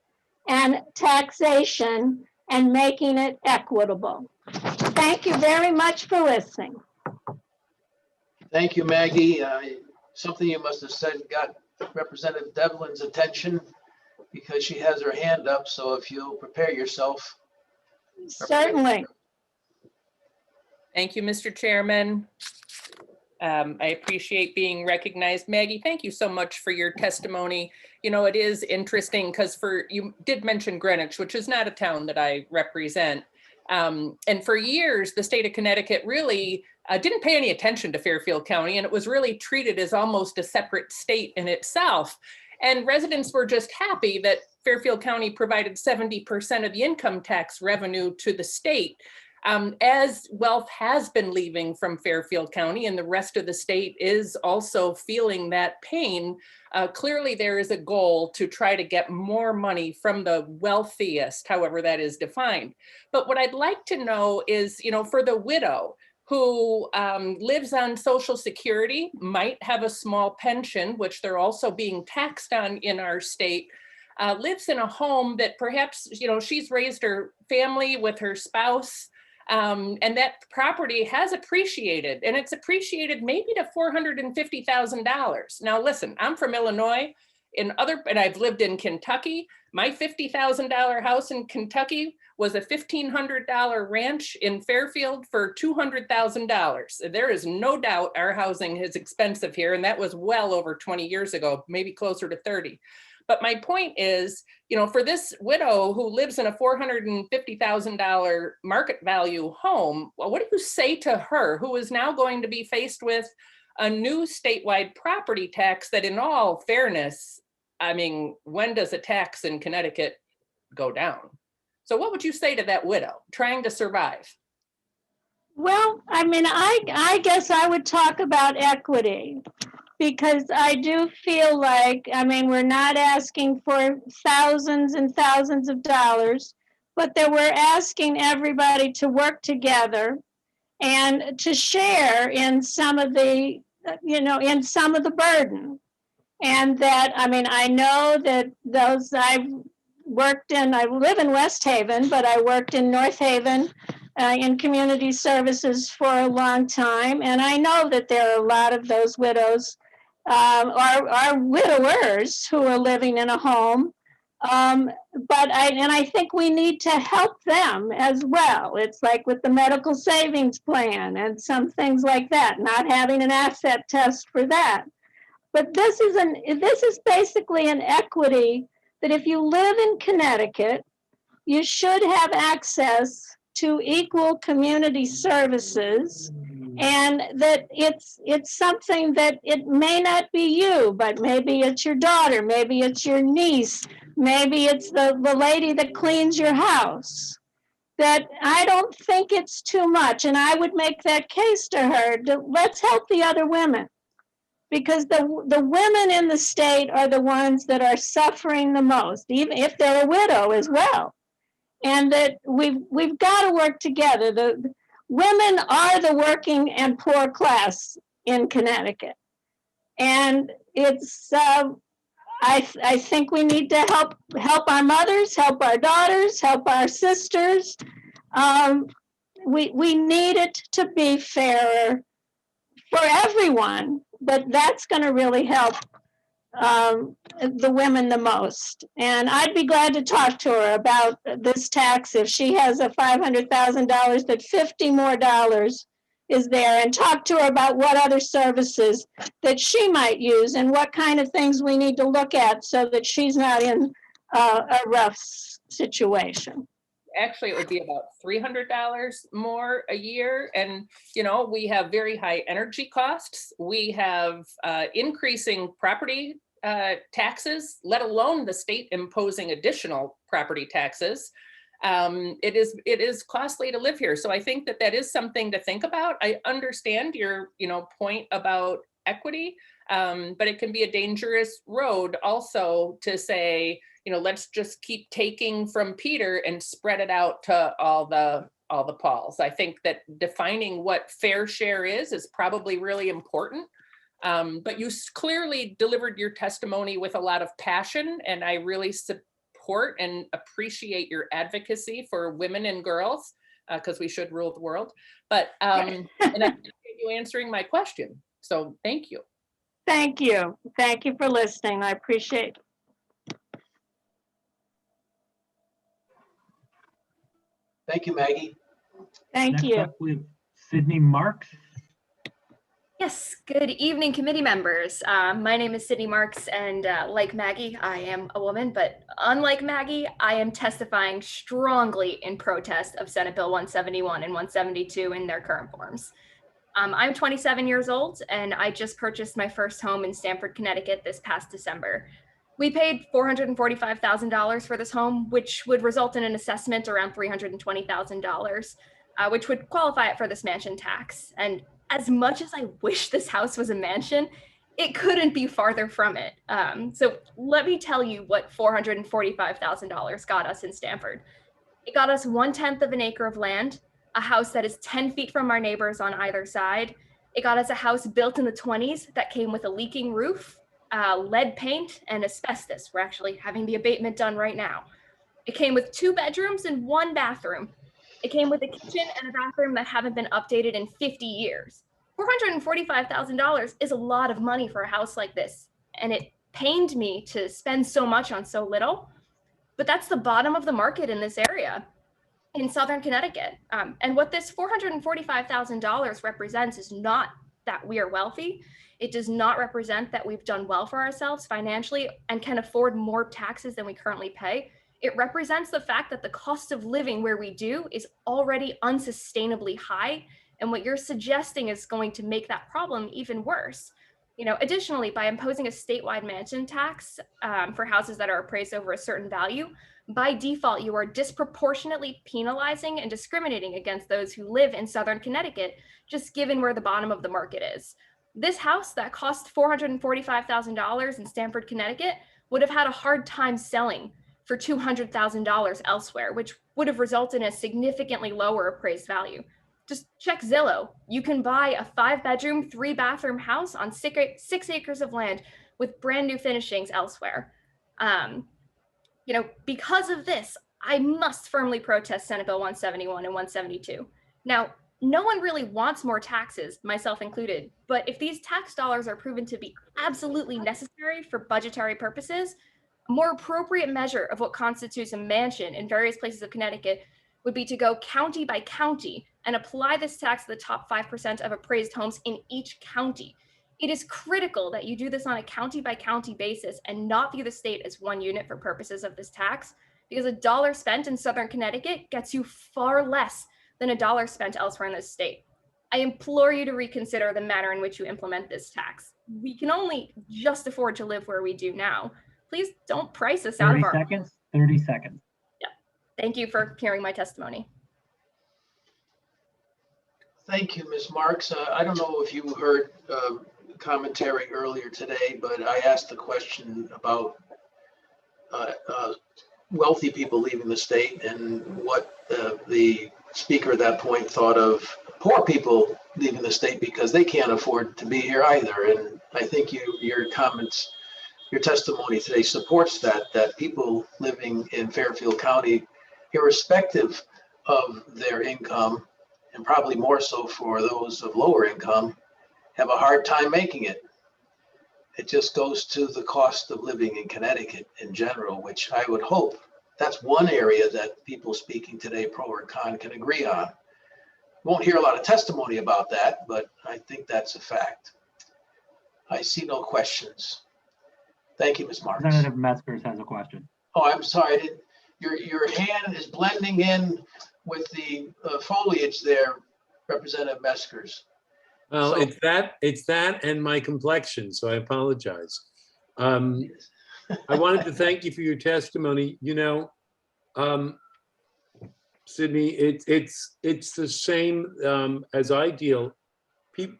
and taxation and making it equitable. Thank you very much for listening. Thank you, Maggie. Something you must have said got Representative Devlin's attention because she has her hand up. So if you'll prepare yourself. Certainly. Thank you, Mr. Chairman. I appreciate being recognized. Maggie, thank you so much for your testimony. You know, it is interesting because you did mention Greenwich, which is not a town that I represent. And for years, the state of Connecticut really didn't pay any attention to Fairfield County, and it was really treated as almost a separate state in itself. And residents were just happy that Fairfield County provided 70% of the income tax revenue to the state. As wealth has been leaving from Fairfield County and the rest of the state is also feeling that pain, clearly there is a goal to try to get more money from the wealthiest, however that is defined. But what I'd like to know is, for the widow who lives on Social Security, might have a small pension, which they're also being taxed on in our state, lives in a home that perhaps, she's raised her family with her spouse, and that property has appreciated, and it's appreciated maybe to $450,000. Now, listen, I'm from Illinois, and I've lived in Kentucky. My $50,000 house in Kentucky was a $1,500 ranch in Fairfield for $200,000. There is no doubt our housing is expensive here, and that was well over 20 years ago, maybe closer to 30. But my point is, for this widow who lives in a $450,000 market value home, well, what do you say to her who is now going to be faced with a new statewide property tax that, in all fairness, I mean, when does a tax in Connecticut go down? So what would you say to that widow trying to survive? Well, I mean, I guess I would talk about equity, because I do feel like, I mean, we're not asking for thousands and thousands of dollars, but that we're asking everybody to work together and to share in some of the, in some of the burden. And that, I mean, I know that those I live in West Haven, but I worked in North Haven in community services for a long time. And I know that there are a lot of those widows or widowers who are living in a home. But I think we need to help them as well. It's like with the medical savings plan and some things like that, not having an asset test for that. But this is basically an equity that if you live in Connecticut, you should have access to equal community services, and that it's something that it may not be you, but maybe it's your daughter, maybe it's your niece, maybe it's the lady that cleans your house. That I don't think it's too much, and I would make that case to her, let's help the other women. Because the women in the state are the ones that are suffering the most, even if they're a widow as well. And that we've got to work together. The women are the working and poor class in Connecticut. And it's, I think we need to help our mothers, help our daughters, help our sisters. We need it to be fairer for everyone, but that's going to really help the women the most. And I'd be glad to talk to her about this tax if she has a $500,000, that $50 more is there, and talk to her about what other services that she might use and what kind of things we need to look at so that she's not in a rough situation. Actually, it would be about $300 more a year. And, we have very high energy costs. We have increasing property taxes, let alone the state imposing additional property taxes. It is costly to live here. So I think that is something to think about. I understand your, point about equity, but it can be a dangerous road also to say, let's just keep taking from Peter and spread it out to all the Pauls. I think that defining what fair share is probably really important. But you clearly delivered your testimony with a lot of passion, and I really support and appreciate your advocacy for women and girls, because we should rule the world. But and I appreciate you answering my question. So thank you. Thank you. Thank you for listening. I appreciate it. Thank you, Maggie. Thank Next you. up, we have Sydney Marks. Yes, good evening, committee members. My name is Sydney Marks, and like Maggie, I am a woman, but unlike Maggie, I am testifying strongly in protest of Senate Bill 171 and 172 in their current forms. I'm 27 years old, and I just purchased my first home in Stamford, Connecticut this past December. We paid $445,000 for this home, which would result in an assessment around $320,000, which would qualify it for this mansion tax. And as much as I wish this house was a mansion, it couldn't be farther from it. So let me tell you what $445,000 got us in Stamford. It got us 1/10 of an acre of land, a house that is 10 feet from our neighbors on either side. It got us a house built in the 20s that came with a leaking roof, lead paint, and asbestos. We're actually having the abatement done right now. It came with 2 bedrooms and 1 bathroom. It came with a kitchen and a bathroom that haven't been updated in 50 years. $445,000 is a lot of money for a house like this, and it pained me to spend so much on so little, but that's the bottom of the market in this area in Southern Connecticut. And what this $445,000 represents is not that we are wealthy. It does not represent that we've done well for ourselves financially and can afford more taxes than we currently pay. It represents the fact that the cost of living where we do is already unsustainably high. And what you're suggesting is going to make that problem even worse. Additionally, by imposing a statewide mansion tax for houses that are appraised over a certain value, by default, you are disproportionately penalizing and discriminating against those who live in Southern Connecticut, just given where the bottom of the market is. This house that cost $445,000 in Stamford, Connecticut would have had a hard time selling for $200,000 elsewhere, which would have resulted in a significantly lower appraised value. Just check Zillow. You can buy a 5-bedroom, 3-bathroom house on 6 acres of land with brand new finishings elsewhere. Because of this, I must firmly protest Senate Bill 171 and 172. Now, no one really wants more taxes, myself included, but if these tax dollars are proven to be absolutely necessary for budgetary purposes, a more appropriate measure of what constitutes a mansion in various places of Connecticut would be to go county by county and apply this tax to the top 5% of appraised homes in each county. It is critical that you do this on a county by county basis and not view the state as one unit for purposes of this tax, because $1 spent in Southern Connecticut gets you far less than $1 spent elsewhere in this state. I implore you to reconsider the manner in which you implement this tax. We can only just afford to live where we do now. Please don't price us out of our— 30 seconds. Yeah. Thank you for hearing my testimony. Thank you, Ms. Marks. I don't know if you heard commentary earlier today, but I asked the question about wealthy people leaving the state and what the speaker at that point thought of poor people leaving the state because they can't afford to be here either. And I think your comments, your testimony today supports that people living in Fairfield County, irrespective of their income, and probably more so for those of lower income, have a hard time making it. It just goes to the cost of living in Connecticut in general, which I would hope that's one area that people speaking today, pro or con, can agree on. Won't hear a lot of testimony about that, but I think that's a fact. I see no questions. Thank you, Ms. Marks. Representative Meskers has a question. Oh, I'm sorry. Your hand is blending in with the foliage there, Representative Meskers. Well, So- it's that and my complexion, so I apologize. I wanted to thank you for your testimony. Sydney, it's the same as I deal.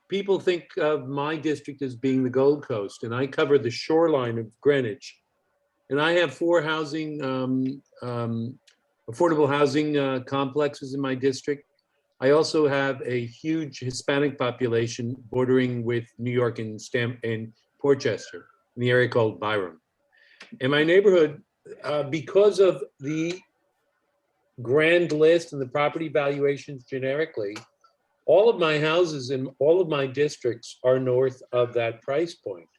People think of my district as being the Gold Coast, and I cover the shoreline of Greenwich. And I have 4 housing, affordable housing complexes in my district. I also have a huge Hispanic population bordering with New York and Portchester, in the area called Byram. In my neighborhood, because of the grand list and the property valuations generically, all of my houses in all of my districts are north of that price point.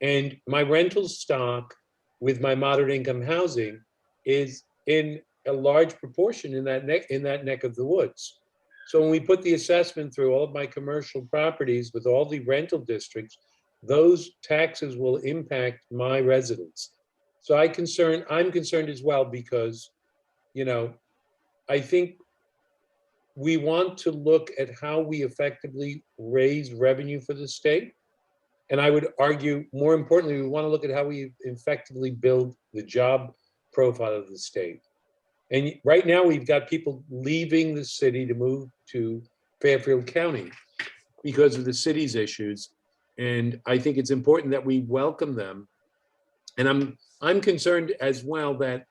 And my rental stock with my moderate income housing is in a large proportion in that neck of the woods. So when we put the assessment through all of my commercial properties with all the rental districts, those taxes will impact my residents. So I'm concerned as well because, I think we want to look at how we effectively raise revenue for the state. And I would argue, more importantly, we want to look at how we effectively build the job profile of the state. And right now we've got people leaving the city to move to Fairfield County because of the city's issues. And I think it's important that we welcome them. And I'm concerned as well that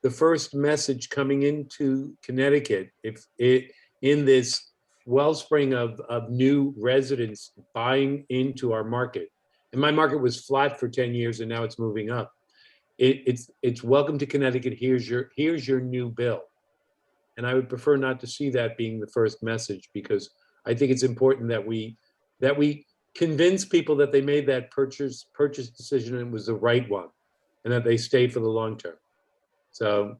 the first message coming into Connecticut, if it in this wellspring of new residents buying into our market, and my market was flat for 10 years and now it's moving up. It's welcome to Connecticut. Here's your new bill. And I would prefer not to see that being the first message, because I think it's important that we convince people that they made that purchase decision and it was the right one, and that they stay for the long term. So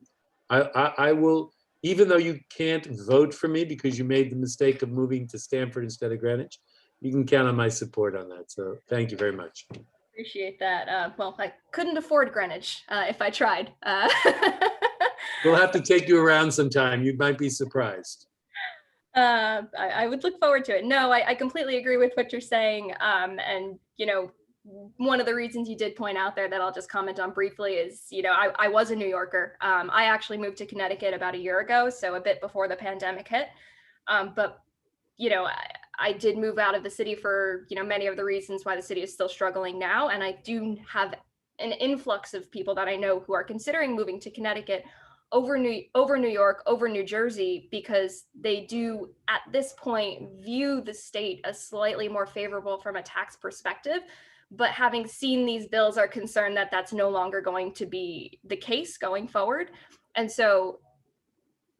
I will, even though you can't vote for me because you made the mistake of moving to Stamford instead of Greenwich, you can count on my support on that. So thank you very much. Appreciate that. Well, I couldn't afford Greenwich if I tried. We'll have to take you around sometime. You might be surprised. I would look forward to it. No, I completely agree with what you're saying. And, you know, one of the reasons you did point out there that I'll just comment on briefly is, you know, I was a New Yorker. I actually moved to Connecticut about a year ago, so a bit before the pandemic hit. But, you know, I did move out of the city for, you know, many of the reasons why the city is still struggling now. And I do have an influx of people that I know who are considering moving to Connecticut over New York, over New Jersey, because they do at this point view the state as slightly more favorable from a tax perspective. But having seen these bills, are concerned that that's no longer going to be the case going forward. And so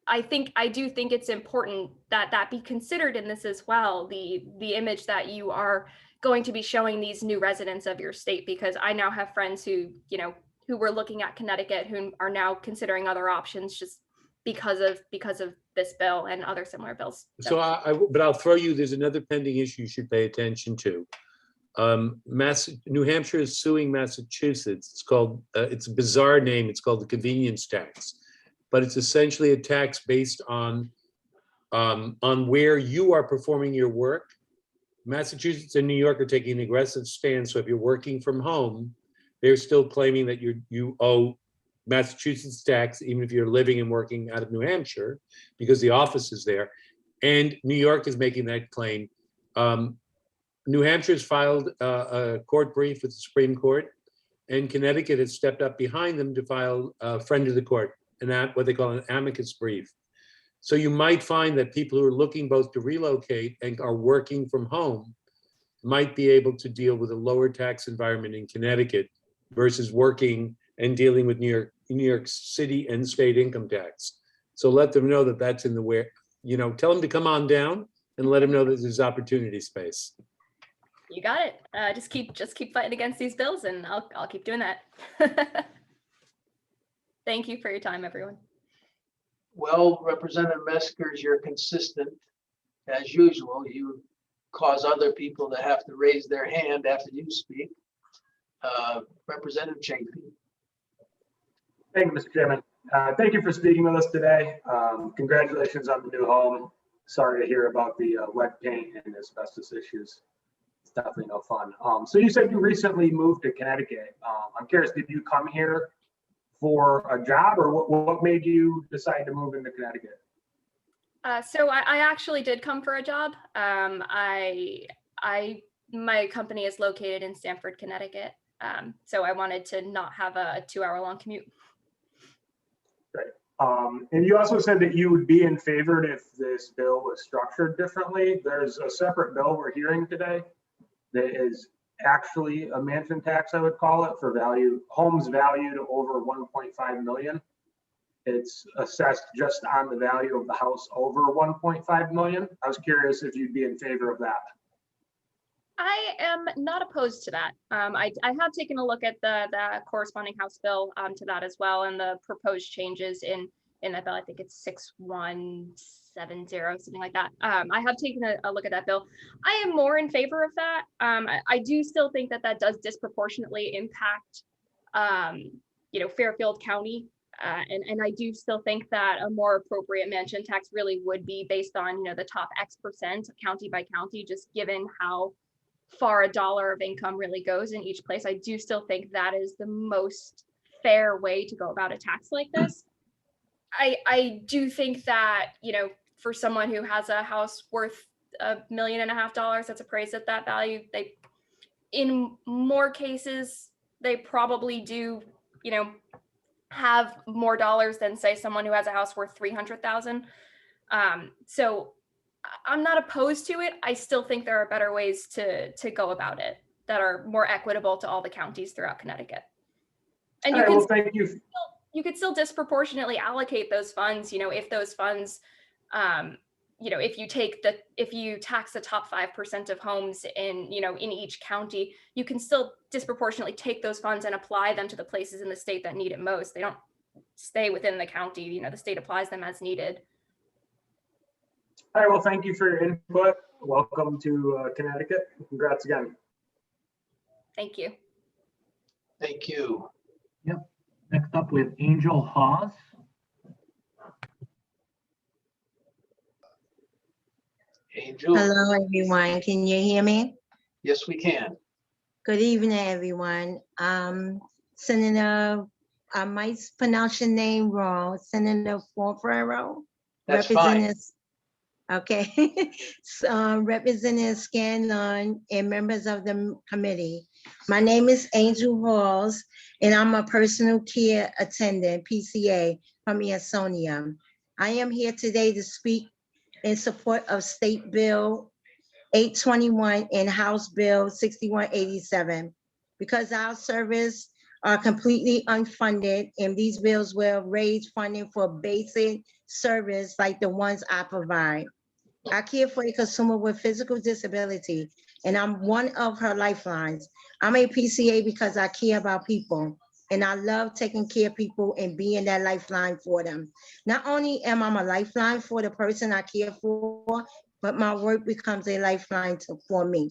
I do think it's important that that be considered in this as well, the image that you are going to be showing these new residents of your state, because I now have friends who, you know, who were looking at Connecticut, who are now considering other options just because of this bill and other similar bills. So but I'll throw you, there's another pending issue you should pay attention to. New Hampshire is suing Massachusetts. It's called, it's a bizarre name. It's called the convenience tax, but it's essentially a tax based on where you are performing your work. Massachusetts and New York are taking an aggressive stance. So if you're working from home, they're still claiming that you owe Massachusetts tax, even if you're living and working out of New Hampshire, because the office is there. And New York is making that claim. New Hampshire has filed a court brief with the Supreme Court, and Connecticut has stepped up behind them to file a friend of the court, and that what they call an amicus brief. So you might find that people who are looking both to relocate and are working from home might be able to deal with a lower tax environment in Connecticut versus working and dealing with New York City and state income tax. So let them know that that's in the way, you know, tell them to come on down and let them know that there's opportunity space. You got it. Just keep fighting against these bills, and I'll keep doing that. Thank you for your time, everyone. Well, Representative Meskers, you're consistent as usual. You cause other people to have to raise their hand after you speak. Representative Chafee. Thank you, Mr. Chairman. Thank you for speaking with us today. Congratulations on the new home. Sorry to hear about the lead paint and asbestos issues. It's definitely no fun. So you said you recently moved to Connecticut. I'm curious, did you come here for a job, or what made you decide to move into Connecticut? So I actually did come for a job. My company is located in Stamford, Connecticut. So I wanted to not have a 2-hour-long commute. Great. And you also said that you would be in favor if this bill was structured differently. There's a separate bill we're hearing today that is actually a mansion tax, I would call it, for homes valued over 1.5 million. It's assessed just on the value of the house over 1.5 million. I was curious if you'd be in favor of that. I am not opposed to that. I have taken a look at the corresponding House bill to that as well, and the proposed changes in that bill. I think it's 6170, something like that. I have taken a look at that bill. I am more in favor of that. I do still think that does disproportionately impact, Fairfield County. And I do still think that a more appropriate mansion tax really would be based on, the top X% county by county, just given how far a dollar of income really goes in each place. I do still think that is the most fair way to go about a tax like this. I do think that, you know, for someone who has a house worth $1.5 million that's appraised at that value, they, in more cases, they probably do, you know, have more dollars than say someone who has a house worth 300,000. So I'm not opposed to it. I still think there are better ways to go about it that are more equitable to all the counties throughout Connecticut. And you can thank you. You could still disproportionately allocate those funds, you know, if those funds, you know, if you tax the top 5% of homes in, you know, in each county, you can still disproportionately take those funds and apply them to the places in the state that need it most. They don't stay within the county, you know, the state applies them as needed. All right, well, thank you for your input. Welcome to Connecticut. Congrats again. Thank you. Thank you. Yep. Next up, we have Angel Hawes. Angel. Hello, everyone. Can you hear me? Yes, we can. Good evening, everyone. Senator, I might pronounce your name wrong. Senator Forfero. That's fine. Okay. So, Representative Scanlon and members of the committee. My name is Angel Hawes, and I'm a personal care attendant, PCA, from Easonia. I am here today to speak in support of State Bill 821 and House Bill 6187. Because our service are completely unfunded, and these bills will raise funding for basic service like the ones I provide. I care for a consumer with physical disability, and I'm one of her lifelines. I'm a PCA because I care about people, and I love taking care of people and being that lifeline for them. Not only am I a lifeline for the person I care for, but my work becomes a lifeline for me.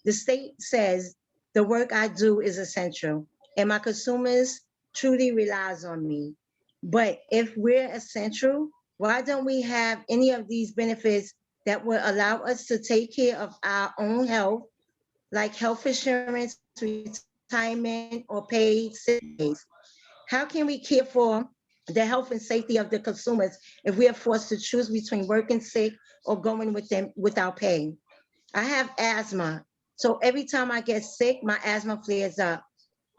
The state says the work I do is essential, and my consumers truly relies on me. But if we're essential, why don't we have any of these benefits that will allow us to take care of our own health, like health insurance, retirement, or paid sick days? How can we care for the health and safety of the consumers if we are forced to choose between working sick or going with them without pay? I have asthma, so every time I get sick, my asthma flares up.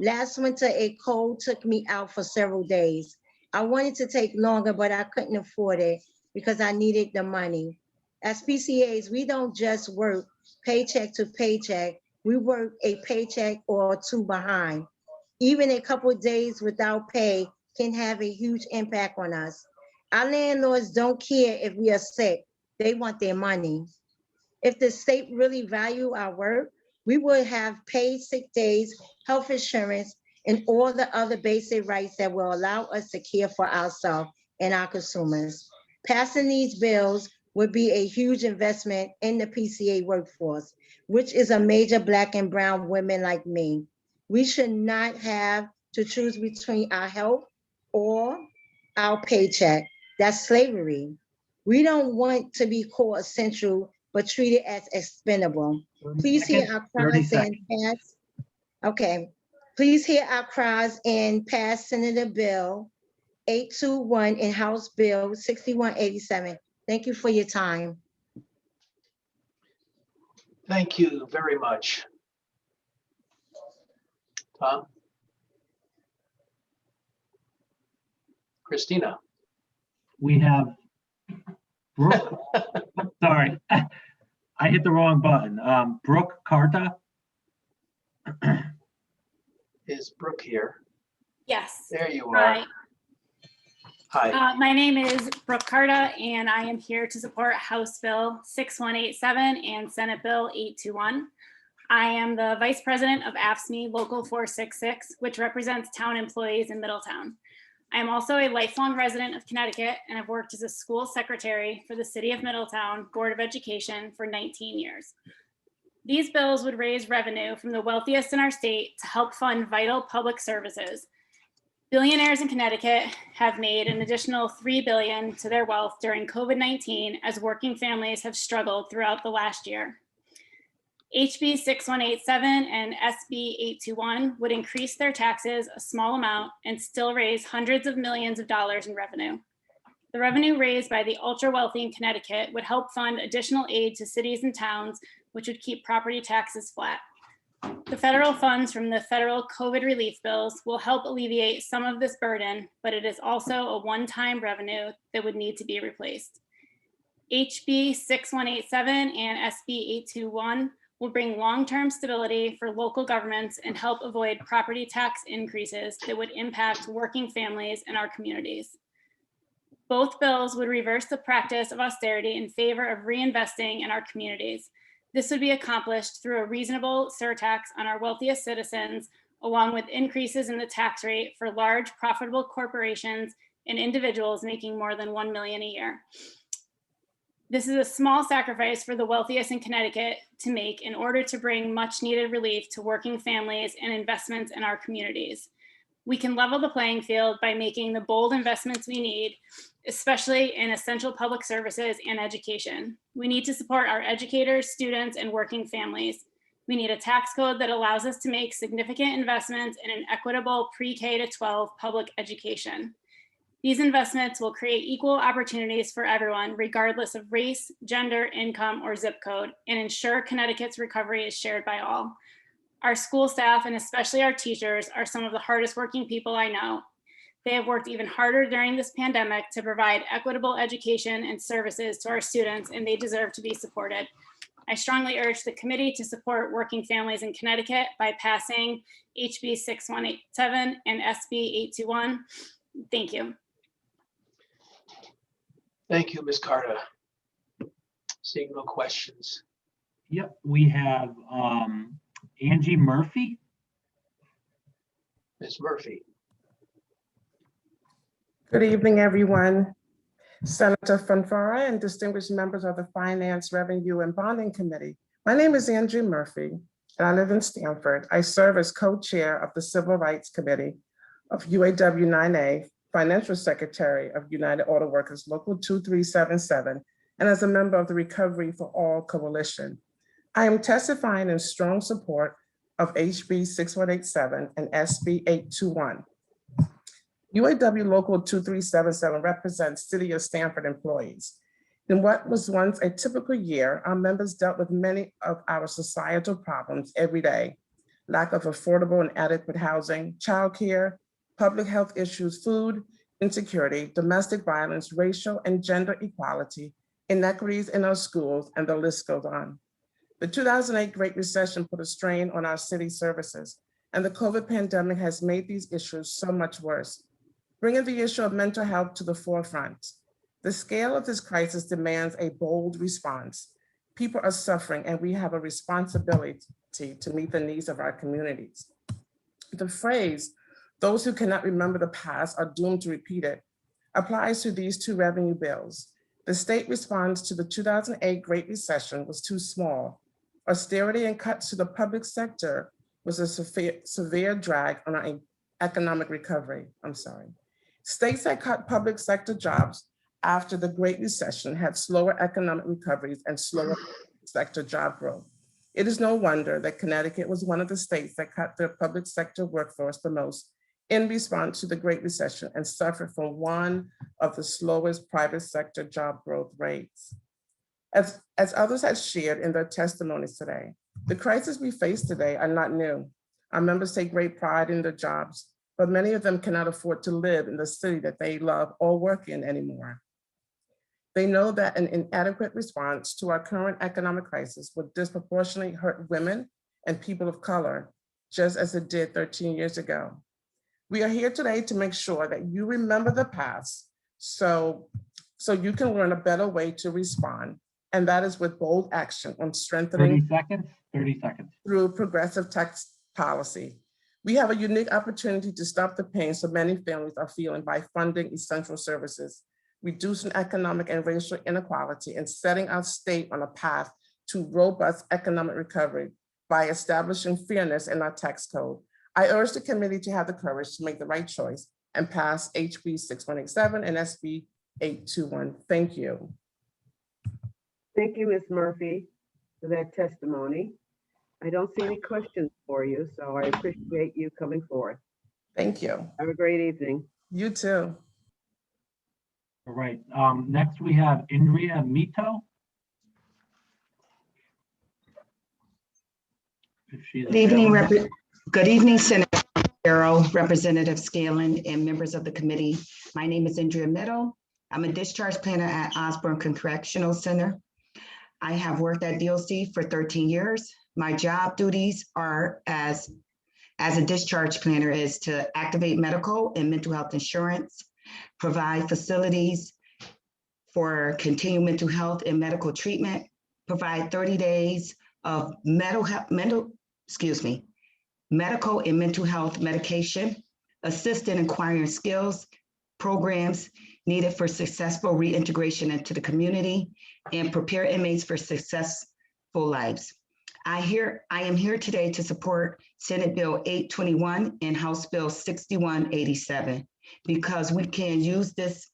Last winter, a cold took me out for several days. I wanted to take longer, but I couldn't afford it because I needed the money. As PCAs, we don't just work paycheck to paycheck. We work a paycheck or two behind. Even a couple of days without pay can have a huge impact on us. Our landlords don't care if we are sick. They want their money. If the state really value our work, we would have paid sick days, health insurance, and all the other basic rights that will allow us to care for ourselves and our consumers. Passing these bills would be a huge investment in the PCA workforce, which is a major Black and brown women like me. We should not have to choose between our health or our paycheck. That's slavery. We don't want to be called essential, but treated as expendable. Please hear our cries and pass. Okay. Please hear our cries and pass Senator Bill 821 and House Bill 6187. Thank you for your time. Thank you very much. Tom? Christina? We have Brooke. Sorry, I hit the wrong button. Brooke Carta. Is Brooke here? Yes. There you are. Hi. My name is Brooke Carta, and I am here to support House Bill 6187 and Senate Bill 821. I am the Vice President of AFSCME Local 466, which represents town employees in Middletown. I am also a lifelong resident of Connecticut and have worked as a school secretary for the City of Middletown Board of Education for 19 years. These bills would raise revenue from the wealthiest in our state to help fund vital public services. Billionaires in Connecticut have made an additional $3 billion to their wealth during COVID-19 as working families have struggled throughout the last year. HB 6187 and SB 821 would increase their taxes a small amount and still raise hundreds of millions of dollars in revenue. The revenue raised by the ultra wealthy in Connecticut would help fund additional aid to cities and towns, which would keep property taxes flat. The federal funds from the federal COVID relief bills will help alleviate some of this burden, but it is also a one-time revenue that would need to be replaced. HB 6187 and SB 821 will bring long-term stability for local governments and help avoid property tax increases that would impact working families in our communities. Both bills would reverse the practice of austerity in favor of reinvesting in our communities. This would be accomplished through a reasonable surtax on our wealthiest citizens, along with increases in the tax rate for large profitable corporations and individuals making more than $1 million a year. This is a small sacrifice for the wealthiest in Connecticut to make in order to bring much needed relief to working families and investments in our communities. We can level the playing field by making the bold investments we need, especially in essential public services and education. We need to support our educators, students, and working families. We need a tax code that allows us to make significant investments in an equitable pre-K to 12 public education. These investments will create equal opportunities for everyone, regardless of race, gender, income, or zip code, and ensure Connecticut's recovery is shared by all. Our school staff, and especially our teachers, are some of the hardest working people I know. They have worked even harder during this pandemic to provide equitable education and services to our students, and they deserve to be supported. I strongly urge the committee to support working families in Connecticut by passing HB 6187 and SB 821. Thank you. Thank you, Ms. Carter. Seeing no questions. Yep, we have Angie Murphy. Ms. Murphy. Good evening, everyone. Senator Fanfara and distinguished members of the Finance, Revenue, and Bonding Committee. My name is Angie Murphy, and I live in Stamford. I serve as co-chair of the Civil Rights Committee of UAW 9A, Financial Secretary of United Auto Workers Local 2377, and as a member of the Recovery for All Coalition. I am testifying in strong support of HB 6187 and SB 821. UAW Local 2377 represents City of Stamford employees. In what was once a typical year, our members dealt with many of our societal problems every day: lack of affordable and adequate housing, childcare, public health issues, food insecurity, domestic violence, racial and gender equality, inequities in our schools, and the list goes on. The 2008 Great Recession put a strain on our city services, and the COVID pandemic has made these issues so much worse, bringing the issue of mental health to the forefront. The scale of this crisis demands a bold response. People are suffering, and we have a responsibility to meet the needs of our communities. The phrase, "Those who cannot remember the past are doomed to repeat it," applies to these two revenue bills. The state response to the 2008 Great Recession was too small. Austerity and cuts to the public sector was a severe drag on our economic recovery. States that cut public sector jobs after the Great Recession had slower economic recoveries and slower sector job growth. It is no wonder that Connecticut was one of the states that cut their public sector workforce the most in response to the Great Recession and suffered from one of the slowest private sector job growth rates. As others have shared in their testimonies today, the crises we face today are not new. Our members take great pride in their jobs, but many of them cannot afford to live in the city that they love or work in anymore. They know that an inadequate response to our current economic crisis would disproportionately hurt women and people of color, just as it did 13 years ago. We are here today to make sure that you remember the past so you can learn a better way to respond, and that is with bold action on strengthening 30 seconds. Through progressive tax policy. We have a unique opportunity to stop the pain so many families are feeling by funding essential services, reducing economic and racial inequality, and setting our state on a path to robust economic recovery by establishing fairness in our tax code. I urge the committee to have the courage to make the right choice and pass HB 6187 and SB 821. Thank you. Thank you, Ms. Murphy, for that testimony. I don't see any questions for you, so I appreciate you coming forward. Thank you. Have a great evening. You too. All right, next we have Indria Mito. If she's Good evening, available. Good evening, Senator Farrow, Representative Scanlon, and members of the committee. My name is Indria Mito. I'm a discharge planner at Osborne Correctional Center. I have worked at DOC for 13 years. My job duties are as a discharge planner is to activate medical and mental health insurance, provide facilities for continued mental health and medical treatment, provide 30 days of medical and mental health medication, assist in acquiring skills, programs needed for successful reintegration into the community, and prepare inmates for successful lives. I am here today to support Senate Bill 821 and House Bill 6187 because we can use this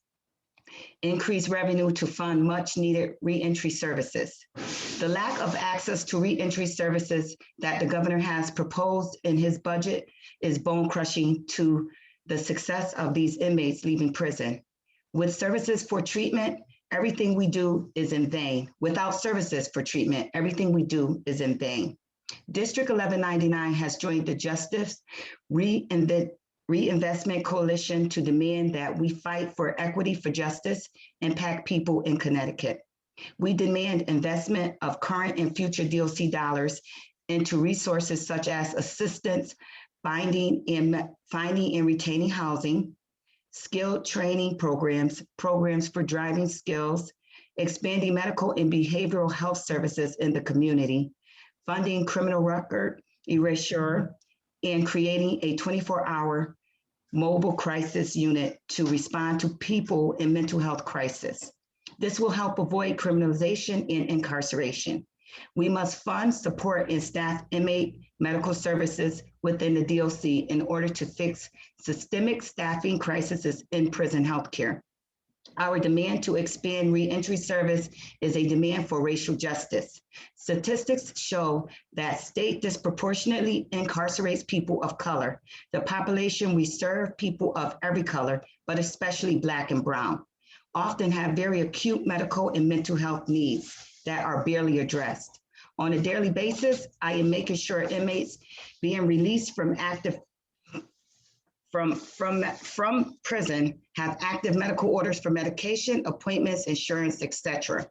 increased revenue to fund much needed reentry services. The lack of access to reentry services that the governor has proposed in his budget is bone crushing to the success of these inmates leaving prison. With services for treatment, everything we do is in vain. Without services for treatment, everything we do is in vain. District 1199 has joined the Justice Reinvestment Coalition to demand that we fight for equity for justice, impact people in Connecticut. We demand investment of current and future DOC dollars into resources such as assistance, finding and retaining housing, skilled training programs, programs for driving skills, expanding medical and behavioral health services in the community, funding criminal record erasure, and creating a 24-hour mobile crisis unit to respond to people in mental health crisis. This will help avoid criminalization and incarceration. We must fund, support, and staff inmate medical services within the DOC in order to fix systemic staffing crises in prison healthcare. Our demand to expand reentry service is a demand for racial justice. Statistics show that state disproportionately incarcerates people of color. The population we serve, people of every color, but especially Black and Brown, often have very acute medical and mental health needs that are barely addressed. On a daily basis, I am making sure inmates being released from prison have active medical orders for medication, appointments, insurance, etc.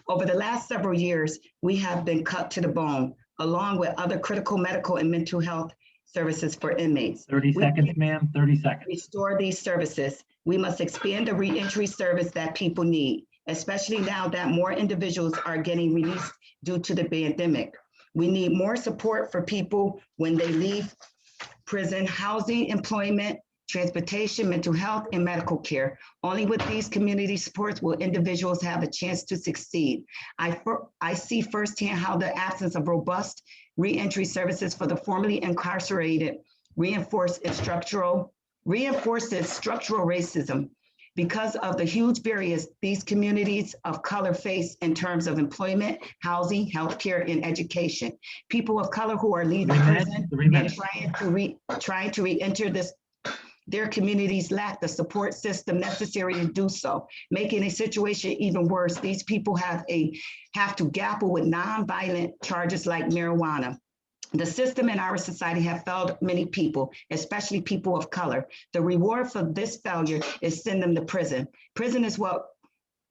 Over the last several years, we have been cut to the bone, along with other critical medical and mental health services for inmates. 30 seconds, ma'am, 30 seconds. Restore these services. We must expand the reentry service that people need, especially now that more individuals are getting released due to the pandemic. We need more support for people when they leave prison, housing, employment, transportation, mental health, and medical care. Only with these community supports will individuals have a chance to succeed. I see firsthand how the absence of robust reentry services for the formerly incarcerated reinforces structural racism. Because of the huge barriers these communities of color face in terms of employment, housing, healthcare, and education. People of color who are leaving prison and trying to re-enter their communities lack the support system necessary to do so, making a situation even worse. These people have to grapple with non-violent charges like marijuana. The system in our society have failed many people, especially people of color. The reward for this failure is send them to prison. Prison is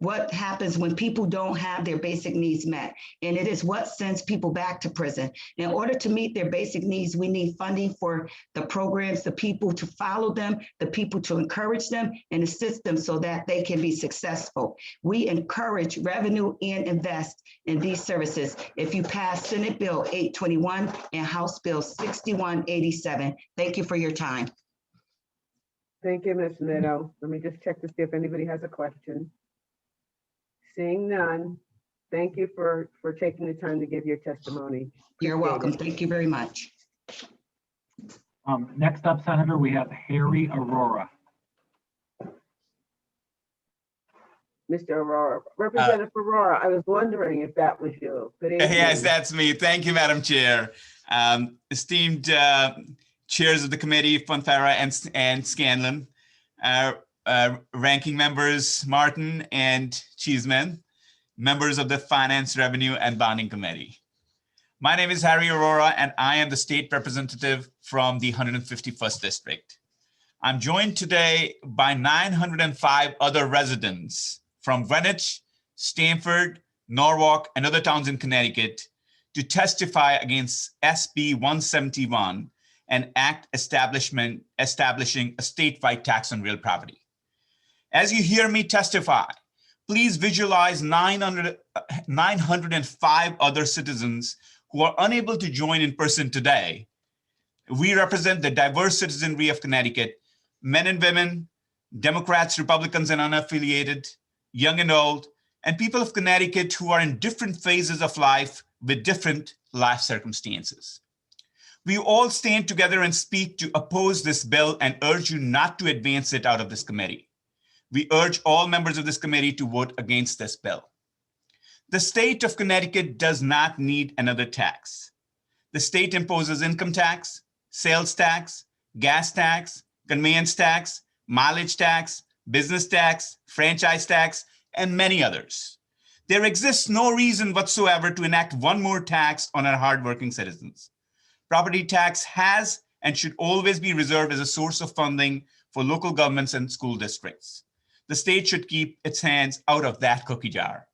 what happens when people don't have their basic needs met. And it is what sends people back to prison. In order to meet their basic needs, we need funding for the programs, the people to follow them, the people to encourage them and assist them so that they can be successful. We encourage revenue and invest in these services. If you pass Senate Bill 821 and House Bill 6187, thank you for your time. Thank you, Ms. Mito. Let me just check to see if anybody has a question. Seeing none, thank you for taking the time to give your testimony. You're welcome. Thank you very much. Next up, Senator, we have Harry Aurora. Mr. Aurora. Representative Aurora, I was wondering if that was you. Good evening. Yes, that's me. Thank you, Madam Chair. Esteemed chairs of the committee, Fonfara and Scanlon, ranking members Martin and Cheeseman, members of the Finance, Revenue, and Bonding Committee. My name is Harry Aurora, and I am the state representative from the 151st District. I'm joined today by 905 other residents from Greenwich, Stamford, Norwalk, and other towns in Connecticut to testify against SB 171, an act establishing a statewide tax on real property. As you hear me testify, please visualize 905 other citizens who are unable to join in person today. We represent the diverse citizenry of Connecticut, men and women, Democrats, Republicans, and unaffiliated, young and old, and people of Connecticut who are in different phases of life with different life circumstances. We all stand together and speak to oppose this bill and urge you not to advance it out of this committee. We urge all members of this committee to vote against this bill. The state of Connecticut does not need another tax. The state imposes income tax, sales tax, gas tax, conveyance tax, mileage tax, business tax, franchise tax, and many others. There exists no reason whatsoever to enact one more tax on our hardworking citizens. Property tax has and should always be reserved as a source of funding for local governments and school districts. The state should keep its hands out of that cookie jar.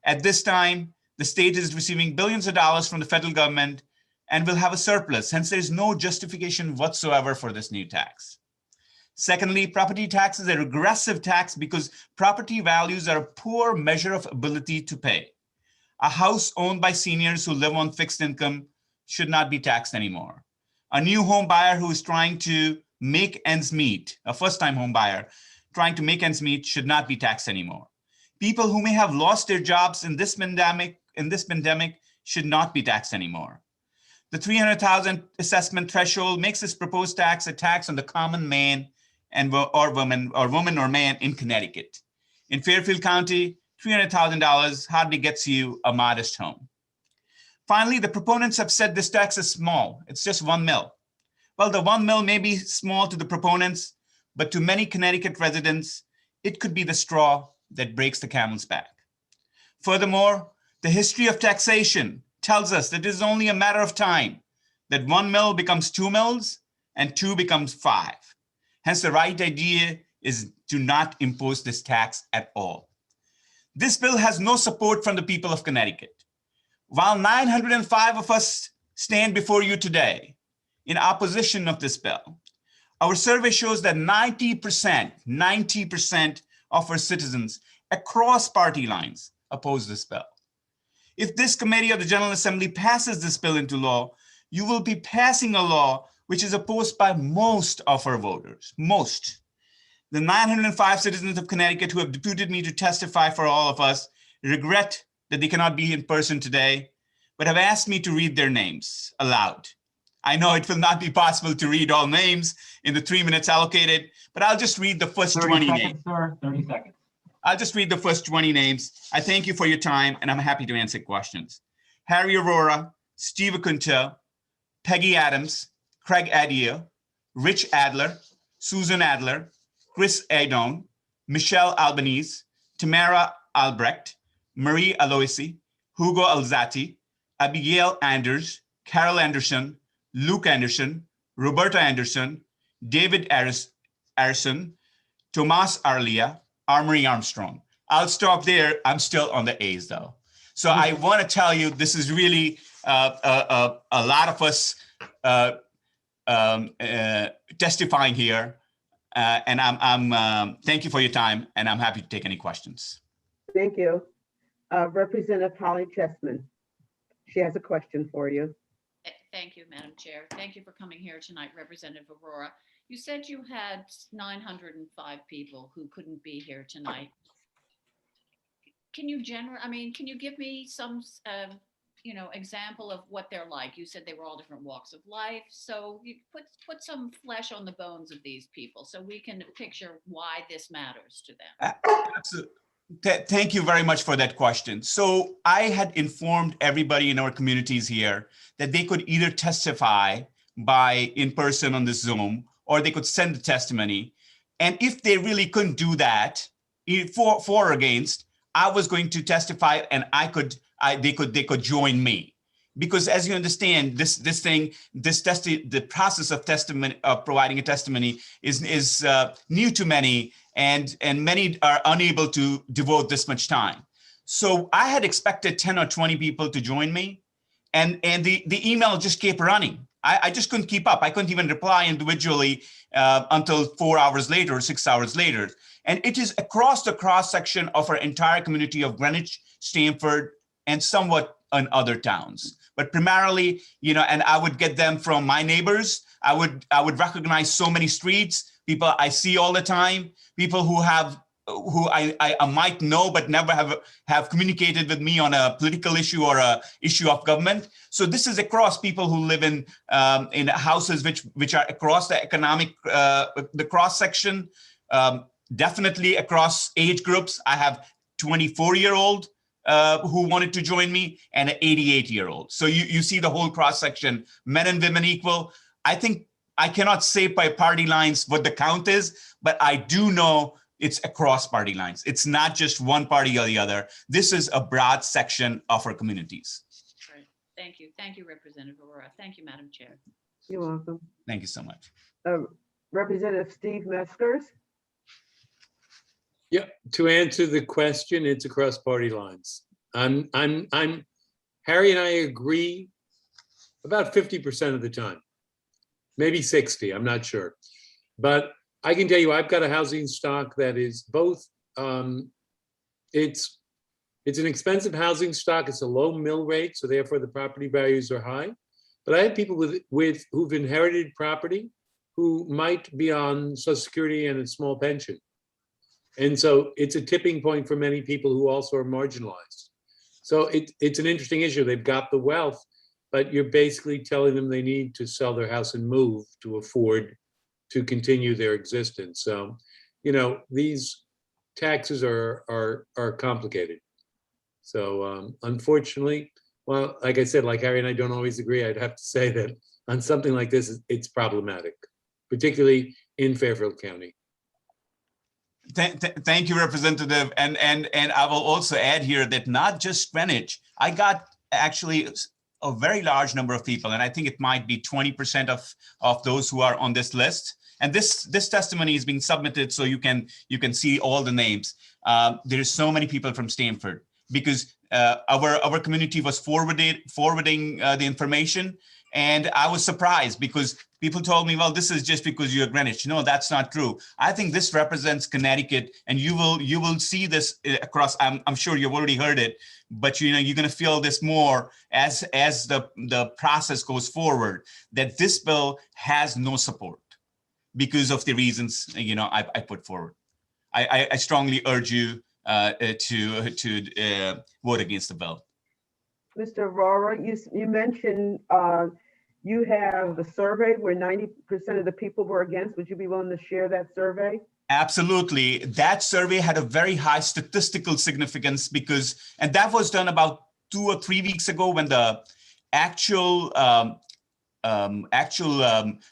At this time, the state is receiving billions of dollars from the federal government and will have a surplus, hence there is no justification whatsoever for this new tax. Secondly, property tax is a regressive tax because property values are a poor measure of ability to pay. A house owned by seniors who live on fixed income should not be taxed anymore. A new home buyer who is trying to make ends meet, a first-time home buyer trying to make ends meet, should not be taxed anymore. People who may have lost their jobs in this pandemic should not be taxed anymore. The 300,000 assessment threshold makes this proposed tax a tax on the common man or woman or man in Connecticut. In Fairfield County, $300,000 hardly gets you a modest home. Finally, the proponents have said this tax is small. It's just $1 million. Well, the $1 million may be small to the proponents, but to many Connecticut residents, it could be the straw that breaks the camel's back. Furthermore, the history of taxation tells us that it is only a matter of time that $1 million becomes $2 million and 2 becomes 5. Hence, the right idea is to not impose this tax at all. This bill has no support from the people of Connecticut. While 905 of us stand before you today in opposition of this bill, our survey shows that 90% of our citizens across party lines oppose this bill. If this committee of the General Assembly passes this bill into law, you will be passing a law which is opposed by most of our voters, most. The 905 citizens of Connecticut who have deputed me to testify for all of us regret that they cannot be in person today, but have asked me to read their names aloud. I know it will not be possible to read all names in the 3 minutes allocated, but I'll just read the first 20 names. Sir, 30 seconds. I'll just read the first 20 names. I thank you for your time, and I'm happy to answer questions. Harry Aurora, Steve Acunto, Peggy Adams, Craig Adier, Rich Adler, Susan Adler, Chris Adon, Michelle Albanese, Tamara Albrecht, Marie Aloisi, Hugo Alzati, Abigail Anders, Carol Anderson, Luke Anderson, Roberta Anderson, David Arison, Tomas Arlia, Armory Armstrong. I'll stop there. I'm still on the A's though. So I want to tell you, this is really a lot of us testifying here. And I'm thank you for your time, and I'm happy to take any questions. Thank you. Representative Holly Chessman. She has a question for you. Thank you, Madam Chair. Thank you for coming here tonight, Representative Aurora. You said you had 905 people who couldn't be here tonight. Can you can you give me some, example of what they're like? You said they were all different walks of life. So you put some flesh on the bones of these people so we can picture why this matters to them. Thank you very much for that question. So I had informed everybody in our communities here that they could either testify by in person on this Zoom, or they could send the testimony. And if they really couldn't do that, for or against, I was going to testify, and they could join me. Because as you understand, the process of testimony, of providing a testimony is new to many, and many are unable to devote this much time. So I had expected 10 or 20 people to join me, and the email just kept running. I just couldn't keep up. I couldn't even reply individually until 4 hours later or 6 hours later. And it is across the cross section of our entire community of Greenwich, Stamford, and somewhat in other towns. But primarily, and I would get them from my neighbors. I would recognize so many streets, people I see all the time, people who I might know but never have communicated with me on a political issue or a issue of government. So this is across people who live in houses which are across the economic the cross section, definitely across age groups. I have 24-year-old who wanted to join me, and an 88-year-old. So you see the whole cross section, men and women equal. I think I cannot say by party lines what the count is, but I do know it's across party lines. It's not just one party or the other. This is a broad section of our communities. Right. Thank you. Thank you, Representative Aurora. Thank you, Madam Chair. You're welcome. Thank you so much. Representative Steve Meskers. Yeah, to answer the question, it's across party lines. Harry and I agree about 50% of the time, maybe 60, I'm not sure. But I can tell you, I've got a housing stock that is both, it's an expensive housing stock, it's a low mill rate, so therefore the property values are high. But I have people who've inherited property who might be on Social Security and a small pension. And so it's a tipping point for many people who also are marginalized. So it's an interesting issue. They've got the wealth, but you're basically telling them they need to sell their house and move to afford to continue their existence. So, these taxes are complicated. So unfortunately, well, like I said, like Harry and I don't always agree. I'd have to say that on something like this, it's problematic, particularly in Fairfield County. Thank you, Representative. And I will also add here that not just Greenwich, I got actually a very large number of people, and I think it might be 20% of those who are on this list. And this testimony is being submitted so you can see all the names. There is so many people from Stamford because our community was forwarding the information. And I was surprised because people told me, well, this is just because you're Greenwich. No, that's not true. I think this represents Connecticut, and you will see this across. I'm sure you've already heard it, but you're going to feel this more as the process goes forward, that this bill has no support because of the reasons I put forward. I strongly urge you to vote against the bill. Mr. Aurora, you mentioned you have the survey where 90% of the people were against. Would you be willing to share that survey? Absolutely. That survey had a very high statistical significance and that was done about 2 or 3 weeks ago when the actual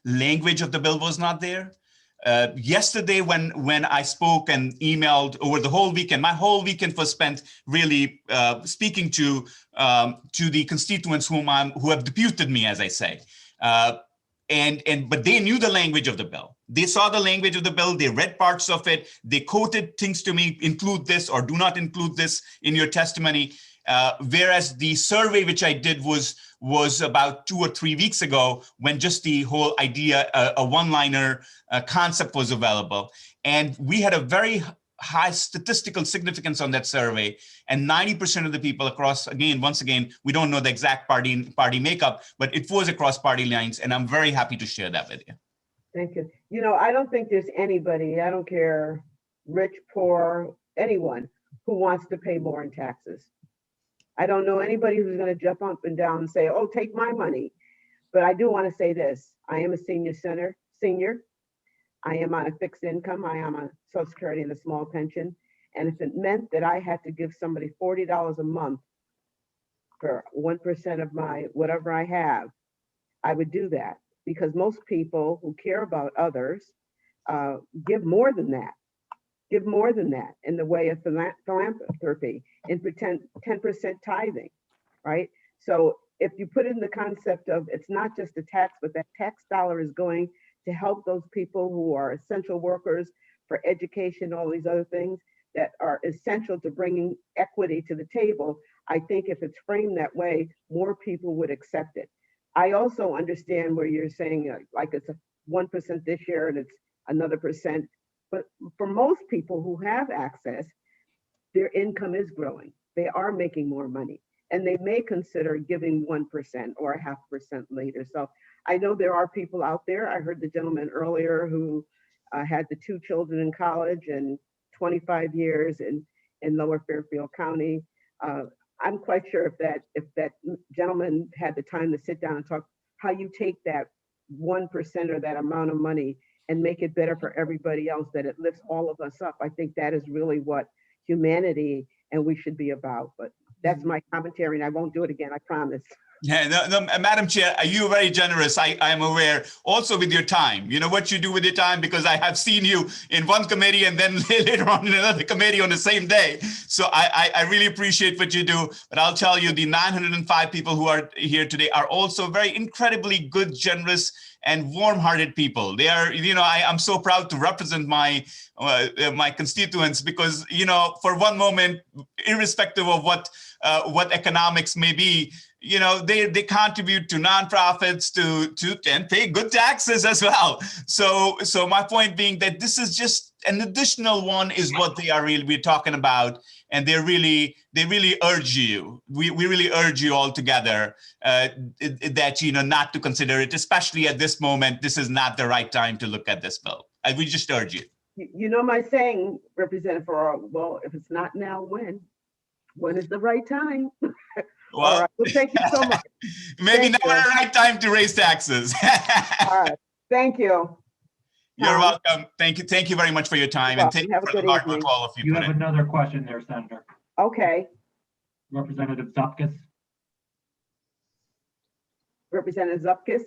language of the bill was not there. Yesterday, when I spoke and emailed over the whole weekend, my whole weekend was spent really speaking to the constituents who have deputed me, as I say, but they knew the language of the bill. They saw the language of the bill. They read parts of it. They quoted things to me: include this or do not include this in your testimony. Whereas the survey which I did was about 2 or 3 weeks ago, when just the whole idea, a one-liner concept was available. And we had a very high statistical significance on that survey. And 90% of the people across, once again, we don't know the exact party makeup, but it was across party lines. And I'm very happy to share that with you. Thank you. I don't think there's anybody, I don't care, rich, poor, anyone who wants to pay more in taxes. I don't know anybody who's going to jump up and down and say, oh, take my money. But I do want to say this. I am a senior. I am on a fixed income. I am on Social Security and a small pension. And if it meant that I had to give somebody $40 a month for 1% of my whatever I have, I would do that, because most people who care about others give more than that. Give more than that in the way of philanthropy and 10% tithing, right? So if you put in the concept of it's not just a tax, but that tax dollar is going to help those people who are essential workers for education, all these other things that are essential to bringing equity to the table. I think if it's framed that way, more people would accept it. I also understand where you're saying like it's a 1% this year and it's another percent. But for most people who have access, their income is growing. They are making more money, and they may consider giving 1% or 0.5% later. So I know there are people out there. I heard the gentleman earlier who had the 2 children in college and 25 years in Lower Fairfield County. I'm quite sure if that gentleman had the time to sit down and talk, how you take that 1% or that amount of money and make it better for everybody else, that it lifts all of us up. I think that is really what humanity and we should be about. But that's my commentary, and I won't do it again, I promise. Yeah, no, Madam Chair, you are very generous. I am aware also with your time. You know what you do with your time, because I have seen you in one committee and then later on in another committee on the same day. So I really appreciate what you do. But I'll tell you, the 905 people who are here today are also very incredibly good, generous, and warm-hearted people. They are, you know, I'm so proud to represent my my constituents, because, you know, for one moment, irrespective of what economics may be, you know, they contribute to nonprofits and pay good taxes as well. So my point being that this is just an additional one is what we're talking about. And they really urge you. We really urge you all together that, you know, not to consider it, especially at this moment. This is not the right time to look at this bill. We just urge you. You know my saying, Representative Farrar, well, if it's not now, when? When is the right time? Well, all right. Well, thank you so much. Maybe now the right time to raise taxes. All right. Thank you. You're welcome. Thank you. Thank you very much for your time. And thank you for the hard work all of you. You have another question there, Senator. Okay. Representative Zupkis. Representative Zupkis.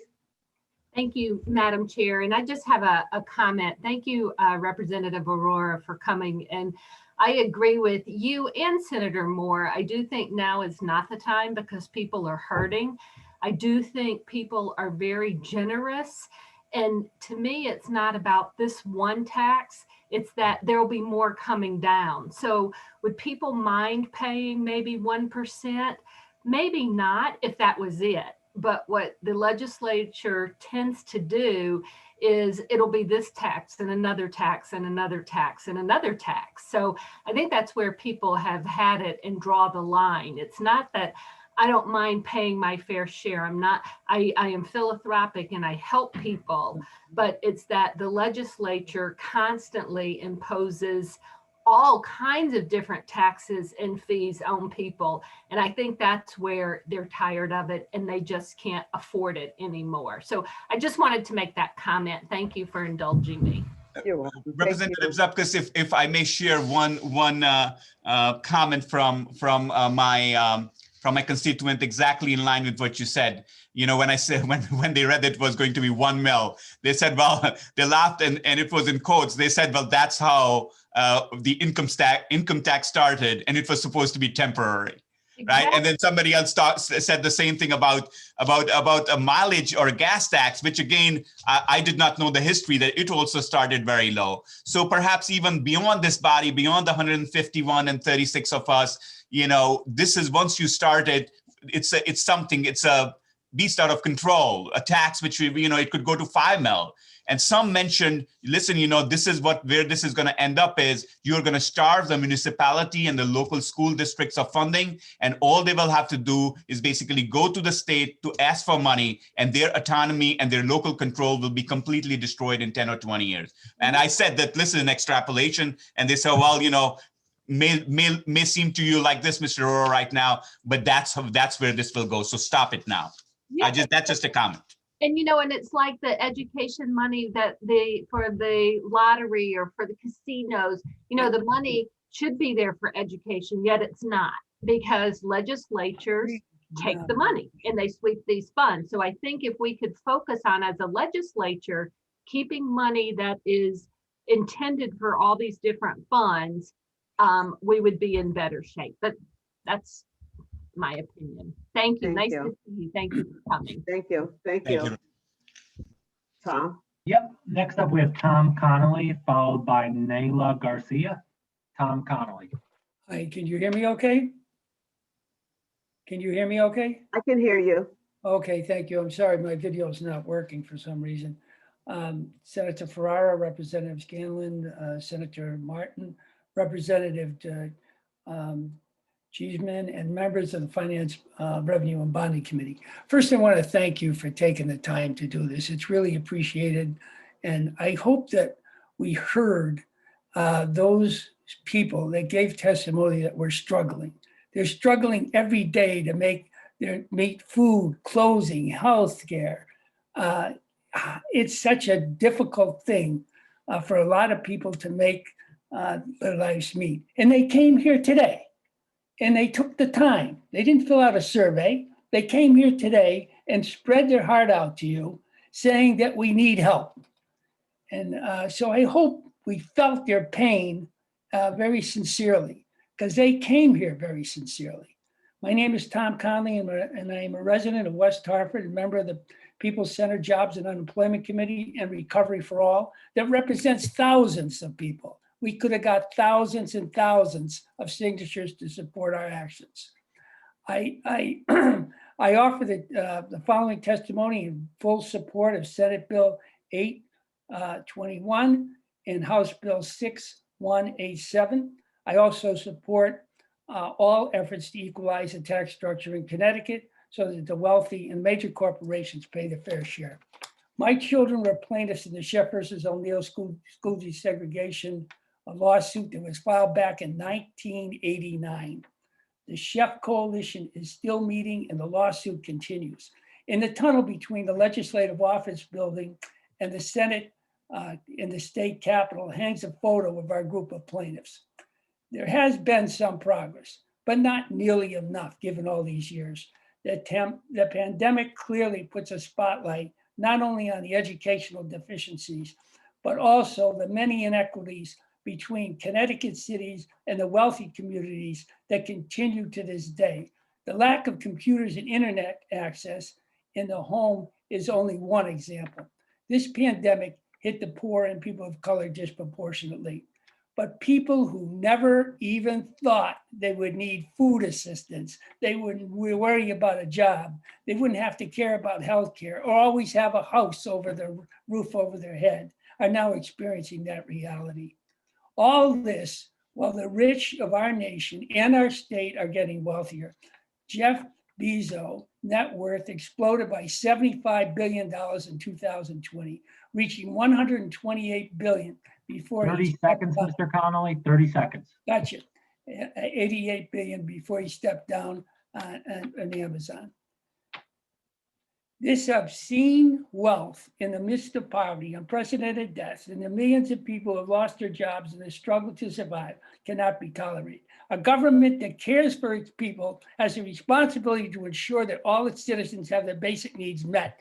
Thank you, Madam Chair. And I just have a comment. Thank you, Representative Aurora, for coming. And I agree with you and Senator Moore. I do think now is not the time because people are hurting. I do think people are very generous. And to me, it's not about this one tax. It's that there'll be more coming down. So would people mind paying maybe 1%? Maybe not if that was it. But what the legislature tends to do is it'll be this tax and another tax and another tax and another tax. So I think that's where people have had it and draw the line. It's not that I don't mind paying my fair share. I am philanthropic and I help people, but it's that the legislature constantly imposes all kinds of different taxes and fees on people. And I think that's where they're tired of it and they just can't afford it anymore. So I just wanted to make that comment. Thank you for indulging me. Representative Zupkis, if I may share one comment from my constituent, exactly in line with what you said. You know, when I said, when they read it was going to be 1 mil, they said, well, they laughed and it was in quotes. They said, well, that's how the income tax started, and it was supposed to be temporary. Right. And then somebody else said the same thing about a mileage or a gas tax, which again, I did not know the history, that it also started very low. So perhaps even beyond this body, beyond the 151 and 36 of us, you know, this is, once you start it, it's a beast out of control, a tax which, you know, it could go to 5 mil. And some mentioned, listen, you know, this is where this is going to end up is you're going to starve the municipality and the local school districts of funding. And all they will have to do is basically go to the state to ask for money, and their autonomy and their local control will be completely destroyed in 10 or 20 years. And I said that, listen, an extrapolation. And they said, well, you know, may seem to you like this, Mr. Aurora, right now, but that's where this will go. So stop it now. Yeah. That's just a comment. And, you know, and it's like the education money that for the lottery or for the casinos, you know, the money should be there for education, yet it's not, because legislatures take the money and they sweep these funds. So I think if we could focus on, as a legislature, keeping money that is intended for all these different funds, we would be in better shape. But that's my opinion. Thank you. Nice to see you. Thank you for coming. Thank you. Thank you. Tom? Yep. Next up, we have Tom Connolly, followed by Nayla Garcia. Tom Connolly. Hi, can you hear me okay? Can you hear me okay? I can hear you. Okay, thank you. I'm sorry, my video is not working for some reason. Senator Ferrara, Representative Scanlon, Senator Martin, Representative Cheeseman, and members of the Finance, Revenue and Bonding Committee. First, I want to thank you for taking the time to do this. It's really appreciated. And I hope that we heard those people that gave testimony that were struggling. They're struggling every day to make food, clothing, health care. It's such a difficult thing for a lot of people to make their lives meet. And they came here today and they took the time. They didn't fill out a survey. They came here today and spread their heart out to you, saying that we need help. And so I hope we felt their pain very sincerely, because they came here very sincerely. My name is Tom Conley, and I am a resident of West Hartford, and member of the People's Center Jobs and Unemployment Committee and Recovery for All that represents thousands of people. We could have got thousands and thousands of signatures to support our actions. I offer the following testimony in full support of Senate Bill 821 and House Bill 6187. I also support all efforts to equalize the tax structure in Connecticut so that the wealthy and major corporations pay their fair share. My children were plaintiffs in the Sheff versus O'Neill school desegregation, a lawsuit that was filed back in 1989. The Sheff Coalition is still meeting and the lawsuit continues. In the tunnel between the Legislative Office Building and the Senate in the state capitol hangs a photo of our group of plaintiffs. There has been some progress, but not nearly enough given all these years. The pandemic clearly puts a spotlight not only on the educational deficiencies, but also the many inequities between Connecticut cities and the wealthy communities that continue to this day. The lack of computers and internet access in the home is only one example. This pandemic hit the poor and people of color disproportionately. But people who never even thought they would need food assistance, they wouldn't worry about a job, they wouldn't have to care about healthcare or always have a house over their roof over their head, are now experiencing that reality. All this while the rich of our nation and our state are getting wealthier. Jeff Bezos' net worth exploded by $75 billion in 2020, reaching $128 billion before 30 seconds, Mr. Connolly, 30 seconds. Gotcha. 88 billion before he stepped down on Amazon. This obscene wealth in the midst of poverty, unprecedented deaths, and the millions of people who have lost their jobs in the struggle to survive cannot be tolerated. A government that cares for its people has a responsibility to ensure that all its citizens have their basic needs met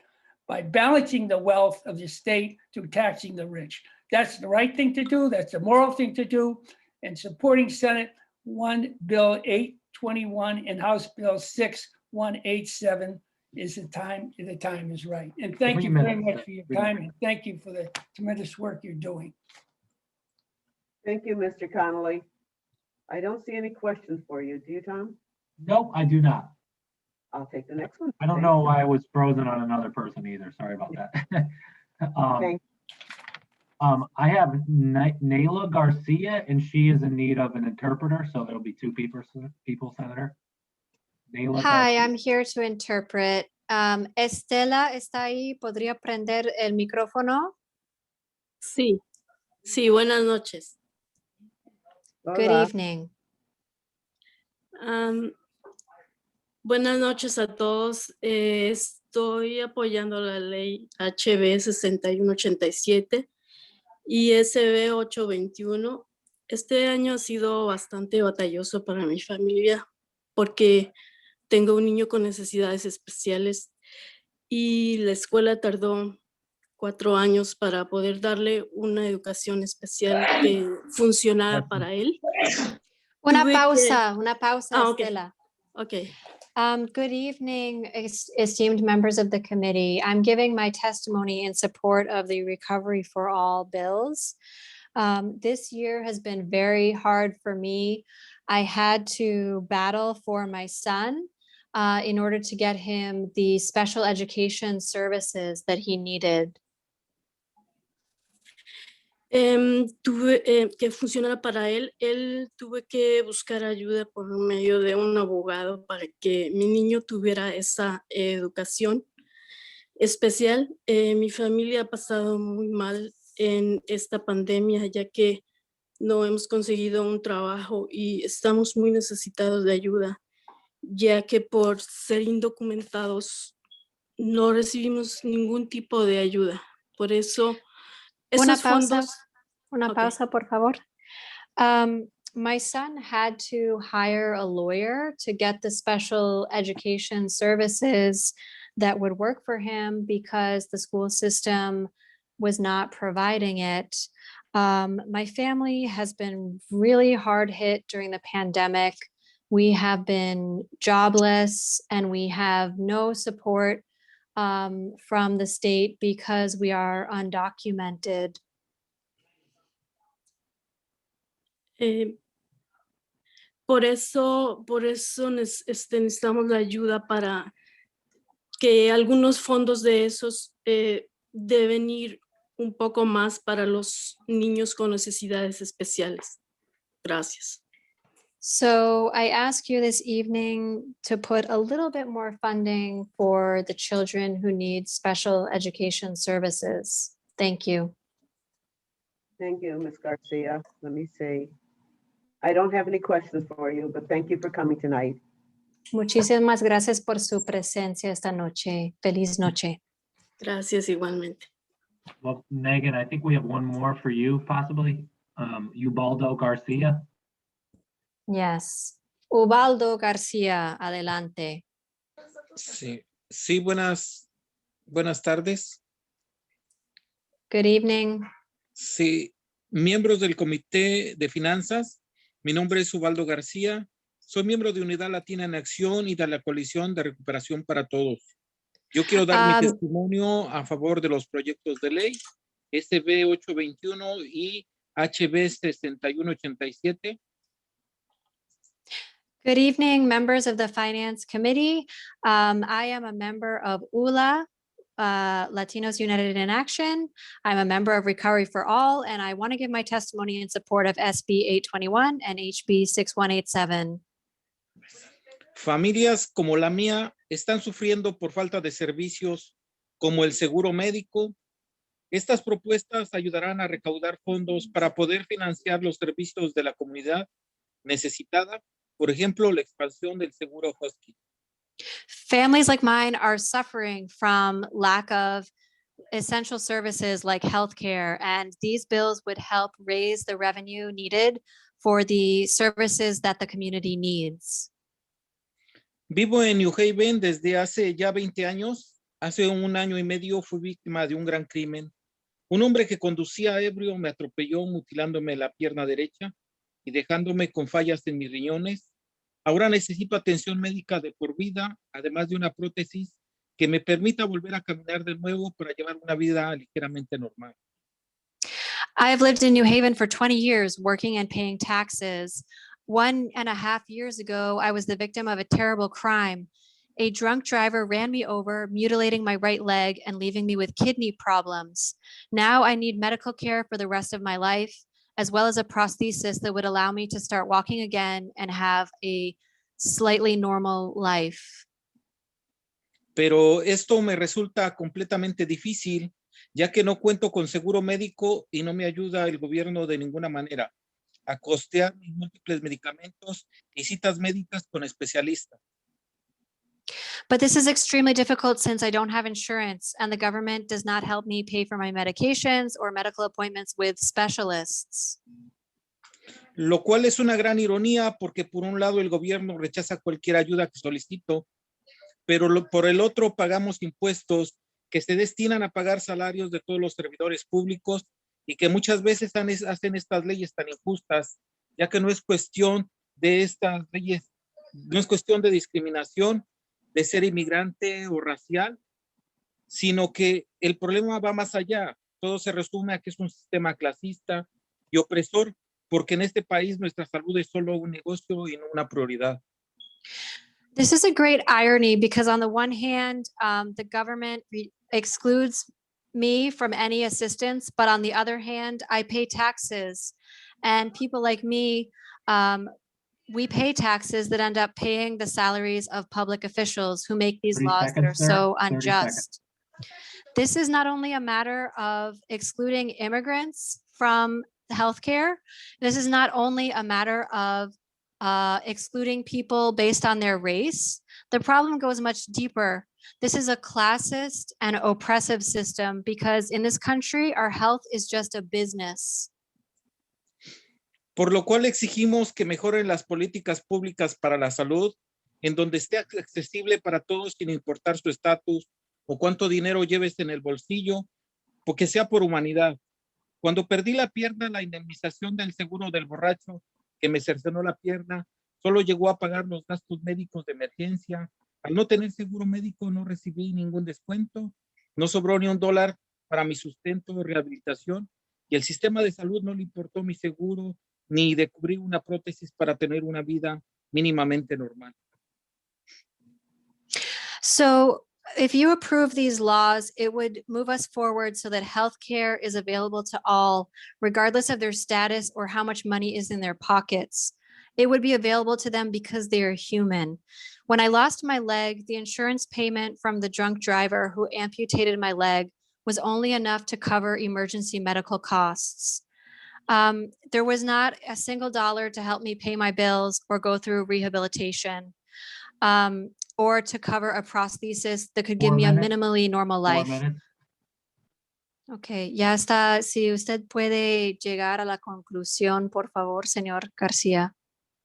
by balancing the wealth of the state through taxing the rich. That's the right thing to do. That's the moral thing to do. And supporting Senate Bill 821 and House Bill 6187 is the time is right. And thank you very much for your time, and thank you for the tremendous work you're doing. Thank you, Mr. Connolly. I don't see any questions for you. Do you, Tom? Nope, I do not. I'll take the next one. I don't know why I was frozen on another person either. Sorry about that. I have Nayla Garcia, and she is in need of an interpreter, so there'll be two people, Senator. Nayla Hi, Garcia. I'm here to interpret. Estela, ¿está ahí? ¿Podría prender el micrófono? Sí, sí, buenas noches. Good evening. Buenas noches a todos. Estoy apoyando la ley HB 6187 y SB 821. Este año ha sido bastante batalloso para mi familia porque tengo un niño con necesidades especiales y la escuela tardó 4 años para poder darle una educación especial que funcionara para él. Una Tuve pausa, okay. Estela. Okay. Good evening, esteemed members of the committee. I'm giving my testimony in support of the Recovery for All bills. This year has been very hard for me. I had to battle for my son in order to get him the special education services that he needed. Tuve que funcionara para él. Él tuve que buscar ayuda por medio de un abogado para que mi niño tuviera esa educación especial. Mi familia ha pasado muy mal en esta pandemia, ya que no hemos conseguido un trabajo y estamos muy necesitados de ayuda, ya que por ser indocumentados no recibimos ningún tipo de ayuda. Por eso, Una esos pausa, fondos... pausa, por favor. My son had to hire a lawyer to get the special education services that would work for him because the school system was not providing it. My family has been really hard hit during the pandemic. We have been jobless and we have no support from the state because we are undocumented. Por eso necesitamos la ayuda para que algunos fondos de esos deben ir un poco más para los niños con necesidades especiales. Gracias. So I ask you this evening to put a little bit more funding for the children who need special education services. Thank you. Thank you, Ms. Garcia. Let me see. I don't have any questions for you, but thank you for coming tonight. Muchísimas gracias por su presencia esta noche. Feliz noche. Gracias igualmente. Well, Megan, I think we have one more for you, possibly. Ubaldo Garcia. Yes. Ubaldo Garcia, adelante. Sí, buenas tardes. Good evening. Sí, miembros del Comité de Finanzas, mi nombre es Ubaldo García, soy miembro de Unidad Latina en Acción y de la Coalición de Recuperación para Todos. Yo quiero dar mi testimonio a favor de los proyectos de ley SB 821 y HB 6187. Good evening, members of the Finance Committee. I am a member of ULA, Latinos United in Action. I'm a member of Recovery for All, and I want to give my testimony in support of SB 821 and HB 6187. Familias como la mía están sufriendo por falta de servicios como el seguro médico. Estas propuestas ayudarán a recaudar fondos para poder financiar los servicios de la comunidad necesitada. Por ejemplo, la expansión del seguro Hosang. Families like mine are suffering from lack of essential services like healthcare, and these bills would help raise the revenue needed for the services that the community needs. Vivo en New Haven desde hace ya 20 años. Hace 1 año y medio fui víctima de un gran crimen. Un hombre que conducía ebrio me atropelló mutilándome la pierna derecha y dejándome con fallas en mis riñones. Ahora necesito atención médica de por vida, además de una prótesis que me permita volver a caminar de nuevo para llevar una vida ligeramente normal. I have lived in New Haven for 20 years, working and paying taxes. 1.5 years ago, I was the victim of a terrible crime. A drunk driver ran me over, mutilating my right leg and leaving me with kidney problems. Now I need medical care for the rest of my life, as well as a prosthesis that would allow me to start walking again and have a slightly normal life. Pero esto me resulta completamente difícil, ya que no cuento con seguro médico y no me ayuda el gobierno de ninguna manera a costear mis múltiples medicamentos y citas médicas con especialistas. But this is extremely difficult since I don't have insurance and the government does not help me pay for my medications or medical appointments with specialists. lo cual es una gran ironía porque por un lado el gobierno rechaza cualquier ayuda que solicito, pero por el otro pagamos impuestos que se destinan a pagar salarios de todos los servidores públicos y que muchas veces hacen estas leyes tan injustas, ya que no es cuestión de estas leyes, no es cuestión de discriminación, de ser inmigrante o racial, sino que el problema va más allá. Todo se resume a que es un sistema clasista y opresor, porque en este país nuestra salud es solo un negocio y no una prioridad. This is a great irony because on the one hand, the government excludes me from any assistance, but on the other hand, I pay taxes, and people like me, we pay taxes that end up paying the salaries of public officials who make these 30 laws that are seconds, sir. so 30 unjust. This is not only a matter of excluding immigrants from healthcare. This is not only a matter of excluding people based on their race. The problem goes much deeper. This is a classist and oppressive system because in this country, our health is just a business. Por lo cual exigimos que mejoren las políticas públicas para la salud, en donde esté accesible para todos sin importar su estatus o cuánto dinero lleves en el bolsillo, porque sea por humanidad. Cuando perdí la pierna, la indemnización del seguro del borracho que me cercenó la pierna solo llegó a pagar los gastos médicos de emergencia. Al no tener seguro médico no recibí ningún descuento, no sobró ni $1 para mi sustento de rehabilitación y el sistema de salud no le importó mi seguro ni de cubrir una prótesis para tener una vida mínimamente normal. So if you approve these laws, it would move us forward so that healthcare is available to all, regardless of their status or how much money is in their pockets. It would be available to them because they are human. When I lost my leg, the insurance payment from the drunk driver who amputated my leg was only enough to cover emergency medical costs. There was not a single dollar to help me pay my bills or go through rehabilitation. Or to cover a prosthesis that could give 4 me minutes. a minimally normal 4 life. minutes. Okay, ya está. Si usted puede llegar a la conclusión, por favor, señor Garcia.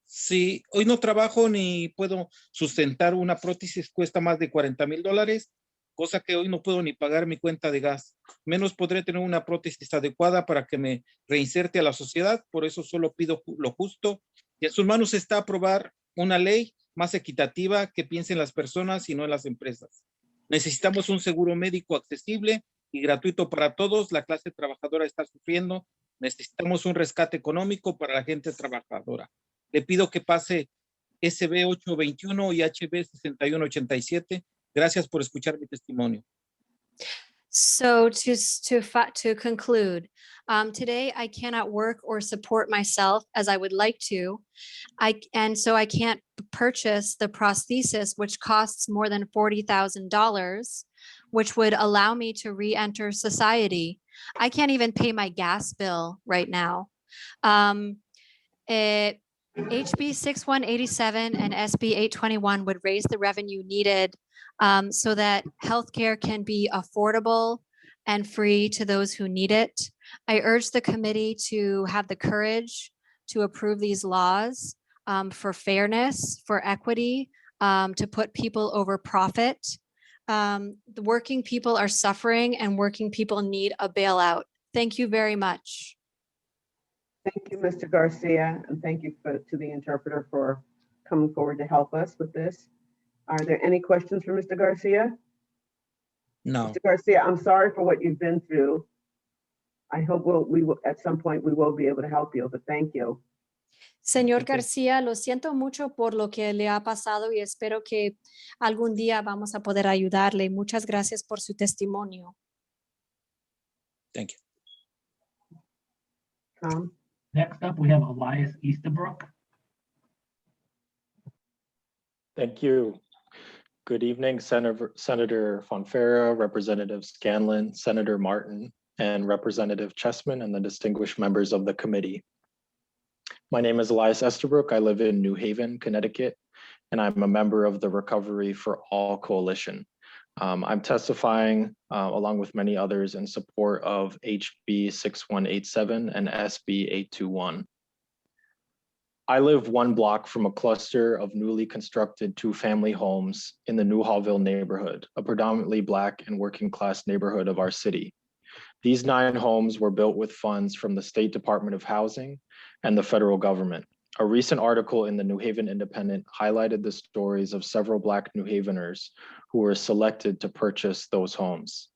Sí, hoy no trabajo ni puedo sustentar una prótesis, cuesta más de $40,000, cosa que hoy no puedo ni pagar mi cuenta de gas. Menos podré tener una prótesis adecuada para que me reinserte a la sociedad, por eso solo pido lo justo. Y en sus manos está aprobar una ley más equitativa que piense en las personas y no en las empresas. Necesitamos un seguro médico accesible y gratuito para todos. La clase trabajadora está sufriendo. Necesitamos un rescate económico para la gente trabajadora. Le pido que pase SB 821 y HB 6187. Gracias por escuchar mi testimonio. So to conclude, today I cannot work or support myself as I would like to. So I can't purchase the prosthesis, which costs more than $40,000, which would allow me to re-enter society. I can't even pay my gas bill right now. HB 6187 and SB 821 would raise the revenue needed so that healthcare can be affordable and free to those who need it. I urge the committee to have the courage to approve these laws for fairness, for equity, to put people over profit. The working people are suffering and working people need a bailout. Thank you very much. Thank you, Mr. Garcia, and thank you to the interpreter for coming forward to help us with this. Are there any questions for Mr. Garcia? No. Mr. Garcia, I'm sorry for what you've been through. I hope we will at some point we will be able to help you, but thank you. Señor García, lo siento mucho por lo que le ha pasado y espero que algún día vamos a poder ayudarle. Muchas gracias por su testimonio. Thank you. Next up, we have Elias Easterbrook. Thank you. Good evening, Senator Fonfera, Representative Scanlon, Senator Martin, and Representative Chessman, and the distinguished members of the committee. My name is Elias Estabrook. I live in New Haven, Connecticut, and I'm a member of the Recovery for All Coalition. I'm testifying along with many others in support of HB 6187 and SB 821. I live one block from a cluster of newly constructed two-family homes in the New Hallville neighborhood, a predominantly Black and working class neighborhood of our city. These 9 homes were built with funds from the State Department of Housing and the federal government. A recent article in the New Haven Independent highlighted the stories of several Black New Haveners who were selected to purchase those homes.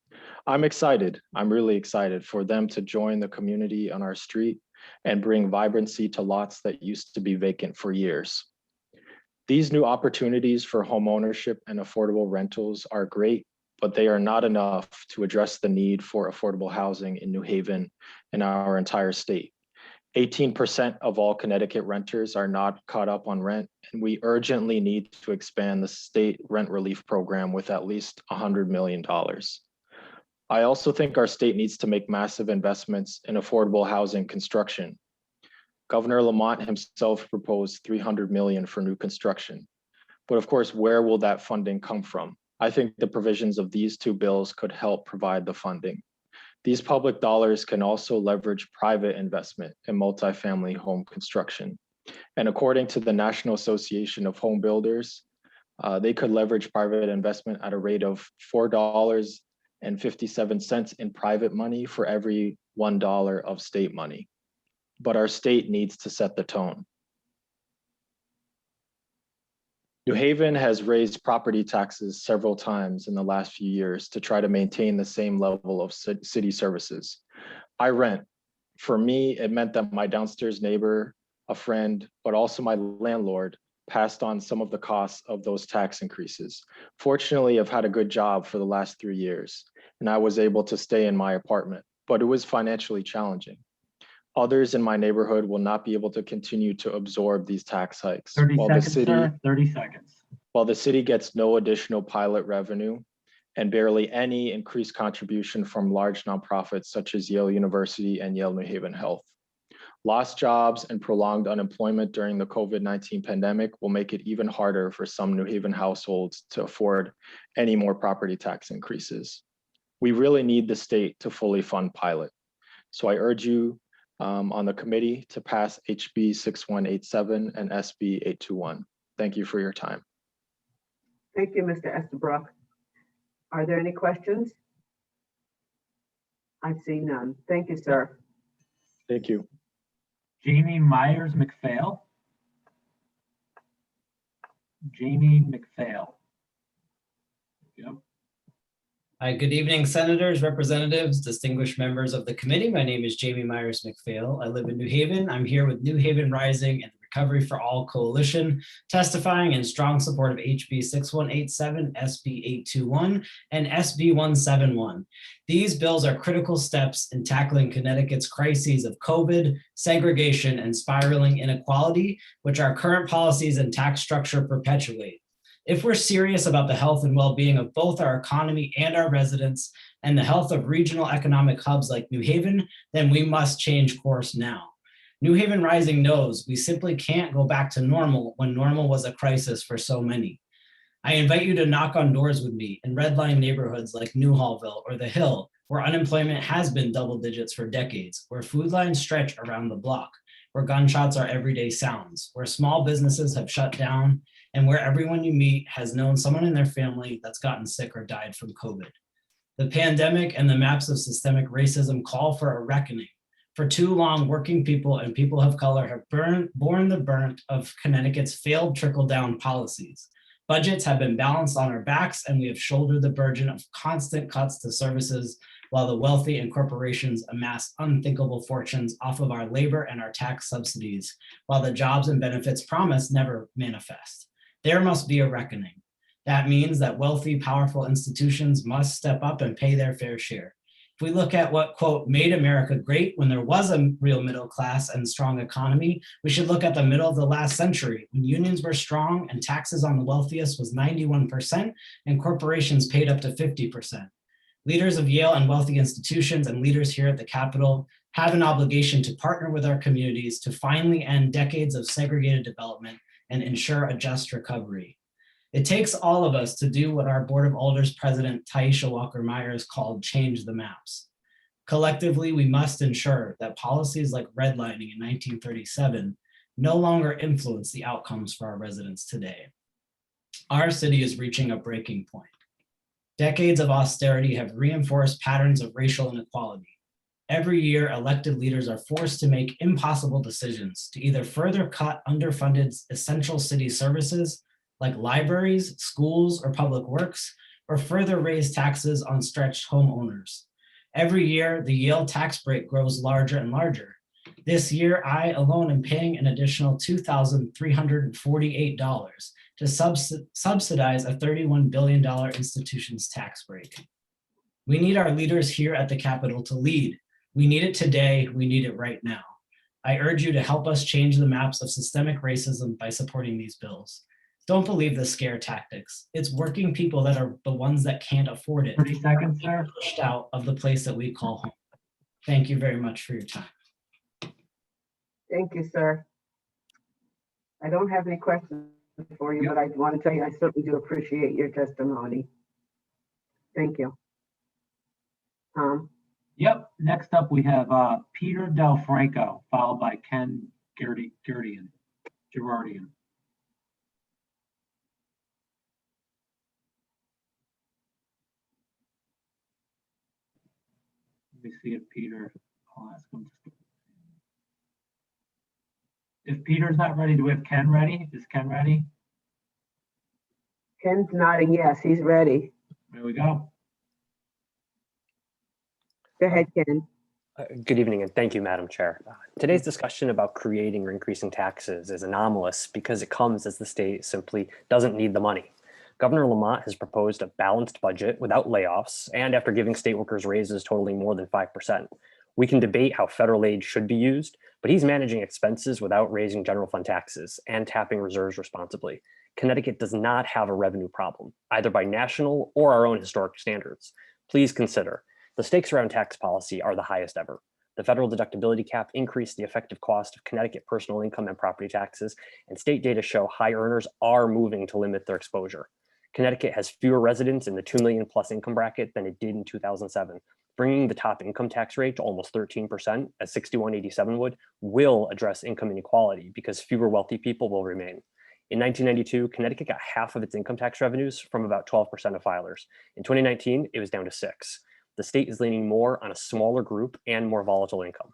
I'm excited, I'm really excited for them to join the community on our street and bring vibrancy to lots that used to be vacant for years. These new opportunities for home ownership and affordable rentals are great, but they are not enough to address the need for affordable housing in New Haven and our entire state. 18% of all Connecticut renters are not caught up on rent, and we urgently need to expand the state rent relief program with at least $100 million. I also think our state needs to make massive investments in affordable housing construction. Governor Lamont himself proposed $300 million for new construction. But of course, where will that funding come from? I think the provisions of these 2 bills could help provide the funding. These public dollars can also leverage private investment in multifamily home construction. And according to the National Association of Home Builders, they could leverage private investment at a rate of $4.57 in private money for every $1 of state money. But our state needs to set the tone. New Haven has raised property taxes several times in the last few years to try to maintain the same level of city services. I rent. For me, it meant that my downstairs neighbor, a friend, but also my landlord passed on some of the costs of those tax increases. Fortunately, I've had a good job for the last 3 years, and I was able to stay in my apartment, but it was financially challenging. Others in my neighborhood will not be able to continue to absorb these tax hikes. 30 seconds, sir. 30 seconds. While the city gets no additional pilot revenue and barely any increased contribution from large nonprofits such as Yale University and Yale New Haven Health. Lost jobs and prolonged unemployment during the COVID-19 pandemic will make it even harder for some New Haven households to afford any more property tax increases. We really need the state to fully fund pilot. So I urge you on the committee to pass HB 6187 and SB 821. Thank you for your time. Thank you, Mr. Estabrook. Are there any questions? I see none. Thank you, sir. Thank you. Jamie Myers McPhail. Jamie McPhail. Yep. Hi, good evening, senators, representatives, distinguished members of the committee. My name is Jamie Myers McPhail. I live in New Haven. I'm here with New Haven Rising and the Recovery for All Coalition, testifying in strong support of HB 6187, SB 821, and SB 171. These bills are critical steps in tackling Connecticut's crises of COVID, segregation, and spiraling inequality, which our current policies and tax structure perpetuate. If we're serious about the health and well-being of both our economy and our residents and the health of regional economic hubs like New Haven, then we must change course now. New Haven Rising knows we simply can't go back to normal when normal was a crisis for so many. I invite you to knock on doors with me in redline neighborhoods like New Hallville or The Hill, where unemployment has been double digits for decades, where food lines stretch around the block, where gunshots are everyday sounds, where small businesses have shut down, and where everyone you meet has known someone in their family that's gotten sick or died from COVID. The pandemic and the maps of systemic racism call for a reckoning. For too long, working people and people of color have borne the brunt of Connecticut's failed trickle-down policies. Budgets have been balanced on our backs, and we have shouldered the burden of constant cuts to services while the wealthy and corporations amass unthinkable fortunes off of our labor and our tax subsidies, while the jobs and benefits promised never manifest. There must be a reckoning. That means that wealthy, powerful institutions must step up and pay their fair share. If we look at what, quote, made America great when there was a real middle class and strong economy, we should look at the middle of the last century when unions were strong and taxes on the wealthiest was 91% and corporations paid up to 50%. Leaders of Yale and wealthy institutions and leaders here at the Capitol have an obligation to partner with our communities to finally end decades of segregated development and ensure a just recovery. It takes all of us to do what our Board of Alders President Tanisha Walker-Myers called change the maps. Collectively, we must ensure that policies like redlining in 1937 no longer influence the outcomes for our residents today. Our city is reaching a breaking point. Decades of austerity have reinforced patterns of racial inequality. Every year, elected leaders are forced to make impossible decisions to either further cut underfunded essential city services like libraries, schools, or public works, or further raise taxes on stretched homeowners. Every year, the Yale tax break grows larger and larger. This year, I alone am paying an additional $2,348 to subsidize a $31 billion institution's tax break. We need our leaders here at the Capitol to lead. We need it today, we need it right now. I urge you to help us change the maps of systemic racism by supporting these bills. Don't believe the scare tactics. It's working people that are the ones that can't afford it. 30 seconds, sir. Pushed out of the place that we call home. Thank you very much for your time. Thank you, sir. I don't have any questions for you, but I want to tell you, I certainly do appreciate your testimony. Thank you. Tom? Yep. Next up, we have Peter Del Franco, followed by Ken Gerardian. Let me see if Peter, I'll ask him. If Peter's not ready, do we have Ken ready? Is Ken ready? Ken's nodding yes, he's ready. There we go. Go ahead, Ken. Good evening, and thank you, Madam Chair. Today's discussion about creating or increasing taxes is anomalous because it comes as the state simply doesn't need the money. Governor Lamont has proposed a balanced budget without layoffs, and after giving state workers raises totaling more than 5%. We can debate how federal aid should be used, but he's managing expenses without raising general fund taxes and tapping reserves responsibly. Connecticut does not have a revenue problem, either by national or our own historic standards. Please consider, the stakes around tax policy are the highest ever. The federal deductibility cap increased the effective cost of Connecticut personal income and property taxes, and state data show high earners are moving to limit their exposure. Connecticut has fewer residents in the 2 million plus income bracket than it did in 2007. Bringing the top income tax rate to almost 13%, as 6187 would, will address income inequality because fewer wealthy people will remain. In 1992, Connecticut got half of its income tax revenues from about 12% of filers. In 2019, it was down to 6%. The state is leaning more on a smaller group and more volatile income.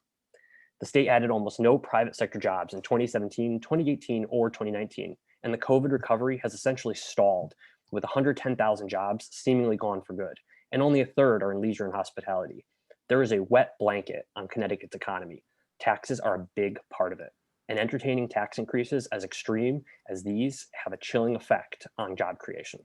The state added almost no private sector jobs in 2017, 2018, or 2019, and the COVID recovery has essentially stalled, with 110,000 jobs seemingly gone for good, and only a third are in leisure and hospitality. There is a wet blanket on Connecticut's economy. Taxes are a big part of it, and entertaining tax increases as extreme as these have a chilling effect on job creation.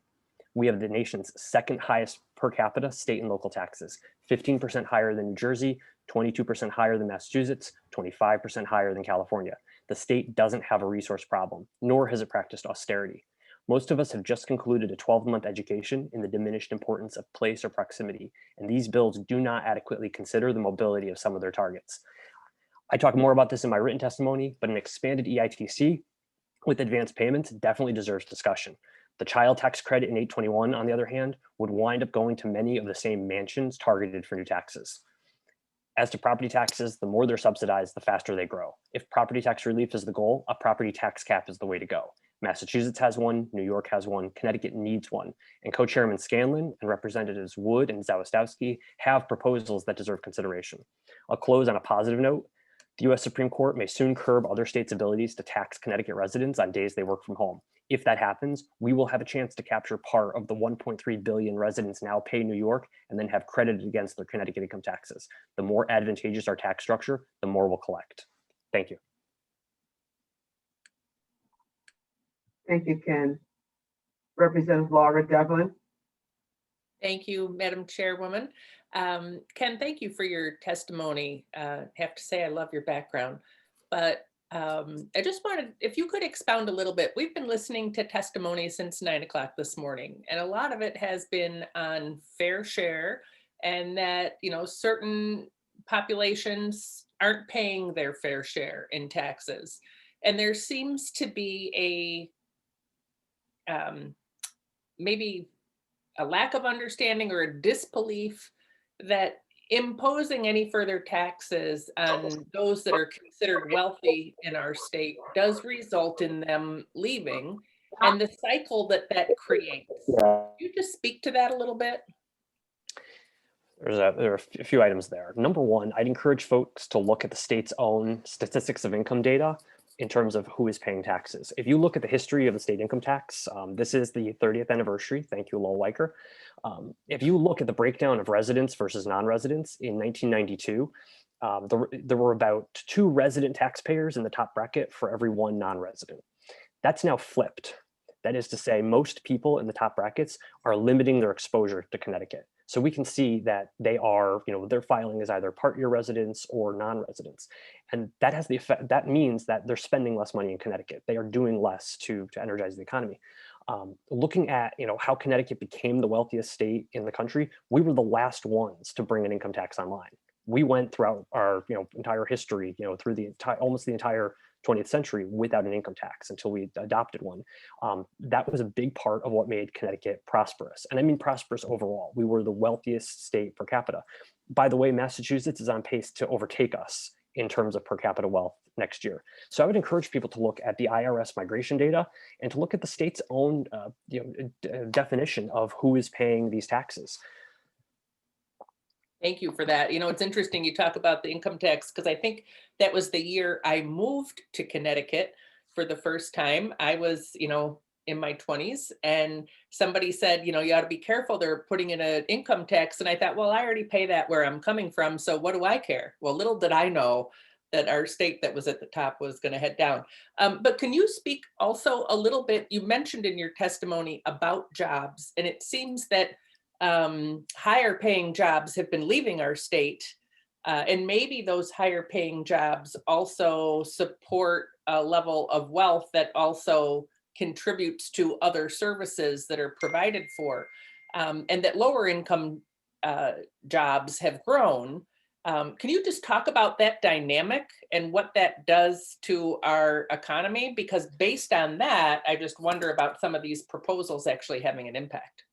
We have the nation's second highest per capita state and local taxes, 15% higher than New Jersey, 22% higher than Massachusetts, 25% higher than California. The state doesn't have a resource problem, nor has it practiced austerity. Most of us have just concluded a 12-month education in the diminished importance of place or proximity, and these bills do not adequately consider the mobility of some of their targets. I talk more about this in my written testimony, but an expanded EITC with advanced payments definitely deserves discussion. The child tax credit in 821, on the other hand, would wind up going to many of the same mansions targeted for new taxes. As to property taxes, the more they're subsidized, the faster they grow. If property tax relief is the goal, a property tax cap is the way to go. Massachusetts has one, New York has one, Connecticut needs one, and Co-Chairman Scanlon and Representatives Wood and Zawistowski have proposals that deserve consideration. I'll close on a positive note. The US Supreme Court may soon curb other states' abilities to tax Connecticut residents on days they work from home. If that happens, we will have a chance to capture part of the 1.3 billion residents now pay New York and then have credited against their Connecticut income taxes. The more advantageous our tax structure, the more we'll collect. Thank you. Thank you, Ken. Representative Laura Devlin. Thank you, Madam Chairwoman. Ken, thank you for your testimony. Have to say I love your background, but I just wanted, if you could expound a little bit. We've been listening to testimony since 9 o'clock this morning, and a lot of it has been on fair share and that, you know, certain populations aren't paying their fair share in taxes. And there seems to be maybe a lack of understanding or a disbelief that imposing any further taxes on those that are considered wealthy in our state does result in them leaving and the cycle that that creates. Can you just speak to that a little bit? There are a few items there. Number one, I'd encourage folks to look at the state's own statistics of income data in terms of who is paying taxes. If you look at the history of the state income tax, this is the 30th anniversary. Thank you, Lowell Weicker. If you look at the breakdown of residents versus non-residents in 1992, there were about 2 resident taxpayers in the top bracket for every 1 non-resident. That's now flipped. That is to say, most people in the top brackets are limiting their exposure to Connecticut. So we can see that they are, their filing is either part-year residents or non-residents. And that has the effect, that means that they're spending less money in Connecticut. They are doing less to energize the economy. Looking at, how Connecticut became the wealthiest state in the country, we were the last ones to bring an income tax online. We went throughout our, entire history, through the almost the entire 20th century without an income tax until we adopted one. That was a big part of what made Connecticut prosperous. And I mean prosperous overall. We were the wealthiest state per capita. By the way, Massachusetts is on pace to overtake us in terms of per capita wealth next year. So I would encourage people to look at the IRS migration data and to look at the state's own definition of who is paying these taxes. Thank you for that. It's interesting you talk about the income tax because I think that was the year I moved to Connecticut for the first time. I was, in my 20s and somebody said, you ought to be careful. They're putting in an income tax. And I thought, well, I already pay that where I'm coming from. So what do I care? Well, little did I know that our state that was at the top was going to head down. But can you speak also a little bit, you mentioned in your testimony about jobs, and it seems that higher paying jobs have been leaving our state, and maybe those higher paying jobs also support a level of wealth that also contributes to other services that are provided for, and that lower income jobs have grown. Can you just talk about that dynamic and what that does to our economy? Because based on that, I just wonder about some of these proposals actually having an impact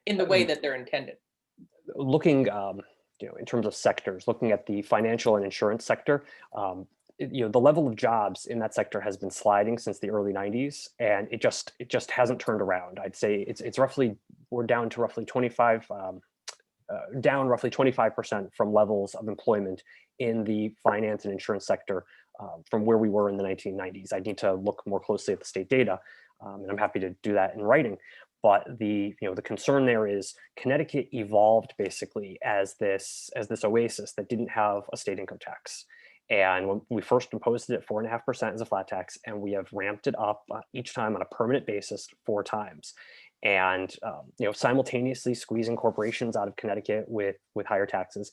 in the way that they're intended. Looking, in terms of sectors, looking at the financial and insurance sector, the level of jobs in that sector has been sliding since the early 90s, and it just hasn't turned around. I'd say we're down to roughly 25% from levels of employment in the finance and insurance sector from where we were in the 1990s. I need to look more closely at the state data, and I'm happy to do that in writing. But the concern there is Connecticut evolved basically as this oasis that didn't have a state income tax. And when we first imposed it at 4.5% as a flat tax, and we have ramped it up each time on a permanent basis 4 times. And simultaneously squeezing corporations out of Connecticut with higher taxes.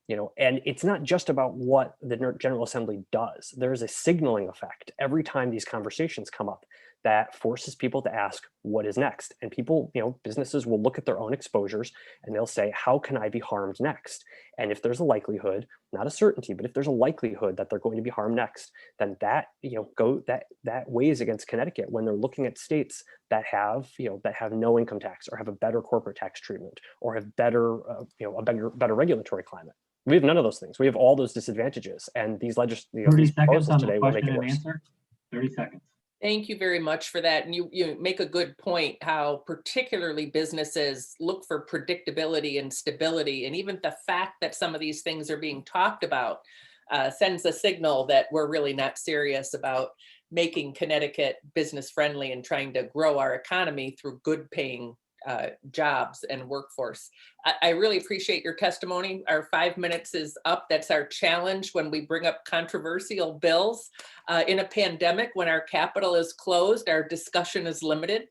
And it's not just about what the General Assembly does. There's a signaling effect every time these conversations come up that forces people to ask, what is next? And people, businesses will look at their own exposures and they'll say, how can I be harmed next? And if there's a likelihood, not a certainty, but if there's a likelihood that they're going to be harmed next, then that, that weighs against Connecticut when they're looking at states that have, that have no income tax or have a better corporate tax treatment or have better, a better regulatory climate. We have none of those things. We have all those disadvantages, and these 30 seconds on the question and answer. 30 seconds. Thank you very much for that. And you make a good point how particularly businesses look for predictability and stability. And even the fact that some of these things are being talked about sends a signal that we're really not serious about making Connecticut business friendly and trying to grow our economy through good paying jobs and workforce. I really appreciate your testimony. Our 5 minutes is up. That's our challenge when we bring up controversial bills. In a pandemic, when our Capitol is closed, our discussion is limited.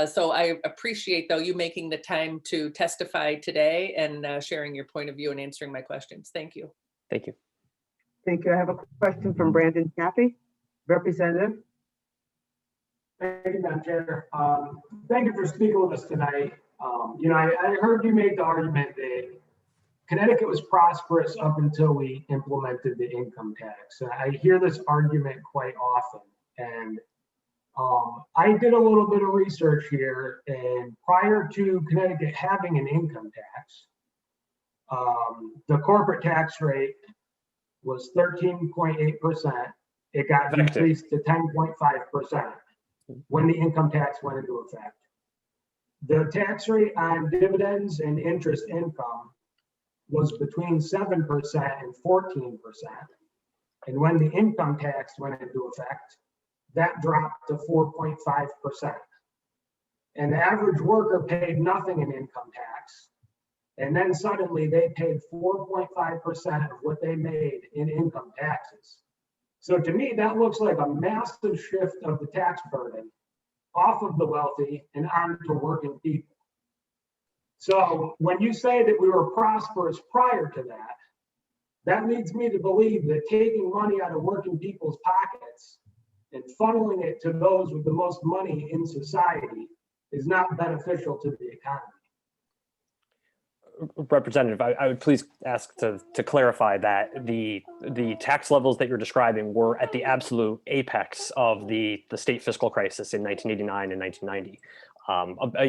So I appreciate, though, you making the time to testify today and sharing your point of view and answering my questions. Thank you. Thank you. Thank you. I have a question from Brandon Caffey, Representative. Thank you, Madam Chair. Thank you for speaking with us tonight. I heard you make the argument that Connecticut was prosperous up until we implemented the income tax. I hear this argument quite often. And I did a little bit of research here, and prior to Connecticut having an income tax, The corporate tax rate was 13.8%. It got decreased to 10.5% when the income tax went into effect. The tax rate on dividends and interest income was between 7% and 14%. And when the income tax went into effect, that dropped to 4.5%. And the average worker paid nothing in income tax. And then suddenly they paid 4.5% of what they made in income taxes. So to me, that looks like a massive shift of the tax burden off of the wealthy and onto working people. So when you say that we were prosperous prior to that, that leads me to believe that taking money out of working people's pockets and funneling it to those with the most money in society is not beneficial to the economy. Representative, I would please ask to clarify that the tax levels that you're describing were at the absolute apex of the state fiscal crisis in 1989 and 1990.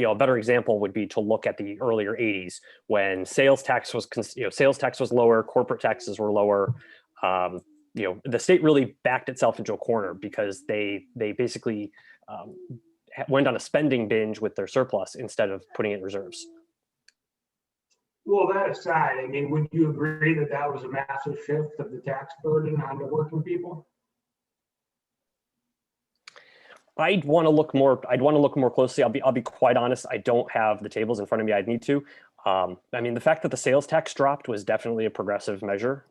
A better example would be to look at the earlier 80s when sales tax was lower, corporate taxes were lower. The state really backed itself into a corner because they basically went on a spending binge with their surplus instead of putting it in reserves. Well, that aside, I mean, would you agree that that was a massive shift of the tax burden on the working people? I'd want to look more closely. I'll be quite honest. I don't have the tables in front of me. I'd need to. I mean, the fact that the sales tax dropped was definitely a progressive measure.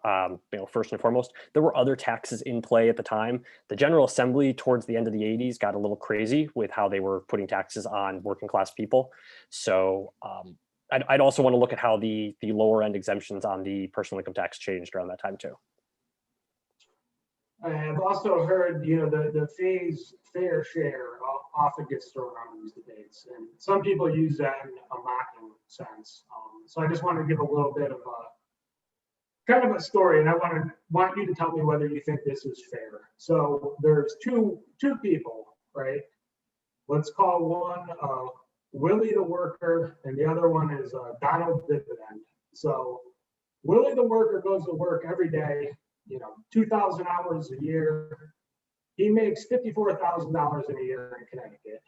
First and foremost, there were other taxes in play at the time. The General Assembly towards the end of the 80s got a little crazy with how they were putting taxes on working class people. So I'd also want to look at how the lower end exemptions on the personal income tax changed around that time too. I've also heard, the fees fair share often gets thrown around in these debates, and some people use that in a mocking sense. So I just want to give a little bit of a story, and I want you to tell me whether you think this is fair. So there's two people, right? Let's call one Willie the worker, and the other one is Donald Dividend. So Willie the worker goes to work every day, 2,000 hours a year. He makes $54,000 in a year in Connecticut.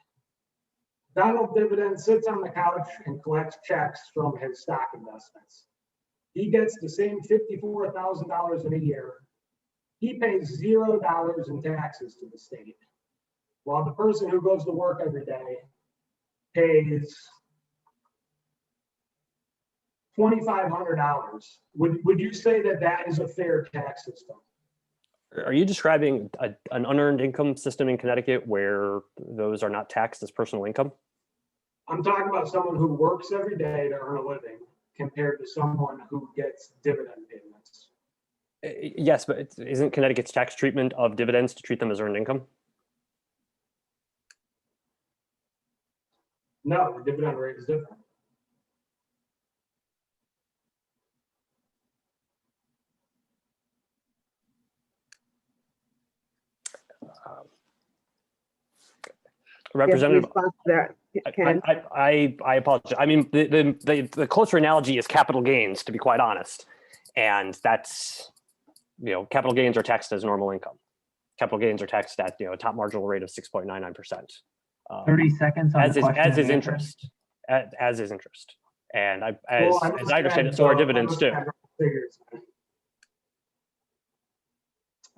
Donald Dividend sits on the couch and collects checks from his stock investments. He gets the same $54,000 in a year. He pays $0 in taxes to the state, while the person who goes to work every day pays $2,500. Would you say that that is a fair tax system? Are you describing an unearned income system in Connecticut where those are not taxed as personal income? I'm talking about someone who works every day to earn a living compared to someone who gets dividend payments. Yes, but isn't Connecticut's tax treatment of dividends to treat them as earned income? No, the dividend rate is different. Representative, I apologize. I mean, the closer analogy is capital gains, to be quite honest. And that's, capital gains are taxed as normal income. Capital gains are taxed at, a top marginal rate of 6.99%. 30 seconds on the question. As is interest. As is interest. And as I understand it, so are dividends too.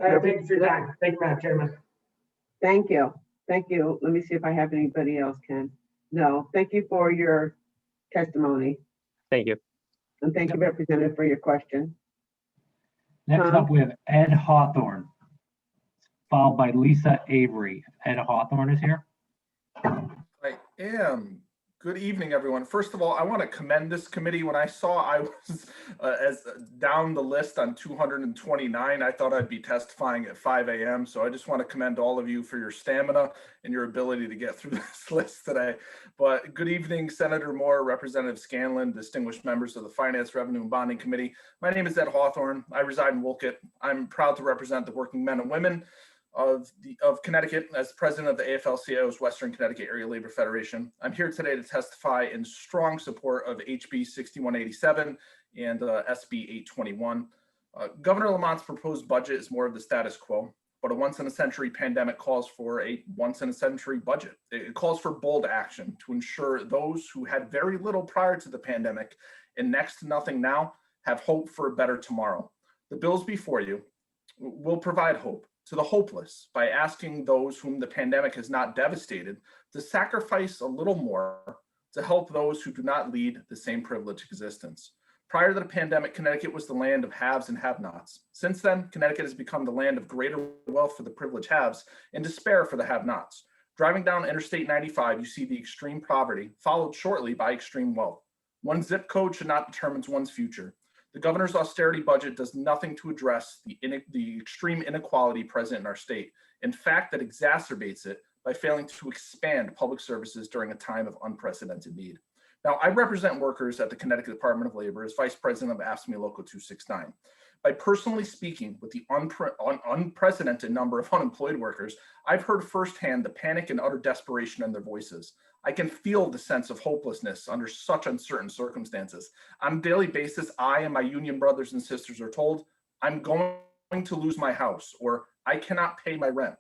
Thank you for your time. Thank you, Madam Chairman. Thank you. Thank you. Let me see if I have anybody else, Ken. No, thank you for your testimony. Thank you. And thank you, Representative, for your question. Next up, we have Ed Hawthorne, followed by Lisa Avery. Ed Hawthorne is here. I am. Good evening, everyone. First of all, I want to commend this committee. When I saw I was as down the list on 229, I thought I'd be testifying at 5 a.m. So I just want to commend all of you for your stamina and your ability to get through this list today. But good evening, Senator Moore, Representative Scanlon, distinguished members of the Finance, Revenue, and Bonding Committee. My name is Ed Hawthorne. I reside in Wolcott. I'm proud to represent the working men and women of Connecticut as president of the AFL-CIO's Western Connecticut Area Labor Federation. I'm here today to testify in strong support of HB 6187 and SB 821. Governor Lamont's proposed budget is more of the status quo, but a once-in-a-century pandemic calls for a once-in-a-century budget. It calls for bold action to ensure those who had very little prior to the pandemic and next to nothing now have hope for a better tomorrow. The bills before you will provide hope to the hopeless by asking those whom the pandemic has not devastated to sacrifice a little more to help those who do not lead the same privileged existence. Prior to the pandemic, Connecticut was the land of haves and have-nots. Since then, Connecticut has become the land of greater wealth for the privileged haves and despair for the have-nots. Driving down Interstate 95, you see the extreme poverty, followed shortly by extreme wealth. One zip code should not determine one's future. The governor's austerity budget does nothing to address the extreme inequality present in our state. In fact, that exacerbates it by failing to expand public services during a time of unprecedented need. Now, I represent workers at the Connecticut Department of Labor as Vice President of AFSCME Local 269. By personally speaking with the unprecedented number of unemployed workers, I've heard firsthand the panic and utter desperation in their voices. I can feel the sense of hopelessness under such uncertain circumstances. On a daily basis, I and my union brothers and sisters are told, I'm going to lose my house, or I cannot pay my rent.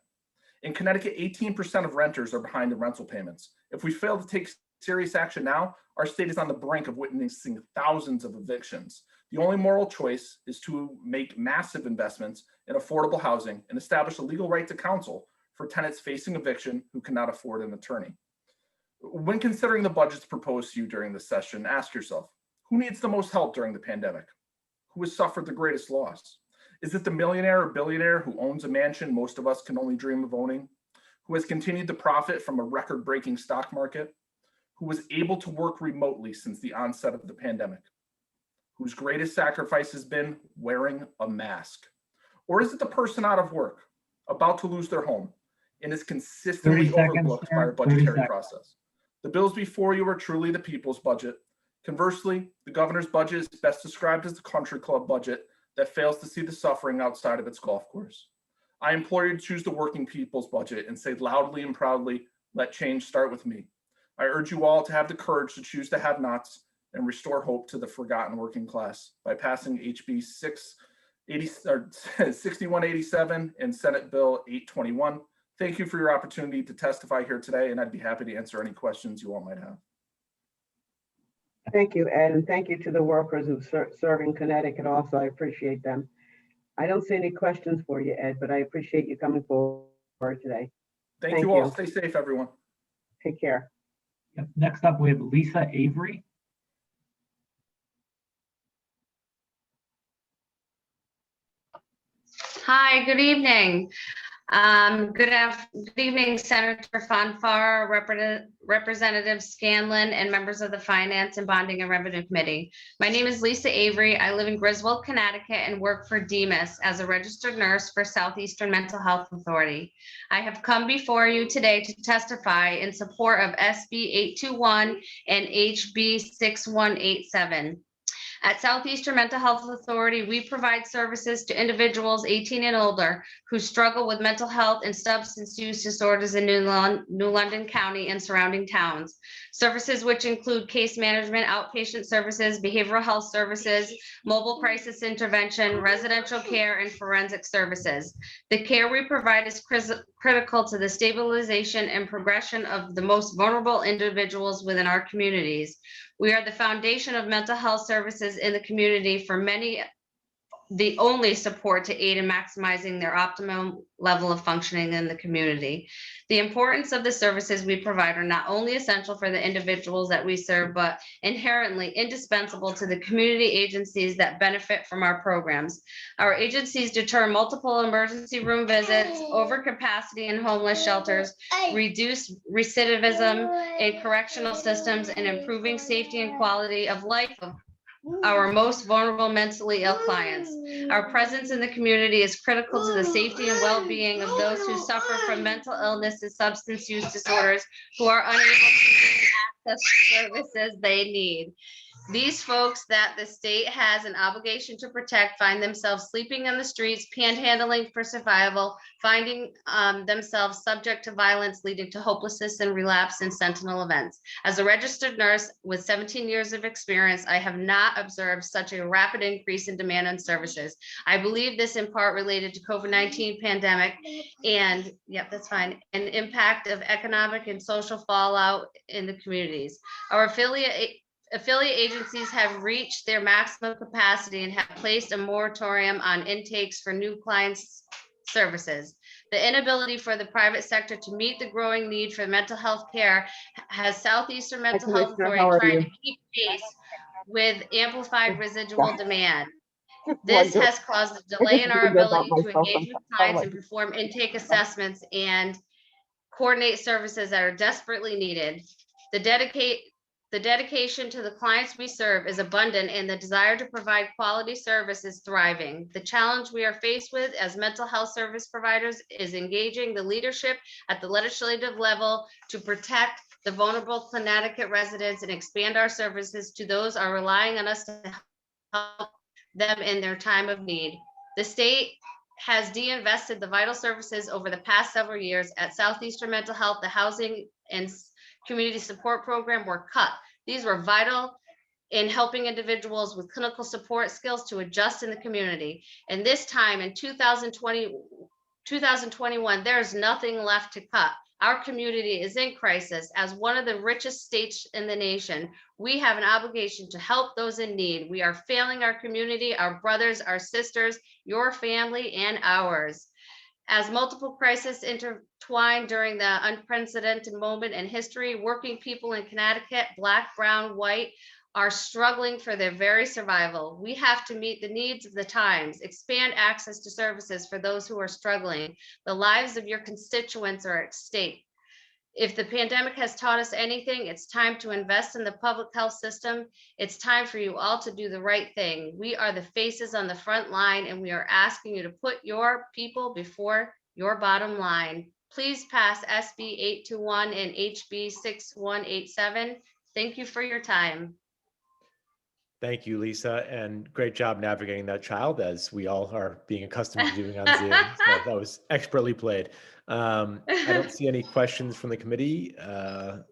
In Connecticut, 18% of renters are behind in rental payments. If we fail to take serious action now, our state is on the brink of witnessing thousands of evictions. The only moral choice is to make massive investments in affordable housing and establish a legal right to counsel for tenants facing eviction who cannot afford an attorney. When considering the budgets proposed to you during this session, ask yourself, who needs the most help during the pandemic? Who has suffered the greatest loss? Is it the millionaire or billionaire who owns a mansion most of us can only dream of owning? Who has continued to profit from a record-breaking stock market? Who was able to work remotely since the onset of the pandemic? Whose greatest sacrifice has been wearing a mask? Or is it the person out of work, about to lose their home, and is consistently overlooked by our budgetary process? The bills before you are truly the people's budget. Conversely, the governor's budget is best described as the country club budget that fails to see the suffering outside of its golf course. I implore you to choose the working people's budget and say loudly and proudly, let change start with me. I urge you all to have the courage to choose the have-nots and restore hope to the forgotten working class by passing HB 6187 and Senate Bill 821. Thank you for your opportunity to testify here today, and I'd be happy to answer any questions you all might have. Thank you, Ed, and thank you to the workers who serve in Connecticut also. I appreciate them. I don't see any questions for you, Ed, but I appreciate you coming forward today. Thank you all. Stay safe, everyone. Take care. Yep. Next up, we have Lisa Avery. Hi, good evening. Good evening, Senator Fonfara, Representative Scanlon, and members of the Finance and Bonding and Revenue Committee. My name is Lisa Avery. I live in Griswold, Connecticut, and work for DEMIS as a registered nurse for Southeastern Mental Health Authority. I have come before you today to testify in support of SB 821 and HB 6187. At Southeastern Mental Health Authority, we provide services to individuals 18 and older who struggle with mental health and substance use disorders in New London County and surrounding towns. Services which include case management, outpatient services, behavioral health services, mobile crisis intervention, residential care, and forensic services. The care we provide is critical to the stabilization and progression of the most vulnerable individuals within our communities. We are the foundation of mental health services in the community for many, the only support to aid in maximizing their optimum level of functioning in the community. The importance of the services we provide are not only essential for the individuals that we serve, but inherently indispensable to the community agencies that benefit from our programs. Our agencies deter multiple emergency room visits, overcapacity in homeless shelters, reduce recidivism in correctional systems, and improving safety and quality of life of our most vulnerable mentally ill clients. Our presence in the community is critical to the safety and well-being of those who suffer from mental illness and substance use disorders who are unable to access services they need. These folks that the state has an obligation to protect find themselves sleeping on the streets, panhandling for survival, finding themselves subject to violence, leading to hopelessness and relapse in sentinel events. As a registered nurse with 17 years of experience, I have not observed such a rapid increase in demand on services. I believe this in part related to COVID-19 pandemic and, yep, that's fine, and impact of economic and social fallout in the communities. Our affiliate agencies have reached their maximum capacity and have placed a moratorium on intakes for new clients' services. The inability for the private sector to meet the growing need for mental health care has Southeastern Mental Health Commissioner, how Authority are trying you? to keep pace with amplified residual demand. This has caused a delay in our ability to engage with clients and perform intake assessments and coordinate services that are desperately needed. The dedication to the clients we serve is abundant and the desire to provide quality service is thriving. The challenge we are faced with as mental health service providers is engaging the leadership at the legislative level to protect the vulnerable Connecticut residents and expand our services to those who are relying on us to help them in their time of need. The state has de-invested the vital services over the past several years. At Southeastern Mental Health, the housing and community support program were cut. These were vital in helping individuals with clinical support skills to adjust in the community. And this time in 2021, there's nothing left to cut. Our community is in crisis. As one of the richest states in the nation, we have an obligation to help those in need. We are failing our community, our brothers, our sisters, your family, and ours. As multiple crises intertwine during the unprecedented moment in history, working people in Connecticut, Black, brown, white, are struggling for their very survival. We have to meet the needs of the times, expand access to services for those who are struggling. The lives of your constituents are at stake. If the pandemic has taught us anything, it's time to invest in the public health system. It's time for you all to do the right thing. We are the faces on the front line, and we are asking you to put your people before your bottom line. Please pass SB 821 and HB 6187. Thank you for your time. Thank you, Lisa, and great job navigating that child, as we all are being accustomed to doing on Zoom. So that was expertly played. I don't see any questions from the committee,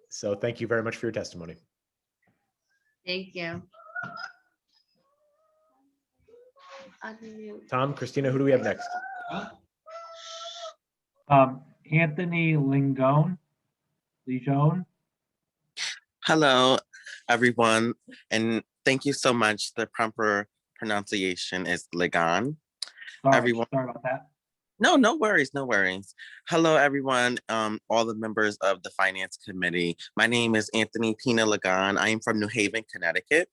so thank you very much for your testimony. Thank you. Tom, Christina, who do we have next? Anthony Ligon. Hello, everyone, and thank you so much. The proper pronunciation is Ligon. Sorry about that. No worries, no worries. Hello, everyone, all the members of the Finance Committee. My name is Anthony Pina Ligon. I am from New Haven, Connecticut.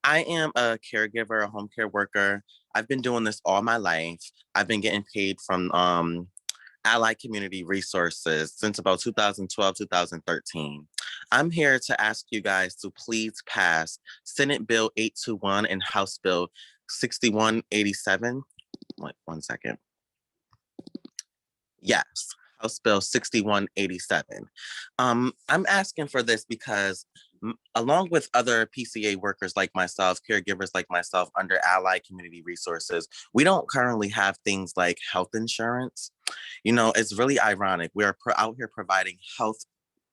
I am a caregiver, a home care worker. I've been doing this all my life. I've been getting paid from Allied Community Resources since about 2012, 2013. I'm here to ask you guys to please pass Senate Bill 821 and House Bill 6187. Wait, 1 second. Yes, House Bill 6187. I'm asking for this because along with other PCA workers like myself, caregivers like myself under Allied Community Resources, we don't currently have things like health insurance. You know, it's really ironic. We're out here providing health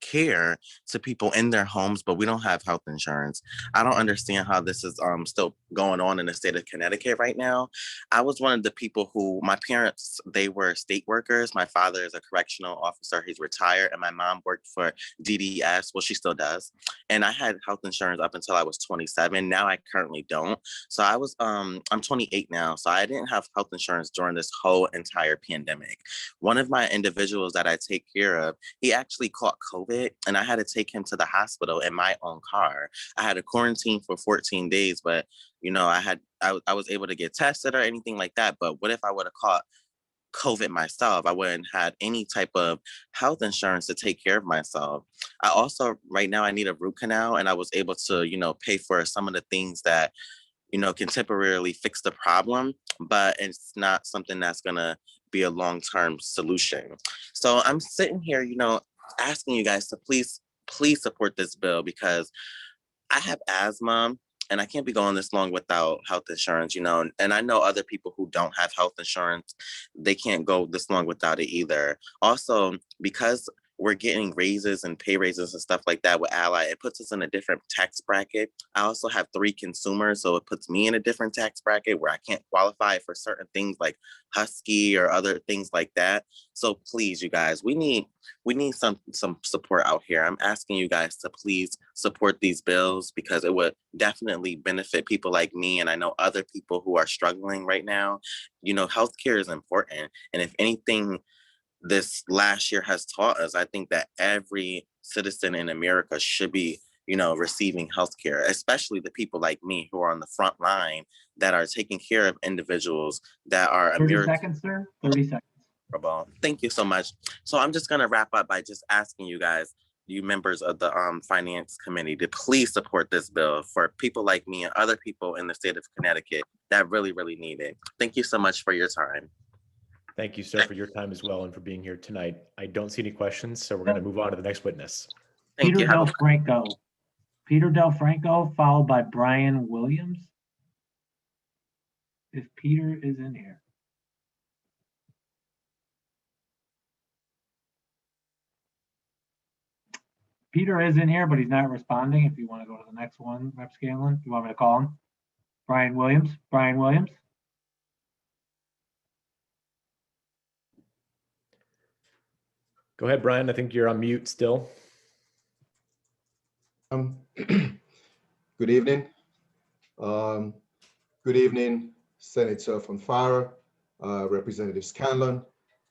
care to people in their homes, but we don't have health insurance. I don't understand how this is still going on in the state of Connecticut right now. I was one of the people who, my parents, they were state workers. My father is a correctional officer, he's retired, and my mom worked for DDS, well, she still does. And I had health insurance up until I was 27. Now I currently don't. So I was, I'm 28 now, so I didn't have health insurance during this whole entire pandemic. One of my individuals that I take care of, he actually caught COVID, and I had to take him to the hospital in my own car. I had a quarantine for 14 days, but you know, I was able to get tested or anything like that. But what if I would have caught COVID myself? I wouldn't have any type of health insurance to take care of myself. I also, right now, I need a root canal, and I was able to, you know, pay for some of the things that, you know, can temporarily fix the problem, but it's not something that's gonna be a long-term solution. So I'm sitting here, you know, asking you guys to please support this bill, because I have asthma and I can't be going this long without health insurance, you know, and I know other people who don't have health insurance, they can't go this long without it either. Also, because we're getting raises and pay raises and stuff like that with Ally, it puts us in a different tax bracket. I also have 3 consumers, so it puts me in a different tax bracket where I can't qualify for certain things like Husky or other things like that. So please, you guys, we need some support out here. I'm asking you guys to please support these bills because it would definitely benefit people like me, and I know other people who are struggling right now. You know, healthcare is important, and if anything this last year has taught us, I think that every citizen in America should be, you know, receiving healthcare, especially the people like me who are on the front line that are taking care of individuals that are 30 seconds, sir. 30 seconds. Thank you so much. So I'm just going to wrap up by just asking you guys, you members of the Finance Committee, to please support this bill for people like me and other people in the state of Connecticut that really, really need it. Thank you so much for your time. Thank you, sir, for your time as well and for being here tonight. I don't see any questions, so we're going to move on to the next witness. Peter Del Franco. Peter Del Franco, followed by Brian Williams. If Peter is in here. Peter is in here, but he's not responding. If you want to go to the next one, Rep. Scanlon, you want me to call him? Brian Williams. Brian Williams. Go ahead, Brian. I think you're on mute still. Good evening. Good evening, Senator Fonfara, Representative Scanlon,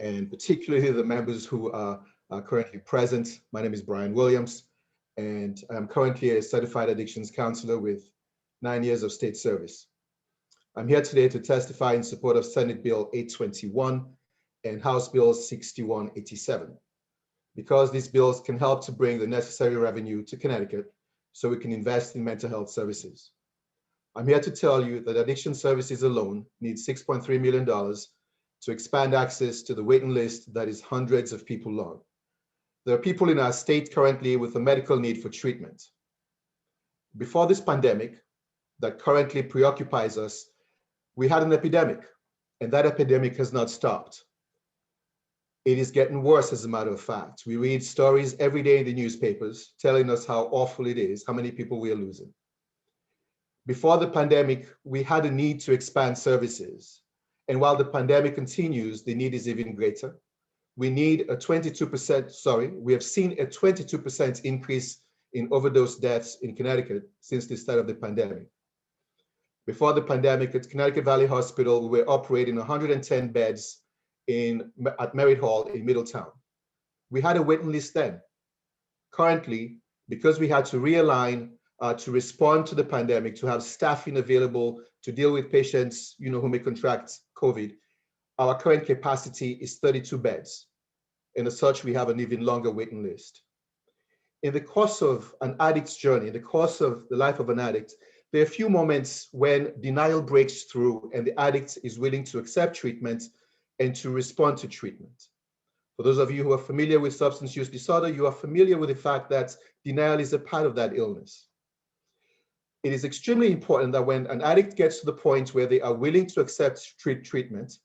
and particularly the members who are currently present. My name is Brian Williams, and I'm currently a certified addictions counselor with 9 years of state service. I'm here today to testify in support of Senate Bill 821 and House Bill 6187. Because these bills can help to bring the necessary revenue to Connecticut so we can invest in mental health services. I'm here to tell you that addiction services alone need $6.3 million to expand access to the waiting list that is hundreds of people long. There are people in our state currently with a medical need for treatment. Before this pandemic that currently preoccupies us, we had an epidemic, and that epidemic has not stopped. It is getting worse, as a matter of fact. We read stories every day in the newspapers telling us how awful it is, how many people we are losing. Before the pandemic, we had a need to expand services. And while the pandemic continues, the need is even greater. We need a 22%, we have seen a 22% increase in overdose deaths in Connecticut since the start of the pandemic. Before the pandemic, at Connecticut Valley Hospital, we were operating 110 beds at Merritt Hall in Middletown. We had a waiting list then. Currently, because we had to realign to respond to the pandemic, to have staffing available to deal with patients, who may contract COVID, our current capacity is 32 beds. And as such, we have an even longer waiting list. In the course of an addict's journey, in the course of the life of an addict, there are a few moments when denial breaks through and the addict is willing to accept treatment and to respond to treatment. For those of you who are familiar with substance use disorder, you are familiar with the fact that denial is a part of that illness. It is extremely important that when an addict gets to the point where they are willing to accept treatment,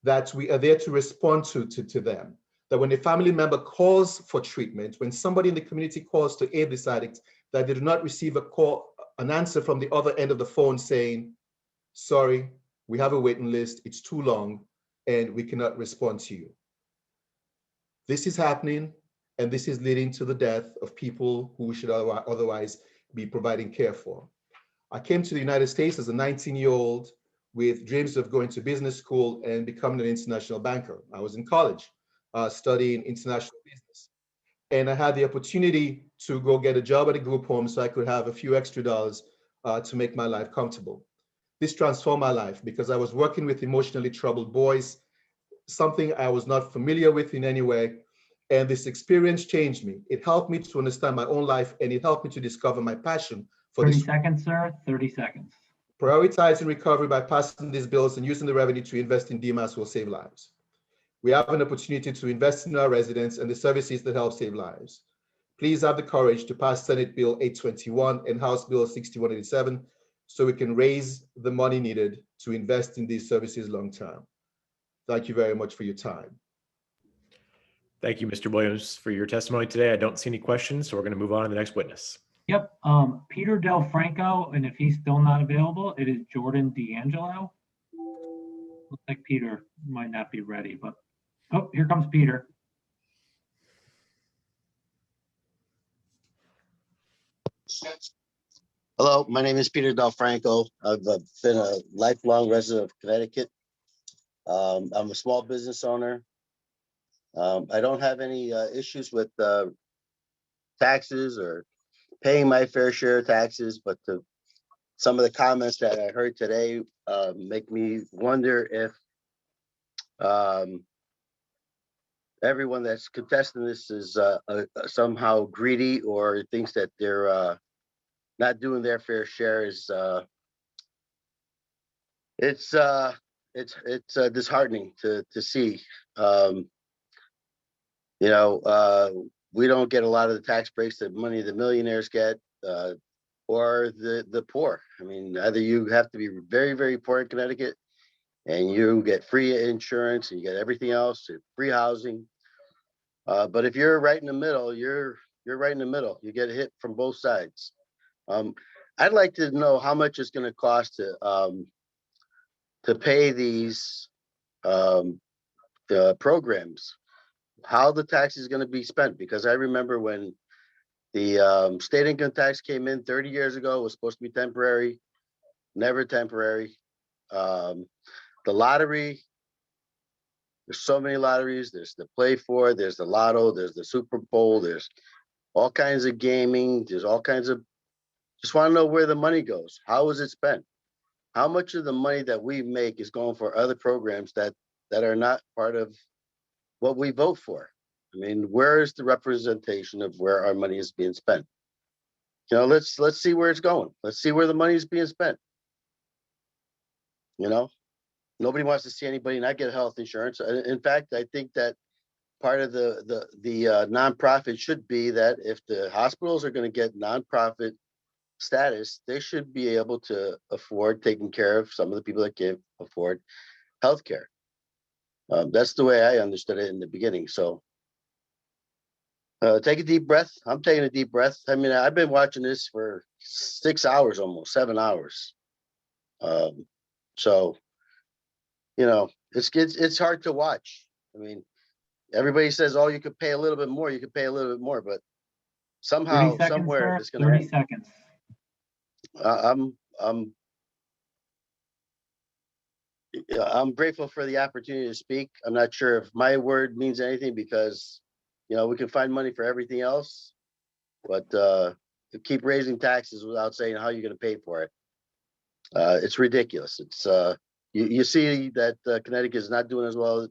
that we are there to respond to them. That when a family member calls for treatment, when somebody in the community calls to aid this addict, that they do not receive an answer from the other end of the phone saying, sorry, we have a waiting list, it's too long, and we cannot respond to you. This is happening, and this is leading to the death of people who should otherwise be providing care for. I came to the United States as a 19-year-old with dreams of going to business school and becoming an international banker. I was in college studying international business. And I had the opportunity to go get a job at a group home so I could have a few extra dollars to make my life comfortable. This transformed my life because I was working with emotionally troubled boys, something I was not familiar with in any way. And this experience changed me. It helped me to understand my own life, and it helped me to discover my passion for 30 this. seconds, sir, 30 seconds. Prioritizing recovery by passing these bills and using the revenue to invest in DMAS will save lives. We have an opportunity to invest in our residents and the services that help save lives. Please have the courage to pass Senate Bill 821 and House Bill 6187 so we can raise the money needed to invest in these services long term. Thank you very much for your time. Thank you, Mr. Williams, for your testimony today. I don't see any questions, so we're going to move on to the next witness. Yep, Peter Del Franco, and if he's still not available, it is Jordan D'Angelo. Looks like Peter might not be ready, but, oh, here comes Peter. Hello, my name is Peter Del Franco. I've been a lifelong resident of Connecticut. I'm a small business owner. I don't have any issues with taxes or paying my fair share of taxes, but some of the comments that I heard today make me wonder if everyone that's contesting this is somehow greedy or thinks that they're not doing their fair share. It's disheartening to see. We don't get a lot of the tax breaks that money the millionaires get, or the poor. I mean, either you have to be very, very poor in Connecticut and you get free insurance and you get everything else, free housing. But if you're right in the middle, you're right in the middle. You get hit from both sides. I'd like to know how much it's going to cost to pay these programs, how the tax is going to be spent, because I remember when the state income tax came in 30 years ago, it was supposed to be temporary, never temporary. The lottery, there's so many lotteries. There's the Play For, there's the Lotto, there's the Super Bowl, there's all kinds of gaming, there's all kinds of, just want to know where the money goes. How is it spent? How much of the money that we make is going for other programs that are not part of what we vote for? I mean, where is the representation of where our money is being spent? Let's see where it's going. Let's see where the money is being spent. Nobody wants to see anybody not get health insurance. In fact, I think that part of the nonprofit should be that if the hospitals are going to get nonprofit status, they should be able to afford taking care of some of the people that can't afford healthcare. That's the way I understood it in the beginning. So take a deep breath. I'm taking a deep breath. I mean, I've been watching this for 6 hours, almost 7 hours. So, it's hard to watch. I mean, everybody says, oh, you could pay a little bit more. You could pay a little bit more, but somehow, somewhere, it's going to 30 seconds. I'm grateful for the opportunity to speak. I'm not sure if my word means anything because, we can find money for everything else, but to keep raising taxes without saying how you're going to pay for it, it's ridiculous. It's you see that Connecticut is not doing as well.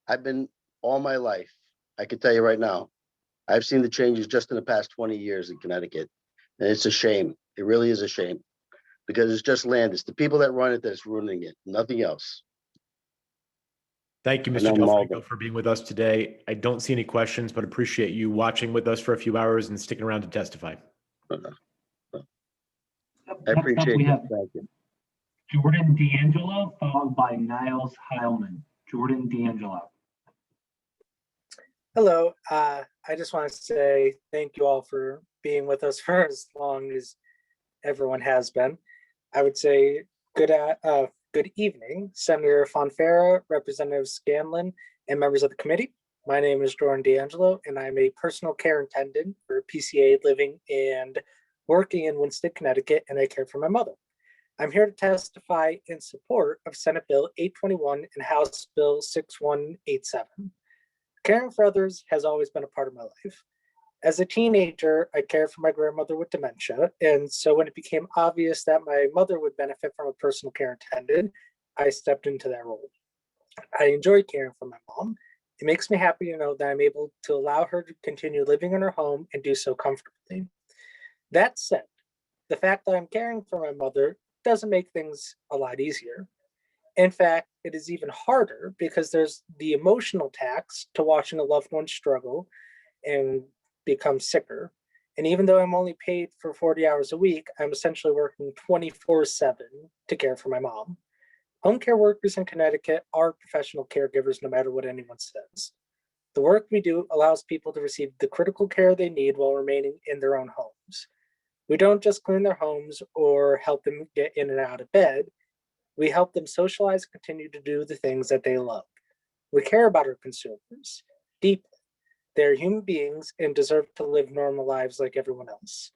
I've been all my life. I can tell you right now, I've seen the changes just in the past 20 years in Connecticut, and it's a shame. It really is a shame. Because it's just land. It's the people that run it that's ruining it, nothing else. Thank you, Mr. Del Franco, for being with us today. I don't see any questions, but appreciate you watching with us for a few hours and sticking around to testify. I appreciate it. Thank you. Jordan D'Angelo, followed by Niles Heilman. Jordan D'Angelo. Hello. I just want to say thank you all for being with us for as long as everyone has been. I would say good evening, Senator Fonfara, Representative Scanlon, and members of the committee. My name is Jordan D'Angelo, and I'm a personal care attendant for PCA living and working in Winston, Connecticut, and I care for my mother. I'm here to testify in support of Senate Bill 821 and House Bill 6187. Caring for others has always been a part of my life. As a teenager, I cared for my grandmother with dementia, and so when it became obvious that my mother would benefit from a personal care attendant, I stepped into that role. I enjoy caring for my mom. It makes me happy to know that I'm able to allow her to continue living in her home and do so comfortably. That said, the fact that I'm caring for my mother doesn't make things a lot easier. In fact, it is even harder because there's the emotional tax to watching a loved one struggle and become sicker. And even though I'm only paid for 40 hours a week, I'm essentially working 24/7 to care for my mom. Home care workers in Connecticut are professional caregivers, no matter what anyone says. The work we do allows people to receive the critical care they need while remaining in their own homes. We don't just clean their homes or help them get in and out of bed. We help them socialize and continue to do the things that they love. We care about our consumers deeply. They're human beings and deserve to live normal lives like everyone else.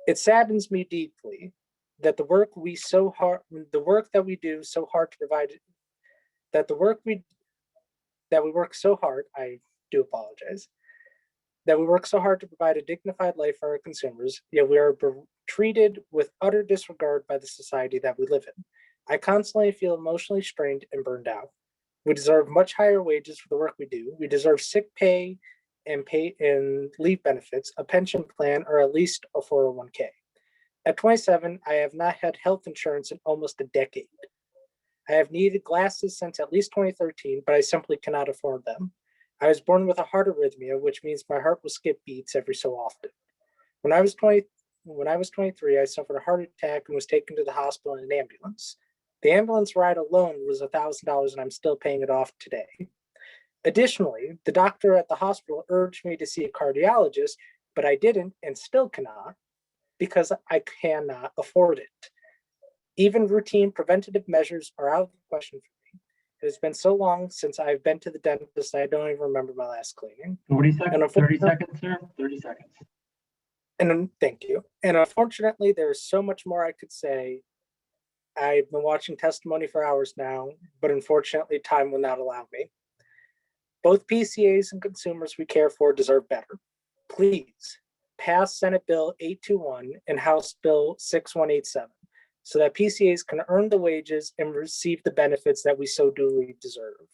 It saddens me deeply that the work that we do so hard to provide, that we work so hard, I do apologize, that we work so hard to provide a dignified life for our consumers, yet we are treated with utter disregard by the society that we live in. I constantly feel emotionally strained and burned out. We deserve much higher wages for the work we do. We deserve sick pay and leave benefits, a pension plan, or at least a 401k. At 27, I have not had health insurance in almost a decade. I have needed glasses since at least 2013, but I simply cannot afford them. I was born with a heart arrhythmia, which means my heart will skip beats every so often. When I was 23, I suffered a heart attack and was taken to the hospital in an ambulance. The ambulance ride alone was $1,000 and I'm still paying it off today. Additionally, the doctor at the hospital urged me to see a cardiologist, but I didn't and still cannot because I cannot afford it. Even routine preventative measures are out of the question for me. It has been so long since I've been to the dentist, I don't even remember my last cleaning. 30 seconds, 30 seconds, sir, 30 seconds. And thank you. And unfortunately, there's so much more I could say. I've been watching testimony for hours now, but unfortunately, time will not allow me. Both PCAs and consumers we care for deserve better. Please pass Senate Bill 821 and House Bill 6187 so that PCAs can earn the wages and receive the benefits that we so duly deserve.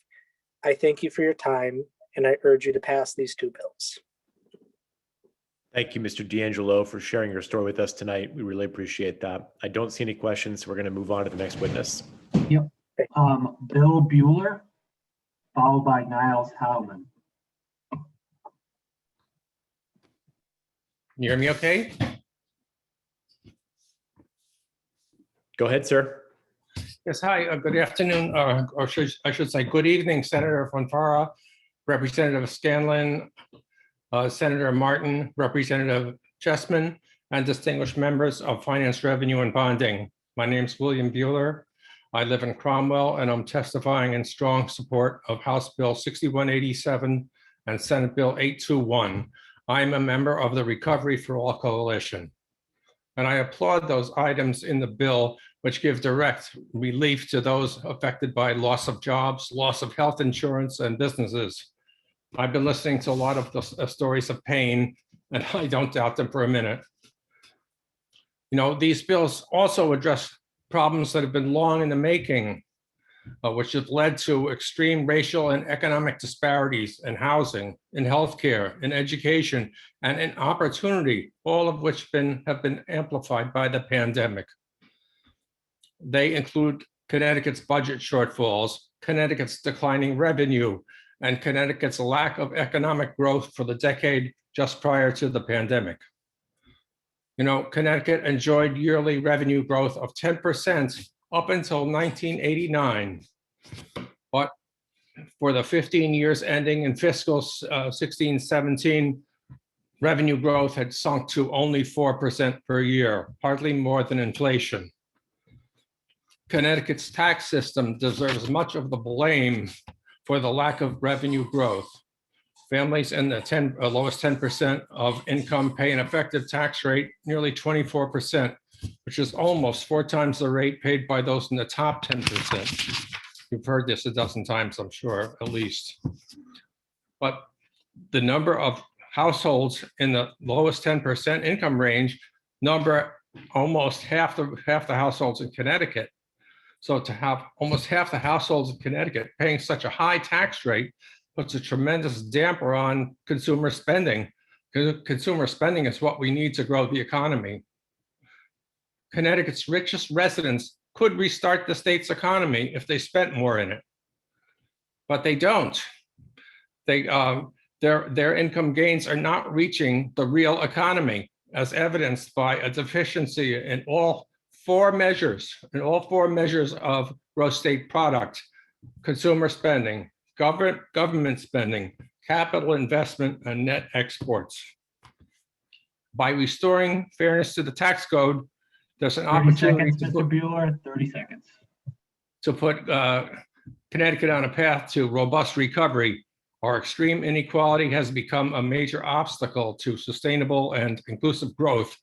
I thank you for your time, and I urge you to pass these two bills. Thank you, Mr. D'Angelo, for sharing your story with us tonight. We really appreciate that. I don't see any questions, so we're going to move on to the next witness. Yep. Bill Bueller, followed by Niles Howman. Can you hear me okay? Go ahead, sir. Yes, hi, good afternoon, or I should say good evening, Senator Fonfara, Representative Scanlon, Senator Martin, Representative Chessman, and distinguished members of Finance, Revenue, and Bonding. My name is William Bueller. I live in Cromwell, and I'm testifying in strong support of House Bill 6187 and Senate Bill 821. I'm a member of the Recovery for All Coalition. And I applaud those items in the bill which give direct relief to those affected by loss of jobs, loss of health insurance, and businesses. I've been listening to a lot of the stories of pain, and I don't doubt them for a minute. You know, these bills also address problems that have been long in the making, which have led to extreme racial and economic disparities in housing, in healthcare, in education, and in opportunity, all of which have been amplified by the pandemic. They include Connecticut's budget shortfalls, Connecticut's declining revenue, and Connecticut's lack of economic growth for the decade just prior to the pandemic. You know, Connecticut enjoyed yearly revenue growth of 10% up until 1989. But for the 15 years ending in fiscal 16-17, revenue growth had sunk to only 4% per year, hardly more than inflation. Connecticut's tax system deserves much of the blame for the lack of revenue growth. Families in the lowest 10% of income pay an effective tax rate nearly 24%, which is almost 4 times the rate paid by those in the top 10%. You've heard this a dozen times, I'm sure, at least. But the number of households in the lowest 10% income range number almost half the households in Connecticut. So to have almost half the households in Connecticut paying such a high tax rate puts a tremendous damper on consumer spending. Consumer spending is what we need to grow the economy. Connecticut's richest residents could restart the state's economy if they spent more in it, but they don't. their income gains are not reaching the real economy, as evidenced by a deficiency in all four measures of gross state product: consumer spending, government spending, capital investment, and net exports. By restoring fairness to the tax code, there's an 30 opportunity seconds, Mr. Bueller, 30 seconds. to put Connecticut on a path to robust recovery. Our extreme inequality has become a major obstacle to sustainable and inclusive growth,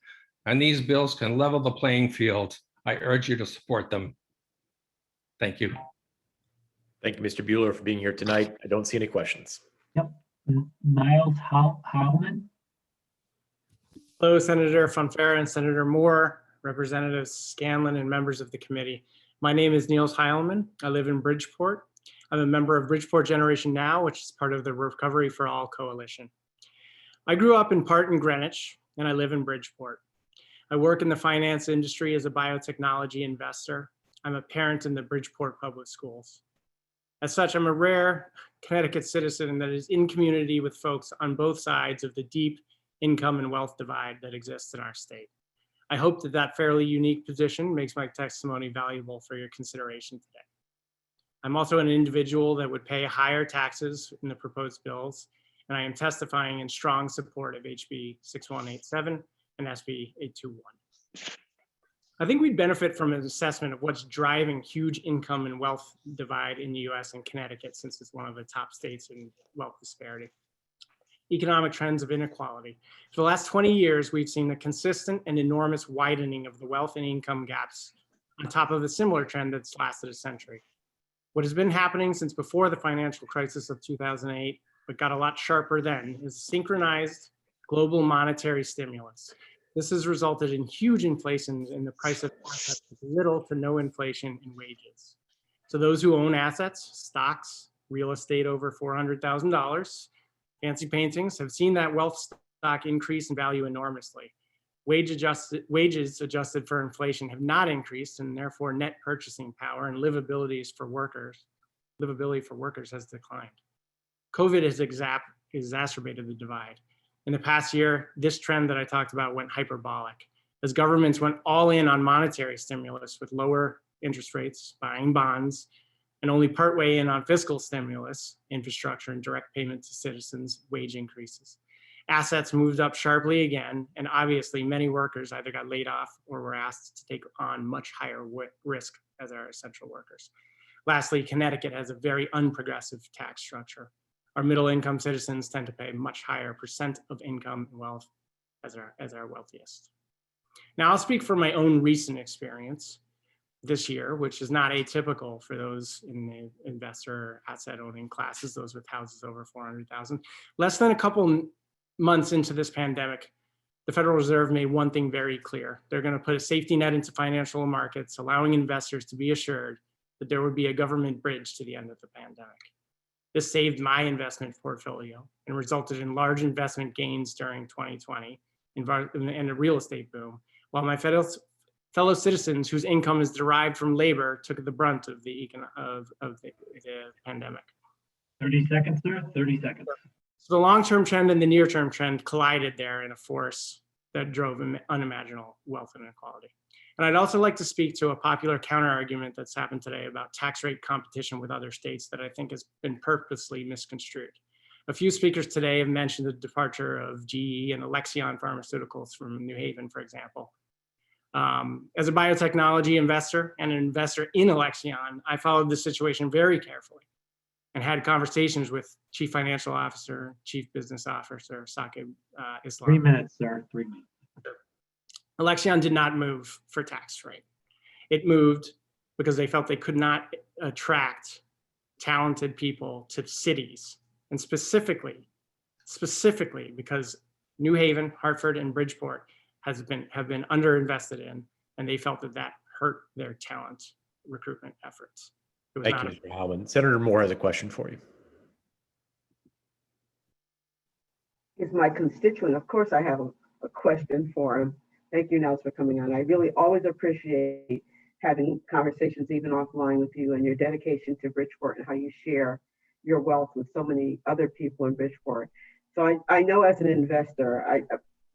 and these bills can level the playing field. I urge you to support them. Thank you. Thank you, Mr. Bueller, for being here tonight. I don't see any questions. Yep. Niles Heilman. Hello, Senator Fonfara and Senator Moore, Representatives Scanlon, and members of the committee. My name is Niels Heilman. I live in Bridgeport. I'm a member of Bridgeport Generation Now, which is part of the Recovery for All Coalition. I grew up in part in Greenwich, and I live in Bridgeport. I work in the finance industry as a biotechnology investor. I'm a parent in the Bridgeport Public Schools. As such, I'm a rare Connecticut citizen that is in community with folks on both sides of the deep income and wealth divide that exists in our state. I hope that that fairly unique position makes my testimony valuable for your consideration today. I'm also an individual that would pay higher taxes in the proposed bills, and I am testifying in strong support of HB 6187 and SB 821. I think we'd benefit from an assessment of what's driving huge income and wealth divide in the US and Connecticut, since it's one of the top states in wealth disparity. Economic trends of inequality. For the last 20 years, we've seen a consistent and enormous widening of the wealth and income gaps on top of a similar trend that's lasted a century. What has been happening since before the financial crisis of 2008, but got a lot sharper then, is synchronized global monetary stimulus. This has resulted in huge inflation in the price of assets with little to no inflation in wages. So those who own assets, stocks, real estate over $400,000, fancy paintings, have seen that wealth stock increase in value enormously. Wages adjusted for inflation have not increased, and therefore net purchasing power and livability for workers has declined. COVID has exacerbated the divide. In the past year, this trend that I talked about went hyperbolic as governments went all in on monetary stimulus with lower interest rates, buying bonds, and only partway in on fiscal stimulus, infrastructure, and direct payment to citizens, wage increases. Assets moved up sharply again, and obviously many workers either got laid off or were asked to take on much higher risk as our essential workers. Lastly, Connecticut has a very unprogressive tax structure. Our middle income citizens tend to pay a much higher percent of income and wealth as our wealthiest. Now I'll speak from my own recent experience this year, which is not atypical for those in the investor asset owning classes, those with houses over 400,000. Less than a couple months into this pandemic, the Federal Reserve made one thing very clear. They're going to put a safety net into financial markets, allowing investors to be assured that there would be a government bridge to the end of the pandemic. This saved my investment portfolio and resulted in large investment gains during 2020 and a real estate boom, while my fellow citizens whose income is derived from labor took the brunt of the pandemic. 30 seconds, sir, 30 seconds. So the long-term trend and the near-term trend collided there in a force that drove unimaginable wealth inequality. And I'd also like to speak to a popular counter-argument that's happened today about tax rate competition with other states that I think has been purposely misconstrued. A few speakers today have mentioned the departure of GE and Alexion Pharmaceuticals from New Haven, for example. As a biotechnology investor and an investor in Alexion, I followed the situation very carefully and had conversations with Chief Financial Officer, Chief Business Officer, Saqib Islam. 3 minutes, sir, 3 minutes. Alexion did not move for tax rate. It moved because they felt they could not attract talented people to cities, and specifically because New Haven, Hartford, and Bridgeport have been underinvested in, and they felt that hurt their talent recruitment efforts. Thank you, Mr. Howland. Senator Moore has a question for you. Is my constituent. Of course, I have a question for him. Thank you, Nels, for coming on. I really always appreciate having conversations even offline with you and your dedication to Bridgeport and how you share your wealth with so many other people in Bridgeport. So I know as an investor,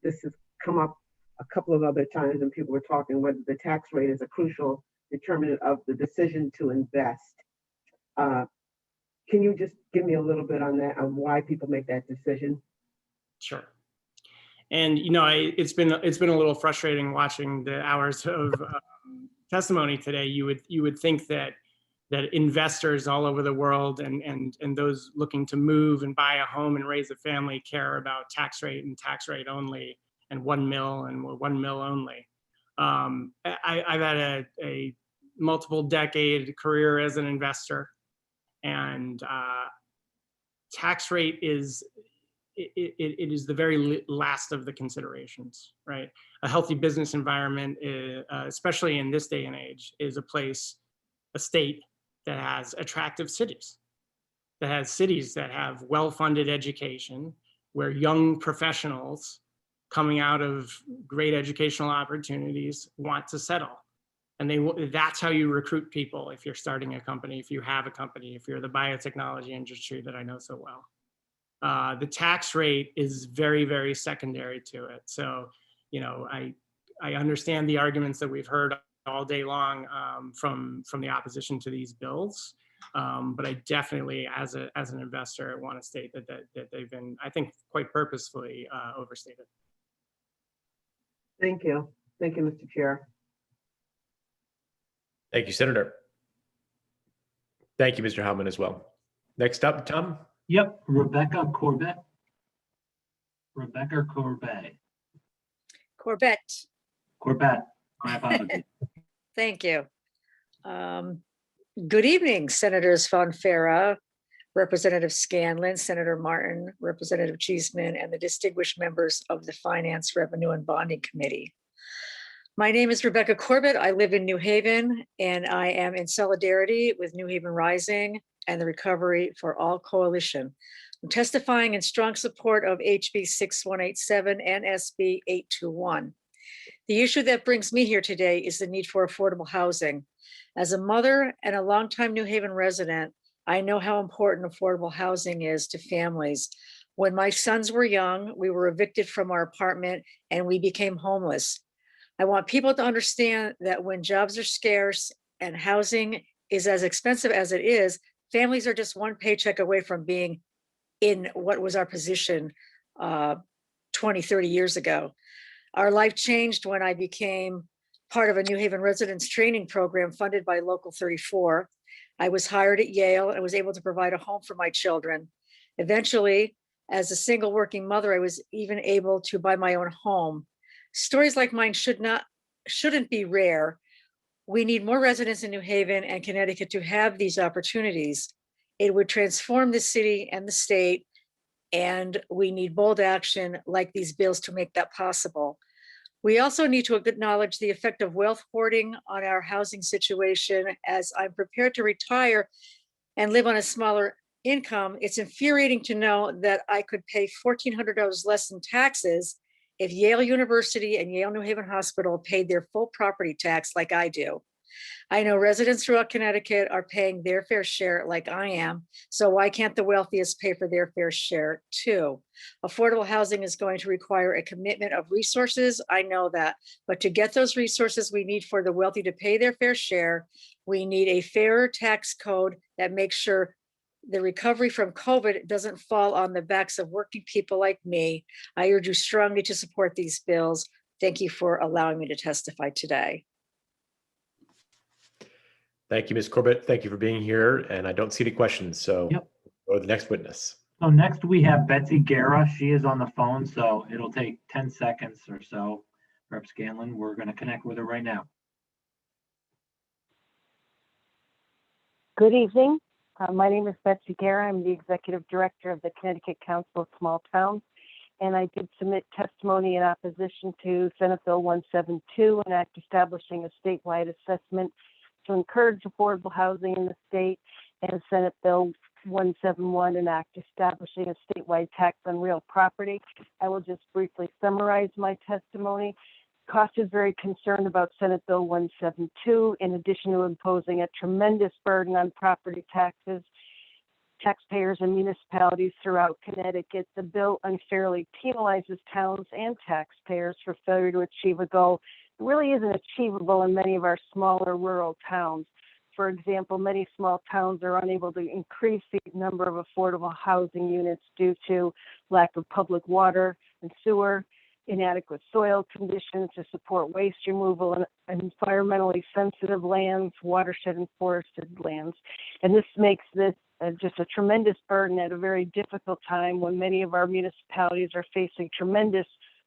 this has come up a couple of other times when people were talking whether the tax rate is a crucial determinant of the decision to invest. Can you just give me a little bit on that, on why people make that decision? Sure. And it's been a little frustrating watching the hours of testimony today. You would think that investors all over the world and those looking to move and buy a home and raise a family care about tax rate and tax rate only and 1 mil and 1 mil only. I've had a multiple decade career as an investor, and tax rate is it is the very last of the considerations, right? A healthy business environment, especially in this day and age, is a state that has attractive cities, that has cities that have well-funded education, where young professionals coming out of great educational opportunities want to settle. And that's how you recruit people if you're starting a company, if you have a company, if you're the biotechnology industry that I know so well. The tax rate is very, very secondary to it. So, I understand the arguments that we've heard all day long from the opposition to these bills, but I definitely, as an investor, want to state that they've been, I think, quite purposefully overstated. Thank you, Mr. Chair. Thank you, Senator. Thank you, Mr. Hellman, as well. Next up, Tom. Yep, Rebecca Corbett. Rebecca Corbett. Corbett, my apologies. Thank you. Good evening, Senators Fonfara, Representative Scanlon, Senator Martin, Representative Cheeseman, and the distinguished members of the Finance, Revenue, and Bonding Committee. My name is Rebecca Corbett. I live in New Haven, and I am in solidarity with New Haven Rising and the Recovery for All Coalition. I'm testifying in strong support of HB 6187 and SB 821. The issue that brings me here today is the need for affordable housing. As a mother and a longtime New Haven resident, I know how important affordable housing is to families. When my sons were young, we were evicted from our apartment and we became homeless. I want people to understand that when jobs are scarce and housing is as expensive as it is, families are just one paycheck away from being in what was our position 20, 30 years ago. Our life changed when I became part of a New Haven residents training program funded by Local 34. I was hired at Yale and was able to provide a home for my children. Eventually, as a single working mother, I was even able to buy my own home. Stories like mine shouldn't be rare. We need more residents in New Haven and Connecticut to have these opportunities. It would transform the city and the state, and we need bold action like these bills to make that possible. We also need to acknowledge the effect of wealth hoarding on our housing situation. As I'm prepared to retire and live on a smaller income, it's infuriating to know that I could pay $1,400 less in taxes if Yale University and Yale New Haven Hospital paid their full property tax like I do. I know residents throughout Connecticut are paying their fair share like I am, so why can't the wealthiest pay for their fair share too? Affordable housing is going to require a commitment of resources, I know that, but to get those resources we need for the wealthy to pay their fair share, we need a fairer tax code that makes sure the recovery from COVID doesn't fall on the backs of working people like me. I urge you strongly to support these bills. Thank you for allowing me to testify today. Thank you, Ms. Corbett. Thank you for being here. And I don't see any questions, so go to the next witness. So next we have Betsy Guerra. She is on the phone, so it'll take 10 seconds or so. Rep. Scanlon, we're going to connect with her right now. Good evening. My name is Betsy Guerra. I'm the Executive Director of the Connecticut Council of Small Towns, and I did submit testimony in opposition to Senate Bill 172, an act establishing a statewide assessment to encourage affordable housing in the state, and Senate Bill 171, an act establishing a statewide tax on real property. I will just briefly summarize my testimony. Cost is very concerned about Senate Bill 172, in addition to imposing a tremendous burden on property taxes. taxpayers and municipalities throughout Connecticut. The bill unfairly penalizes towns and taxpayers for failure to achieve a goal that really isn't achievable in many of our smaller rural towns. For example, many small towns are unable to increase the number of affordable housing units due to lack of public water and sewer, inadequate soil conditions to support waste removal and environmentally sensitive lands, watershed and forested lands. And this makes this just a tremendous burden at a very difficult time when many of our municipalities are facing tremendous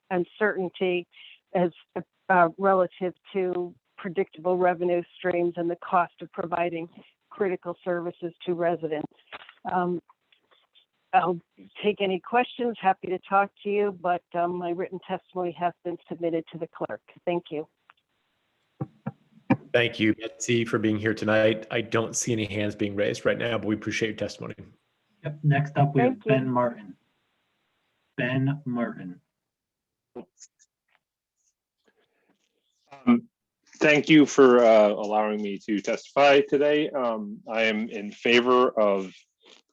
uncertainty as relative to predictable revenue streams and the cost of providing critical services to residents. I'll take any questions, happy to talk to you, but my written testimony has been submitted to the clerk. Thank you. Thank you, Betsy, for being here tonight. I don't see any hands being raised right now, but we appreciate your testimony. Yep. Next up, we have Thank you. Ben Martin. Ben Martin. Thank you for allowing me to testify today. I am in favor of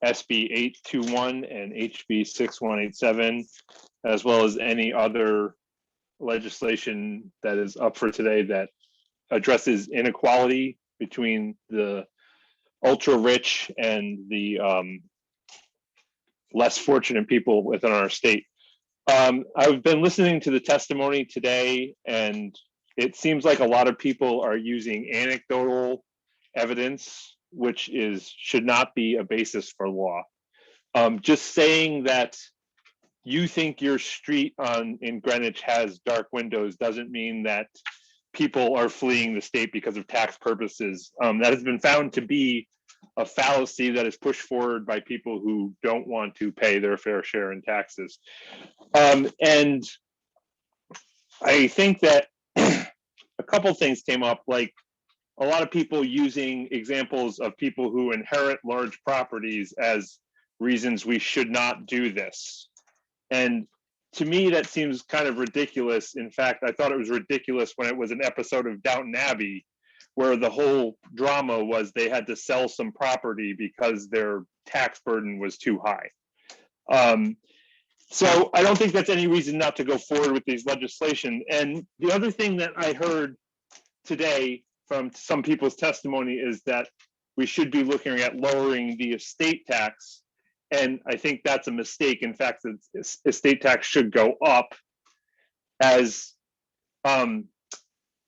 SB 821 and HB 6187, as well as any other legislation that is up for today that addresses inequality between the ultra rich and the less fortunate people within our state. I've been listening to the testimony today, and it seems like a lot of people are using anecdotal evidence, which should not be a basis for law. Just saying that you think your street in Greenwich has dark windows doesn't mean that people are fleeing the state because of tax purposes. That has been found to be a fallacy that is pushed forward by people who don't want to pay their fair share in taxes. And I think that a couple things came up, like a lot of people using examples of people who inherit large properties as reasons we should not do this. And to me, that seems kind of ridiculous. In fact, I thought it was ridiculous when it was an episode of Downton Abbey, where the whole drama was they had to sell some property because their tax burden was too high. So I don't think that's any reason not to go forward with these legislation. And the other thing that I heard today from some people's testimony is that we should be looking at lowering the estate tax. And I think that's a mistake. In fact, the estate tax should go up, as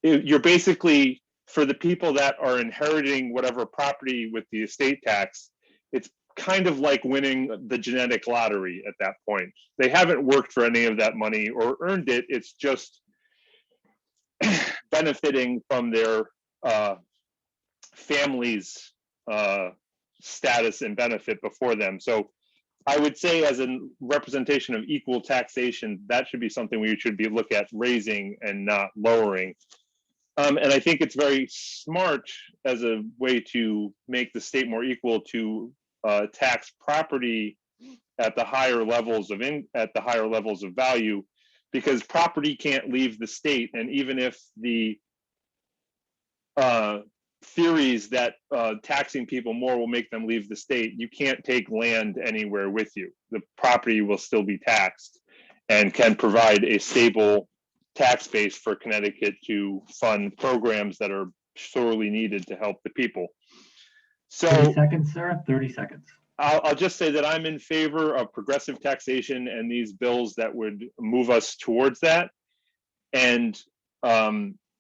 you're basically, for the people that are inheriting whatever property with the estate tax, it's kind of like winning the genetic lottery at that point. They haven't worked for any of that money or earned it. It's just benefiting from their family's status and benefit before them. So I would say, as a representation of equal taxation, that should be something we should be look at raising and not lowering. And I think it's very smart as a way to make the state more equal to tax property at the higher levels of value, because property can't leave the state. And even if the theories that taxing people more will make them leave the state, you can't take land anywhere with you. The property will still be taxed and can provide a stable tax base for Connecticut to fund programs that are sorely needed to help the people. So 30 seconds, sir, 30 seconds. I'll just say that I'm in favor of progressive taxation and these bills that would move us towards that. And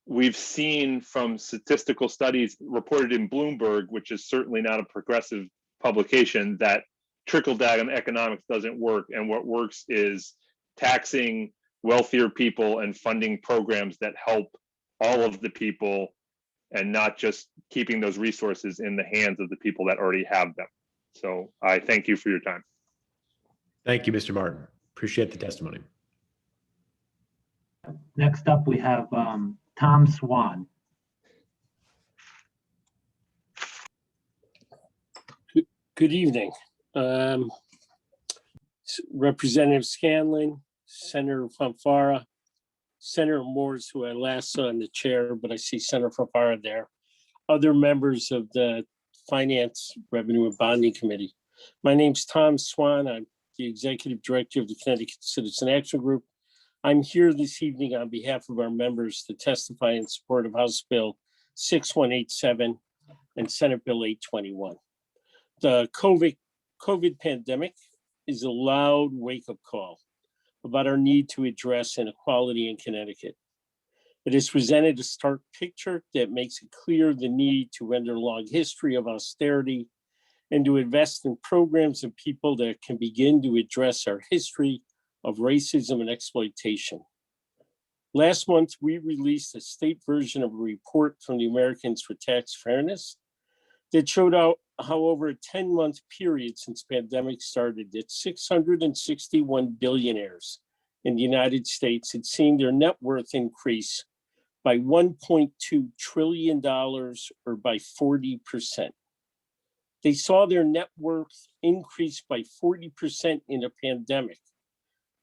we've seen from statistical studies reported in Bloomberg, which is certainly not a progressive publication, that trickle-down economics doesn't work. And what works is taxing wealthier people and funding programs that help all of the people, and not just keeping those resources in the hands of the people that already have them. So I thank you for your time. Thank you, Mr. Martin. Appreciate the testimony. Next up, we have Tom Swan. Good evening. Representative Scanlon, Senator Fanfara, Senator Moores, who I last saw in the chair, but I see Senator Fanfara there, other members of the Finance, Revenue and Bonding Committee. My name's Tom Swan. I'm the Executive Director of the Connecticut Citizen Action Group. I'm here this evening on behalf of our members to testify in support of House Bill 6187 and Senate Bill 821. The COVID pandemic is a loud wake-up call about our need to address inequality in Connecticut. It has presented a stark picture that makes it clear the need to end a long history of austerity and to invest in programs and people that can begin to address our history of racism and exploitation. Last month, we released a state version of a report from the Americans for Tax Fairness that showed out how over a 10-month period since pandemic started, that 661 billionaires in the United States had seen their net worth increase by $1.2 trillion or by 40%. They saw their net worth increase by 40% in a pandemic,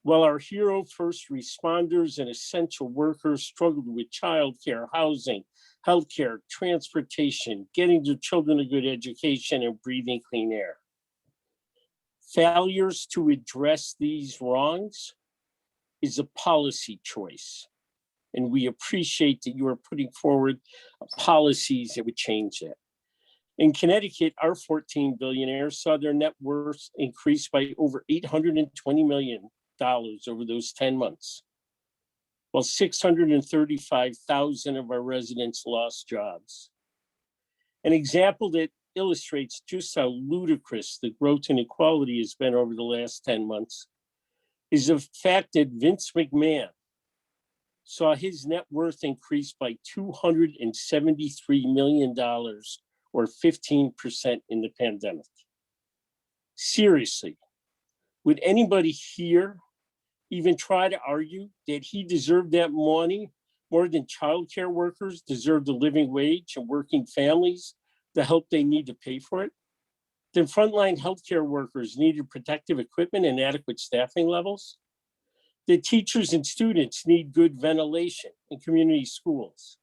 while our hero first responders and essential workers struggled with childcare, housing, healthcare, transportation, getting their children a good education, and breathing clean air. Failures to address these wrongs is a policy choice, and we appreciate that you are putting forward policies that would change that. In Connecticut, our 14 billionaires saw their net worth increase by over $820 million over those 10 months, while 635,000 of our residents lost jobs. An example that illustrates just how ludicrous the growth inequality has been over the last 10 months is the fact that Vince McMahon saw his net worth increase by $273 million or 15% in the pandemic. Seriously, would anybody here even try to argue that he deserved that money more than childcare workers deserve the living wage and working families the help they need to pay for it? Then frontline healthcare workers needed protective equipment and adequate staffing levels. The teachers and students need good ventilation in community schools.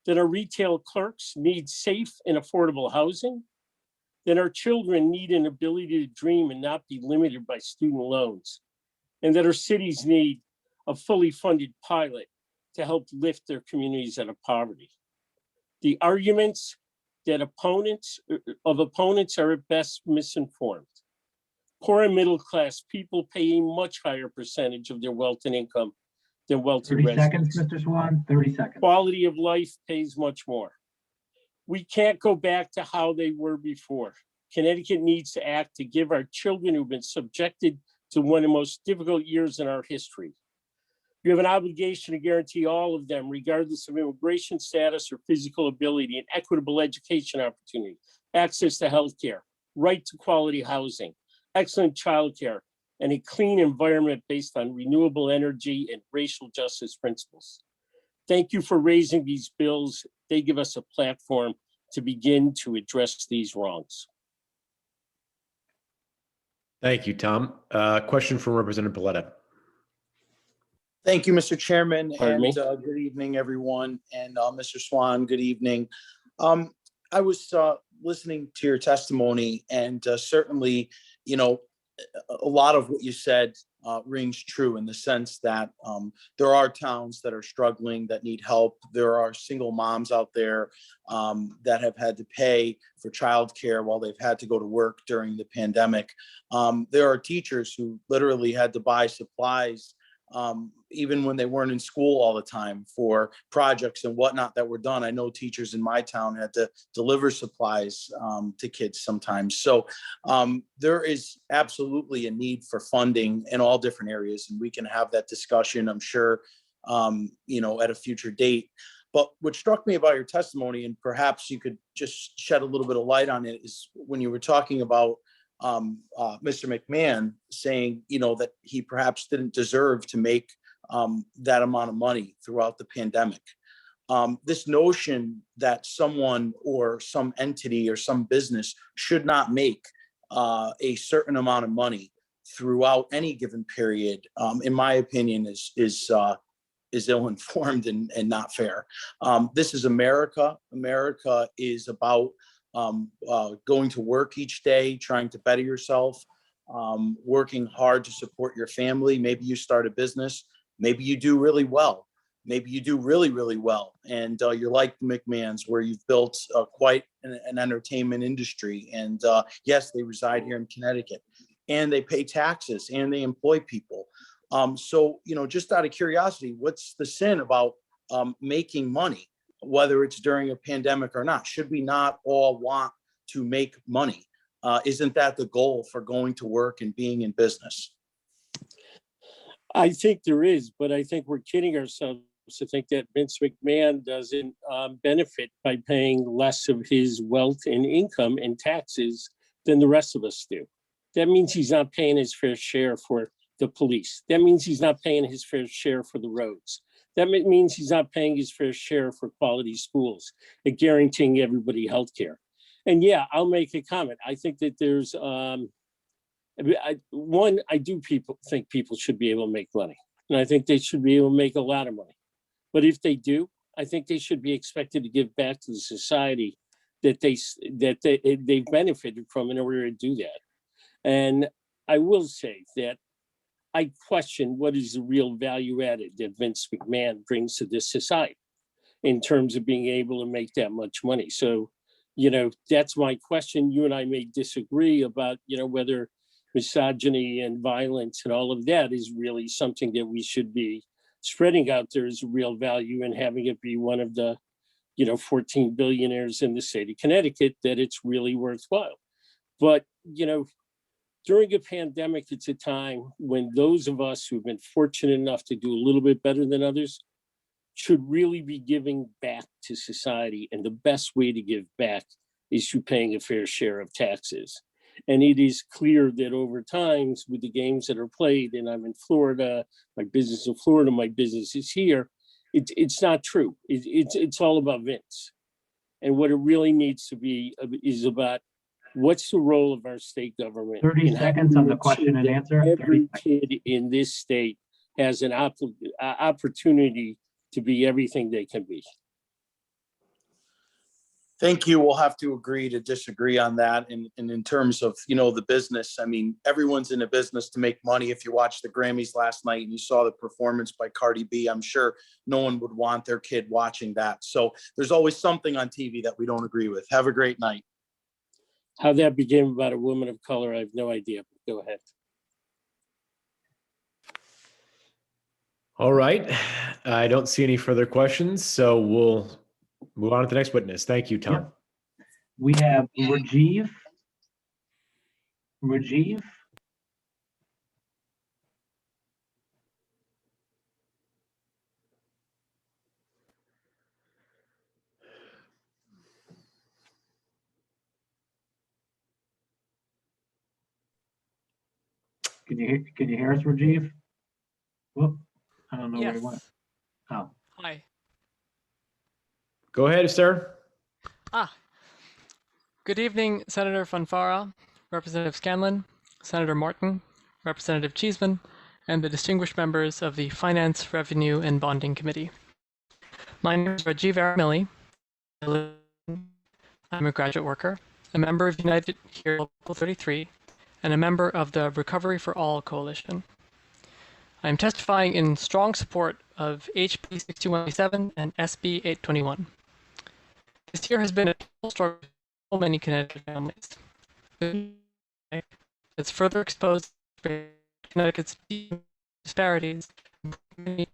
That our retail clerks need safe and affordable housing. That our children need an ability to dream and not be limited by student loans. And that our cities need a fully funded pilot to help lift their communities out of poverty. The arguments that opponents are at best misinformed. Poor and middle class people pay a much higher percentage of their wealth and income than wealthy 30 residents. seconds, Mr. Swan, 30 seconds. Quality of life pays much more. We can't go back to how they were before. Connecticut needs to act to give our children who've been subjected to one of the most difficult years in our history. You have an obligation to guarantee all of them, regardless of immigration status or physical ability, an equitable education opportunity, access to healthcare, right to quality housing, excellent childcare, and a clean environment based on renewable energy and racial justice principles. Thank you for raising these bills. They give us a platform to begin to address these wrongs. Thank you, Tom. Question from Representative Paletta. Thank you, Mr. Chairman, Pardon me? and good evening, everyone. And Mr. Swan, good evening. I was listening to your testimony, and certainly, you know, a lot of what you said rings true in the sense that there are towns that are struggling, that need help. There are single moms out there that have had to pay for childcare while they've had to go to work during the pandemic. There are teachers who literally had to buy supplies even when they weren't in school all the time for projects and whatnot that were done. I know teachers in my town had to deliver supplies to kids sometimes. So there is absolutely a need for funding in all different areas, and we can have that discussion, I'm sure, you know, at a future date. But what struck me about your testimony, and perhaps you could just shed a little bit of light on it, is when you were talking about Mr. McMahon saying, you know, that he perhaps didn't deserve to make that amount of money throughout the pandemic. This notion that someone or some entity or some business should not make a certain amount of money throughout any given period, in my opinion, is ill-informed and not fair. This is America. America is about going to work each day, trying to better yourself, working hard to support your family. Maybe you start a business. Maybe you do really well. Maybe you do really, really well. And you're like the McMahons, where you've built quite an entertainment industry. And yes, they reside here in Connecticut, and they pay taxes, and they employ people. So, just out of curiosity, what's the sin about making money, whether it's during a pandemic or not? Should we not all want to make money? Isn't that the goal for going to work and being in business? I think there is, but I think we're kidding ourselves to think that Vince McMahon doesn't benefit by paying less of his wealth and income and taxes than the rest of us do. That means he's not paying his fair share for the police. That means he's not paying his fair share for the roads. That means he's not paying his fair share for quality schools and guaranteeing everybody health care. And yeah, I'll make a comment. I think that there's, I do think people should be able to make money. And I think they should be able to make a lot of money. But if they do, I think they should be expected to give back to the society that they've benefited from in order to do that. And I will say that I question what is the real value added that Vince McMahon brings to this society in terms of being able to make that much money. So, that's my question. You and I may disagree about, whether misogyny and violence and all of that is really something that we should be spreading out there as a real value, and having it be one of the, 14 billionaires in the state of Connecticut, that it's really worthwhile. But, during a pandemic, it's a time when those of us who've been fortunate enough to do a little bit better than others should really be giving back to society. And the best way to give back is through paying a fair share of taxes. And it is clear that over time, with the games that are played, and I'm in Florida, my business is in Florida, my business is here, it's not true. It's all about Vince. And what it really needs to be is about what's the role of our state government. 30 seconds on the question and answer. Every kid in this state has an opportunity to be everything they can be. Thank you. We'll have to agree to disagree on that. And in terms of, the business, I mean, everyone's in a business to make money. If you watched the Grammys last night and you saw the performance by Cardi B, I'm sure no one would want their kid watching that. So there's always something on TV that we don't agree with. Have a great night. How that became about a woman of color, I have no idea. But go ahead. All right. I don't see any further questions, so we'll move on to the next witness. Thank you, Tom. Yep. We have Rajiv. Rajiv. Can you hear us, Rajiv? Whoop, I don't know where he went. Oh. Hi. Go ahead, sir. Good evening, Senator Fanfara, Representative Scanlon, Senator Martin, Representative Cheeseman, and the distinguished members of the Finance, Revenue, and Bonding Committee. My name is Rajiv Aramilli. I'm a graduate worker, a member of United Here Local 33, and a member of the Recovery for All Coalition. I am testifying in strong support of HB 6187 and SB 821. This year has been a total struggle for so many Connecticut families. It's further exposed Connecticut's disparities. The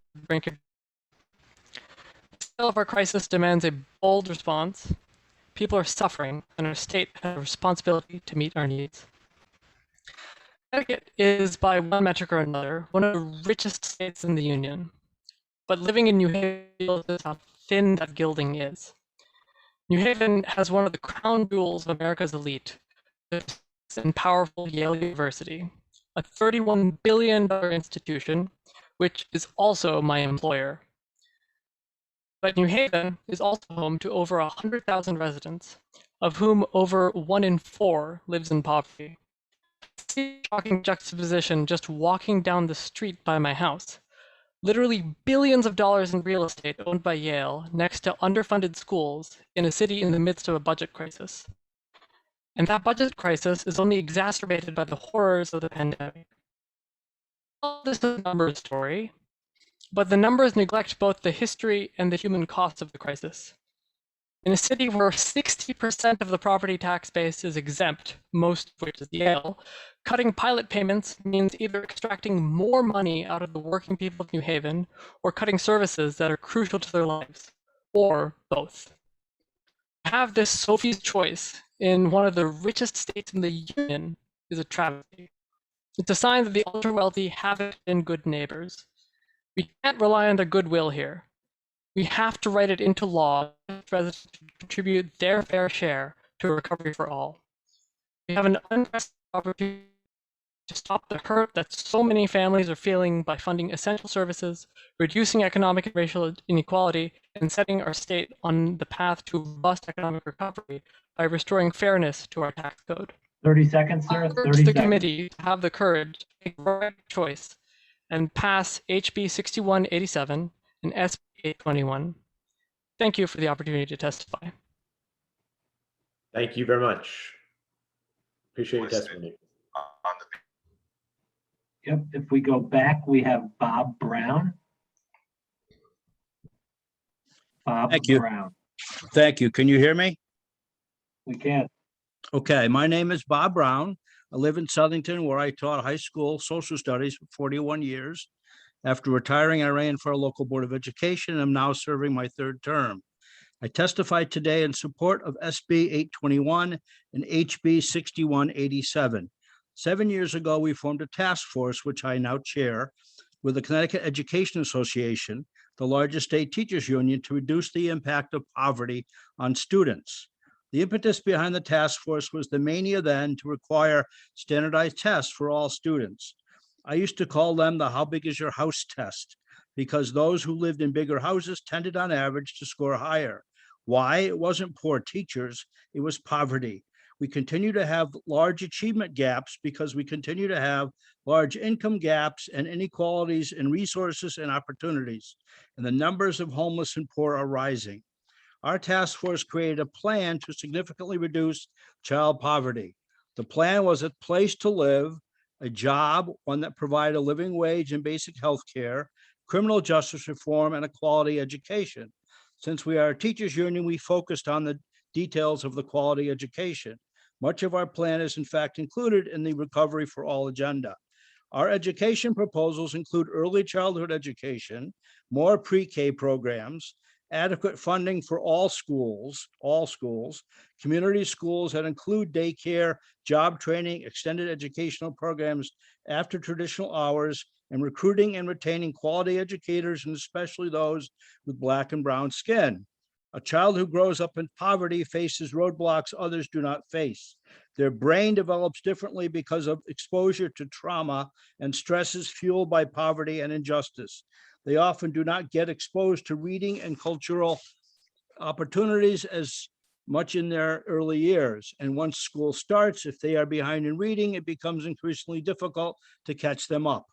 scale of our crisis demands a bold response. People are suffering, and our state has a responsibility to meet our needs. Connecticut is, by one metric or another, one of the richest states in the Union. But living in New Haven is how thin that gilding is. New Haven has one of the crown jewels of America's elite, and powerful Yale University, a $31 billion institution, which is also my employer. But New Haven is also home to over 100,000 residents, of whom over 1 in 4 lives in poverty. Shocking juxtaposition just walking down the street by my house. Literally billions of dollars in real estate owned by Yale next to underfunded schools in a city in the midst of a budget crisis. And that budget crisis is only exacerbated by the horrors of the pandemic. All this is a numbers story, but the numbers neglect both the history and the human costs of the crisis. In a city where 60% of the property tax base is exempt, most of which is Yale, cutting pilot payments means either extracting more money out of the working people of New Haven or cutting services that are crucial to their lives, or both. To have this Sophie's choice in one of the richest states in the Union is a travesty. It's a sign that the ultra-wealthy haven't been good neighbors. We can't rely on their goodwill here. We have to write it into law that residents contribute their fair share to a recovery for all. We have an unprecedented opportunity to stop the hurt that so many families are feeling by funding essential services, reducing economic and racial inequality, and setting our state on the path to robust economic recovery by restoring fairness to our tax code. 30 seconds, sir. I 30 urge the seconds. committee to have the courage to make the right choice and pass HB 6187 and SB 821. Thank you for the opportunity to testify. Thank you very much. Appreciate your testimony. Yep, if we go back, we have Bob Brown. Bob Thank you. Brown. Thank you. Can you hear me? We can. Okay, my name is Bob Brown. I live in Southington, where I taught high school social studies for 41 years. After retiring, I ran for a local board of education and I'm now serving my third term. I testified today in support of SB 821 and HB 6187. 7 years ago, we formed a task force, which I now chair, with the Connecticut Education Association, the largest state teachers union, to reduce the impact of poverty on students. The impetus behind the task force was the mania then to require standardized tests for all students. I used to call them the "how big is your house" test, because those who lived in bigger houses tended on average to score higher. Why? It wasn't poor teachers, it was poverty. We continue to have large achievement gaps because we continue to have large income gaps and inequalities in resources and opportunities. And the numbers of homeless and poor are rising. Our task force created a plan to significantly reduce child poverty. The plan was a place to live, a job, one that provided a living wage and basic health care, criminal justice reform, and a quality education. Since we are a teachers union, we focused on the details of the quality education. Much of our plan is in fact included in the Recovery for All agenda. Our education proposals include early childhood education, more pre-K programs, adequate funding for all schools, community schools that include daycare, job training, extended educational programs after traditional hours, and recruiting and retaining quality educators, and especially those with Black and brown skin. A child who grows up in poverty faces roadblocks others do not face. Their brain develops differently because of exposure to trauma and stresses fueled by poverty and injustice. They often do not get exposed to reading and cultural opportunities as much in their early years. And once school starts, if they are behind in reading, it becomes increasingly difficult to catch them up.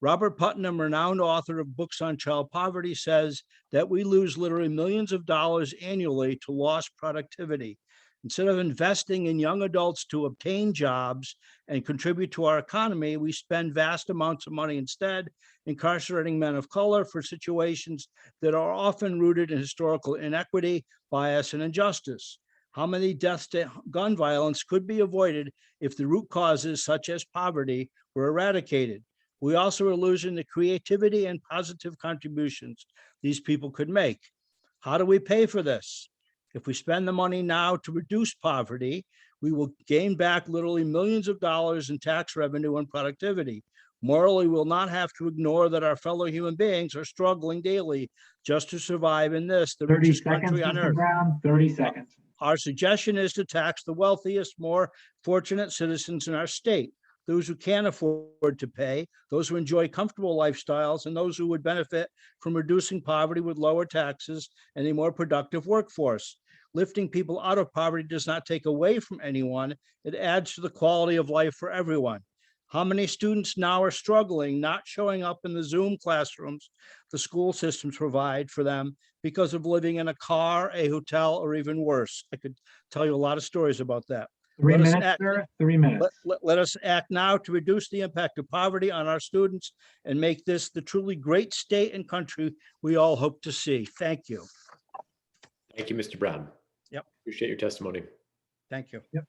Robert Putnam, renowned author of books on child poverty, says that we lose literally millions of dollars annually to lost productivity. Instead of investing in young adults to obtain jobs and contribute to our economy, we spend vast amounts of money instead incarcerating men of color for situations that are often rooted in historical inequity, bias, and injustice. How many deaths to gun violence could be avoided if the root causes, such as poverty, were eradicated? We also are losing the creativity and positive contributions these people could make. How do we pay for this? If we spend the money now to reduce poverty, we will gain back literally millions of dollars in tax revenue and productivity. Morally, we'll not have to ignore that our fellow human beings are struggling daily just to survive in this, the 30 richest seconds, country on Mr. earth. Brown, 30 seconds. Our suggestion is to tax the wealthiest, more fortunate citizens in our state, those who can afford to pay, those who enjoy comfortable lifestyles, and those who would benefit from reducing poverty with lower taxes and a more productive workforce. Lifting people out of poverty does not take away from anyone. It adds to the quality of life for everyone. How many students now are struggling, not showing up in the Zoom classrooms the school systems provide for them because of living in a car, a hotel, or even worse? I could tell you a lot of stories about that. 3 Let us minutes, act- sir, 3 minutes. Let us act now to reduce the impact of poverty on our students and make this the truly great state and country we all hope to see. Thank you. Thank you, Mr. Brown. Yep. Appreciate your testimony. Thank you. Yep.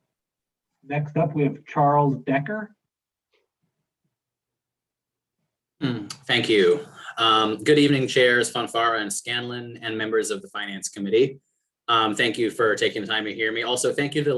Next up, we have Charles Decker. Thank you. Good evening, chairs Fanfara and Scanlon and members of the Finance Committee. Thank you for taking the time to hear me. Also, thank you to the